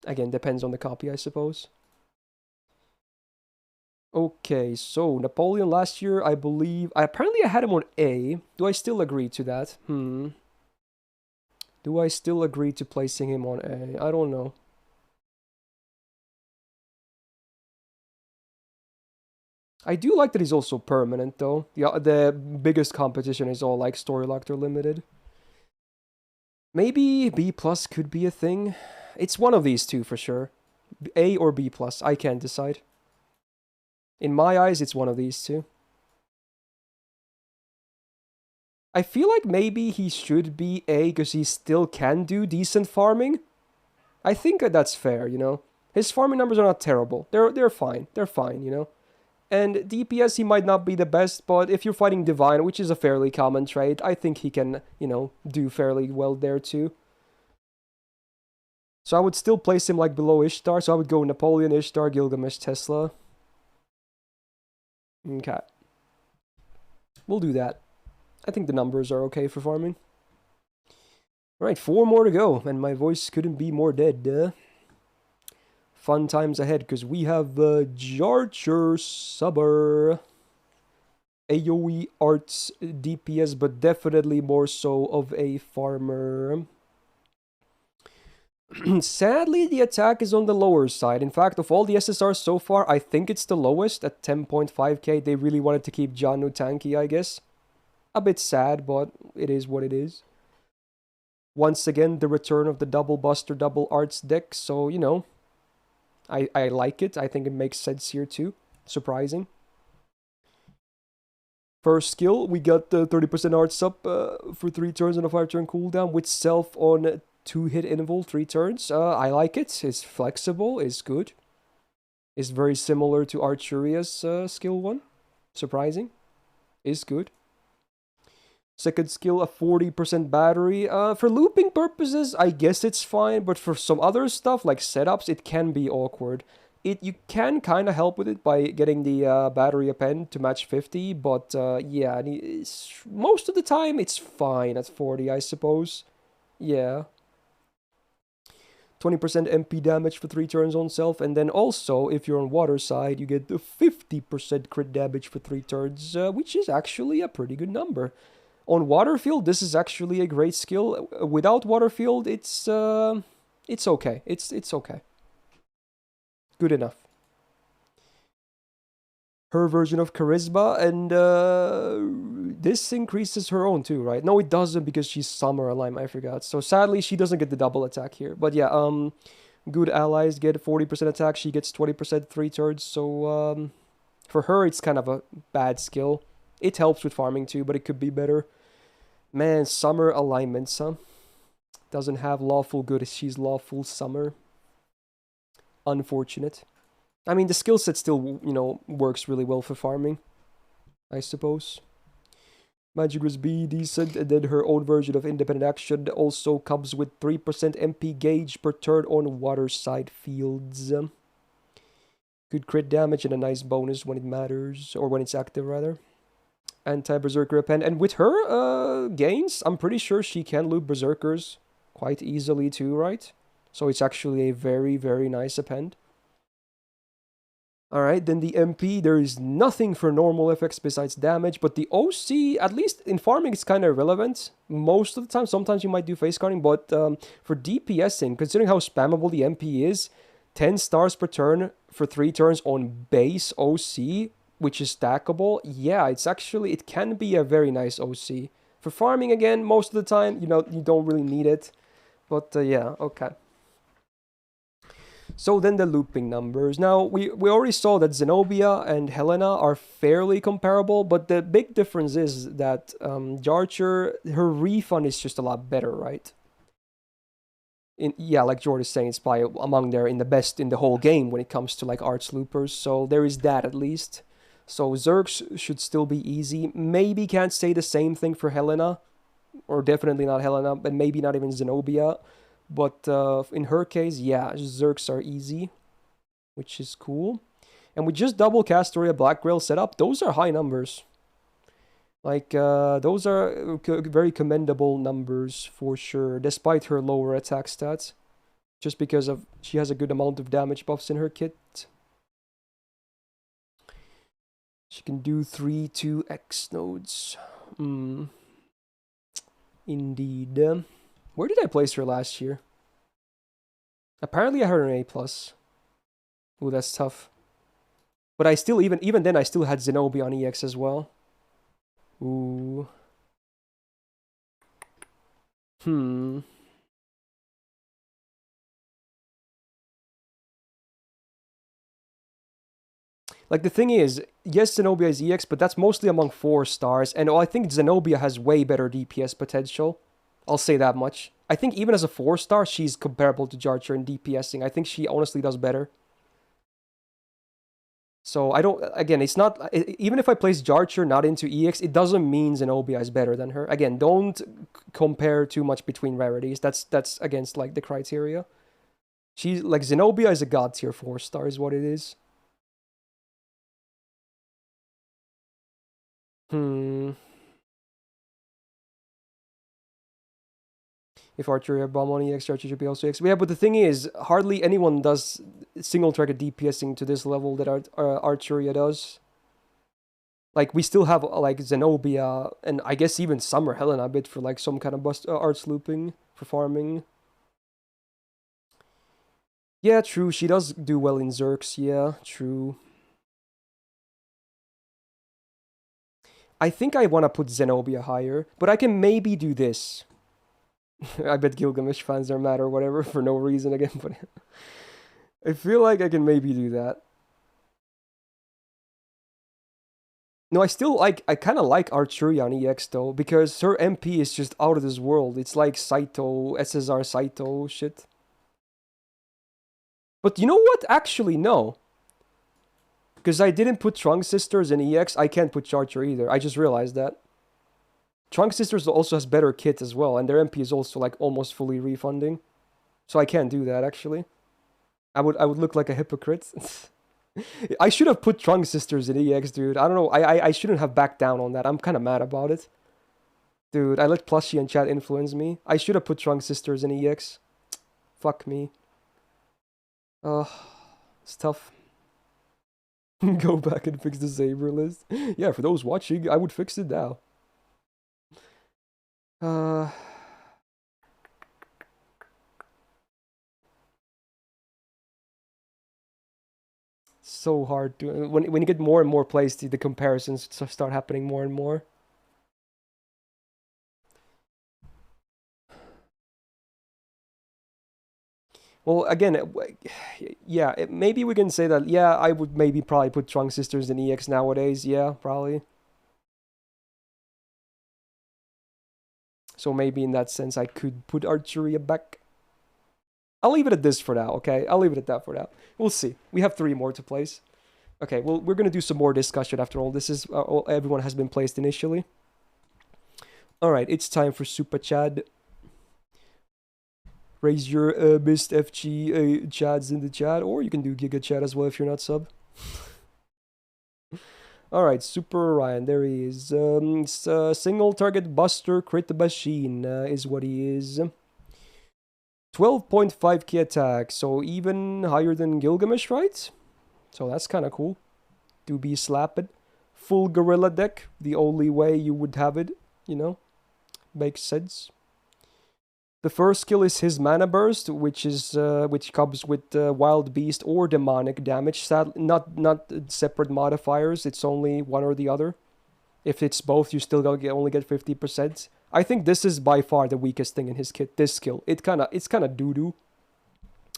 Again, depends on the copy, I suppose. Okay, so Napoleon last year, I believe... Apparently I had him on A. Do I still agree to that? Do I still agree to placing him on A? I don't know. I do like that he's also permanent, though. The biggest competition is all, like, Story Locked or Limited. Maybe B plus could be a thing. It's one of these two for sure. A or B plus, I can't decide. In my eyes, it's one of these two. I feel like maybe he should be A because he still can do decent farming. I think that's fair, you know. His farming numbers are not terrible. They're fine. They're fine, you know. And DPS, he might not be the best, but if you're fighting Divine, which is a fairly common trait, I think he can, you know, do fairly well there too. So I would still place him like below Ishtar, so I would go Napoleon, Ishtar, Gilgamesh, Tesla. Okay. We'll do that. I think the numbers are okay for farming. Alright, 4 more to go, and my voice couldn't be more dead. Fun times ahead, because we have Jarcher Subber. AoE arts DPS, but definitely more so of a farmer. Sadly, the attack is on the lower side. In fact, of all the SSRs so far, I think it's the lowest at 10.5k. They really wanted to keep Janu tanky, I guess. A bit sad, but it is what it is. Once again, the return of the double buster, double arts deck. So, you know, I like it. I think it makes sense here too. Surprising. First skill, we got the 30% arts up for 3 turns and a 5-turn cooldown with self on 2-hit invul, 3 turns. I like it. It's flexible. It's good. It's very similar to Archuria's skill 1. Surprising. Is good. Second skill, a 40% battery. For looping purposes, I guess it's fine, but for some other stuff, like setups, it can be awkward. You can kind of help with it by getting the battery append to match 50, but yeah, most of the time it's fine at 40, I suppose. Yeah. 20% MP damage for 3 turns on self, and then also, if you're on water side, you get the 50% crit damage for 3 turns, which is actually a pretty good number. On Waterfield, this is actually a great skill. Without Waterfield, it's okay. It's okay. Good enough. Her version of Charisma, and this increases her own too, right? No, it doesn't because she's Summer Alime, I forgot. So sadly, she doesn't get the double attack here. But yeah, good allies get 40% attack. She gets 20% 3 turns. So for her, it's kind of a bad skill. It helps with farming too, but it could be better. Man, Summer alignments, huh? Doesn't have lawful good. She's lawful Summer. Unfortunate. I mean, the skill set still, you know, works really well for farming, I suppose. Magic was B, decent, and then her own version of independent action also comes with 3% MP gauge per turn on water side fields. Good crit damage and a nice bonus when it matters, or when it's active rather. Anti-Berserker append, and with her gains, I'm pretty sure she can loop Berserkers quite easily too, right? So it's actually a very, very nice append. Alright, then the MP, there is nothing for normal effects besides damage, but the OC, at least in farming, it's kind of irrelevant. Most of the time, sometimes you might do face carding, but for DPSing, considering how spammable the MP is, 10 stars per turn for 3 turns on base OC, which is stackable, yeah, it's actually, it can be a very nice OC. For farming, again, most of the time, you know, you don't really need it. But yeah, okay. So then the looping numbers. Now, we already saw that Zenobia and Helena are fairly comparable, but the big difference is that Jarcher, her refund is just a lot better, right? Yeah, like George is saying, it's probably among the best in the whole game when it comes to like arts loopers, so there is that at least. So Zerx should still be easy. Maybe can't say the same thing for Helena, or definitely not Helena, but maybe not even Zenobia. But in her case, yeah, Zerks are easy, which is cool. And we just double Castoria Black Grail setup. Those are high numbers. Like, those are very commendable numbers for sure, despite her lower attack stats. Just because of she has a good amount of damage buffs in her kit. She can do 3-2 nodes. Indeed. Where did I place her last year? Apparently I had her an A+. Ooh, that's tough. But I still, even then, I still had Zenobia on EX as well. Ooh. Like, the thing is, yes, Zenobia is EX, but that's mostly among 4 stars, and I think Zenobia has way better DPS potential. I'll say that much. I think even as a 4-star, she's comparable to Jarcher in DPSing. I think she honestly does better. So I don't, again, it's not, even if I place Jarcher not into EX, it doesn't mean Zenobia is better than her. Again, don't compare too much between rarities. That's against, like, the criteria. She's, like, Zenobia is a god tier 4-star is what it is. If Archery bomb on EX, Archer should be also EX. Yeah, but the thing is, hardly anyone does single-target DPSing to this level that Archeria does. Like, we still have, like, Zenobia, and I guess even Summer Helena a bit for, like, some kind of arts looping for farming. Yeah, true, she does do well in Zerx, yeah, true. I think I want to put Zenobia higher, but I can maybe do this. I bet Gilgamesh fans are mad or whatever for no reason again, but I feel like I can maybe do that. No, I kind of like Archeria on EX though, because her MP is just out of this world. It's like Saito, SSR Saito shit. But you know what? Actually, no. Because I didn't put Trunk Sisters in EX, I can't put Charger either. I just realized that. Trunk Sisters also has better kit as well, and their MP is also like almost fully refunding. So I can't do that actually. I would look like a hypocrite. I should have put Trunk Sisters in EX, dude. I don't know. I shouldn't have backed down on that. I'm kind of mad about it. Dude, I let Plushie and chat influence me. I should have put Trunk Sisters in EX. Fuck me. It's tough. Go back and fix the Saber list. Yeah, for those watching, I would fix it now. So hard to when you get more and more plays, the comparisons start happening more and more. Well, again, yeah, maybe we can say that. Yeah, I would maybe probably put Trunk Sisters in EX nowadays. Yeah, probably. So maybe in that sense, I could put Archeria back. I'll leave it at this for now, okay? I'll leave it at that for now. We'll see. We have 3 more to place. Okay, well, we're going to do some more discussion after all. This is everyone has been placed initially. All right, it's time for Super Chad. Raise your Myst FG chads in the chat, or you can do Giga Chat as well if you're not sub. All right, Super Ryan, there he is. Single target buster crit machine is what he is. 12.5k attack, so even higher than Gilgamesh, right? So that's kind of cool. Do be slapped. Full gorilla deck, the only way you would have it, you know? Makes sense. The first skill is his mana burst, which comes with wild beast or demonic damage. Not separate modifiers. It's only one or the other. If it's both, you still only get 50%. I think this is by far the weakest thing in his kit. This skill, it's kind of doo doo.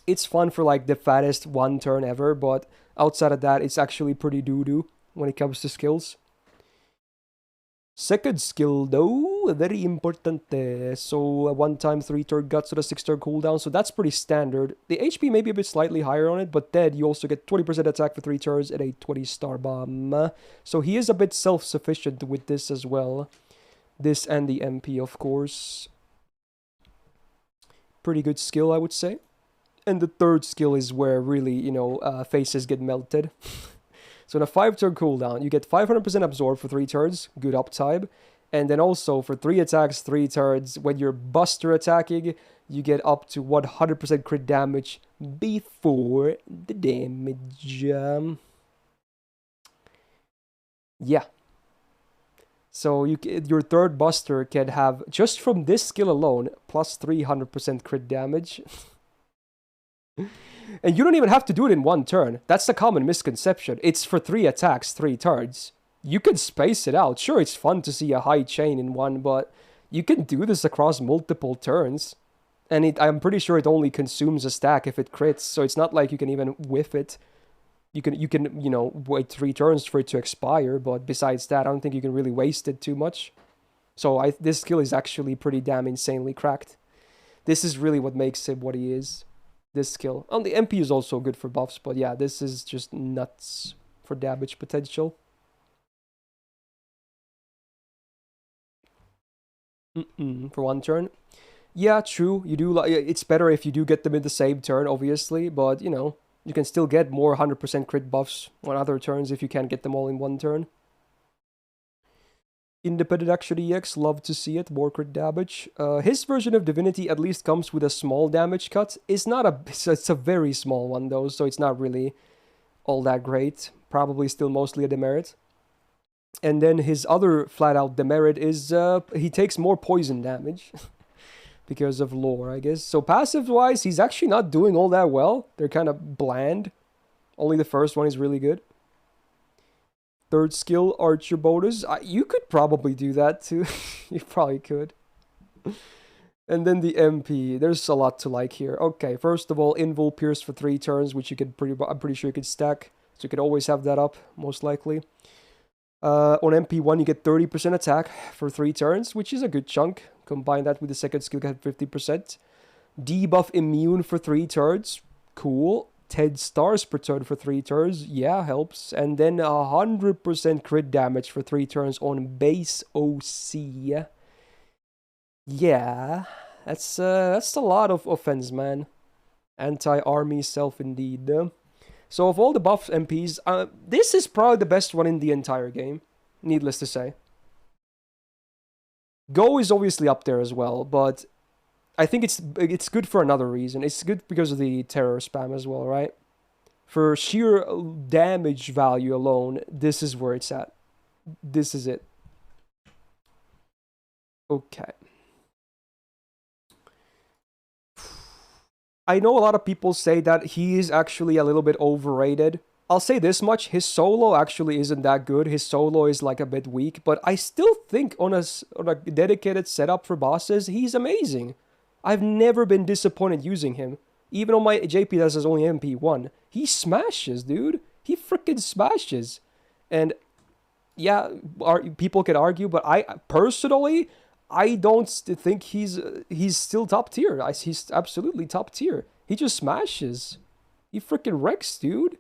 It's fun for like the fattest one turn ever, but outside of that, it's actually pretty doo doo when it comes to skills. Second skill though Ooh, very importante. So 1 time 3-turn guts with a 6-turn cooldown. So that's pretty standard. The HP may be a bit slightly higher on it, but then you also get 20% attack for 3 turns and a 20-star bomb. So he is a bit self-sufficient with this as well. This and the MP, of course. Pretty good skill, I would say. And the third skill is where really, you know, faces get melted. So in a 5-turn cooldown, you get 500% absorb for 3 turns. Good uptime. And then also for 3 attacks, 3 turns, when you're buster attacking, you get up to 100% crit damage before the damage. Yeah. So your third buster can have, just from this skill alone, plus 300% crit damage. And you don't even have to do it in 1 turn. That's the common misconception. It's for 3 attacks, 3 turns. You can space it out. Sure, it's fun to see a high chain in one, but you can do this across multiple turns. And I'm pretty sure it only consumes a stack if it crits, so it's not like you can even whiff it. You can, you know, wait 3 turns for it to expire, but besides that, I don't think you can really waste it too much. So this skill is actually pretty damn insanely cracked. This is really what makes him what he is. This skill. The MP is also good for buffs, but yeah, this is just nuts for damage potential. For 1 turn. Yeah, true. You do. It's better if you do get them in the same turn, obviously, but you know, you can still get more 100% crit buffs on other turns if you can't get them all in 1 turn. Independent Action EX, love to see it, more crit damage. His version of Divinity at least comes with a small damage cut. It's a very small one though, so it's not really all that great. Probably still mostly a demerit. And then his other flat-out demerit is he takes more poison damage. Because of lore, I guess. So passive-wise, he's actually not doing all that well. They're kind of bland. Only the first one is really good. Third skill, Archer bonus. You could probably do that too. You probably could. And then the MP. There's a lot to like here. Okay, first of all, Invul Pierce for 3 turns, which you could I'm pretty sure you could stack. So you could always have that up, most likely. On MP1, you get 30% attack for 3 turns, which is a good chunk. Combine that with the second skill, get 50%. Debuff immune for 3 turns. Cool. 10 stars per turn for 3 turns. Yeah, helps. And then 100% crit damage for 3 turns on base OC. Yeah, that's a lot of offense, man. Anti-army self indeed. So of all the buff MPs, this is probably the best one in the entire game, needless to say. Go is obviously up there as well, but I think it's good for another reason. It's good because of the terror spam as well, right? For sheer damage value alone, this is where it's at. This is it. Okay. I know a lot of people say that he is actually a little bit overrated. I'll say this much, his solo actually isn't that good. His solo is like a bit weak, but I still think on a dedicated setup for bosses, he's amazing. I've never been disappointed using him. Even on my JP that says only MP1. He smashes, dude. He freaking smashes. And yeah, people can argue, but I personally, I don't think he's still top tier. He's absolutely top tier. He just smashes. He freaking wrecks, dude.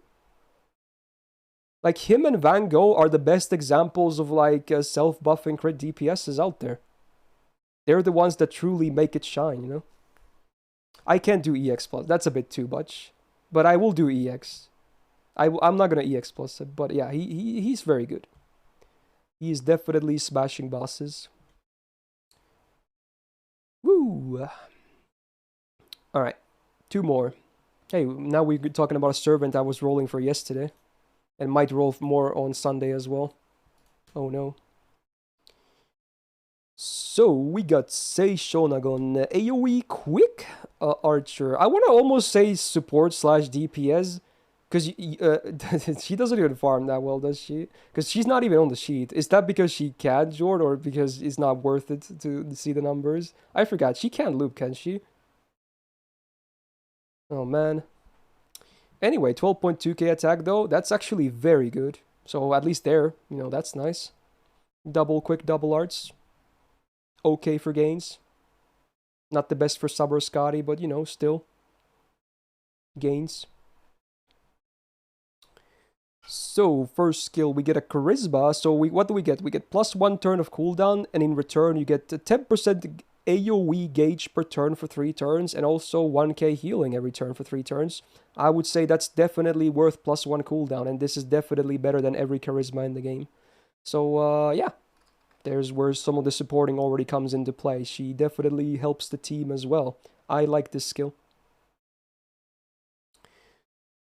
Like, him and Van Gogh are the best examples of, like, self-buffing crit DPSs out there. They're the ones that truly make it shine, you know? I can't do EX plus. That's a bit too much. But I will do EX. I'm not going to EX plus it. But yeah, he's very good. He's definitely smashing bosses. Woo! Alright. 2 more. Hey, now we're talking about a servant I was rolling for yesterday. And might roll more on Sunday as well. Oh no. So, we got Sei Shonagon, AoE Quick Archer. I want to almost say support / DPS. Because she doesn't even farm that well, does she? Because she's not even on the sheet. Is that because she can't, Jord? Or because it's not worth it to see the numbers? I forgot. She can't loop, can she? Oh, man. Anyway, 12.2k attack though, that's actually very good. So at least there, you know, that's nice. Double quick, double arts. okay for gains. Not the best for Sub or Scotty, but you know, still gains. So, first skill, we get a Charisma. So, what do we get? We get +1 turn of cooldown, and in return, you get 10% AoE gauge per turn for 3 turns, and also 1k healing every turn for 3 turns. I would say that's definitely worth +1 cooldown, and this is definitely better than every Charisma in the game. So, yeah. There's where some of the supporting already comes into play. She definitely helps the team as well. I like this skill.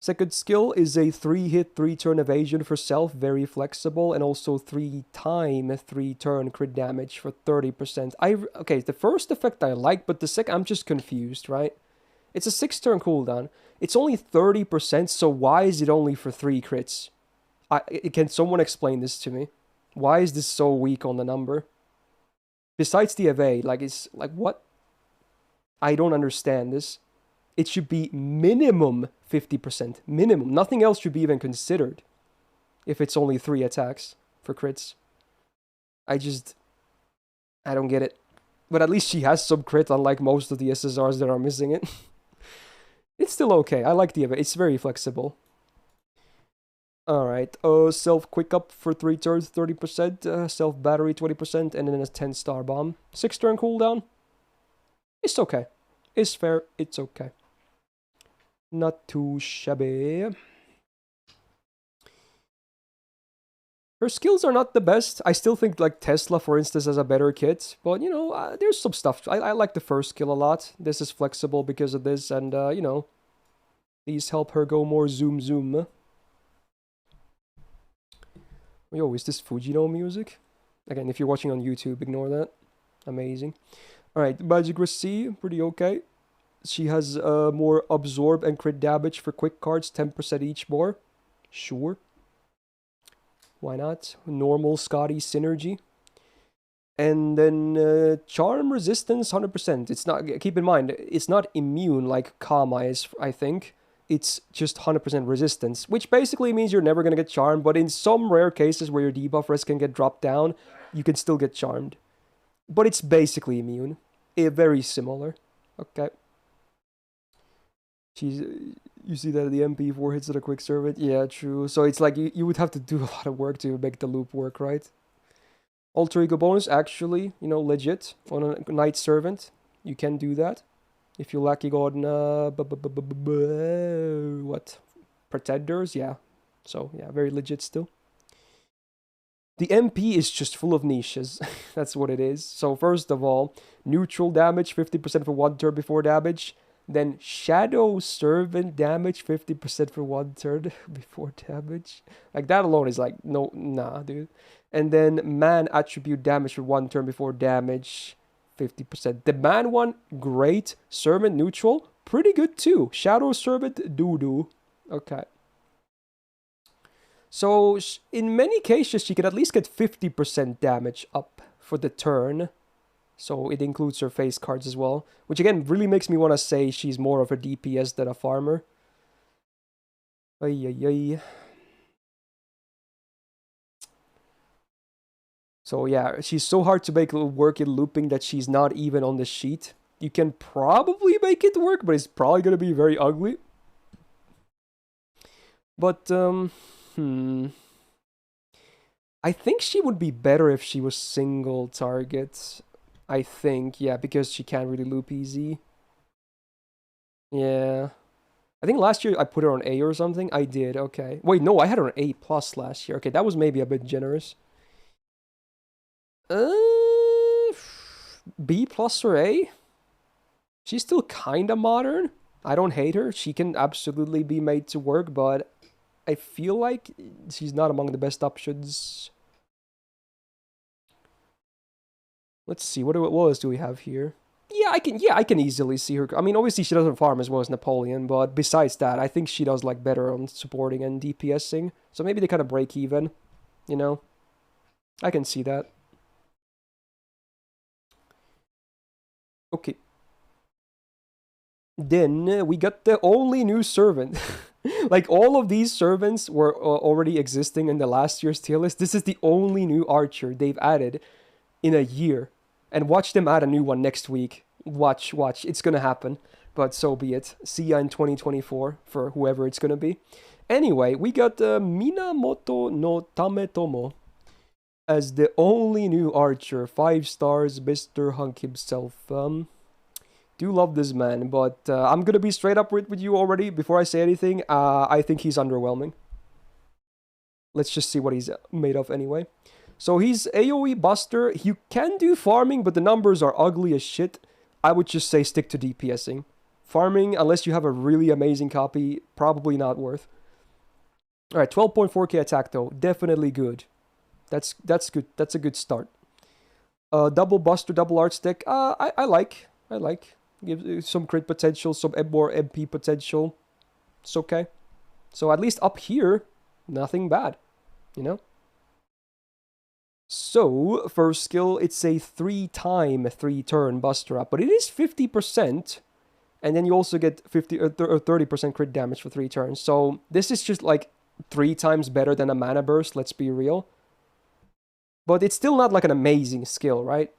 Second skill is a 3-hit, 3-turn evasion for self, very flexible, and also 3-time, 3-turn crit damage for 30%. Okay, the first effect I like, but the second, I'm just confused, right? It's a 6-turn cooldown. It's only 30%, so why is it only for 3 crits? Can someone explain this to me? Why is this so weak on the number? Besides the evade, like, it's, like, what? I don't understand this. It should be minimum 50%. Minimum. Nothing else should be even considered if it's only 3 attacks for crits. I don't get it. But at least she has some crit, unlike most of the SSRs that are missing it. It's still okay. I like the evade. It's very flexible. Alright, self quick up for 3 turns, 30%, self battery 20%, and then a 10-star bomb. 6-turn cooldown. It's okay. It's fair. It's okay. Not too shabby. Her skills are not the best. I still think, like, Tesla, for instance, has a better kit. But, you know, there's some stuff. I like the first skill a lot. This is flexible because of this. And, you know, these help her go more zoom zoom. Yo, is this Fujino music? Again, if you're watching on YouTube, ignore that. Amazing. Alright, Magic Receive, pretty okay. She has more absorb and crit damage for quick cards, 10% each more. Sure. Why not? Normal Scotty synergy. And then charm resistance, 100%. It's not, keep in mind, it's not immune like Kama is, I think. It's just 100% resistance, which basically means you're never going to get charmed, but in some rare cases where your debuff risk can get dropped down, you can still get charmed. But it's basically immune. Very similar. Okay. You see that the MP4 hits at a quick servant? Yeah, true. So it's like you would have to do a lot of work to make the loop work, right? Alter Ego bonus, actually, you know, legit. On a Knight Servant, you can do that. If you're lacking on, what? Pretenders? Yeah. So, yeah, very legit still. The MP is just full of niches. That's what it is. So, first of all, neutral damage, 50% for 1 turn before damage. Then Shadow Servant damage, 50% for 1 turn before damage. Like, that alone is like, no, nah, dude. And then Man Attribute damage for 1 turn before damage. 50%. The Man one, great. Servant neutral, pretty good too. Shadow Servant, doo-doo. Okay. So, in many cases, she can at least get 50% damage up for the turn. So, it includes her face cards as well. Which, again, really makes me want to say she's more of a DPS than a farmer. Ay, ay, ay. So yeah, she's so hard to make work in looping that she's not even on the sheet. You can probably make it work, but it's probably going to be very ugly. But, I think she would be better if she was single target. I think, yeah, because she can't really loop easy. Yeah. I think last year I put her on A or something. I did, okay. Wait, no, I had her on A+ last year. Okay, that was maybe a bit generous. B+ or A? She's still kinda modern. I don't hate her. She can absolutely be made to work, but I feel like she's not among the best options. Let's see, what else do we have here? Yeah, I can easily see her. I mean, obviously she doesn't farm as well as Napoleon, but besides that, I think she does like better on supporting and DPSing. So maybe they kind of break even, you know? I can see that. Okay. Then we got the only new servant. Like, all of these servants were already existing in the last year's tier list. This is the only new archer they've added in a year. And watch them add a new one next week. Watch. It's gonna happen. But so be it. See ya in 2024 for whoever it's gonna be. Anyway, we got Minamoto no Tametomo as the only new archer. 5 stars, Mr. Hunk himself. Do love this man, but I'm gonna be straight up with you already before I say anything. I think he's underwhelming. Let's just see what he's made of anyway. So he's AoE Buster. You can do farming, but the numbers are ugly as shit. I would just say stick to DPSing. Farming, unless you have a really amazing copy, probably not worth. Alright, 12.4k attack though. Definitely good. That's good. That's a good start. Double Buster, double Art Stick. I like. Gives some crit potential, some more MP potential. It's okay. So at least up here, nothing bad. You know? So, first skill, it's a 3-time 3-turn Buster up, but it is 50%, and then you also get 50 or 30% crit damage for 3 turns. So, this is just like 3 times better than a Mana Burst, let's be real. But it's still not like an amazing skill, right?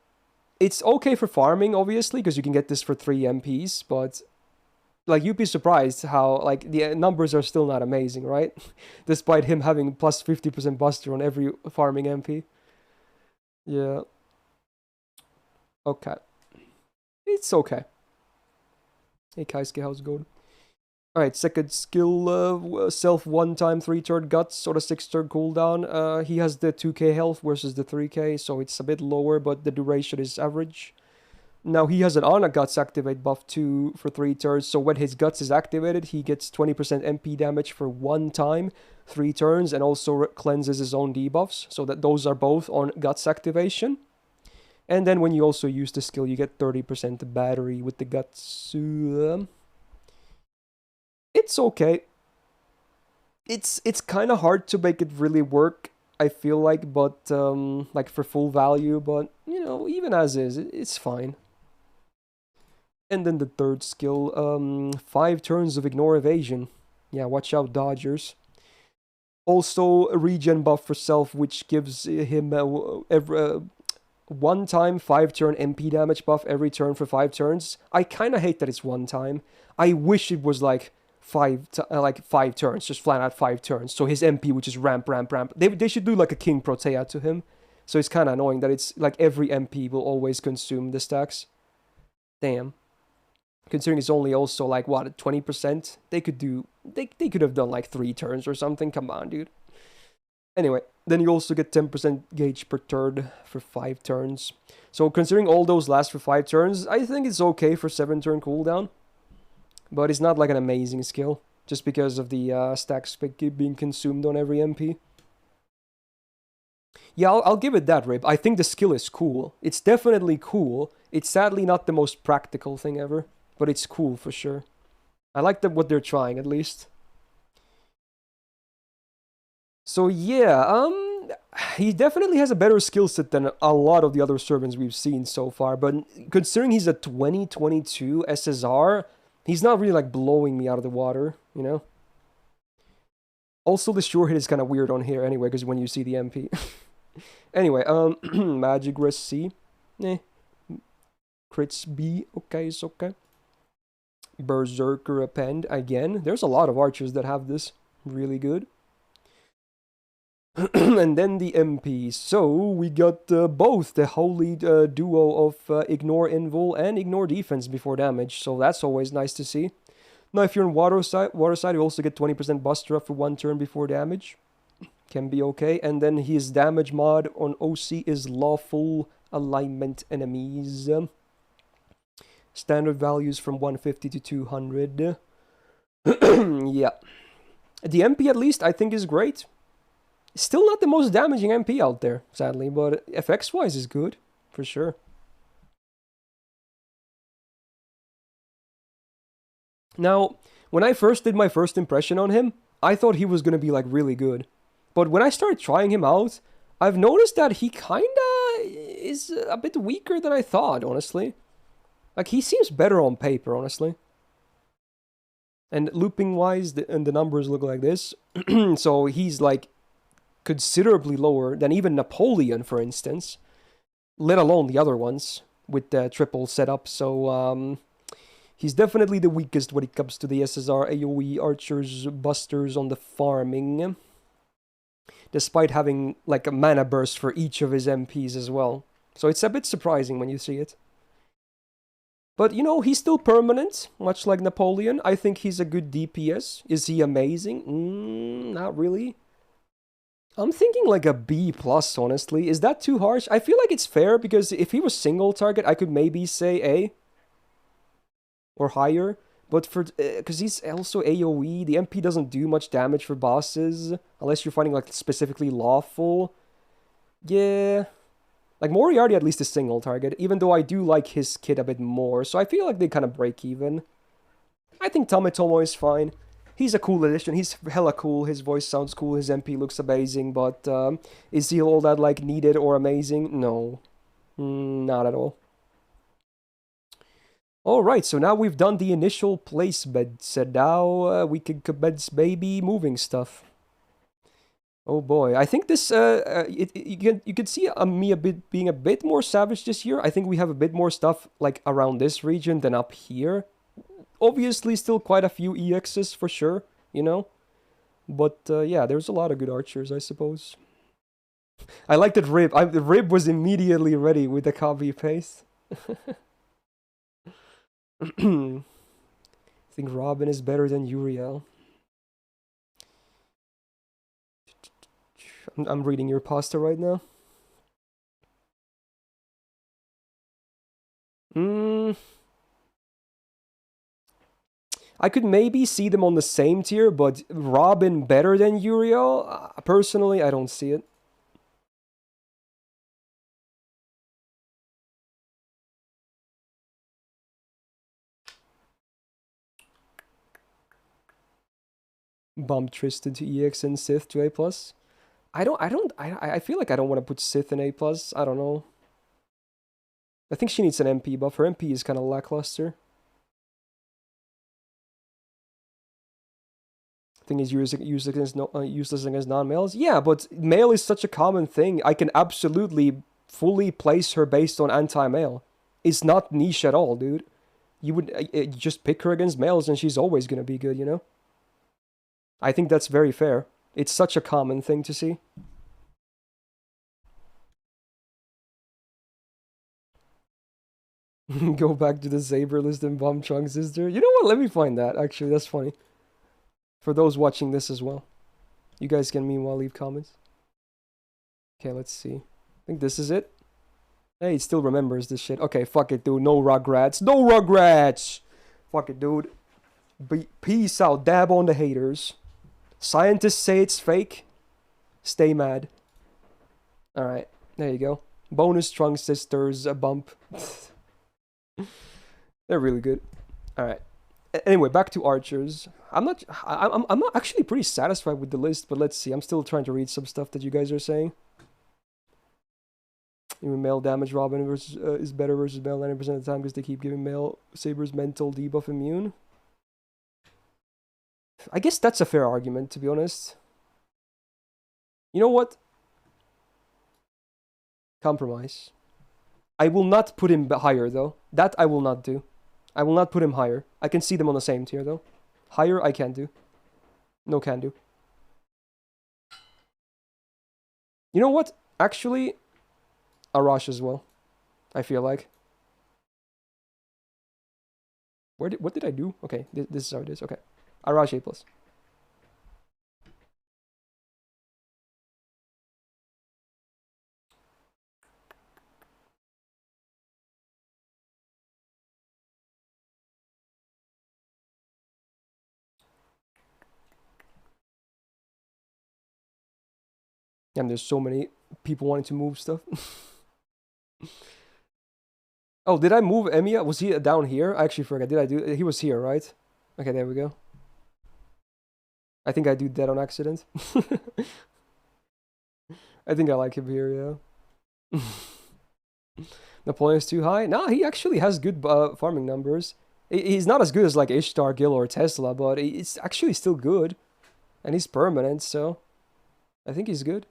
It's okay for farming, obviously, because you can get this for 3 MPs, but like you'd be surprised how like the numbers are still not amazing, right? Despite him having plus 50% Buster on every farming MP. Yeah. Okay. It's okay. Hey Kaisuke, how's it going? Alright, second skill, self 1-time 3-turn guts or a 6-turn cooldown. He has the 2k health versus the 3k, so it's a bit lower, but the duration is average. Now he has an Ana Guts activate buff too for 3 turns, so when his Guts is activated, he gets 20% MP damage for 1 time, 3 turns, and also cleanses his own debuffs, so that those are both on Guts activation. And then when you also use the skill, you get 30% battery with the Guts. It's okay. It's kind of hard to make it really work, I feel like, but like for full value, but you know, even as is, it's fine. And then the third skill, 5 turns of Ignore Evasion. Yeah, watch out, Dodgers. Also, a regen buff for self, which gives him every 1-time 5-turn MP damage buff every turn for 5 turns. I kind of hate that it's 1 time. I wish it was like 5 turns, just flat out 5 turns. So his MP would just ramp. They should do like a King Protea to him. So it's kind of annoying that it's like every MP will always consume the stacks. Damn. Considering it's only also like what 20%, they could have done like 3 turns or something. Come on, dude. Anyway, then you also get 10% gauge per turn for 5 turns. So considering all those last for 5 turns, I think it's okay for 7-turn cooldown. But it's not like an amazing skill, just because of the stacks being consumed on every MP. Yeah, I'll give it that, Rip. I think the skill is cool. It's definitely cool. It's sadly not the most practical thing ever. But it's cool for sure. I like what they're trying, at least. So yeah, he definitely has a better skill set than a lot of the other servants we've seen so far. But considering he's a 2022 SSR, he's not really like blowing me out of the water, you know? Also, the sure hit is kind of weird on here anyway, because when you see the MP. Anyway, Magic Rest C. Crits B. Okay, it's okay. Berserker Append again. There's a lot of archers that have this. Really good. And then the MP. So we got both the holy duo of Ignore Invul and Ignore Defense before damage. So that's always nice to see. Now if you're on water side, you also get 20% Buster up for 1 turn before damage. Can be okay. And then his damage mod on OC is Lawful Alignment Enemies. Standard values from 150 to 200. Yeah. The MP at least I think is great. Still not the most damaging MP out there, sadly, but FX-wise is good, for sure. Now, when I first did my first impression on him, I thought he was going to be like really good. But when I started trying him out, I've noticed that he kinda is a bit weaker than I thought, honestly. Like, he seems better on paper, honestly. And looping-wise, the numbers look like this. So he's, like, considerably lower than even Napoleon, for instance. let alone the other ones with the triple setup. So he's definitely the weakest when it comes to the SSR, AoE, archers, busters on the farming. Despite having like a mana burst for each of his MPs as well. So it's a bit surprising when you see it. But, you know, he's still permanent, much like Napoleon. I think he's a good DPS. Is he amazing? Not really. I'm thinking like a B+, honestly. Is that too harsh? I feel like it's fair, because if he was single target, I could maybe say A. Or higher. But for, because he's also AoE, the MP doesn't do much damage for bosses, unless you're fighting like specifically lawful. Yeah. Like Moriarty at least is single target, even though I do like his kit a bit more, so I feel like they kind of break even. I think Tometomo is fine. He's a cool addition, he's hella cool, his voice sounds cool, his MP looks amazing, but is he all that like needed or amazing? No. Not at all. Alright, so now we've done the initial placement, so now we can commence maybe moving stuff. Oh boy, I think this, you can see me being a bit more savage this year. I think we have a bit more stuff, like, around this region than up here. Obviously, still quite a few EXs for sure, you know? But, yeah, there's a lot of good archers, I suppose. I like that Rib. The Rib was immediately ready with the copy-paste. I think Robin is better than Uriel. I'm reading your pasta right now. I could maybe see them on the same tier, but Robin better than Uriel? Personally, I don't see it. Bump Tristan to EX and Sith to A+. I feel like I don't want to put Sith in A+. I don't know. I think she needs an MP buff. Her MP is kind of lackluster. Thing is useless against non-males. Yeah, but male is such a common thing. I can absolutely fully place her based on anti-male. It's not niche at all, dude. You would just pick her against males and she's always gonna be good, you know? I think that's very fair. It's such a common thing to see. Go back to the Saber list and bomb Chung sister. You know what? Let me find that. Actually, that's funny. For those watching this as well. You guys can meanwhile leave comments. Okay, let's see. I think this is it. Hey, it still remembers this shit. Okay, fuck it, dude. No Rugrats. No Rugrats! Fuck it, dude. Peace out. Dab on the haters. Scientists say it's fake. Stay mad. Alright, there you go. Bonus Trunk Sisters, a bump. They're really good. Alright. Anyway, back to archers. I'm not actually pretty satisfied with the list, but let's see. I'm still trying to read some stuff that you guys are saying. Even male damage Robin versus, is better versus male 90% of the time because they keep giving male Saber's mental debuff immune. I guess that's a fair argument, to be honest. You know what? Compromise. I will not put him higher, though. That I will not do. I will not put him higher. I can see them on the same tier, though. Higher, I can do. No can do. You know what? Actually, Arash as well. I feel like. What did I do? Okay, this is how it is. Okay. Arash A+. And there's so many people wanting to move stuff. Oh, did I move Emiya? Was he down here? I actually forgot. Did I do? He was here, right? Okay, there we go. I think I do that on accident. I think I like him here, yeah. Napoleon's too high? Nah, he actually has good farming numbers. He's not as good as like Ishtar, Gil, or Tesla, but it's actually still good. And he's permanent, so I think he's good.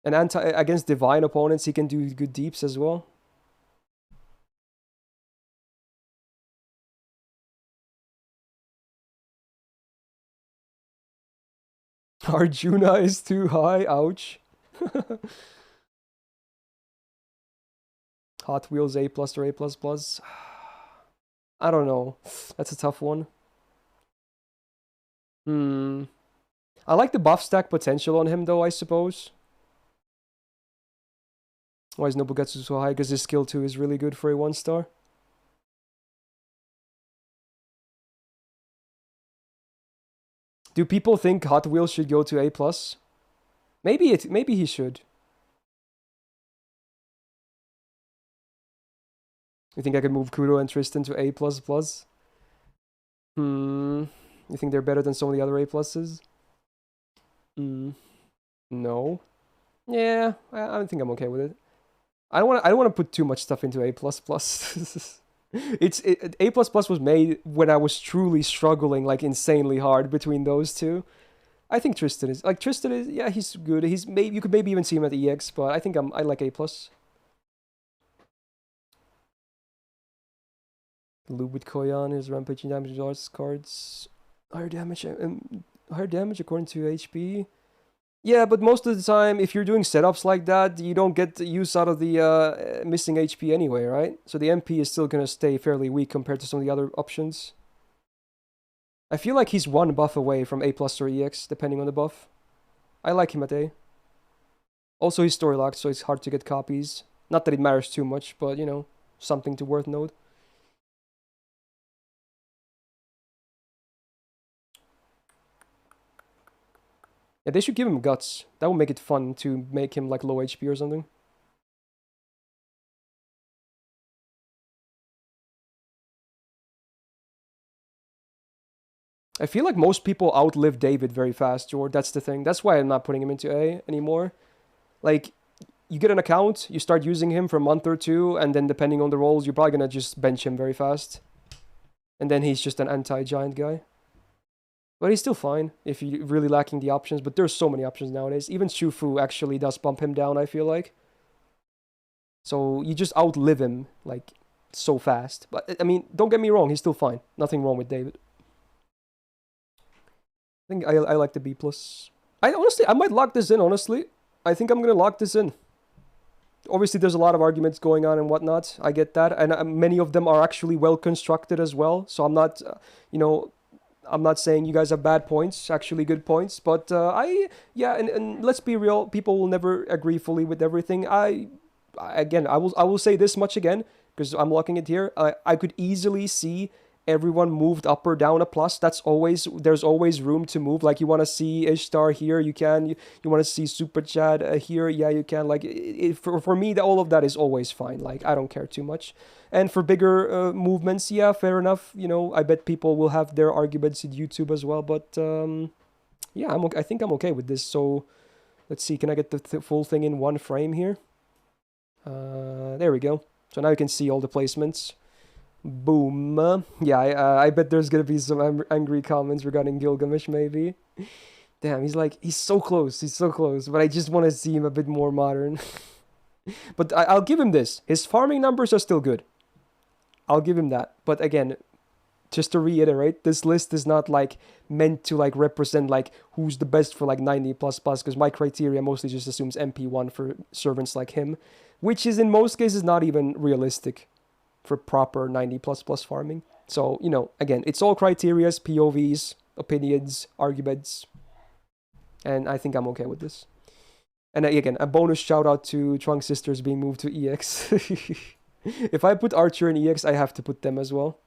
And against divine opponents, he can do good deeps as well. Arjuna is too high. Ouch. Hot Wheels A+ or A++. I don't know. That's a tough one. I like the buff stack potential on him, though, I suppose. Why is Nobugetsu so high? Because his skill 2 is really good for a 1-star. Do people think Hot Wheels should go to A+? Maybe he should. You think I could move Kuro and Tristan to A++? You think they're better than some of the other A+s? No. Yeah, I think I'm okay with it. I don't want to put too much stuff into A++. A++ was made when I was truly struggling like insanely hard between those two. I think Tristan is yeah, he's good. You could maybe even see him at EX, but I think I like A+. Lube with Koyan is rampaging damage arts cards. Higher damage according to HP. Yeah, but most of the time, if you're doing setups like that, you don't get the use out of the missing HP anyway, right? So the MP is still gonna stay fairly weak compared to some of the other options. I feel like he's one buff away from A+ or EX, depending on the buff. I like him at A. Also, he's story locked, so it's hard to get copies. Not that it matters too much, but, you know, something to worth note. Yeah, they should give him guts. That would make it fun to make him like low HP or something. I feel like most people outlive David very fast, Jord. That's the thing. That's why I'm not putting him into A anymore. Like, you get an account, you start using him for a month or two, and then depending on the roles, you're probably gonna just bench him very fast. And then he's just an anti-giant guy. But he's still fine if you're really lacking the options. But there's so many options nowadays. Even Shufu actually does bump him down, I feel like. So you just outlive him, like, so fast. But, I mean, don't get me wrong, he's still fine. Nothing wrong with David. I think I like the B+. I might lock this in, honestly. I think I'm going to lock this in. Obviously, there's a lot of arguments going on and whatnot. I get that. And many of them are actually well constructed as well. So I'm not, I'm not saying you guys have bad points, actually good points. But and let's be real. People will never agree fully with everything. I will say this much again, because I'm locking it here. I could easily see everyone moved up or down a plus. There's always room to move. Like, you want to see Ishtar here, you can. You want to see Super Chad here, yeah, you can. Like, for me, all of that is always fine. Like, I don't care too much. And for bigger movements, yeah, fair enough. I bet people will have their arguments in YouTube as well. But yeah, I think I'm okay with this. So let's see, can I get the full thing in one frame here? There we go. So now you can see all the placements. Boom. Yeah, I bet there's gonna be some angry comments regarding Gilgamesh, maybe. Damn, he's so close. He's so close. But I just want to see him a bit more modern. But I'll give him this. His farming numbers are still good. I'll give him that. But again, just to reiterate, this list is not like meant to like represent like who's the best for like 90++, because my criteria mostly just assumes MP1 for servants like him, which is in most cases not even realistic for proper 90++ farming. So, again, it's all criterias, POVs, opinions, arguments, and I think I'm okay with this. And again, a bonus shout out to Trunk Sisters being moved to EX. If I put Archer in EX, I have to put them as well.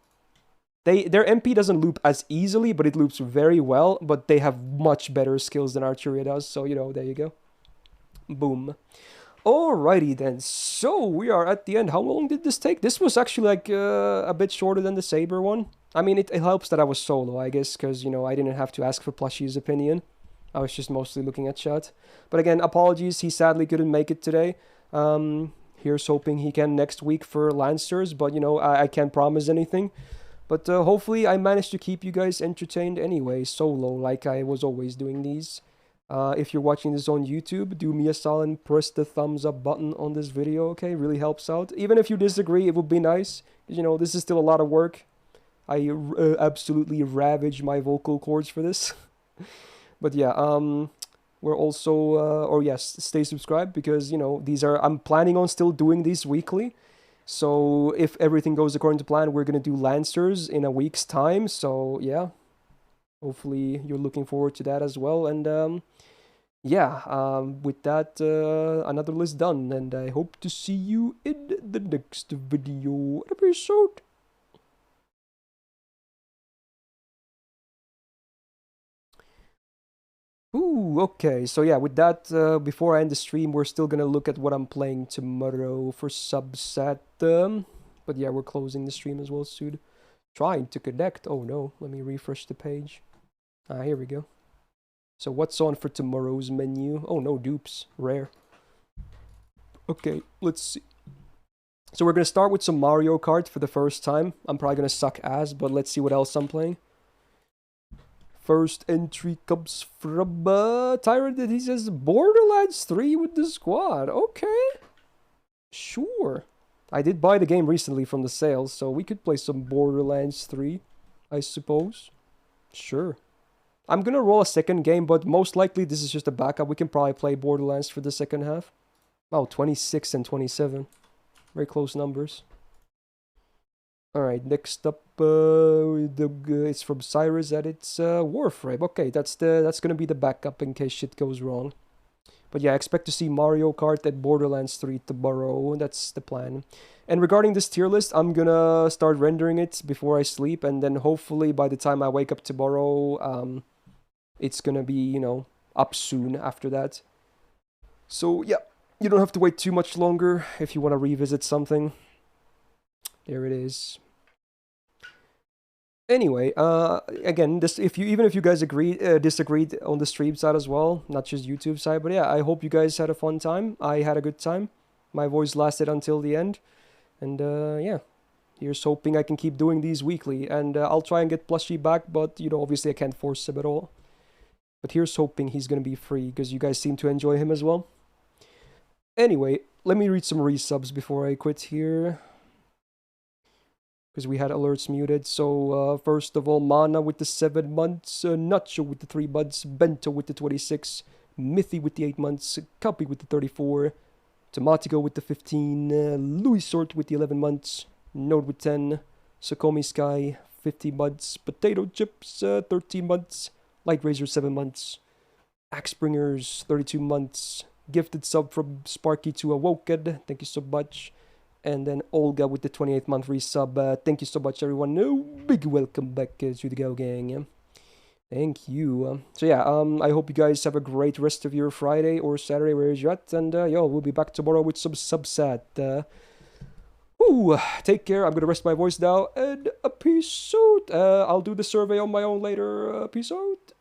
Their MP doesn't loop as easily, but it loops very well, but they have much better skills than Archeria does, so, there you go. Boom. Alrighty then, so we are at the end. How long did this take? This was actually like a bit shorter than the Saber one. I mean, it helps that I was solo, I guess, because, I didn't have to ask for Plushie's opinion. I was just mostly looking at chat. But again, apologies, he sadly couldn't make it today. Here's hoping he can next week for Lancers, but, I can't promise anything. But hopefully I managed to keep you guys entertained anyway, solo, like I was always doing these. If you're watching this on YouTube, do me a solid and press the thumbs up button on this video, okay? Really helps out. Even if you disagree, it would be nice. You know, this is still a lot of work. I absolutely ravage my vocal cords for this. But yeah, we're also, or yes, stay subscribed because, you know, I'm planning on still doing these weekly. So if everything goes according to plan, we're going to do Lancers in a week's time. So yeah, hopefully you're looking forward to that as well. And yeah, with that, another list done. And I hope to see you in the next video episode. Ooh, okay. So yeah, with that, before I end the stream, we're still gonna look at what I'm playing tomorrow for subset. But yeah, we're closing the stream as well soon. Trying to connect. Oh no, let me refresh the page. Ah, here we go. So what's on for tomorrow's menu? Oh no, dupes. Rare. Okay, let's see. So we're gonna start with some Mario Kart for the first time. I'm probably gonna suck ass, but let's see what else I'm playing. First entry comes from Tyrant, and he says Borderlands 3 with the squad. Okay. Sure. I did buy the game recently from the sales, so we could play some Borderlands 3, I suppose. Sure. I'm gonna roll a second game, but most likely this is just a backup. We can probably play Borderlands for the second half. Oh, 26 and 27. Very close numbers. Alright, next up, it's from Cyrus and it's Warframe. Okay, that's gonna be the backup in case shit goes wrong. But yeah, I expect to see Mario Kart and Borderlands 3 tomorrow. That's the plan. And regarding this tier list, I'm gonna start rendering it before I sleep, and then hopefully by the time I wake up tomorrow, it's gonna be, you know, up soon after that. So yeah, you don't have to wait too much longer if you want to revisit something. There it is. Anyway, again, this even if you guys disagreed on the stream side as well, not just YouTube side, but yeah, I hope you guys had a fun time. I had a good time. My voice lasted until the end, and yeah, here's hoping I can keep doing these weekly, and I'll try and get Plushy back, but you know, obviously I can't force him at all. But here's hoping he's gonna be free because you guys seem to enjoy him as well. Anyway, let me read some resubs before I quit here, because we had alerts muted. So first of all, Mana with the 7 months, Nacho with the 3 months, Bento with the 26, Mithy with the 8 months, Copy with the 34, Tomatico with the 15, Louis Sort with the 11 months, Node with 10, Sokomi Sky 15 months, Potato Chips 13 months, Light Razor 7 months, Axebringers 32 months, Gifted sub from Sparky to Awoken, thank you so much. And then Olga with the 28th month resub. Thank you so much, everyone. No, big welcome back to the Go Gang. Yeah? Thank you. So yeah, I hope you guys have a great rest of your Friday or Saturday, where you're at. And yo, we'll be back tomorrow with some subsat. Take care. I'm gonna rest my voice now. And peace out. I'll do the survey on my own later. Peace out.